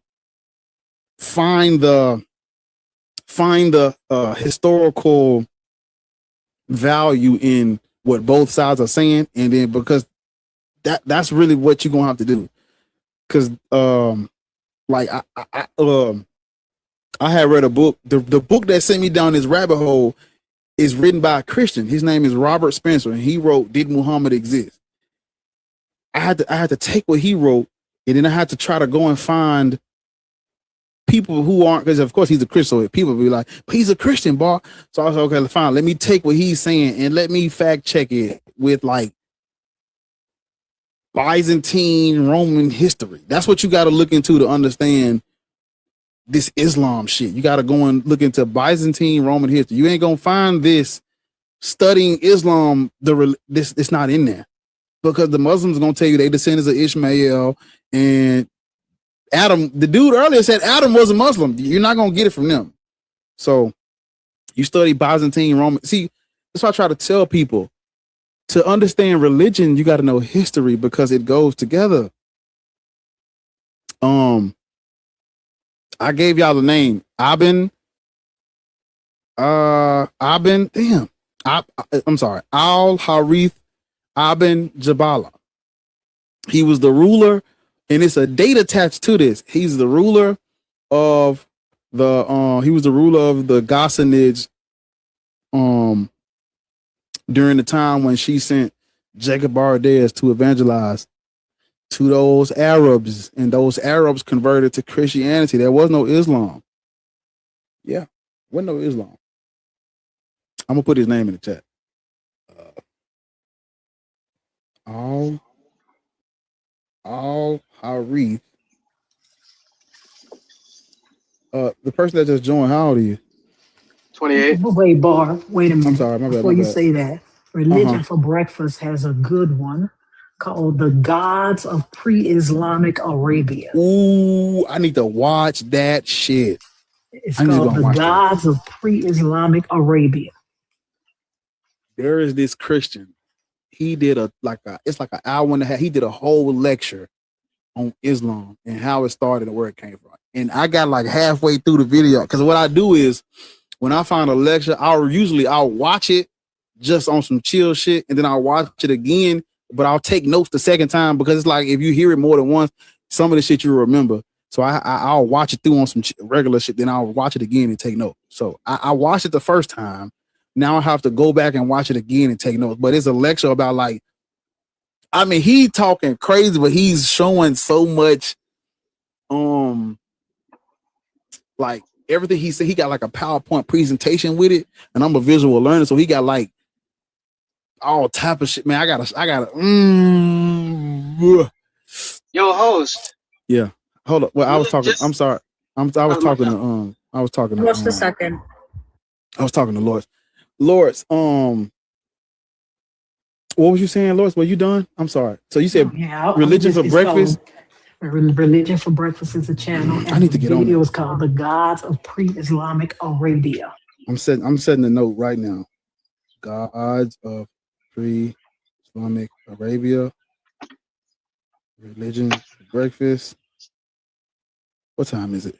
find the historical value in what both sides are saying, and then because that's really what you're gonna have to do. Because like I had read a book. The book that sent me down this rabbit hole is written by a Christian. His name is Robert Spencer, and he wrote "Did Muhammad Exist?" I had to take what he wrote, and then I had to try to go and find people who aren't, because of course he's a Christian, so people be like, but he's a Christian, boy. So I was like, okay, fine, let me take what he's saying and let me fact check it with like Byzantine Roman history. That's what you got to look into to understand this Islam shit. You got to go and look into Byzantine Roman history. You ain't gonna find this studying Islam. It's not in there, because the Muslims are gonna tell you they descendants of Ishmael and Adam. The dude earlier said Adam was a Muslim. You're not gonna get it from them. So you study Byzantine Roman. See, that's why I try to tell people, to understand religion, you got to know history because it goes together. I gave y'all the name I'm sorry, Al-Harith Ibn Jabala. He was the ruler, and it's a date attached to this. He's the ruler of the Ghassanid during the time when she sent Jacob Bardes to evangelize to those Arabs, and those Arabs converted to Christianity. There was no Islam. Yeah, wasn't no Islam. I'm gonna put his name in the chat. Al-Harith. The person that just joined, how old are you? 28. Wait, Bar, wait a minute. I'm sorry, my bad. Before you say that, Religion for Breakfast has a good one called The Gods of Pre-Islamic Arabia. Ooh, I need to watch that shit. It's called The Gods of Pre-Islamic Arabia. There is this Christian. He did it's like an hour and a half. He did a whole lecture on Islam and how it started and where it came from. And I got like halfway through the video, because what I do is when I find a lecture, I'll watch it just on some chill shit, and then I'll watch it again, but I'll take notes the second time, because it's like if you hear it more than once, some of the shit you remember. So I'll watch it through on some regular shit, then I'll watch it again and take notes. So I watched it the first time. Now I have to go back and watch it again and take notes. But it's a lecture about like, I mean, he talking crazy, but he's showing so much, like everything he said. He got like a PowerPoint presentation with it, and I'm a visual learner, so he got like all type of shit. Man, I gotta. Yo, host. Yeah, hold up. Well, I was talking. I'm sorry. I was talking to What's the second? I was talking to Lawrence. Lawrence, what was you saying, Lawrence? Were you done? I'm sorry. So you said religion for breakfast? Religion for Breakfast is a channel, and I need to get the on video that. is called "The Gods of Pre-Islamic Arabia." I'm setting a note right now. Gods of Pre-Islamic Arabia. Religion for breakfast. What time is it?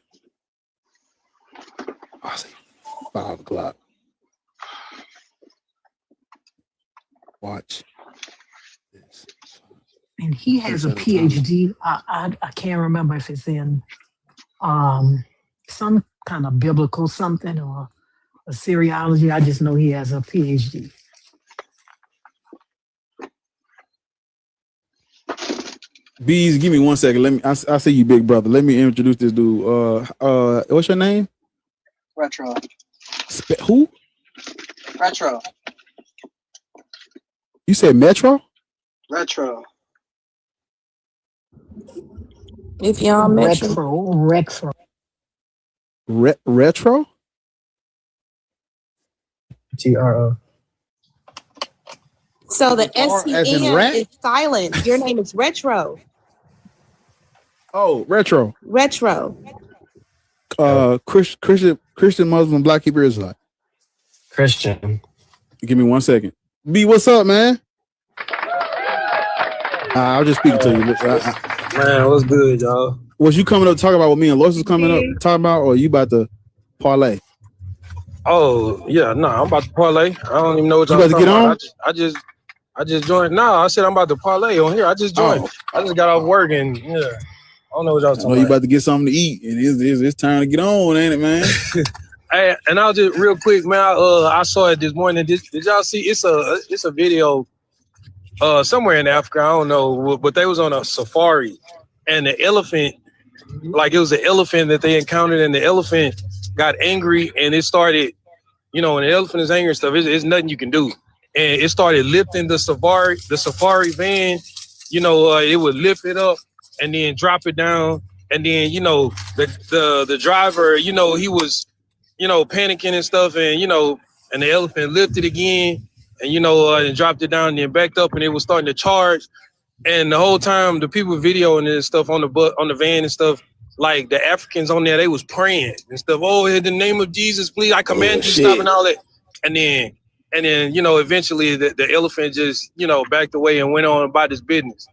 I say 5 o'clock. Watch this. And he has a PhD. I can't remember if it's in some kind of biblical something or a Syriology. I just know he has a PhD. Bees, give me 1 second. Let me. I see you, big brother. Let me introduce this dude. What's your name? Retro. Who? Retro. You said Metro? Retro. If y'all mention Retro. Retro? T.R.H.o. So the as in SCN rat? is silent. Your name is Retro. Oh, Retro. Retro. Christian Muslim Black Hebrew Israelite. Christian. Give me 1 second. B, what's up, man? I'll just speak to you. Man, what's good, y'all? Was you coming up to talk about what me and Lois was coming up talking about, or you about to parlay? Oh, yeah, no, I'm about to parlay. I don't even know what You y'all about to talking get about. on? I just joined. No, I said I'm about to parlay on here. I just joined. I just got off work and yeah, I don't know what y'all I talking know you about. about to get something to eat, and it's time to get on, ain't it, man? Hey, and I'll just real quick, man. I saw it this morning. Did y'all see? It's a video somewhere in Africa. I don't know, but they was on a safari, and the elephant, like it was an elephant that they encountered, and the elephant got angry, and it started, you know, when the elephant is angry and stuff, it's nothing you can do, and it started lifting the safari van. You know, it would lift it up and then drop it down, and then you know the driver, you know, he was, you know, panicking and stuff, and you know, and the elephant lifted again, and you know, and dropped it down and then backed up, and it was starting to charge. And the whole time, the people videoing this stuff on the van and stuff, like the Africans on there, they was praying and stuff. Oh, in the name of Jesus, please, I command you to stop and all that. And then, you know, eventually the elephant just, you know, backed away and went on about his business.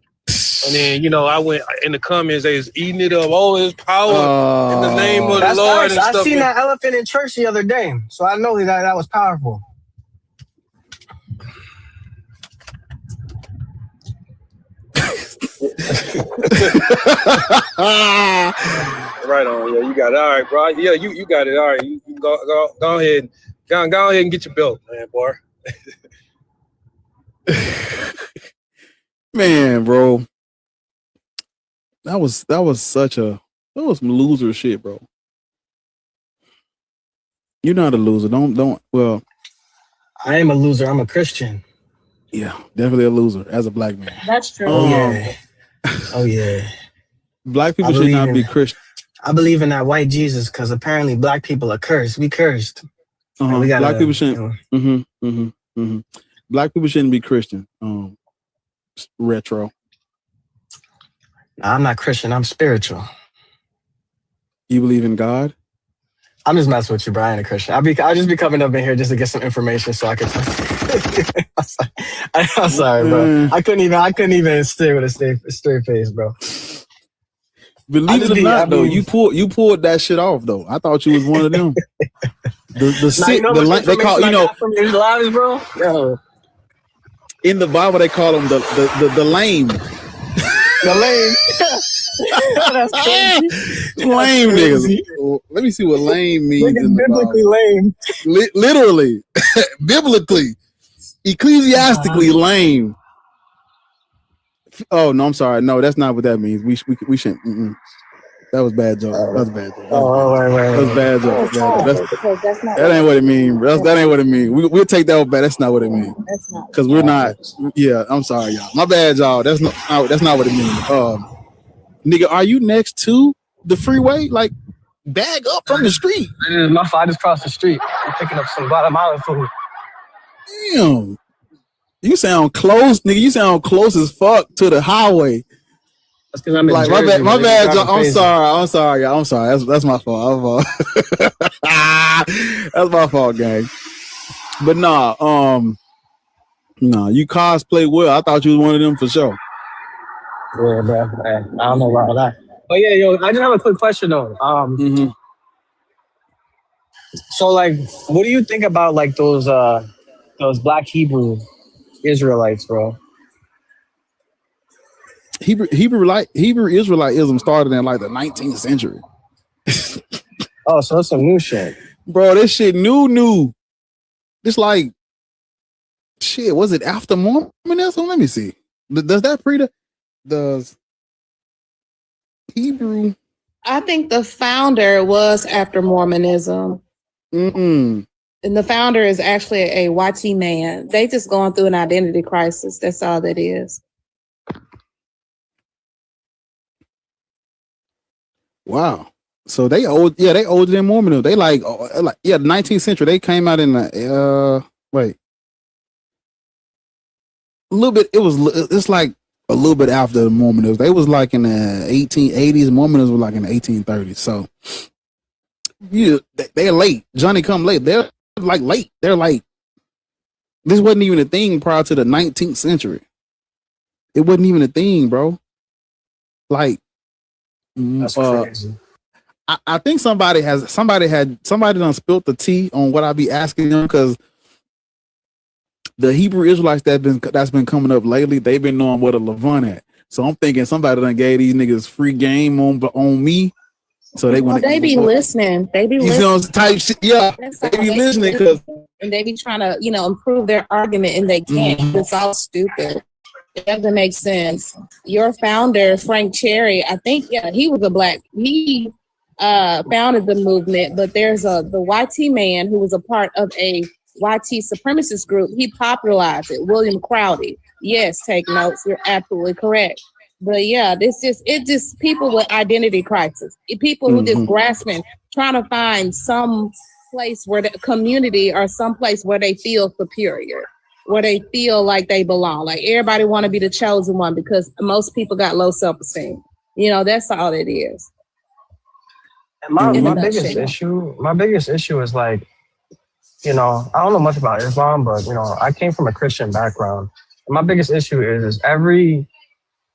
And then, you know, I went in the comments, they was eating it up. Oh, his power in the name of the Lord Nice. and I stuff. seen that elephant in church the other day, so I know that was powerful. Right on, yeah, you got it. All right, bro. Yeah, you got it. All right, you go ahead, go ahead and get your belt, man, boy. Man, bro, that was some loser shit, bro. You're not a loser. Don't. Well, I am a loser. I'm a Christian. Yeah, definitely a loser as a black man. That's true. Oh yeah. Oh yeah. Black people should not be Christian. I believe in that white Jesus because apparently black people are cursed. We cursed. We gotta, black people shouldn't. Black people shouldn't be Christian. Retro. Nah, I'm not Christian. I'm spiritual. You believe in God? I'm just messing with you, Brian, a Christian. I'll just be coming up in here just to get some information so I can. I'm sorry, bro. I couldn't even stay with a straight face, bro. Believe it or not, though, you pulled that shit off, though. I thought you was one of them. They call, you know, from your lives, bro. Yo. In the Bible, they call them the lame. The lame. That's crazy. Lame niggas. Let me see what lame means. Niggas biblically lame. Literally, biblically, ecclesiastically lame. Oh no, I'm sorry. No, that's not what that means. We shouldn't. That was bad joke. That was bad joke. That was bad joke. That ain't what it means. That ain't what it means. We'll take that back. That's not what it means. Because we're not. Yeah, I'm sorry, y'all. My bad, y'all. That's not what it means. Nigga, are you next to the freeway? Like, bag up from the street. My father just crossed the street. I'm picking up some Guatemalan food. Damn. You sound close, nigga. You sound close as fuck to the highway. That's because I'm in Like Jersey. my bad, John. I'm crazy. sorry. That's my fault. That's my fault, gang. But nah, you cosplay well. I thought you was one of them for sure. Yeah, bro. I don't know about that. But yeah, yo, I just have a quick question though. So like, what do you think about like those black Hebrew Israelites, bro? Hebrew Israelitism started in like the 19th century. Oh, so it's some new shit, bro. This shit new. It's like shit. Was it after Mormonism? Let me see. Does that does Hebrew? I think the founder was after Mormonism. Mm-mm. And the founder is actually a YT man. They just going through an identity crisis. That's all that is. Wow. So they old, they older than Mormonism. They like the 19th century. They came out in the a little bit. It's like a little bit after the Mormonism. They was like in the 1880s. Mormonism was like in the 1830s. So they're late. Johnny come late. They're like late. They're like this wasn't even a thing prior to the 19th century. It wasn't even a thing, bro. Like that's crazy. I think somebody done spilled the tea on what I be asking them, because the Hebrew Israelites that's been coming up lately, they've been knowing what a Levant at. So I'm thinking somebody done gave these niggas free game on me. So they want they be listening. They be listening. listening. Type shit. Yeah, they be listening because and they be trying to, improve their argument, and they can't. It's all stupid. It doesn't make sense. Your founder, Frank Cherry, I think, he was a black. He founded the movement, but there's the YT man who was a part of a YT supremacist group. He popularized it. William Crowdy. Yes, take notes. You're absolutely correct. But yeah, it just people with identity crisis. People who just grasping, trying to find some place where the community or some place where they feel superior, where they feel like they belong. Like everybody want to be the chosen one because most people got low self-esteem. That's all it is. And my biggest issue is like, I don't know much about Islam, but I came from a Christian background. And my biggest issue is every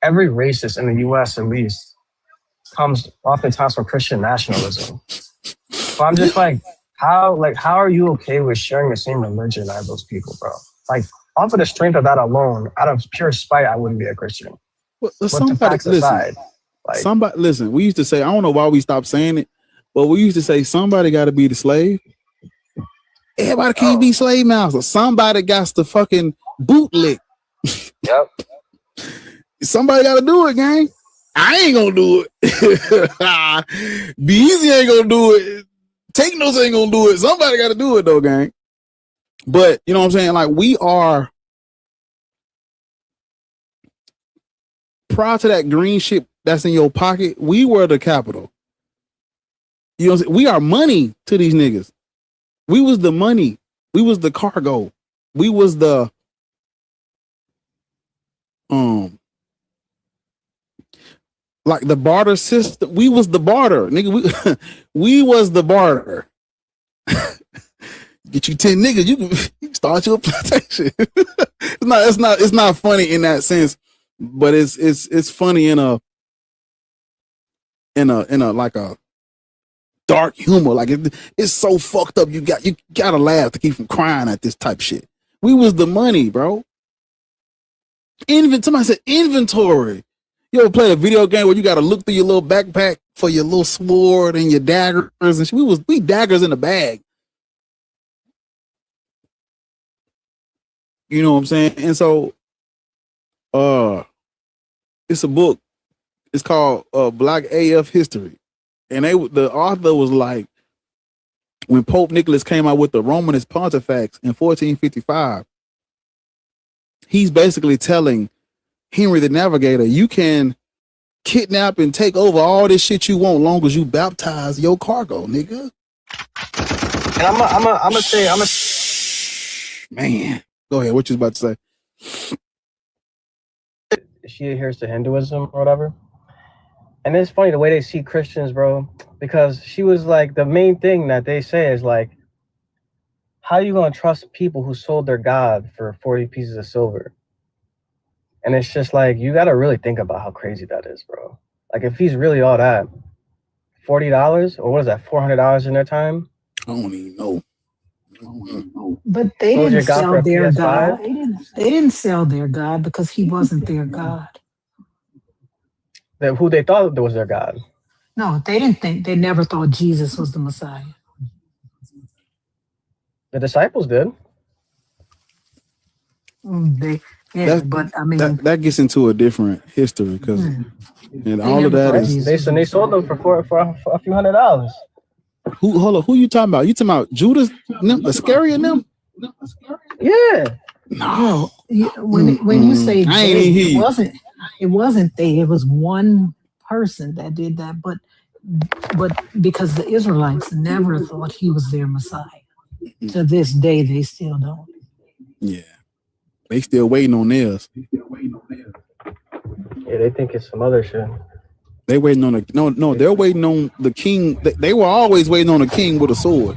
racist in the U.S. at least comes oftentimes from Christian nationalism. So I'm just like, how are you okay with sharing the same religion as those people, bro? Like, off of the strength of that alone, out of pure spite, I wouldn't be a Christian. Well, but the facts aside, listen. We used to say, I don't know why we stopped saying it, but we used to say somebody got to be the slave. Everybody can't be slave masters. Somebody got to fucking bootlick. Yep. Somebody got to do it, gang. I ain't gonna do it. Beezy ain't gonna do it. Take Notes ain't gonna do it. Somebody got to do it though, gang. But you know what I'm saying? Like, we are, prior to that green shit that's in your pocket, we were the capital. You know what I'm saying? We are money to these niggas. We was the money. We was the cargo. We was the like the barter system. We was the barter, nigga. We was the barter. Get you 10 niggas, you can start your plantation. It's not funny in that sense, but it's funny in a like a dark humor. Like it's so fucked up. You gotta laugh to keep from crying at this type of shit. We was the money, bro. Somebody said inventory. You ever play a video game where you gotta look through your little backpack for your little sword and your daggers and shit? We daggers in the bag. You know what I'm saying? And so it's a book. It's called Black AF History. And the author was like, when Pope Nicholas came out with the Romanist Pontifex in 1455, he's basically telling Henry the Navigator, you can kidnap and take over all this shit you want, long as you baptize your cargo, nigga. And I'm gonna say, man, go ahead. What you was about to say? She adheres to Hinduism or whatever. And it's funny the way they see Christians, bro, because she was like, the main thing that they say is like, how are you going to trust people who sold their God for 40 pieces of silver? And it's just like, you got to really think about how crazy that is, bro. Like, if he's really all that, $40, or what is that, $400 in their time? I don't even know. But they Sold didn't your God for sell a their PS5? God. They didn't sell their God because he wasn't their God. Who they thought was their God. No, they didn't think. They never thought Jesus was the Messiah. The disciples did. But I mean, that gets into a different history because and all of that is They sold them for a few $100s. Who you talking about? You talking about Judas, Iscariot, them? Yeah. No. When you say I ain't they, even hear you. it wasn't they. It was one person that did that. But because the Israelites never thought he was their Messiah. To this day, they still don't. Yeah. They still waiting on theirs. Yeah, they think it's some other shit. They waiting on they're waiting on the king. They were always waiting on a king with a sword.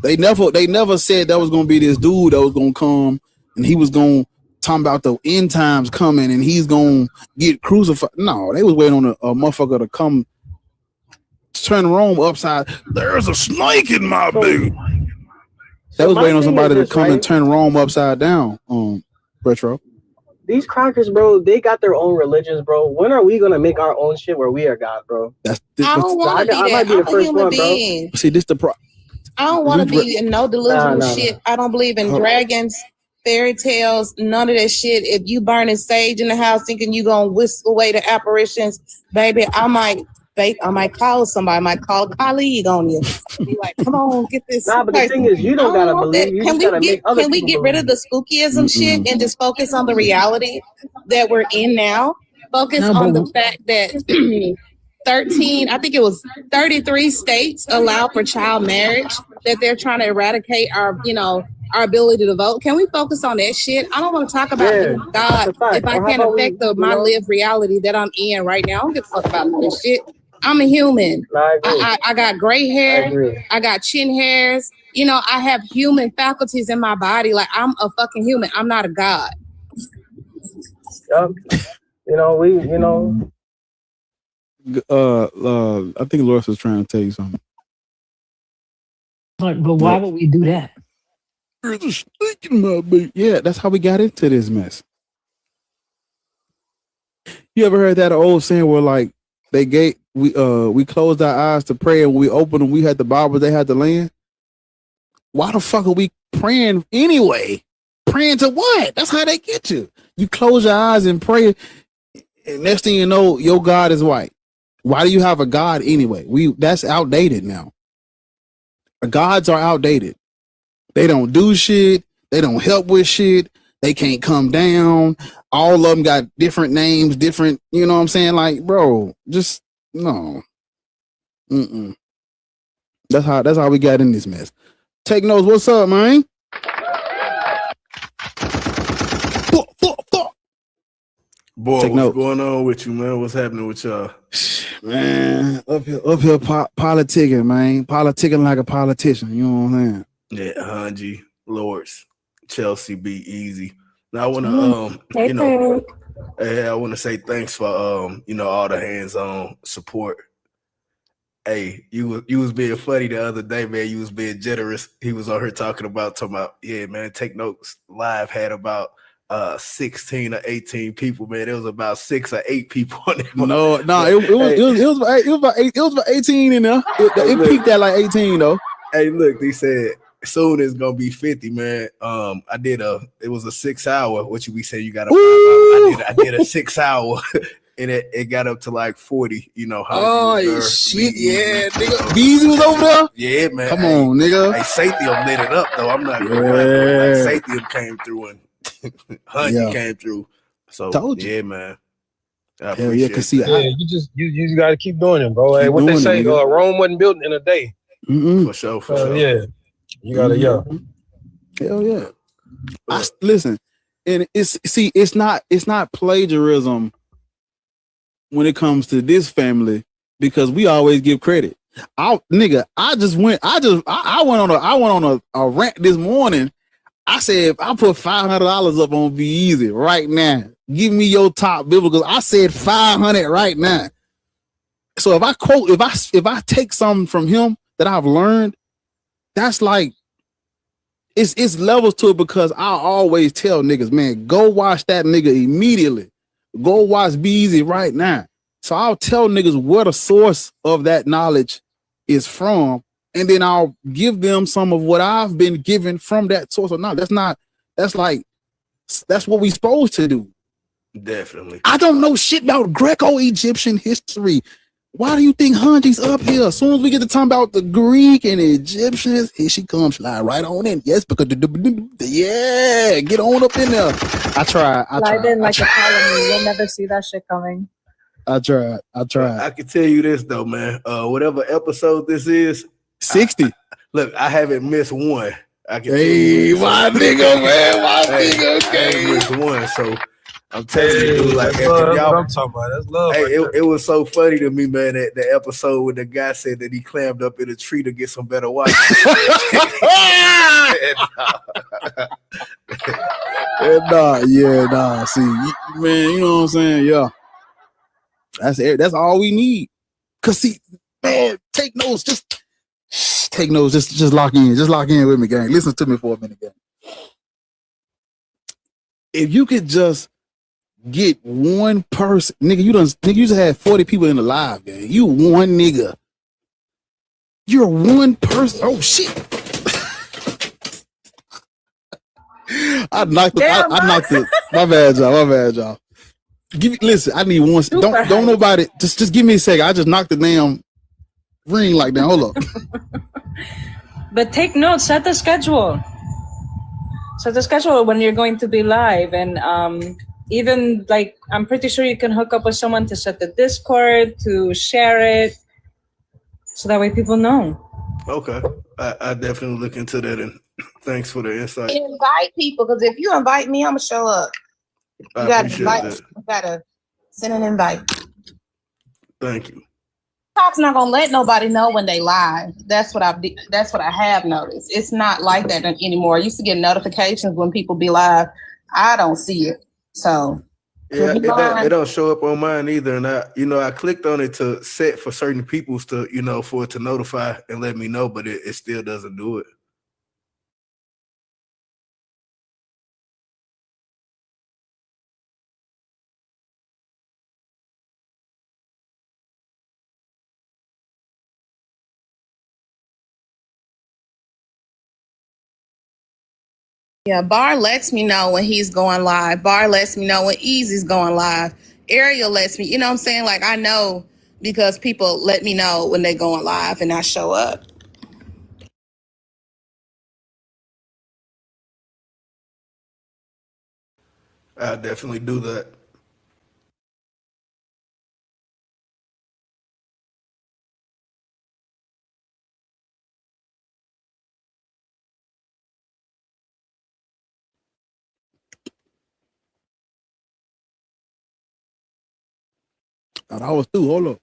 They never said that was gonna be this dude that was gonna come and he was gonna talk about the end times coming and he's gonna get crucified. No, they was waiting on a motherfucker to come turn Rome upside. There's a snake in my boot. They was waiting on somebody to come and turn Rome upside down. Retro. These crackers, bro, they got their own religions, bro. When are we gonna make our own shit where we are God, bro? I don't want to be that. I'm a human being. See, this the problem. I don't want to be in no delusional shit. I don't believe in dragons, fairy tales, none of that shit. If you burning sage in the house thinking you gonna whisk away the apparitions, baby, I might call somebody, I might call a colleague on you. Be like, come on, get this. Nah, but the thing is, you don't gotta believe. You Can just gotta make other we people get rid of the spookism shit and just focus on the reality that we're in now? Focus on the fact that 33 states allow for child marriage, that they're trying to eradicate our ability to vote. Can we focus on that shit? I don't want to talk about God if I can't affect my lived reality that I'm in right now. I don't give a fuck about this shit. I'm a human. I got gray hair. I got chin hairs. I have human faculties in my body. Like, I'm a fucking human. I'm not a god. Yep. I think Loris was trying to tell you something. But why would we do that? There's a snake in my boot. Yeah, that's how we got into this mess. You ever heard that old saying where like we closed our eyes to pray and when we opened them, we had the Bible, they had the land? Why the fuck are we praying anyway? Praying to what? That's how they get you. You close your eyes and pray, and next thing you know, your God is white. Why do you have a God anyway? That's outdated now. Gods are outdated. They don't do shit. They don't help with shit. They can't come down. All of them got different names, different, you know what I'm saying? Like, bro, just no. That's how we got in this mess. Take notes. What's up, man? Boy, Take what's note. going on with you, man? What's happening with y'all? Man, up here politicking, man. Politicking like a politician. You know what I'm saying? Yeah, Hanji, Lords, Chelsea, be easy. Now I want to, I want to say thanks for, all the hands-on support. Hey, you was being funny the other day, man. You was being generous. He was on here talking about, yeah, man, Take Notes Live had about 16 or 18 people, man. It was about 6 or 8 people on there. No, it was about 18 in there. It peaked at like 18 though. Hey, look, they said soon it's gonna be 50, man. It was a 6 hour. What you be saying? You got a 5 hour. I did a 6 hour, and it got up to like 40. Oh shit, yeah, nigga. Beezy was over there. Yeah, man. Come on, nigga. Hey, Sathium lit it up though. I'm not gonna lie. Like Sathium came through and Honey came through. So told you. Yeah, man. I Hell yeah, cause see, you just got to keep doing it, bro. Hey, what they say, Rome wasn't built in a day. For sure. Yeah, you gotta Hell yeah. Listen, and it's not plagiarism when it comes to this family because we always give credit. I went on a rant this morning. I said, if I put $500 up on Be Easy right now, give me your top biblical. I said 500 right now. So if I take something from him that I've learned, that's like, it's levels to it because I always tell niggas, man, go watch that nigga immediately. Go watch Be Easy right now. So I'll tell niggas where the source of that knowledge is from, and then I'll give them some of what I've been given from that source of knowledge. That's what we supposed to do. Definitely. I don't know shit about Greco-Egyptian history. Why do you think Hanji's up here? As soon as we get to talk about the Greek and Egyptians, here she comes, slide right on in. Yes, because yeah, get on up in there. I try. Slide in like a colony. You'll never see that shit coming. I tried. I can tell you this though, man. Whatever episode this is, 60. Look, I haven't missed one. I can hey, my nigga, man, my nigga. I haven't missed one, so. I'm telling you, dude, like y'all, I'm talking about. That's love. Hey, right it was so funny to me, man, that the episode when the guy said that he climbed up in a tree to get some better watches. Nah. See, man, you know what I'm saying? Yeah. That's all we need. Cause see, man, take notes. Just take notes. Just lock in. Just lock in with me, gang. Listen to me for a minute, gang. If you could just get one person, nigga, you just had 40 people in the live, gang. You one nigga. You're one person. Oh shit. I knocked it. My bad, y'all. Listen, I need one. Don't nobody just give me a second. I just knocked the damn ring like that. Hold up. But take notes, set the schedule. Set the schedule when you're going to be live, and even like I'm pretty sure you can hook up with someone to set the Discord, to share it, so that way people know. Okay, I definitely look into that, and thanks for the insight. Invite people, because if you invite me, I'm gonna show up. You gotta invite. You gotta send an invite. Thank you. TikTok's not gonna let nobody know when they live. That's what I have noticed. It's not like that anymore. I used to get notifications when people be live. I don't see it. So yeah, it don't show up on mine either. And I clicked on it to set for certain people's to, for it to notify and let me know, but it still doesn't do it. Yeah, Bar lets me know when he's going live. Bar lets me know when Easy's going live. Ariel lets me, you know what I'm saying? Like, I know because people let me know when they're going live and I show up. I definitely do that. I was through. Hold up.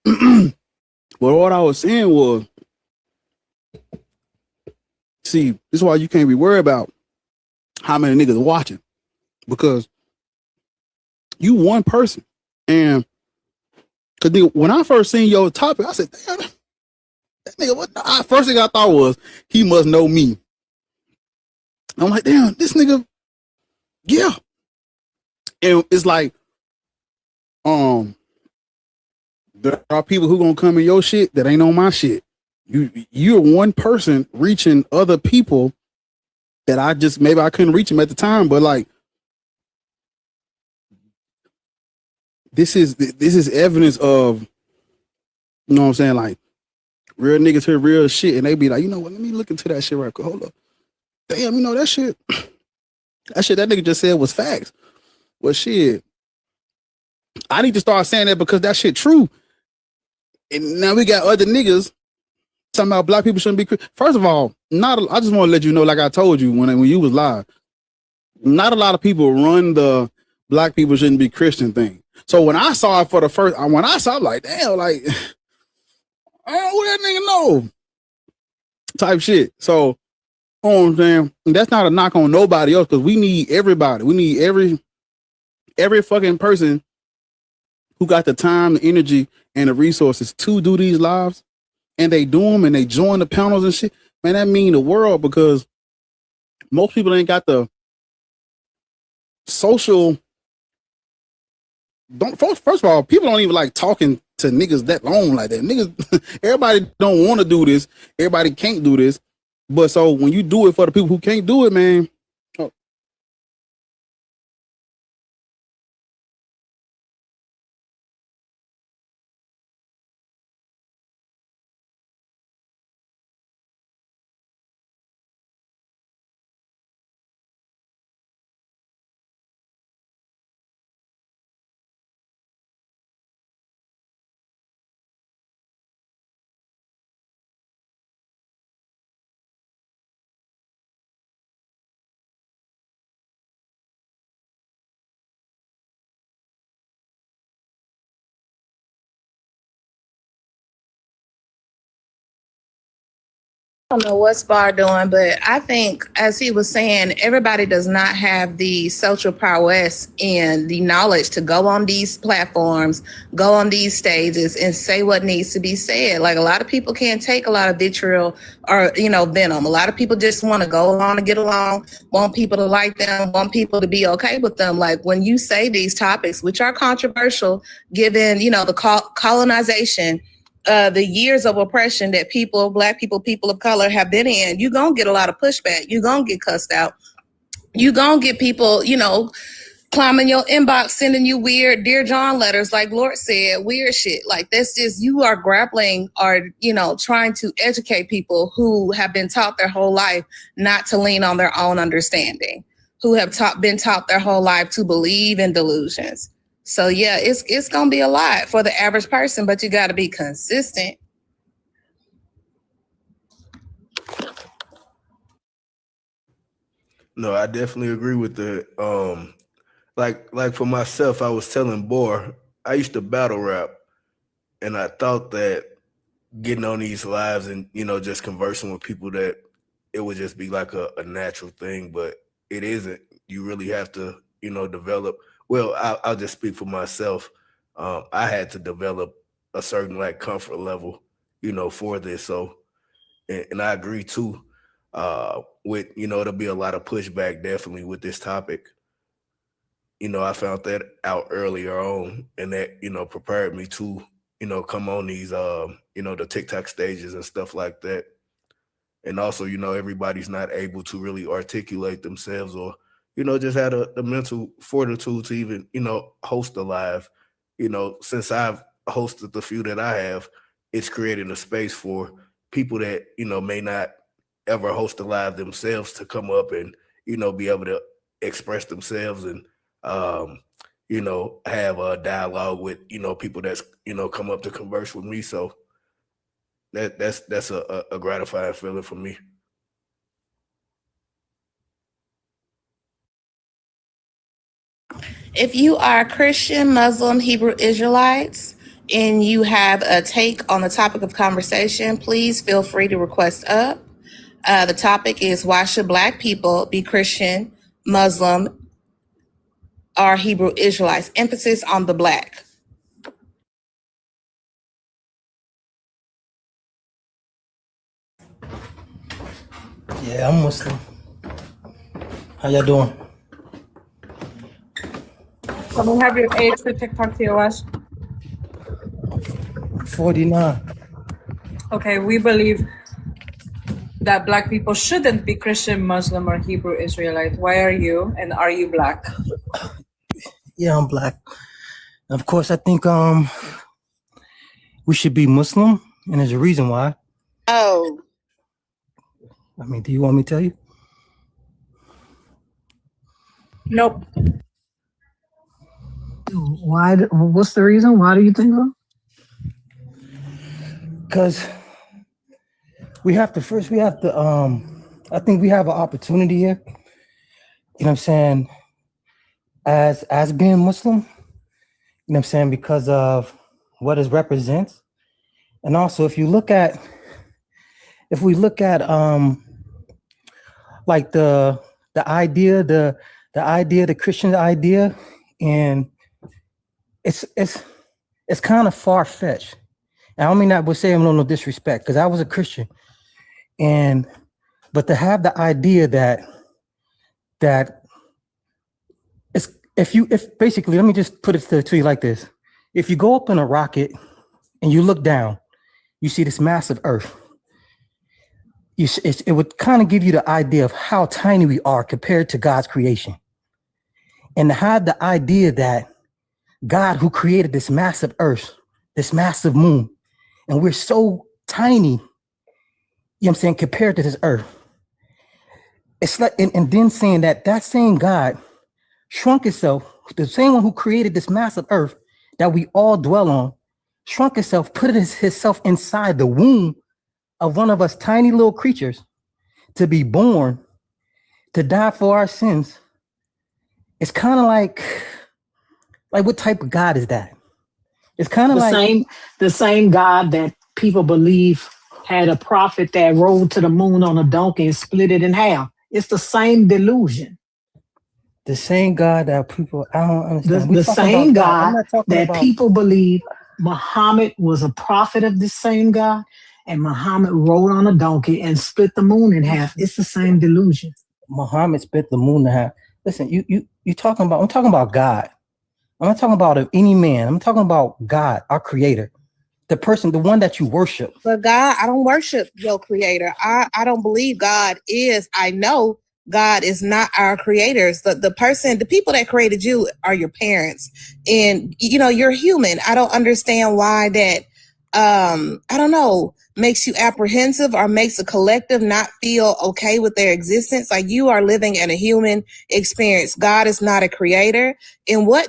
But what I was saying was, see, this is why you can't be worried about how many niggas are watching, because you one person. And because when I first seen your topic, I said, damn, that nigga, what? First thing I thought was he must know me. I'm like, damn, this nigga, yeah. And it's like, there are people who gonna come in your shit that ain't on my shit. You're one person reaching other people that maybe I couldn't reach them at the time, but like this is evidence of, you know what I'm saying, like real niggas hear real shit and they be like, you know what, let me look into that shit right quick. Hold up. Damn, you know that shit that nigga just said was facts. Well shit, I need to start saying that because that shit true. And now we got other niggas talking about black people shouldn't be. First of all, I just want to let you know, like I told you when you was live, not a lot of people run the black people shouldn't be Christian thing. So when I saw it for the first, when I saw it, like, damn, like, I don't know who that nigga know. Type shit. So, you know what I'm saying? And that's not a knock on nobody else, because we need everybody. We need every fucking person who got the time, the energy, and the resources to do these lives, and they do them and they join the panels and shit. Man, that mean the world, because most people ain't got the social. First of all, people don't even like talking to niggas that long like that. Niggas, everybody don't want to do this. Everybody can't do this. But so when you do it for the people who can't do it, man. I don't know what Spar doing, but I think, as he was saying, everybody does not have the social prowess and the knowledge to go on these platforms, go on these stages, and say what needs to be said. Like, a lot of people can't take a lot of vitriol or, venom. A lot of people just want to go along and get along, want people to like them, want people to be okay with them. Like, when you say these topics, which are controversial, given, the colonization, the years of oppression that Black people, people of color have been in, you're going to get a lot of pushback. You're going to get cussed out. You're going to get people, climbing your inbox, sending you weird Dear John letters, like Lord said, weird shit. Like, that's just, you are grappling or, trying to educate people who have been taught their whole life not to lean on their own understanding, who have been taught their whole life to believe in delusions. So yeah, it's gonna be a lot for the average person, but you got to be consistent. No, I definitely agree with the like for myself, I was telling Boar, I used to battle rap, and I thought that getting on these lives and just conversing with people, that it would just be like a natural thing, but it isn't. You really have to develop. Well, I'll just speak for myself. I had to develop a certain comfort level for this. So and I agree too with it'll be a lot of pushback definitely with this topic. I found that out earlier on, and that prepared me to come on these the TikTok stages and stuff like that. And also everybody's not able to really articulate themselves, or just had the mental fortitude to even host a live. Since I've hosted the few that I have, it's created a space for people that may not ever host a live themselves to come up and be able to express themselves and have a dialogue with people that's come up to converse with me. So that's a gratifying feeling for me. If you are Christian, Muslim, Hebrew Israelites, and you have a take on the topic of conversation, please feel free to request up. The topic is, why should Black people be Christian, Muslim, or Hebrew Israelites? Emphasis on the Black. Yeah, I'm Muslim. How y'all doing? Can we have your age for TikTok TOS? 49. Okay, we believe that Black people shouldn't be Christian, Muslim, or Hebrew Israelite. Why are you, and are you Black? Yeah, I'm Black. Of course, I think we should be Muslim, and there's a reason why. Oh. I mean, do you want me to tell you? Nope. Why? What's the reason? Why do you think so? Because we have to I think we have an opportunity here. You know what I'm saying? As being Muslim, what I'm saying, because of what it represents. And also, if we look at like the idea, the Christian idea, and it's kind of far fetched. I don't mean that with saying no disrespect, because I was a Christian, but to have the idea that if basically, let me just put it to you like this: if you go up in a rocket and you look down, you see this massive Earth. It would kind of give you the idea of how tiny we are compared to God's creation, and to have the idea that God, who created this massive Earth, this massive moon, and we're so tiny, you know what I'm saying, compared to this Earth. It's like, and then saying that same God shrunk itself, the same one who created this massive Earth that we all dwell on, shrunk itself, put himself inside the womb of one of us tiny little creatures to be born, to die for our sins. It's kind of like what type of God is that? It's kind of like the same God that people believe had a prophet that rode to the moon on a donkey and split it in half. It's the same delusion. The same God that people, I don't understand. The same God that people believe Muhammad was a prophet of this same God, and Muhammad rode on a donkey and split the moon in half. It's the same delusion. Muhammad split the moon in half. Listen, I'm talking about God. I'm not talking about any man. I'm talking about God, our creator, the person, the one that you worship. But God, I don't worship your creator. I don't believe God is. I know God is not our creators. The people that created you are your parents. And, you're human. I don't understand why that, I don't know, makes you apprehensive or makes a collective not feel okay with their existence. Like, you are living in a human experience. God is not a creator. And what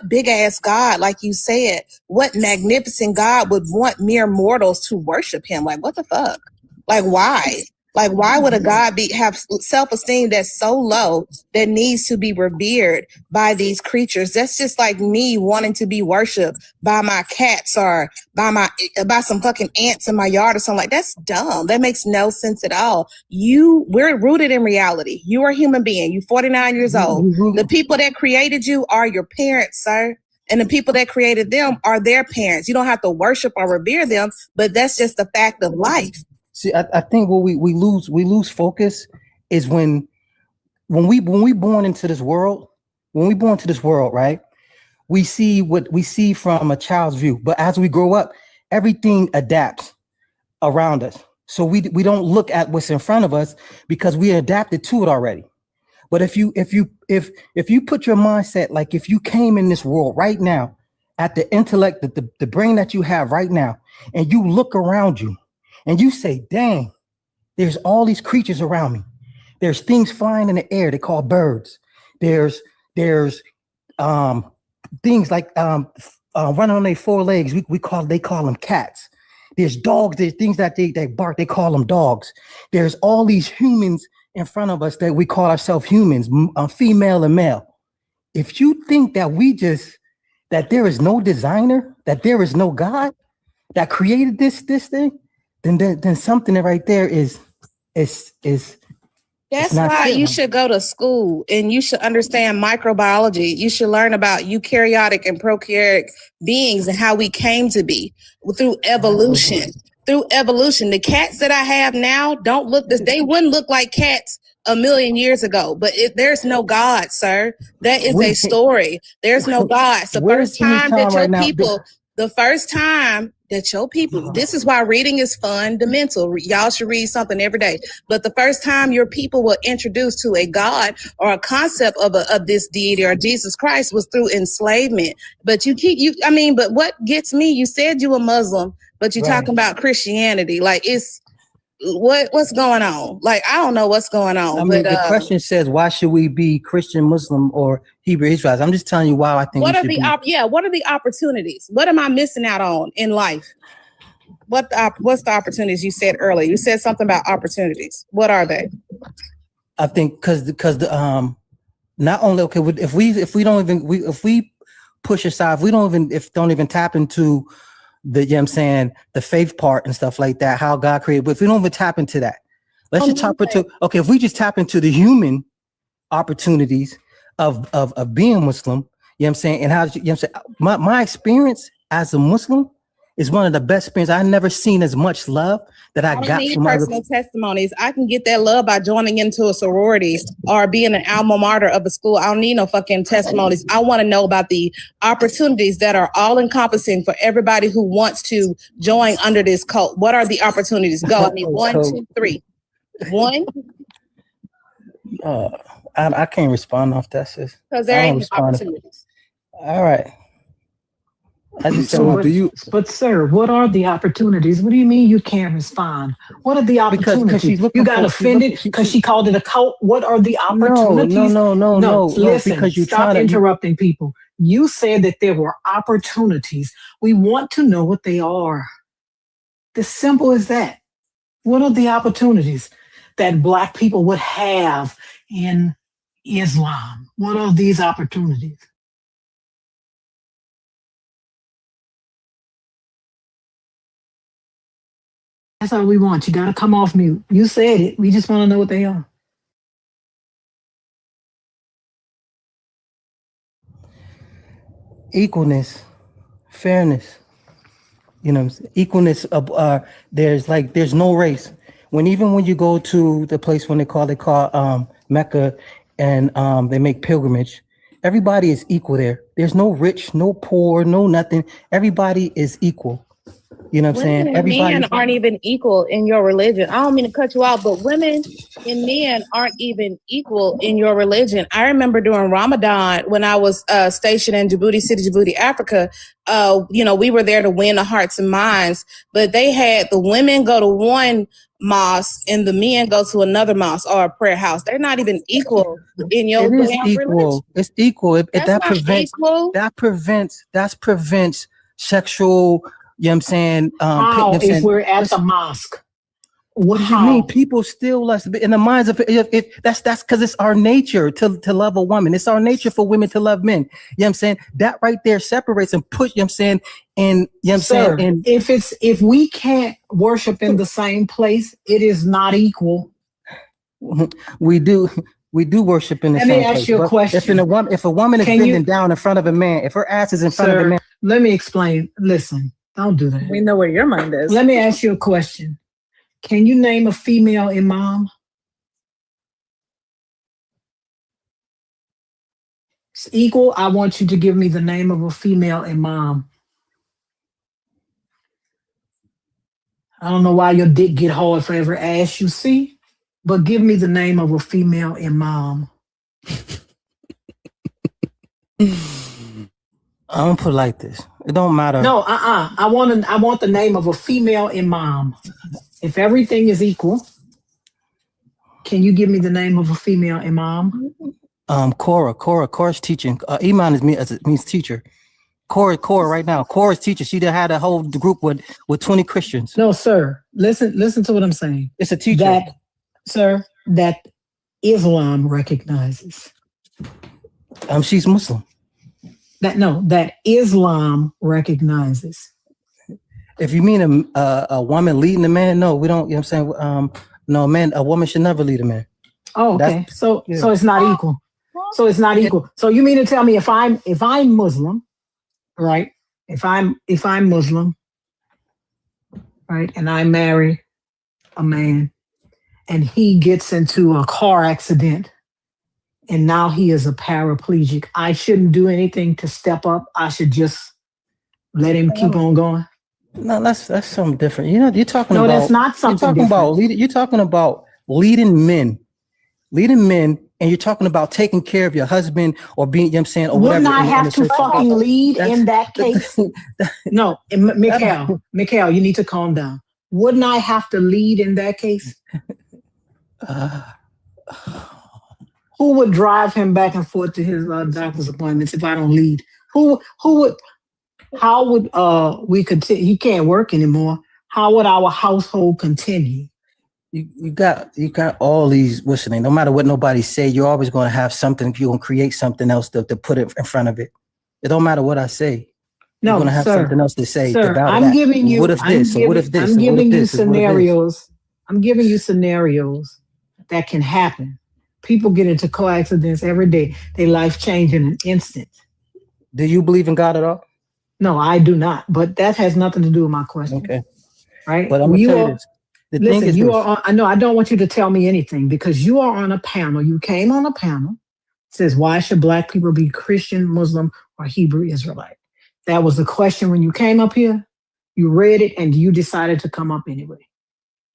big ass God, like you said, what magnificent God would want mere mortals to worship him? Like, what the fuck? Like, why? Like, why would a God have self-esteem that's so low that needs to be revered by these creatures? That's just like me wanting to be worshipped by my cats or by some fucking ants in my yard or something. Like, that's dumb. That makes no sense at all. We're rooted in reality. You are a human being. You're 49 years old. The people that created you are your parents, sir. And the people that created them are their parents. You don't have to worship or revere them, but that's just the fact of life. See, I think what we lose focus is when we born into this world, right? We see what we see from a child's view, but as we grow up, everything adapts around us. So we don't look at what's in front of us because we adapted to it already. But if you put your mindset, like if you came in this world right now at the intellect, the brain that you have right now, and you look around you, and you say, dang, there's all these creatures around me. There's things flying in the air they call birds. There's things like running on their four legs. They call them cats. There's dogs. There's things that they bark. They call them dogs. There's all these humans in front of us that we call ourselves humans, female and male. If you think that that there is no designer, that there is no God that created this thing, then something right there is that's why you should go to school and you should understand microbiology. You should learn about eukaryotic and prokaryotic beings and how we came to be through evolution. Through evolution, the cats that I have now they wouldn't look like cats a million years ago. But there's no God, sir. That is a story. There's no God. It's the first time that your people, this is why reading is fundamental. Y'all should read something every day. But the first time your people were introduced to a God or a concept of this deity or Jesus Christ was through enslavement. But but what gets me, you said you were Muslim, but you're talking about Christianity. Like, it's what's going on? Like, I don't know what's going on. The question says, why should we be Christian, Muslim, or Hebrew Israelites? I'm just telling you why I think what are the opportunities? What am I missing out on in life? What's the opportunities you said earlier? You said something about opportunities. What are they? I think because not only if we push aside, if we don't even tap into the, you know what I'm saying, the faith part and stuff like that, how God created, but if we don't even tap into that, let's just tap into, okay, if we just tap into the human opportunities of being Muslim, you know what I'm saying, and how, you know what I'm saying, my experience as a Muslim is one of the best experiences. I've never seen as much love that I don't got need from personal testimonies. I can get that love by joining into a sorority or being an alma mater of a school. I don't need no fucking testimonies. I want to know about the opportunities that are all encompassing for everybody who wants to join under this cult. What are the opportunities? Go. I mean, 1, 2, 3. 1. I can't respond off that, sis. Because there ain't opportunities. All right. I just but sir, what are the opportunities? What do you mean you can't respond? What are the opportunities? You got offended because she called it a cult. What are the opportunities? No. Listen, Because you stop interrupting people. You said that there were opportunities. We want to know what they are. The simple as that. What are the opportunities that Black people would have in Islam? What are these opportunities? That's all we want. You got to come off mute. You said it. We just want to know what they are. Equalness, fairness, you know, equalness of there's no race. When you go to the place when they call Mecca and they make pilgrimage, everybody is equal there. There's no rich, no poor, no nothing. Everybody is equal. You know what I'm saying? Everybody, men aren't even equal in your religion. I don't mean to cut you off, but women and men aren't even equal in your religion. I remember during Ramadan when I was stationed in Djibouti City, Djibouti, Africa. We were there to win the hearts and minds, but they had the women go to one mosque and the men go to another mosque or a prayer house. They're not even equal in your religion. It's equal. That prevents sexual. You know what I'm saying? How if we're at the mosque? What do you mean? People still lust in the minds of that's because it's our nature to love a woman. It's our nature for women to love men. You know what I'm saying? That right there separates and push, you know what I'm saying? And you know what I'm saying? And if we can't worship in the same place, it is not equal. We do worship in the same place. Let me ask you a question. If a woman is bending down in front of a man, if her ass is in front of a man. Let me explain. Listen. Don't do that. We know where your mind is. Let me ask you a question. Can you name a female imam? It's equal. I want you to give me the name of a female imam. I don't know why your dick get hard for every ass you see, but give me the name of a female imam. I don't put it like this. It don't matter. No, I want the name of a female imam. If everything is equal, can you give me the name of a female imam? Cora's teaching. Iman means teacher. Cora right now. Cora's teacher. She done had a whole group with 20 Christians. No, sir. Listen to what I'm saying. It's a teacher. That Islam recognizes. She's Muslim. That Islam recognizes. If you mean a woman leading a man, no, we don't. You know what I'm saying? No, man, a woman should never lead a man. Oh, okay. So it's not equal. So it's not equal. So you mean to tell me if I'm Muslim, right? If I'm Muslim, right, and I marry a man, and he gets into a car accident, and now he is a paraplegic, I shouldn't do anything to step up. I should just let him keep on going. No, that's something different. You know, you're talking about. No, that's not something different. You're talking about leading men, and you're talking about taking care of your husband or being, you know what I'm saying, or whatever. Wouldn't I have to fucking lead in that case? No, Mikhail, you need to calm down. Wouldn't I have to lead in that case? Who would drive him back and forth to his doctor's appointments if I don't lead? Who would? How would we continue? He can't work anymore. How would our household continue? You got all these no matter what nobody say, you're always going to have something. You're going to create something else to put it in front of it. It don't matter what I say. No, You're gonna have something else to say sir, about I'm that. giving you. What if this? Or what if this? I'm Or what if giving you this? Or what if this? scenarios. I'm giving you scenarios that can happen. People get into car accidents every day. Their life change in an instant. Do you believe in God at all? No, I do not. But that has nothing to do with my question. Okay. Right? But I'm gonna tell you this. The thing Listen, is you this. are on, I know I don't want you to tell me anything because you are on a panel. You came on a panel. It says, why should Black people be Christian, Muslim, or Hebrew Israelite? That was the question when you came up here. You read it and you decided to come up anyway.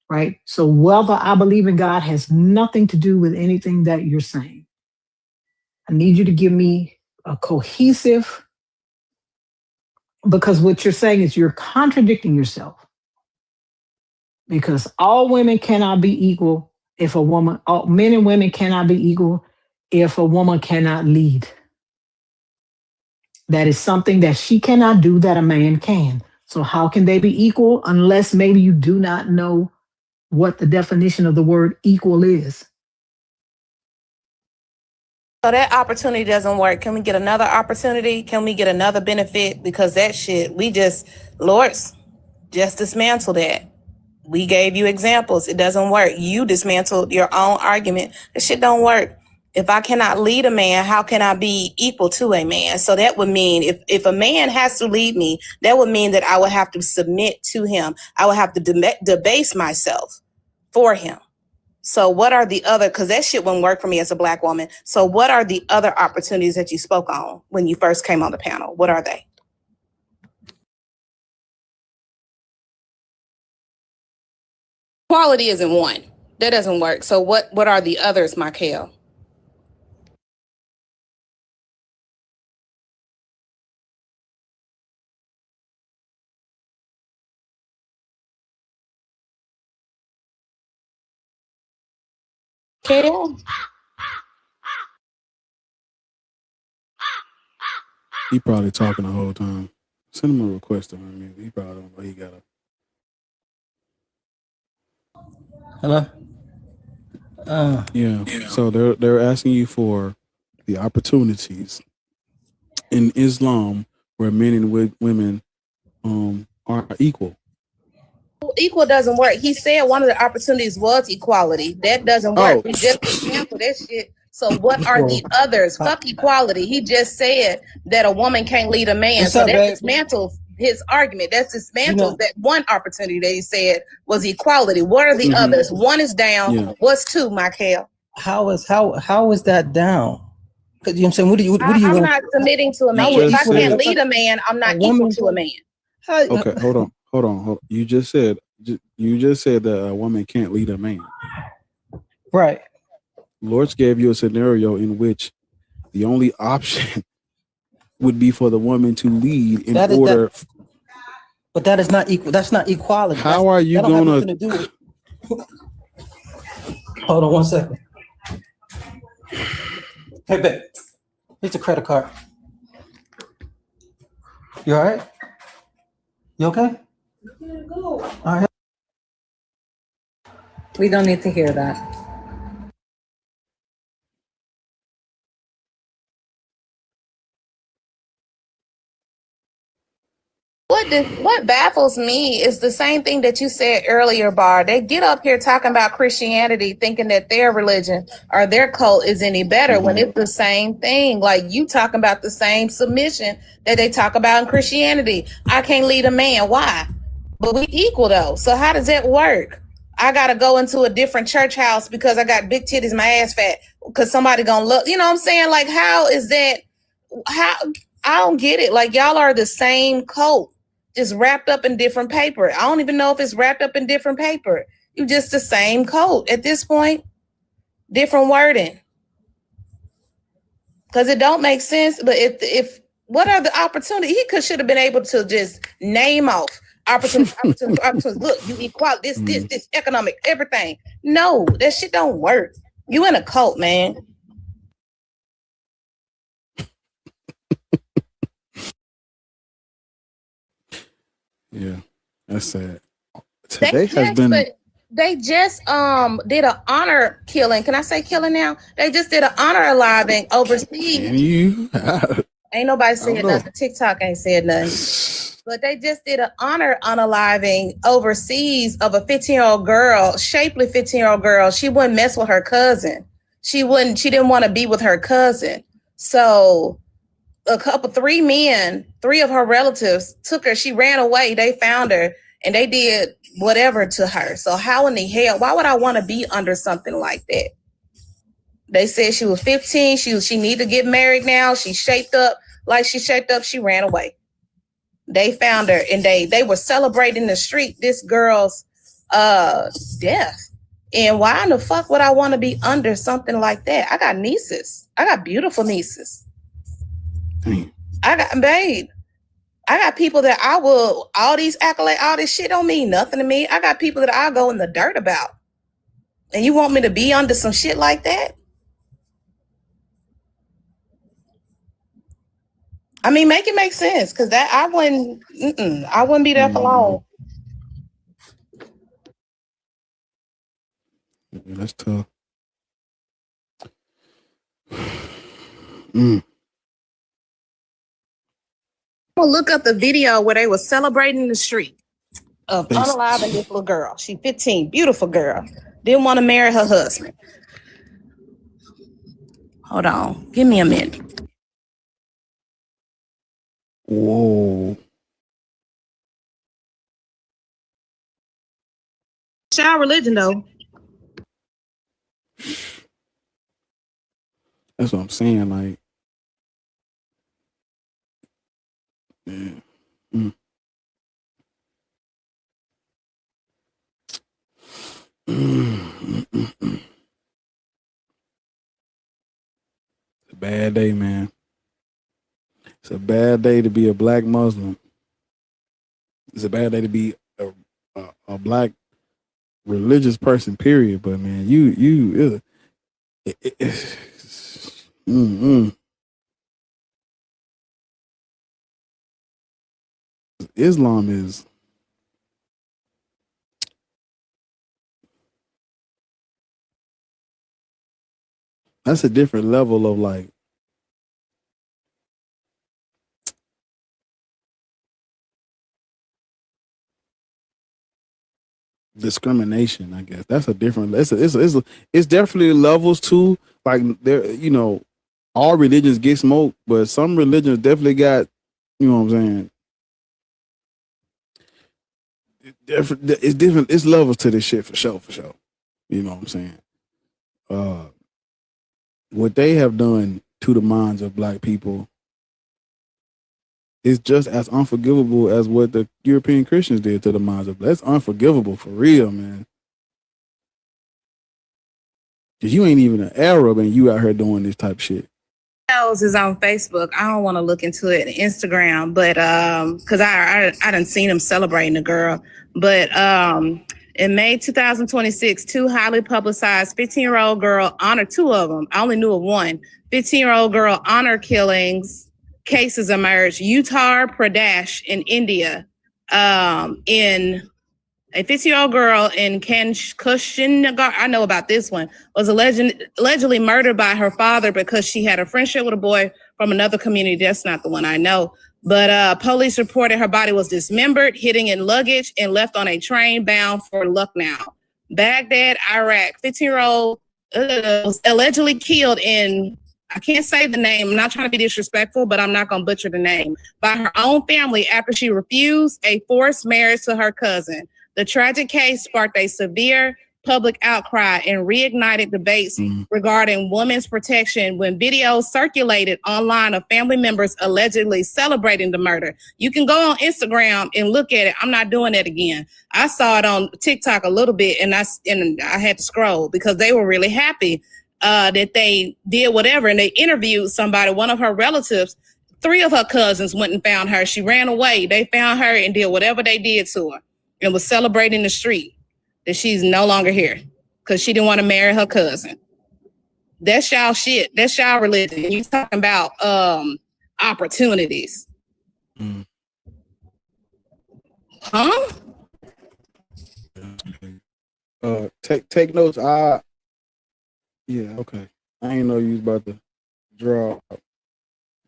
Right? So whether I believe in God has nothing to do with anything that you're saying. I need you to give me a cohesive, because what you're saying is you're contradicting yourself. Because all women cannot be equal if a woman, all men and women cannot be equal if a woman cannot lead. That is something that she cannot do that a man can. So how can they be equal unless maybe you do not know what the definition of the word equal is? So that opportunity doesn't work. Can we get another opportunity? Can we get another benefit? Because that shit, Lords, just dismantle that. We gave you examples. It doesn't work. You dismantled your own argument. That shit don't work. If I cannot lead a man, how can I be equal to a man? So that would mean if a man has to lead me, that would mean that I would have to submit to him. I would have to debase myself for him. So what are the other, because that shit wouldn't work for me as a Black woman. So what are the other opportunities that you spoke on when you first came on the panel? What are they? Quality isn't one. That doesn't work. So what are the others, Michael? Kale? He probably talking the whole time. Send him a request to him. He probably don't know he got a. Hello? Yeah. So they're asking you for the opportunities in Islam where men and women are equal. Equal doesn't work. He said one of the opportunities was equality. That doesn't work. We just dismantled that shit. So what are the others? Fuck equality. He just said that a woman can't lead a man. So that dismantles his argument. That's dismantles that one opportunity that he said was equality. What are the others? One is down. Yeah. What's two, Michael? How is that down? Because you know what I'm saying, what do you I'm not submitting to a man. If I can't lead a man, I'm not equal to a man. Okay, hold on. You just said that a woman can't lead a man. Right. Lords gave you a scenario in which the only option would be for the woman to lead in order. But that is not equal. That's not equality. How are you gonna? Hold on 1 second. Hey, babe. Here's a credit card. You all right? You okay? All right. We don't need to hear that. What baffles me is the same thing that you said earlier, Bar. They get up here talking about Christianity, thinking that their religion or their cult is any better when it's the same thing. Like you talking about the same submission that they talk about in Christianity. I can't lead a man. Why? But we equal though. So how does that work? I gotta go into a different church house because I got big titties, my ass fat, because somebody gonna look. You know what I'm saying? Like, how is that? How? I don't get it. Like y'all are the same cult, just wrapped up in different paper. I don't even know if it's wrapped up in different paper. You just the same code at this point, different wording. Because it don't make sense. But if what are the opportunities? He should have been able to just name off opportunities. Look, you equality, this economic, everything. No, that shit don't work. You in a cult, man. Yeah, that's sad. Today They just did an honor killing. Can I say killing now? They just did an honor arriving overseas. Ain't nobody said nothing. TikTok ain't said nothing. But they just did an honor unaliving overseas of a 15-year-old girl, shapely 15-year-old girl. She wouldn't mess with her cousin. She didn't want to be with her cousin. So three of her relatives took her. She ran away. They found her and they did whatever to her. So how in the hell, why would I want to be under something like that? They said she was 15. She need to get married now. She shaped up like she shaped up. She ran away. They found her and they were celebrating the street this girl's death. And why in the fuck would I want to be under something like that? I got nieces. I got beautiful nieces. I got people that I will, all these accolades, all this shit don't mean nothing to me. I got people that I'll go in the dirt about. And you want me to be under some shit like that? I mean, make it make sense, because that I wouldn't be there for long. That's tough. I'm gonna look up the video where they were celebrating the street of unaliving this little girl. She 15, beautiful girl. Didn't want to marry her husband. Hold on, give me a minute. Whoa. It's our religion, though. That's what I'm saying. Like, yeah. It's a bad day, man. It's a bad day to be a black Muslim. It's a bad day to be a black religious person, period. But man, Islam is that's a different level of like discrimination. I guess that's a different. It's definitely levels too. Like there, all religions get smoked, but some religions definitely got. You know what I'm saying? It's different. It's levels to this shit for sure. You know what I'm saying? What they have done to the minds of black people is just as unforgivable as what the European Christians did to the minds of. That's unforgivable for real, man. Cause you ain't even an Arab and you out here doing this type of shit. Is on Facebook. I don't want to look into it. Instagram, but because I done seen them celebrating the girl. But in May 2026, two highly publicized 15-year-old girl honor, two of them. I only knew of one. 15-year-old girl honor killings cases emerged. Uttar Pradesh in India. In a 15-year-old girl in Kushinagar, I know about this one, was allegedly murdered by her father because she had a friendship with a boy from another community. That's not the one I know. But police reported her body was dismembered, hidden in luggage, and left on a train bound for Lucknow. Baghdad, Iraq. 15-year-old was allegedly killed in, I can't say the name, I'm not trying to be disrespectful, but I'm not going to butcher the name, by her own family after she refused a forced marriage to her cousin. The tragic case sparked a severe public outcry and reignited debates regarding women's protection when videos circulated online of family members allegedly celebrating the murder. You can go on Instagram and look at it. I'm not doing that again. I saw it on TikTok a little bit and I had to scroll because they were really happy that they did whatever. And they interviewed somebody, one of her relatives. 3 of her cousins went and found her. She ran away. They found her and did whatever they did to her. And was celebrating the street that she's no longer here because she didn't want to marry her cousin. That's y'all shit. That's y'all religion. You talking about opportunities. Huh? Take notes. Yeah, okay. I ain't know you was about to draw.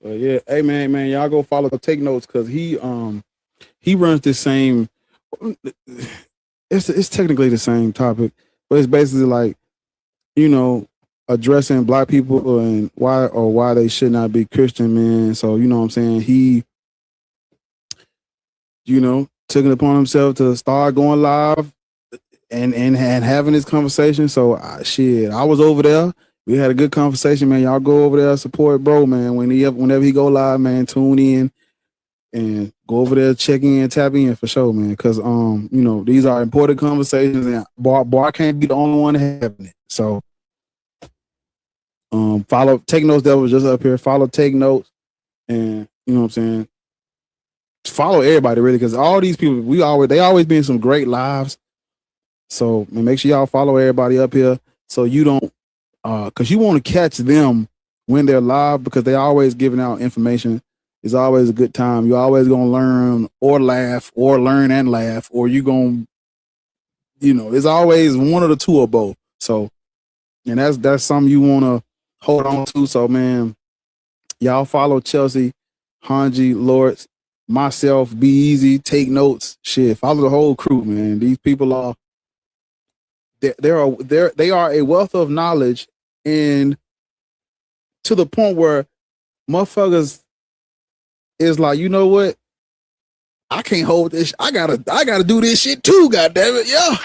But yeah, hey man, y'all go follow the Take Notes because he runs the same. It's technically the same topic, but it's basically like, you know, addressing black people and why they should not be Christian, man. So you know what I'm saying, he, you know, took it upon himself to start going live and having this conversation. So I was over there. We had a good conversation, man. Y'all go over there, support bro, man. Whenever he go live, man, tune in and go over there, check in, tap in for sure, man. Because you know, these are important conversations, and boy, I can't be the only one having it. So follow Take Notes, that was just up here. Follow Take Notes, and you know what I'm saying, follow everybody really, because all these people, they always been some great lives. So man, make sure y'all follow everybody up here, so you don't because you want to catch them when they're live, because they always giving out information. It's always a good time. You're always gonna learn or laugh, or learn and laugh, or you gonna, you know, it's always one of the two or both. So, and that's something you wanna hold on to. So man, y'all follow Chelsea, Hanji, Lawrence, myself, Be Easy, Take Notes, shit. Follow the whole crew, man. These people are they are a wealth of knowledge, and to the point where motherfuckers is like, you know what? I can't hold this. I gotta do this shit too. God damn it, yeah.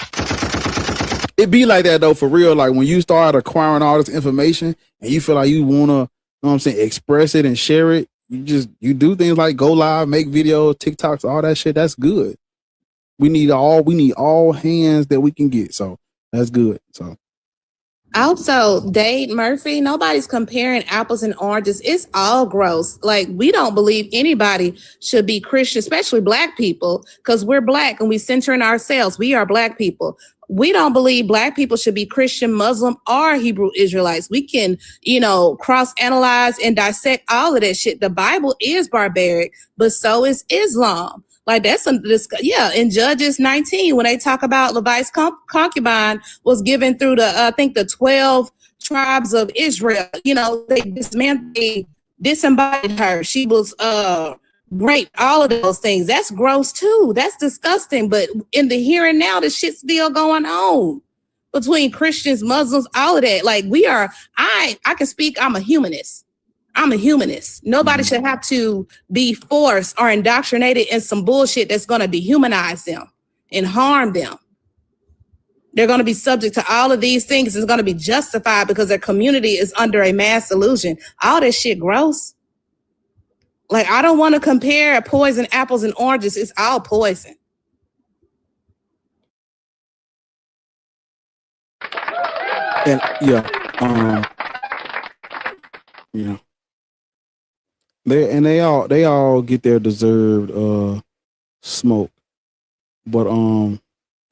It be like that though, for real. Like when you start acquiring all this information and you feel like you wanna, you know what I'm saying, express it and share it. You do things like go live, make videos, TikToks, all that shit. That's good. We need all hands that we can get. So that's good. So. Also, Dade Murphy, nobody's comparing apples and oranges. It's all gross. Like, we don't believe anybody should be Christian, especially black people, because we're black and we center in ourselves. We are black people. We don't believe black people should be Christian, Muslim, or Hebrew Israelites. We can, you know, cross-analyze and dissect all of that shit. The Bible is barbaric, but so is Islam. Like that's in Judges 19, when they talk about Levi's concubine was given through I think the 12 tribes of Israel. You know, they disembodied her. She was raped, all of those things. That's gross too. That's disgusting. But in the here and now, the shit's still going on between Christians, Muslims, all of that. Like I can speak, I'm a humanist. Nobody should have to be forced or indoctrinated in some bullshit that's going to dehumanize them and harm them. They're going to be subject to all of these things. It's going to be justified because their community is under a mass illusion. All this shit gross. Like, I don't want to compare poison apples and oranges. It's all poison. And yeah. They all get their deserved smoke, but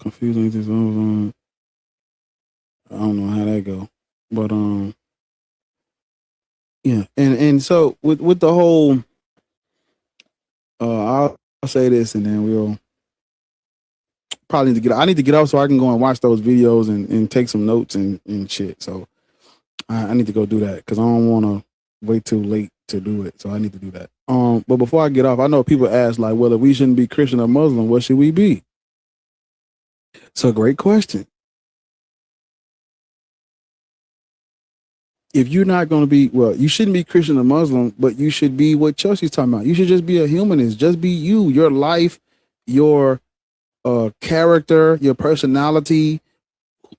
confusing things. I don't know how that go, but yeah, and so with the whole, I'll say this and then we'll probably need to get. I need to get off so I can go and watch those videos and take some notes and shit. So I need to go do that because I don't want to wait too late to do it. So I need to do that. But before I get off, I know people ask like, well, if we shouldn't be Christian or Muslim, what should we be? It's a great question. If you're not going to be, well, you shouldn't be Christian or Muslim, but you should be what Chelsea's talking about. You should just be a humanist. Just be you, your life, your character, your personality,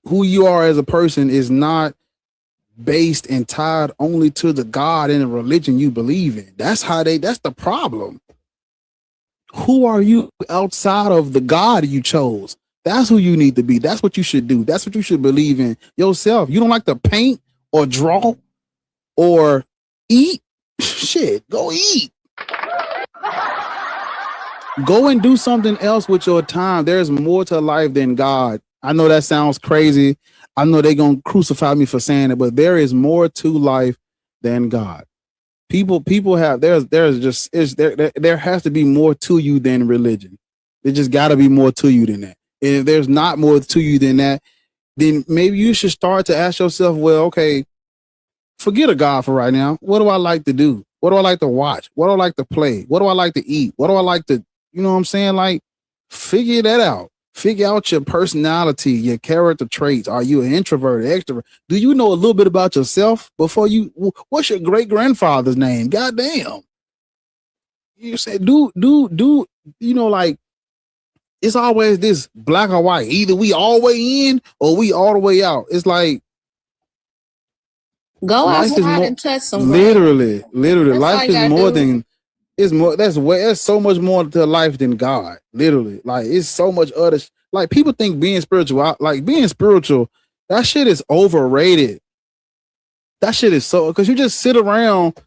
who you are as a person is not based and tied only to the God and the religion you believe in. That's the problem. Who are you outside of the God you chose? That's who you need to be. That's what you should do. That's what you should believe in yourself. You don't like to paint or draw or eat? Shit, go eat. Go and do something else with your time. There's more to life than God. I know that sounds crazy. I know they're going to crucify me for saying it, but there is more to life than God. People have, there has to be more to you than religion. There just got to be more to you than that. And if there's not more to you than that, then maybe you should start to ask yourself, well, okay, forget a God for right now. What do I like to do? What do I like to watch? What do I like to play? What do I like to eat? What do I like to, you know what I'm saying? Like, figure that out. Figure out your personality, your character traits. Are you an introvert, extrovert? Do you know a little bit about yourself before you? What's your great grandfather's name? Goddamn. You say do. You know, like it's always this black or white. Either we all the way in or we all the way out. It's like go life is outside more. and touch some Literally, grass. That's all life you is gotta more do. than. It's more. There's so much more to life than God. Literally, like it's so much other. Like people think being spiritual, like being spiritual, that shit is overrated. That shit is so because you just sit around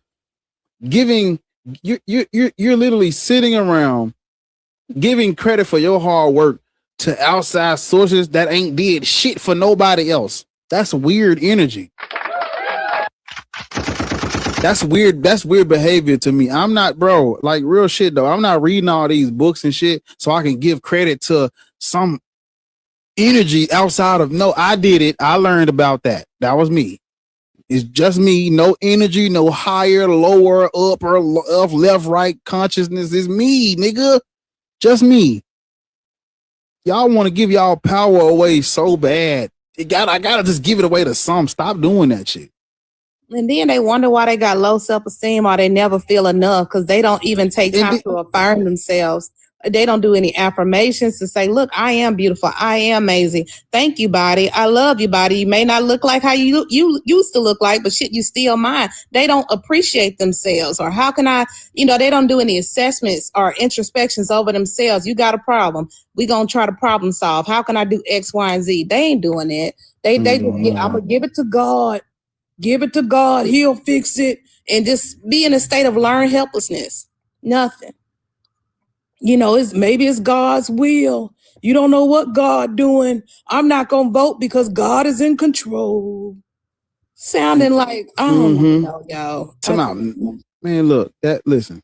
giving. You're literally sitting around giving credit for your hard work to outside sources that ain't did shit for nobody else. That's weird energy. That's weird. That's weird behavior to me. I'm not, bro, like real shit though. I'm not reading all these books and shit so I can give credit to some energy outside of, no, I did it. I learned about that. That was me. It's just me. No energy, no higher, lower, upper, left, right consciousness. It's me, nigga. Just me. Y'all want to give y'all power away so bad. I gotta just give it away to some. Stop doing that shit. And then they wonder why they got low self-esteem or they never feel enough because they don't even take time to affirm themselves. They don't do any affirmations to say, look, I am beautiful. I am amazing. Thank you, body. I love you, body. You may not look like how you used to look like, but shit, you still mine. They don't appreciate themselves. Or how can I, they don't do any assessments or introspections over themselves. You got a problem. We gonna try to problem solve. How can I do X, Y, and Z? They ain't doing it. I'm gonna give it to God. Give it to God. He'll fix it. And just be in a state of learned helplessness. Nothing. Maybe it's God's will. You don't know what God doing. I'm not going to vote because God is in control. Sounding like, I don't know, y'all. Man, look, listen.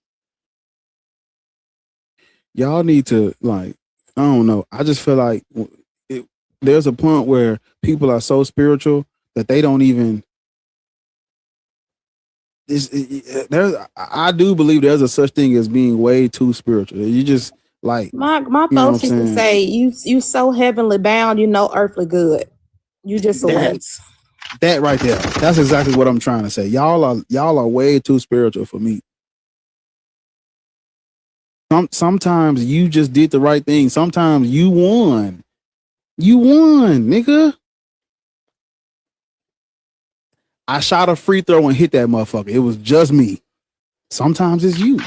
Y'all need to, like, I don't know. I just feel like there's a point where people are so spiritual that they don't even, I do believe there's a such thing as being way too spiritual. You just like my folks used to say, you so heavenly bound, earthly good. You just that right there. That's exactly what I'm trying to say. Y'all are way too spiritual for me. Sometimes you just did the right thing. Sometimes you won. You won, nigga. I shot a free throw and hit that motherfucker. It was just me. Sometimes it's you.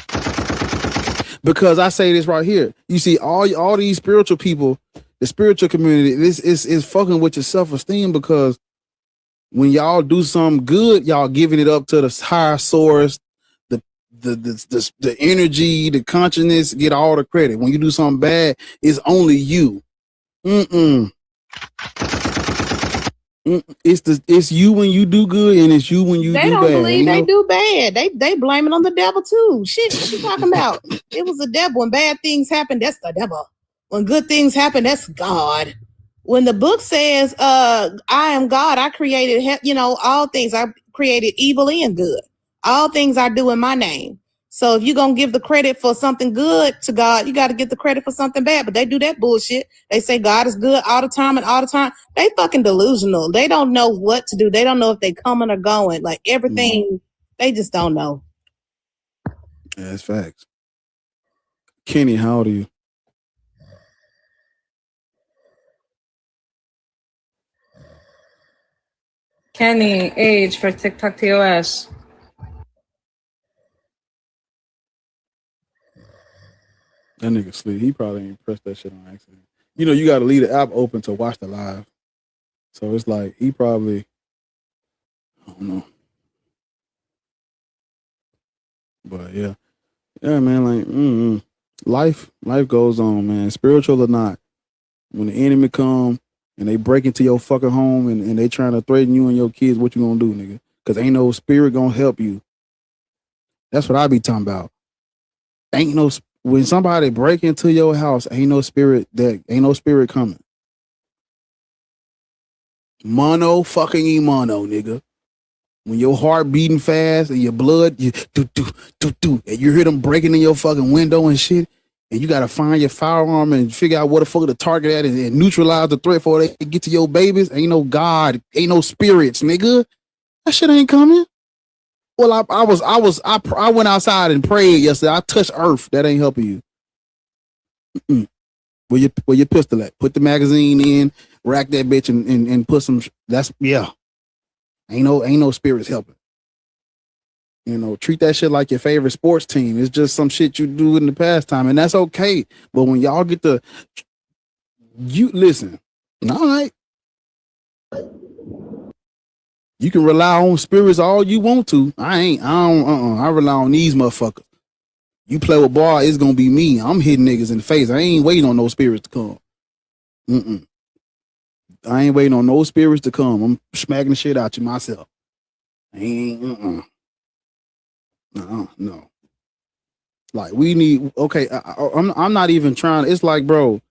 Because I say this right here. You see, all these spiritual people, the spiritual community, this is fucking with your self-esteem because when y'all do something good, y'all giving it up to the higher source, the energy, the consciousness, get all the credit. When you do something bad, it's only you. It's you when you do good, and it's you when you do bad. They don't believe they do bad. They blame it on the devil too. Shit, what you talking about? It was the devil. When bad things happen, that's the devil. When good things happen, that's God. When the book says, I am God, I created, all things. I created evil and good. All things I do in my name. So if you're going to give the credit for something good to God, you got to get the credit for something bad. But they do that bullshit. They say God is good all the time and all the time. They fucking delusional. They don't know what to do. They don't know if they coming or going. Like everything, they just don't know. Yeah, that's facts. Kenny, how old are you? Kenny, age for TikTok TOS. That nigga sleep. He probably ain't pressed that shit on accident. You got to leave the app open to watch the live. So it's like he probably, I don't know. But yeah, man. Like life goes on, man. Spiritual or not, when the enemy come and they break into your fucking home and they trying to threaten you and your kids, what you gonna do, nigga? Because ain't no spirit gonna help you. That's what I be talking about. When somebody break into your house, ain't no spirit coming. Mono fucking mono, nigga. When your heart beating fast and your blood, you do, and you hear them breaking in your fucking window and shit, and you gotta find your firearm and figure out what the fuck to target at and neutralize the threat before they get to your babies. Ain't no God, ain't no spirits, nigga. That shit ain't coming. Well, I went outside and prayed yesterday. I touched earth. That ain't helping you. Mm-mm. Where your pistol at? Put the magazine in, rack that bitch, and put some. That's yeah. Ain't no spirits helping. You know, treat that shit like your favorite sports team. It's just some shit you do in the pastime, and that's okay. But when y'all get you listen, all right. You can rely on spirits all you want to. I rely on these motherfuckers. You play with bar, it's gonna be me. I'm hitting niggas in the face. I ain't waiting on no spirits to come. I ain't waiting on no spirits to come. I'm smacking the shit out you myself. No. Like we need. Okay, I'm not even trying. It's like, bro.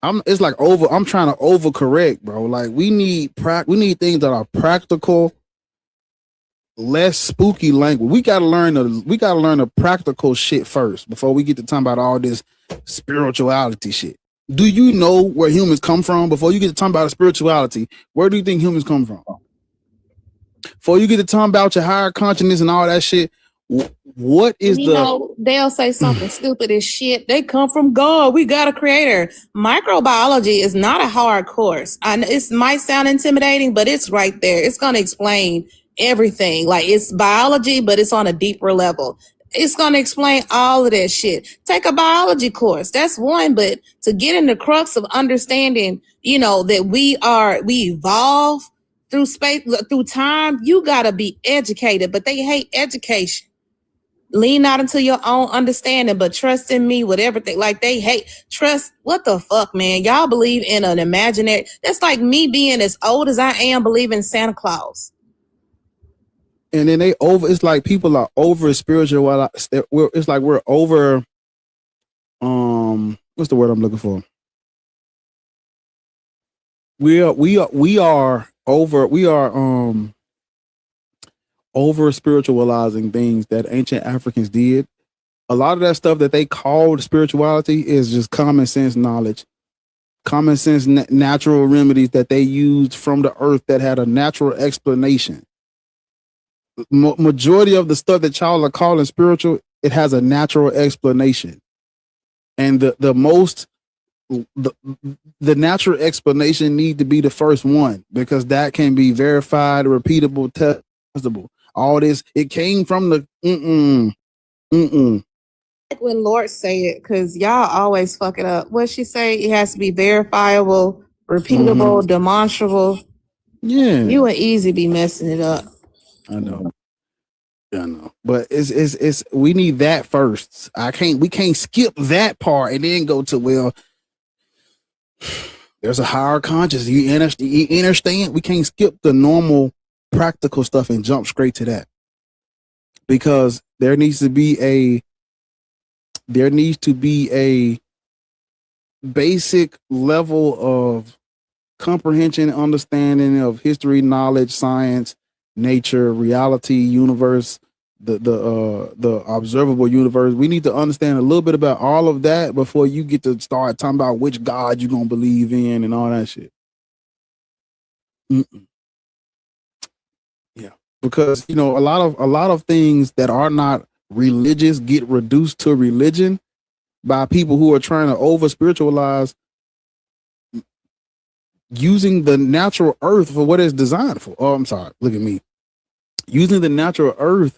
I'm trying to overcorrect, bro. Like we need things that are practical, less spooky language. We gotta learn the practical shit first before we get to talking about all this spirituality shit. Do you know where humans come from? Before you get to talking about spirituality, where do you think humans come from? Before you get to talking about your higher consciousness and all that shit, what is they'll say something stupid as shit. They come from God. We got a creator. Microbiology is not a hard course. It might sound intimidating, but it's right there. It's going to explain everything. Like it's biology, but it's on a deeper level. It's going to explain all of that shit. Take a biology course. That's one. But to get in the crux of understanding, that we evolve through space, through time, you got to be educated, but they hate education. Lean out into your own understanding, but trust in me with everything. Like they hate trust. What the fuck, man? Y'all believe in an imaginary. That's like me being as old as I am, believing in Santa Claus. And then it's like people are over spiritual. It's like we're over, what's the word I'm looking for? We are over spiritualizing things that ancient Africans did. A lot of that stuff that they called spirituality is just common sense knowledge, common sense natural remedies that they used from the earth that had a natural explanation. Majority of the stuff that y'all are calling spiritual, it has a natural explanation, and the natural explanation need to be the first one because that can be verified, repeatable, testable. All this, it came from the When Lord say it, because y'all always fuck it up. What she say? It has to be verifiable, repeatable, demonstrable. Yeah, you and Easy be messing it up. I know, but it's we need that first. We can't skip that part and then go to there's a higher conscious. You understand? We can't skip the normal practical stuff and jump straight to that because there needs to be a basic level of comprehension, understanding of history, knowledge, science, nature, reality, universe, the observable universe. We need to understand a little bit about all of that before you get to start talking about which God you're gonna believe in and all that shit. Yeah, because a lot of things that are not religious get reduced to religion by people who are trying to over spiritualize using the natural earth for what it's designed for. Oh, I'm sorry. Look at me. Using the natural earth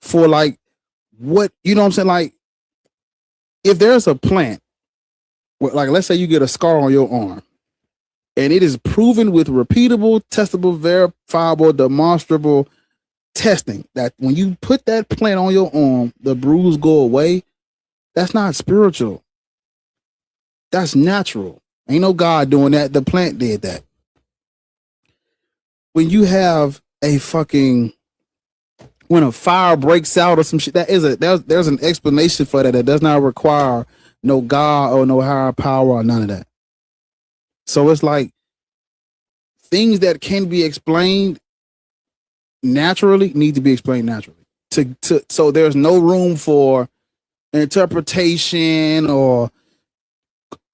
for like what, what I'm saying? Like if there's a plant, like let's say you get a scar on your arm and it is proven with repeatable, testable, verifiable, demonstrable testing that when you put that plant on your arm, the bruise go away. That's not spiritual. That's natural. Ain't no God doing that. The plant did that. When you have when a fire breaks out or some shit, there's an explanation for that. That does not require no God or no higher power or none of that. So it's like things that can be explained naturally need to be explained naturally. So there's no room for interpretation or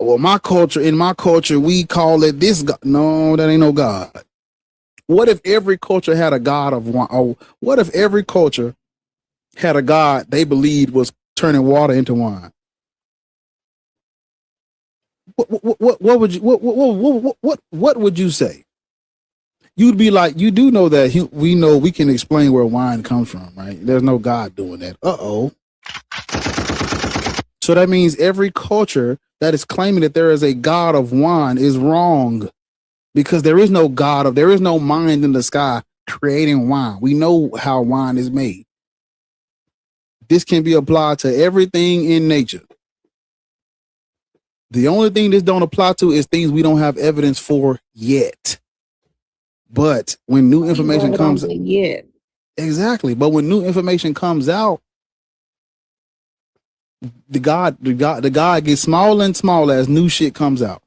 my culture. In my culture, we call it this God. No, that ain't no God. What if every culture had a God of one? Or what if every culture had a God they believed was turning water into wine? What would you what would you say? You'd be like, you do know that we know we can explain where wine comes from, right? There's no God doing that. So that means every culture that is claiming that there is a God of wine is wrong, because there is no there is no mind in the sky creating wine. We know how wine is made. This can be applied to everything in nature. The only thing this don't apply to is things we don't have evidence for yet. But when new information comes, exactly. But when new information comes out, the God gets smaller and smaller as new shit comes out.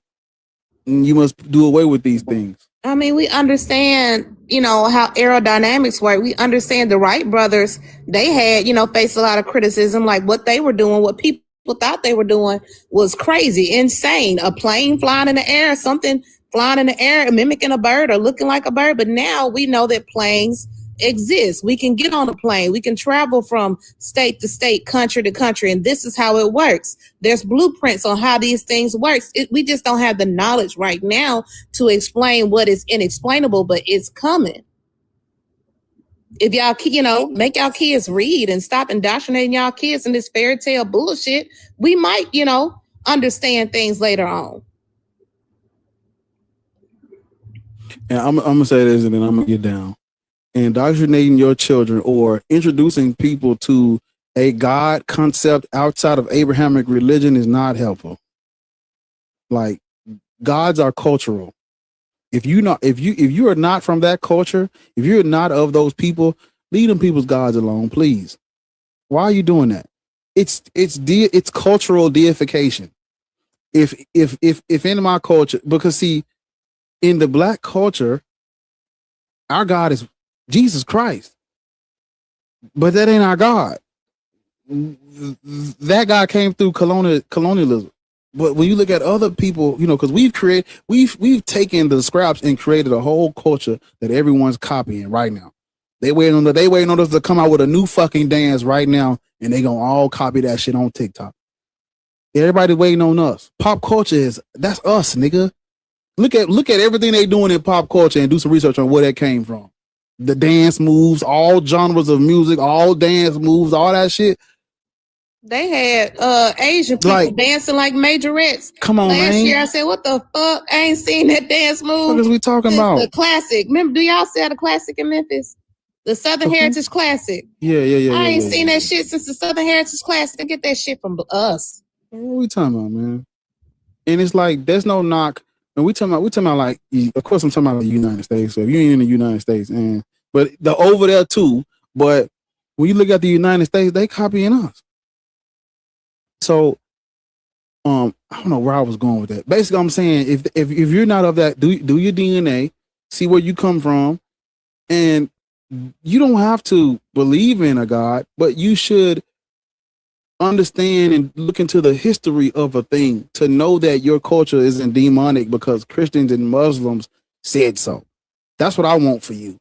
And you must do away with these things. I mean, we understand, how aerodynamics work. We understand the Wright brothers, they had, faced a lot of criticism, like what they were doing, what people thought they were doing was crazy, insane. A plane flying in the air, something flying in the air, mimicking a bird or looking like a bird. But now we know that planes exist. We can get on a plane. We can travel from state to state, country to country. And this is how it works. There's blueprints on how these things work. We just don't have the knowledge right now to explain what is inexplainable, but it's coming. If y'all, make y'all kids read and stop indoctrinating y'all kids in this fairy tale bullshit, we might, understand things later on. And I'm gonna say this, and then I'm gonna get down. Indoctrinating your children or introducing people to a God concept outside of Abrahamic religion is not helpful. Like, gods are cultural. If you are not from that culture, if you're not of those people, leave them people's gods alone, please. Why are you doing that? It's cultural deification. If in my culture, because see, in the black culture, our God is Jesus Christ, but that ain't our God. That God came through colonialism. But when you look at other people, because we've taken the scraps and created a whole culture that everyone's copying right now. They waiting on us to come out with a new fucking dance right now, and they gonna all copy that shit on TikTok. Everybody waiting on us. Pop culture that's us, nigga. Look at everything they doing in pop culture and do some research on where that came from. The dance moves, all genres of music, all dance moves, all that shit. They had Asian people dancing like majorettes. Come on, last man. year. I said, "What the fuck? I ain't seen that dance move." What is we talking about? The classic. Remember? Do y'all see the classic in Memphis? The Southern Heritage Classic. Yeah. I ain't seen that shit since the Southern Heritage Classic. They get that shit from us. What are we talking about, man? And it's like there's no knock. And we talking about like, of course I'm talking about the United States. So if you ain't in the United States, but the over there too. But when you look at the United States, they copying us. So, I don't know where I was going with that. Basically, I'm saying if you're not of that, do your DNA, see where you come from, and you don't have to believe in a God, but you should understand and look into the history of a thing to know that your culture isn't demonic because Christians and Muslims said so. That's what I want for you.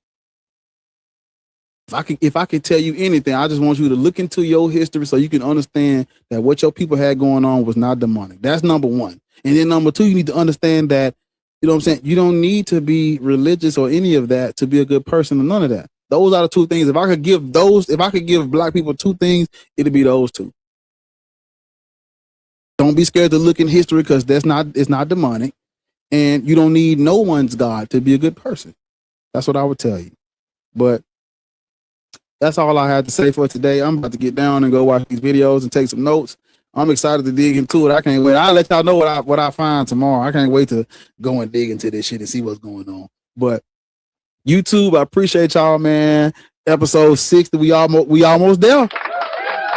If I could tell you anything, I just want you to look into your history so you can understand that what your people had going on was not demonic. That's number one. And then number two, you need to understand that, you know what I'm saying? You don't need to be religious or any of that to be a good person or none of that. Those are the two things. If I could give black people two things, it'd be those two. Don't be scared to look in history because it's not demonic. And you don't need no one's God to be a good person. That's what I would tell you. But that's all I had to say for today. I'm about to get down and go watch these videos and take some notes. I'm excited to dig into it. I can't wait. I'll let y'all know what I find tomorrow. I can't wait to go and dig into this shit and see what's going on. But YouTube, I appreciate y'all, man. Episode 60, we almost there.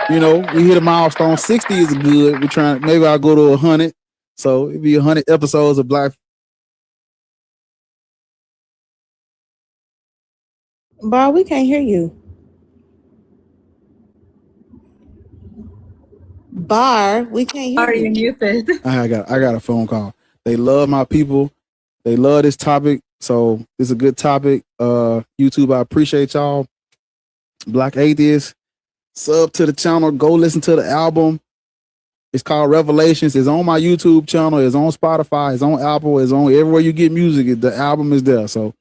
We hit a milestone. 60 is good. We're trying. Maybe I'll go to 100. So it'll be 100 episodes of Black. Bar, we can't hear you. Bar, we can't hear Are you. you muted? I got a phone call. They love my people. They love this topic. So it's a good topic. YouTube, I appreciate y'all. Black Atheist, sub to the channel. Go listen to the album. It's called Revelations. It's on my YouTube channel. It's on Spotify. It's on Apple. It's on everywhere you get music. The album is there. So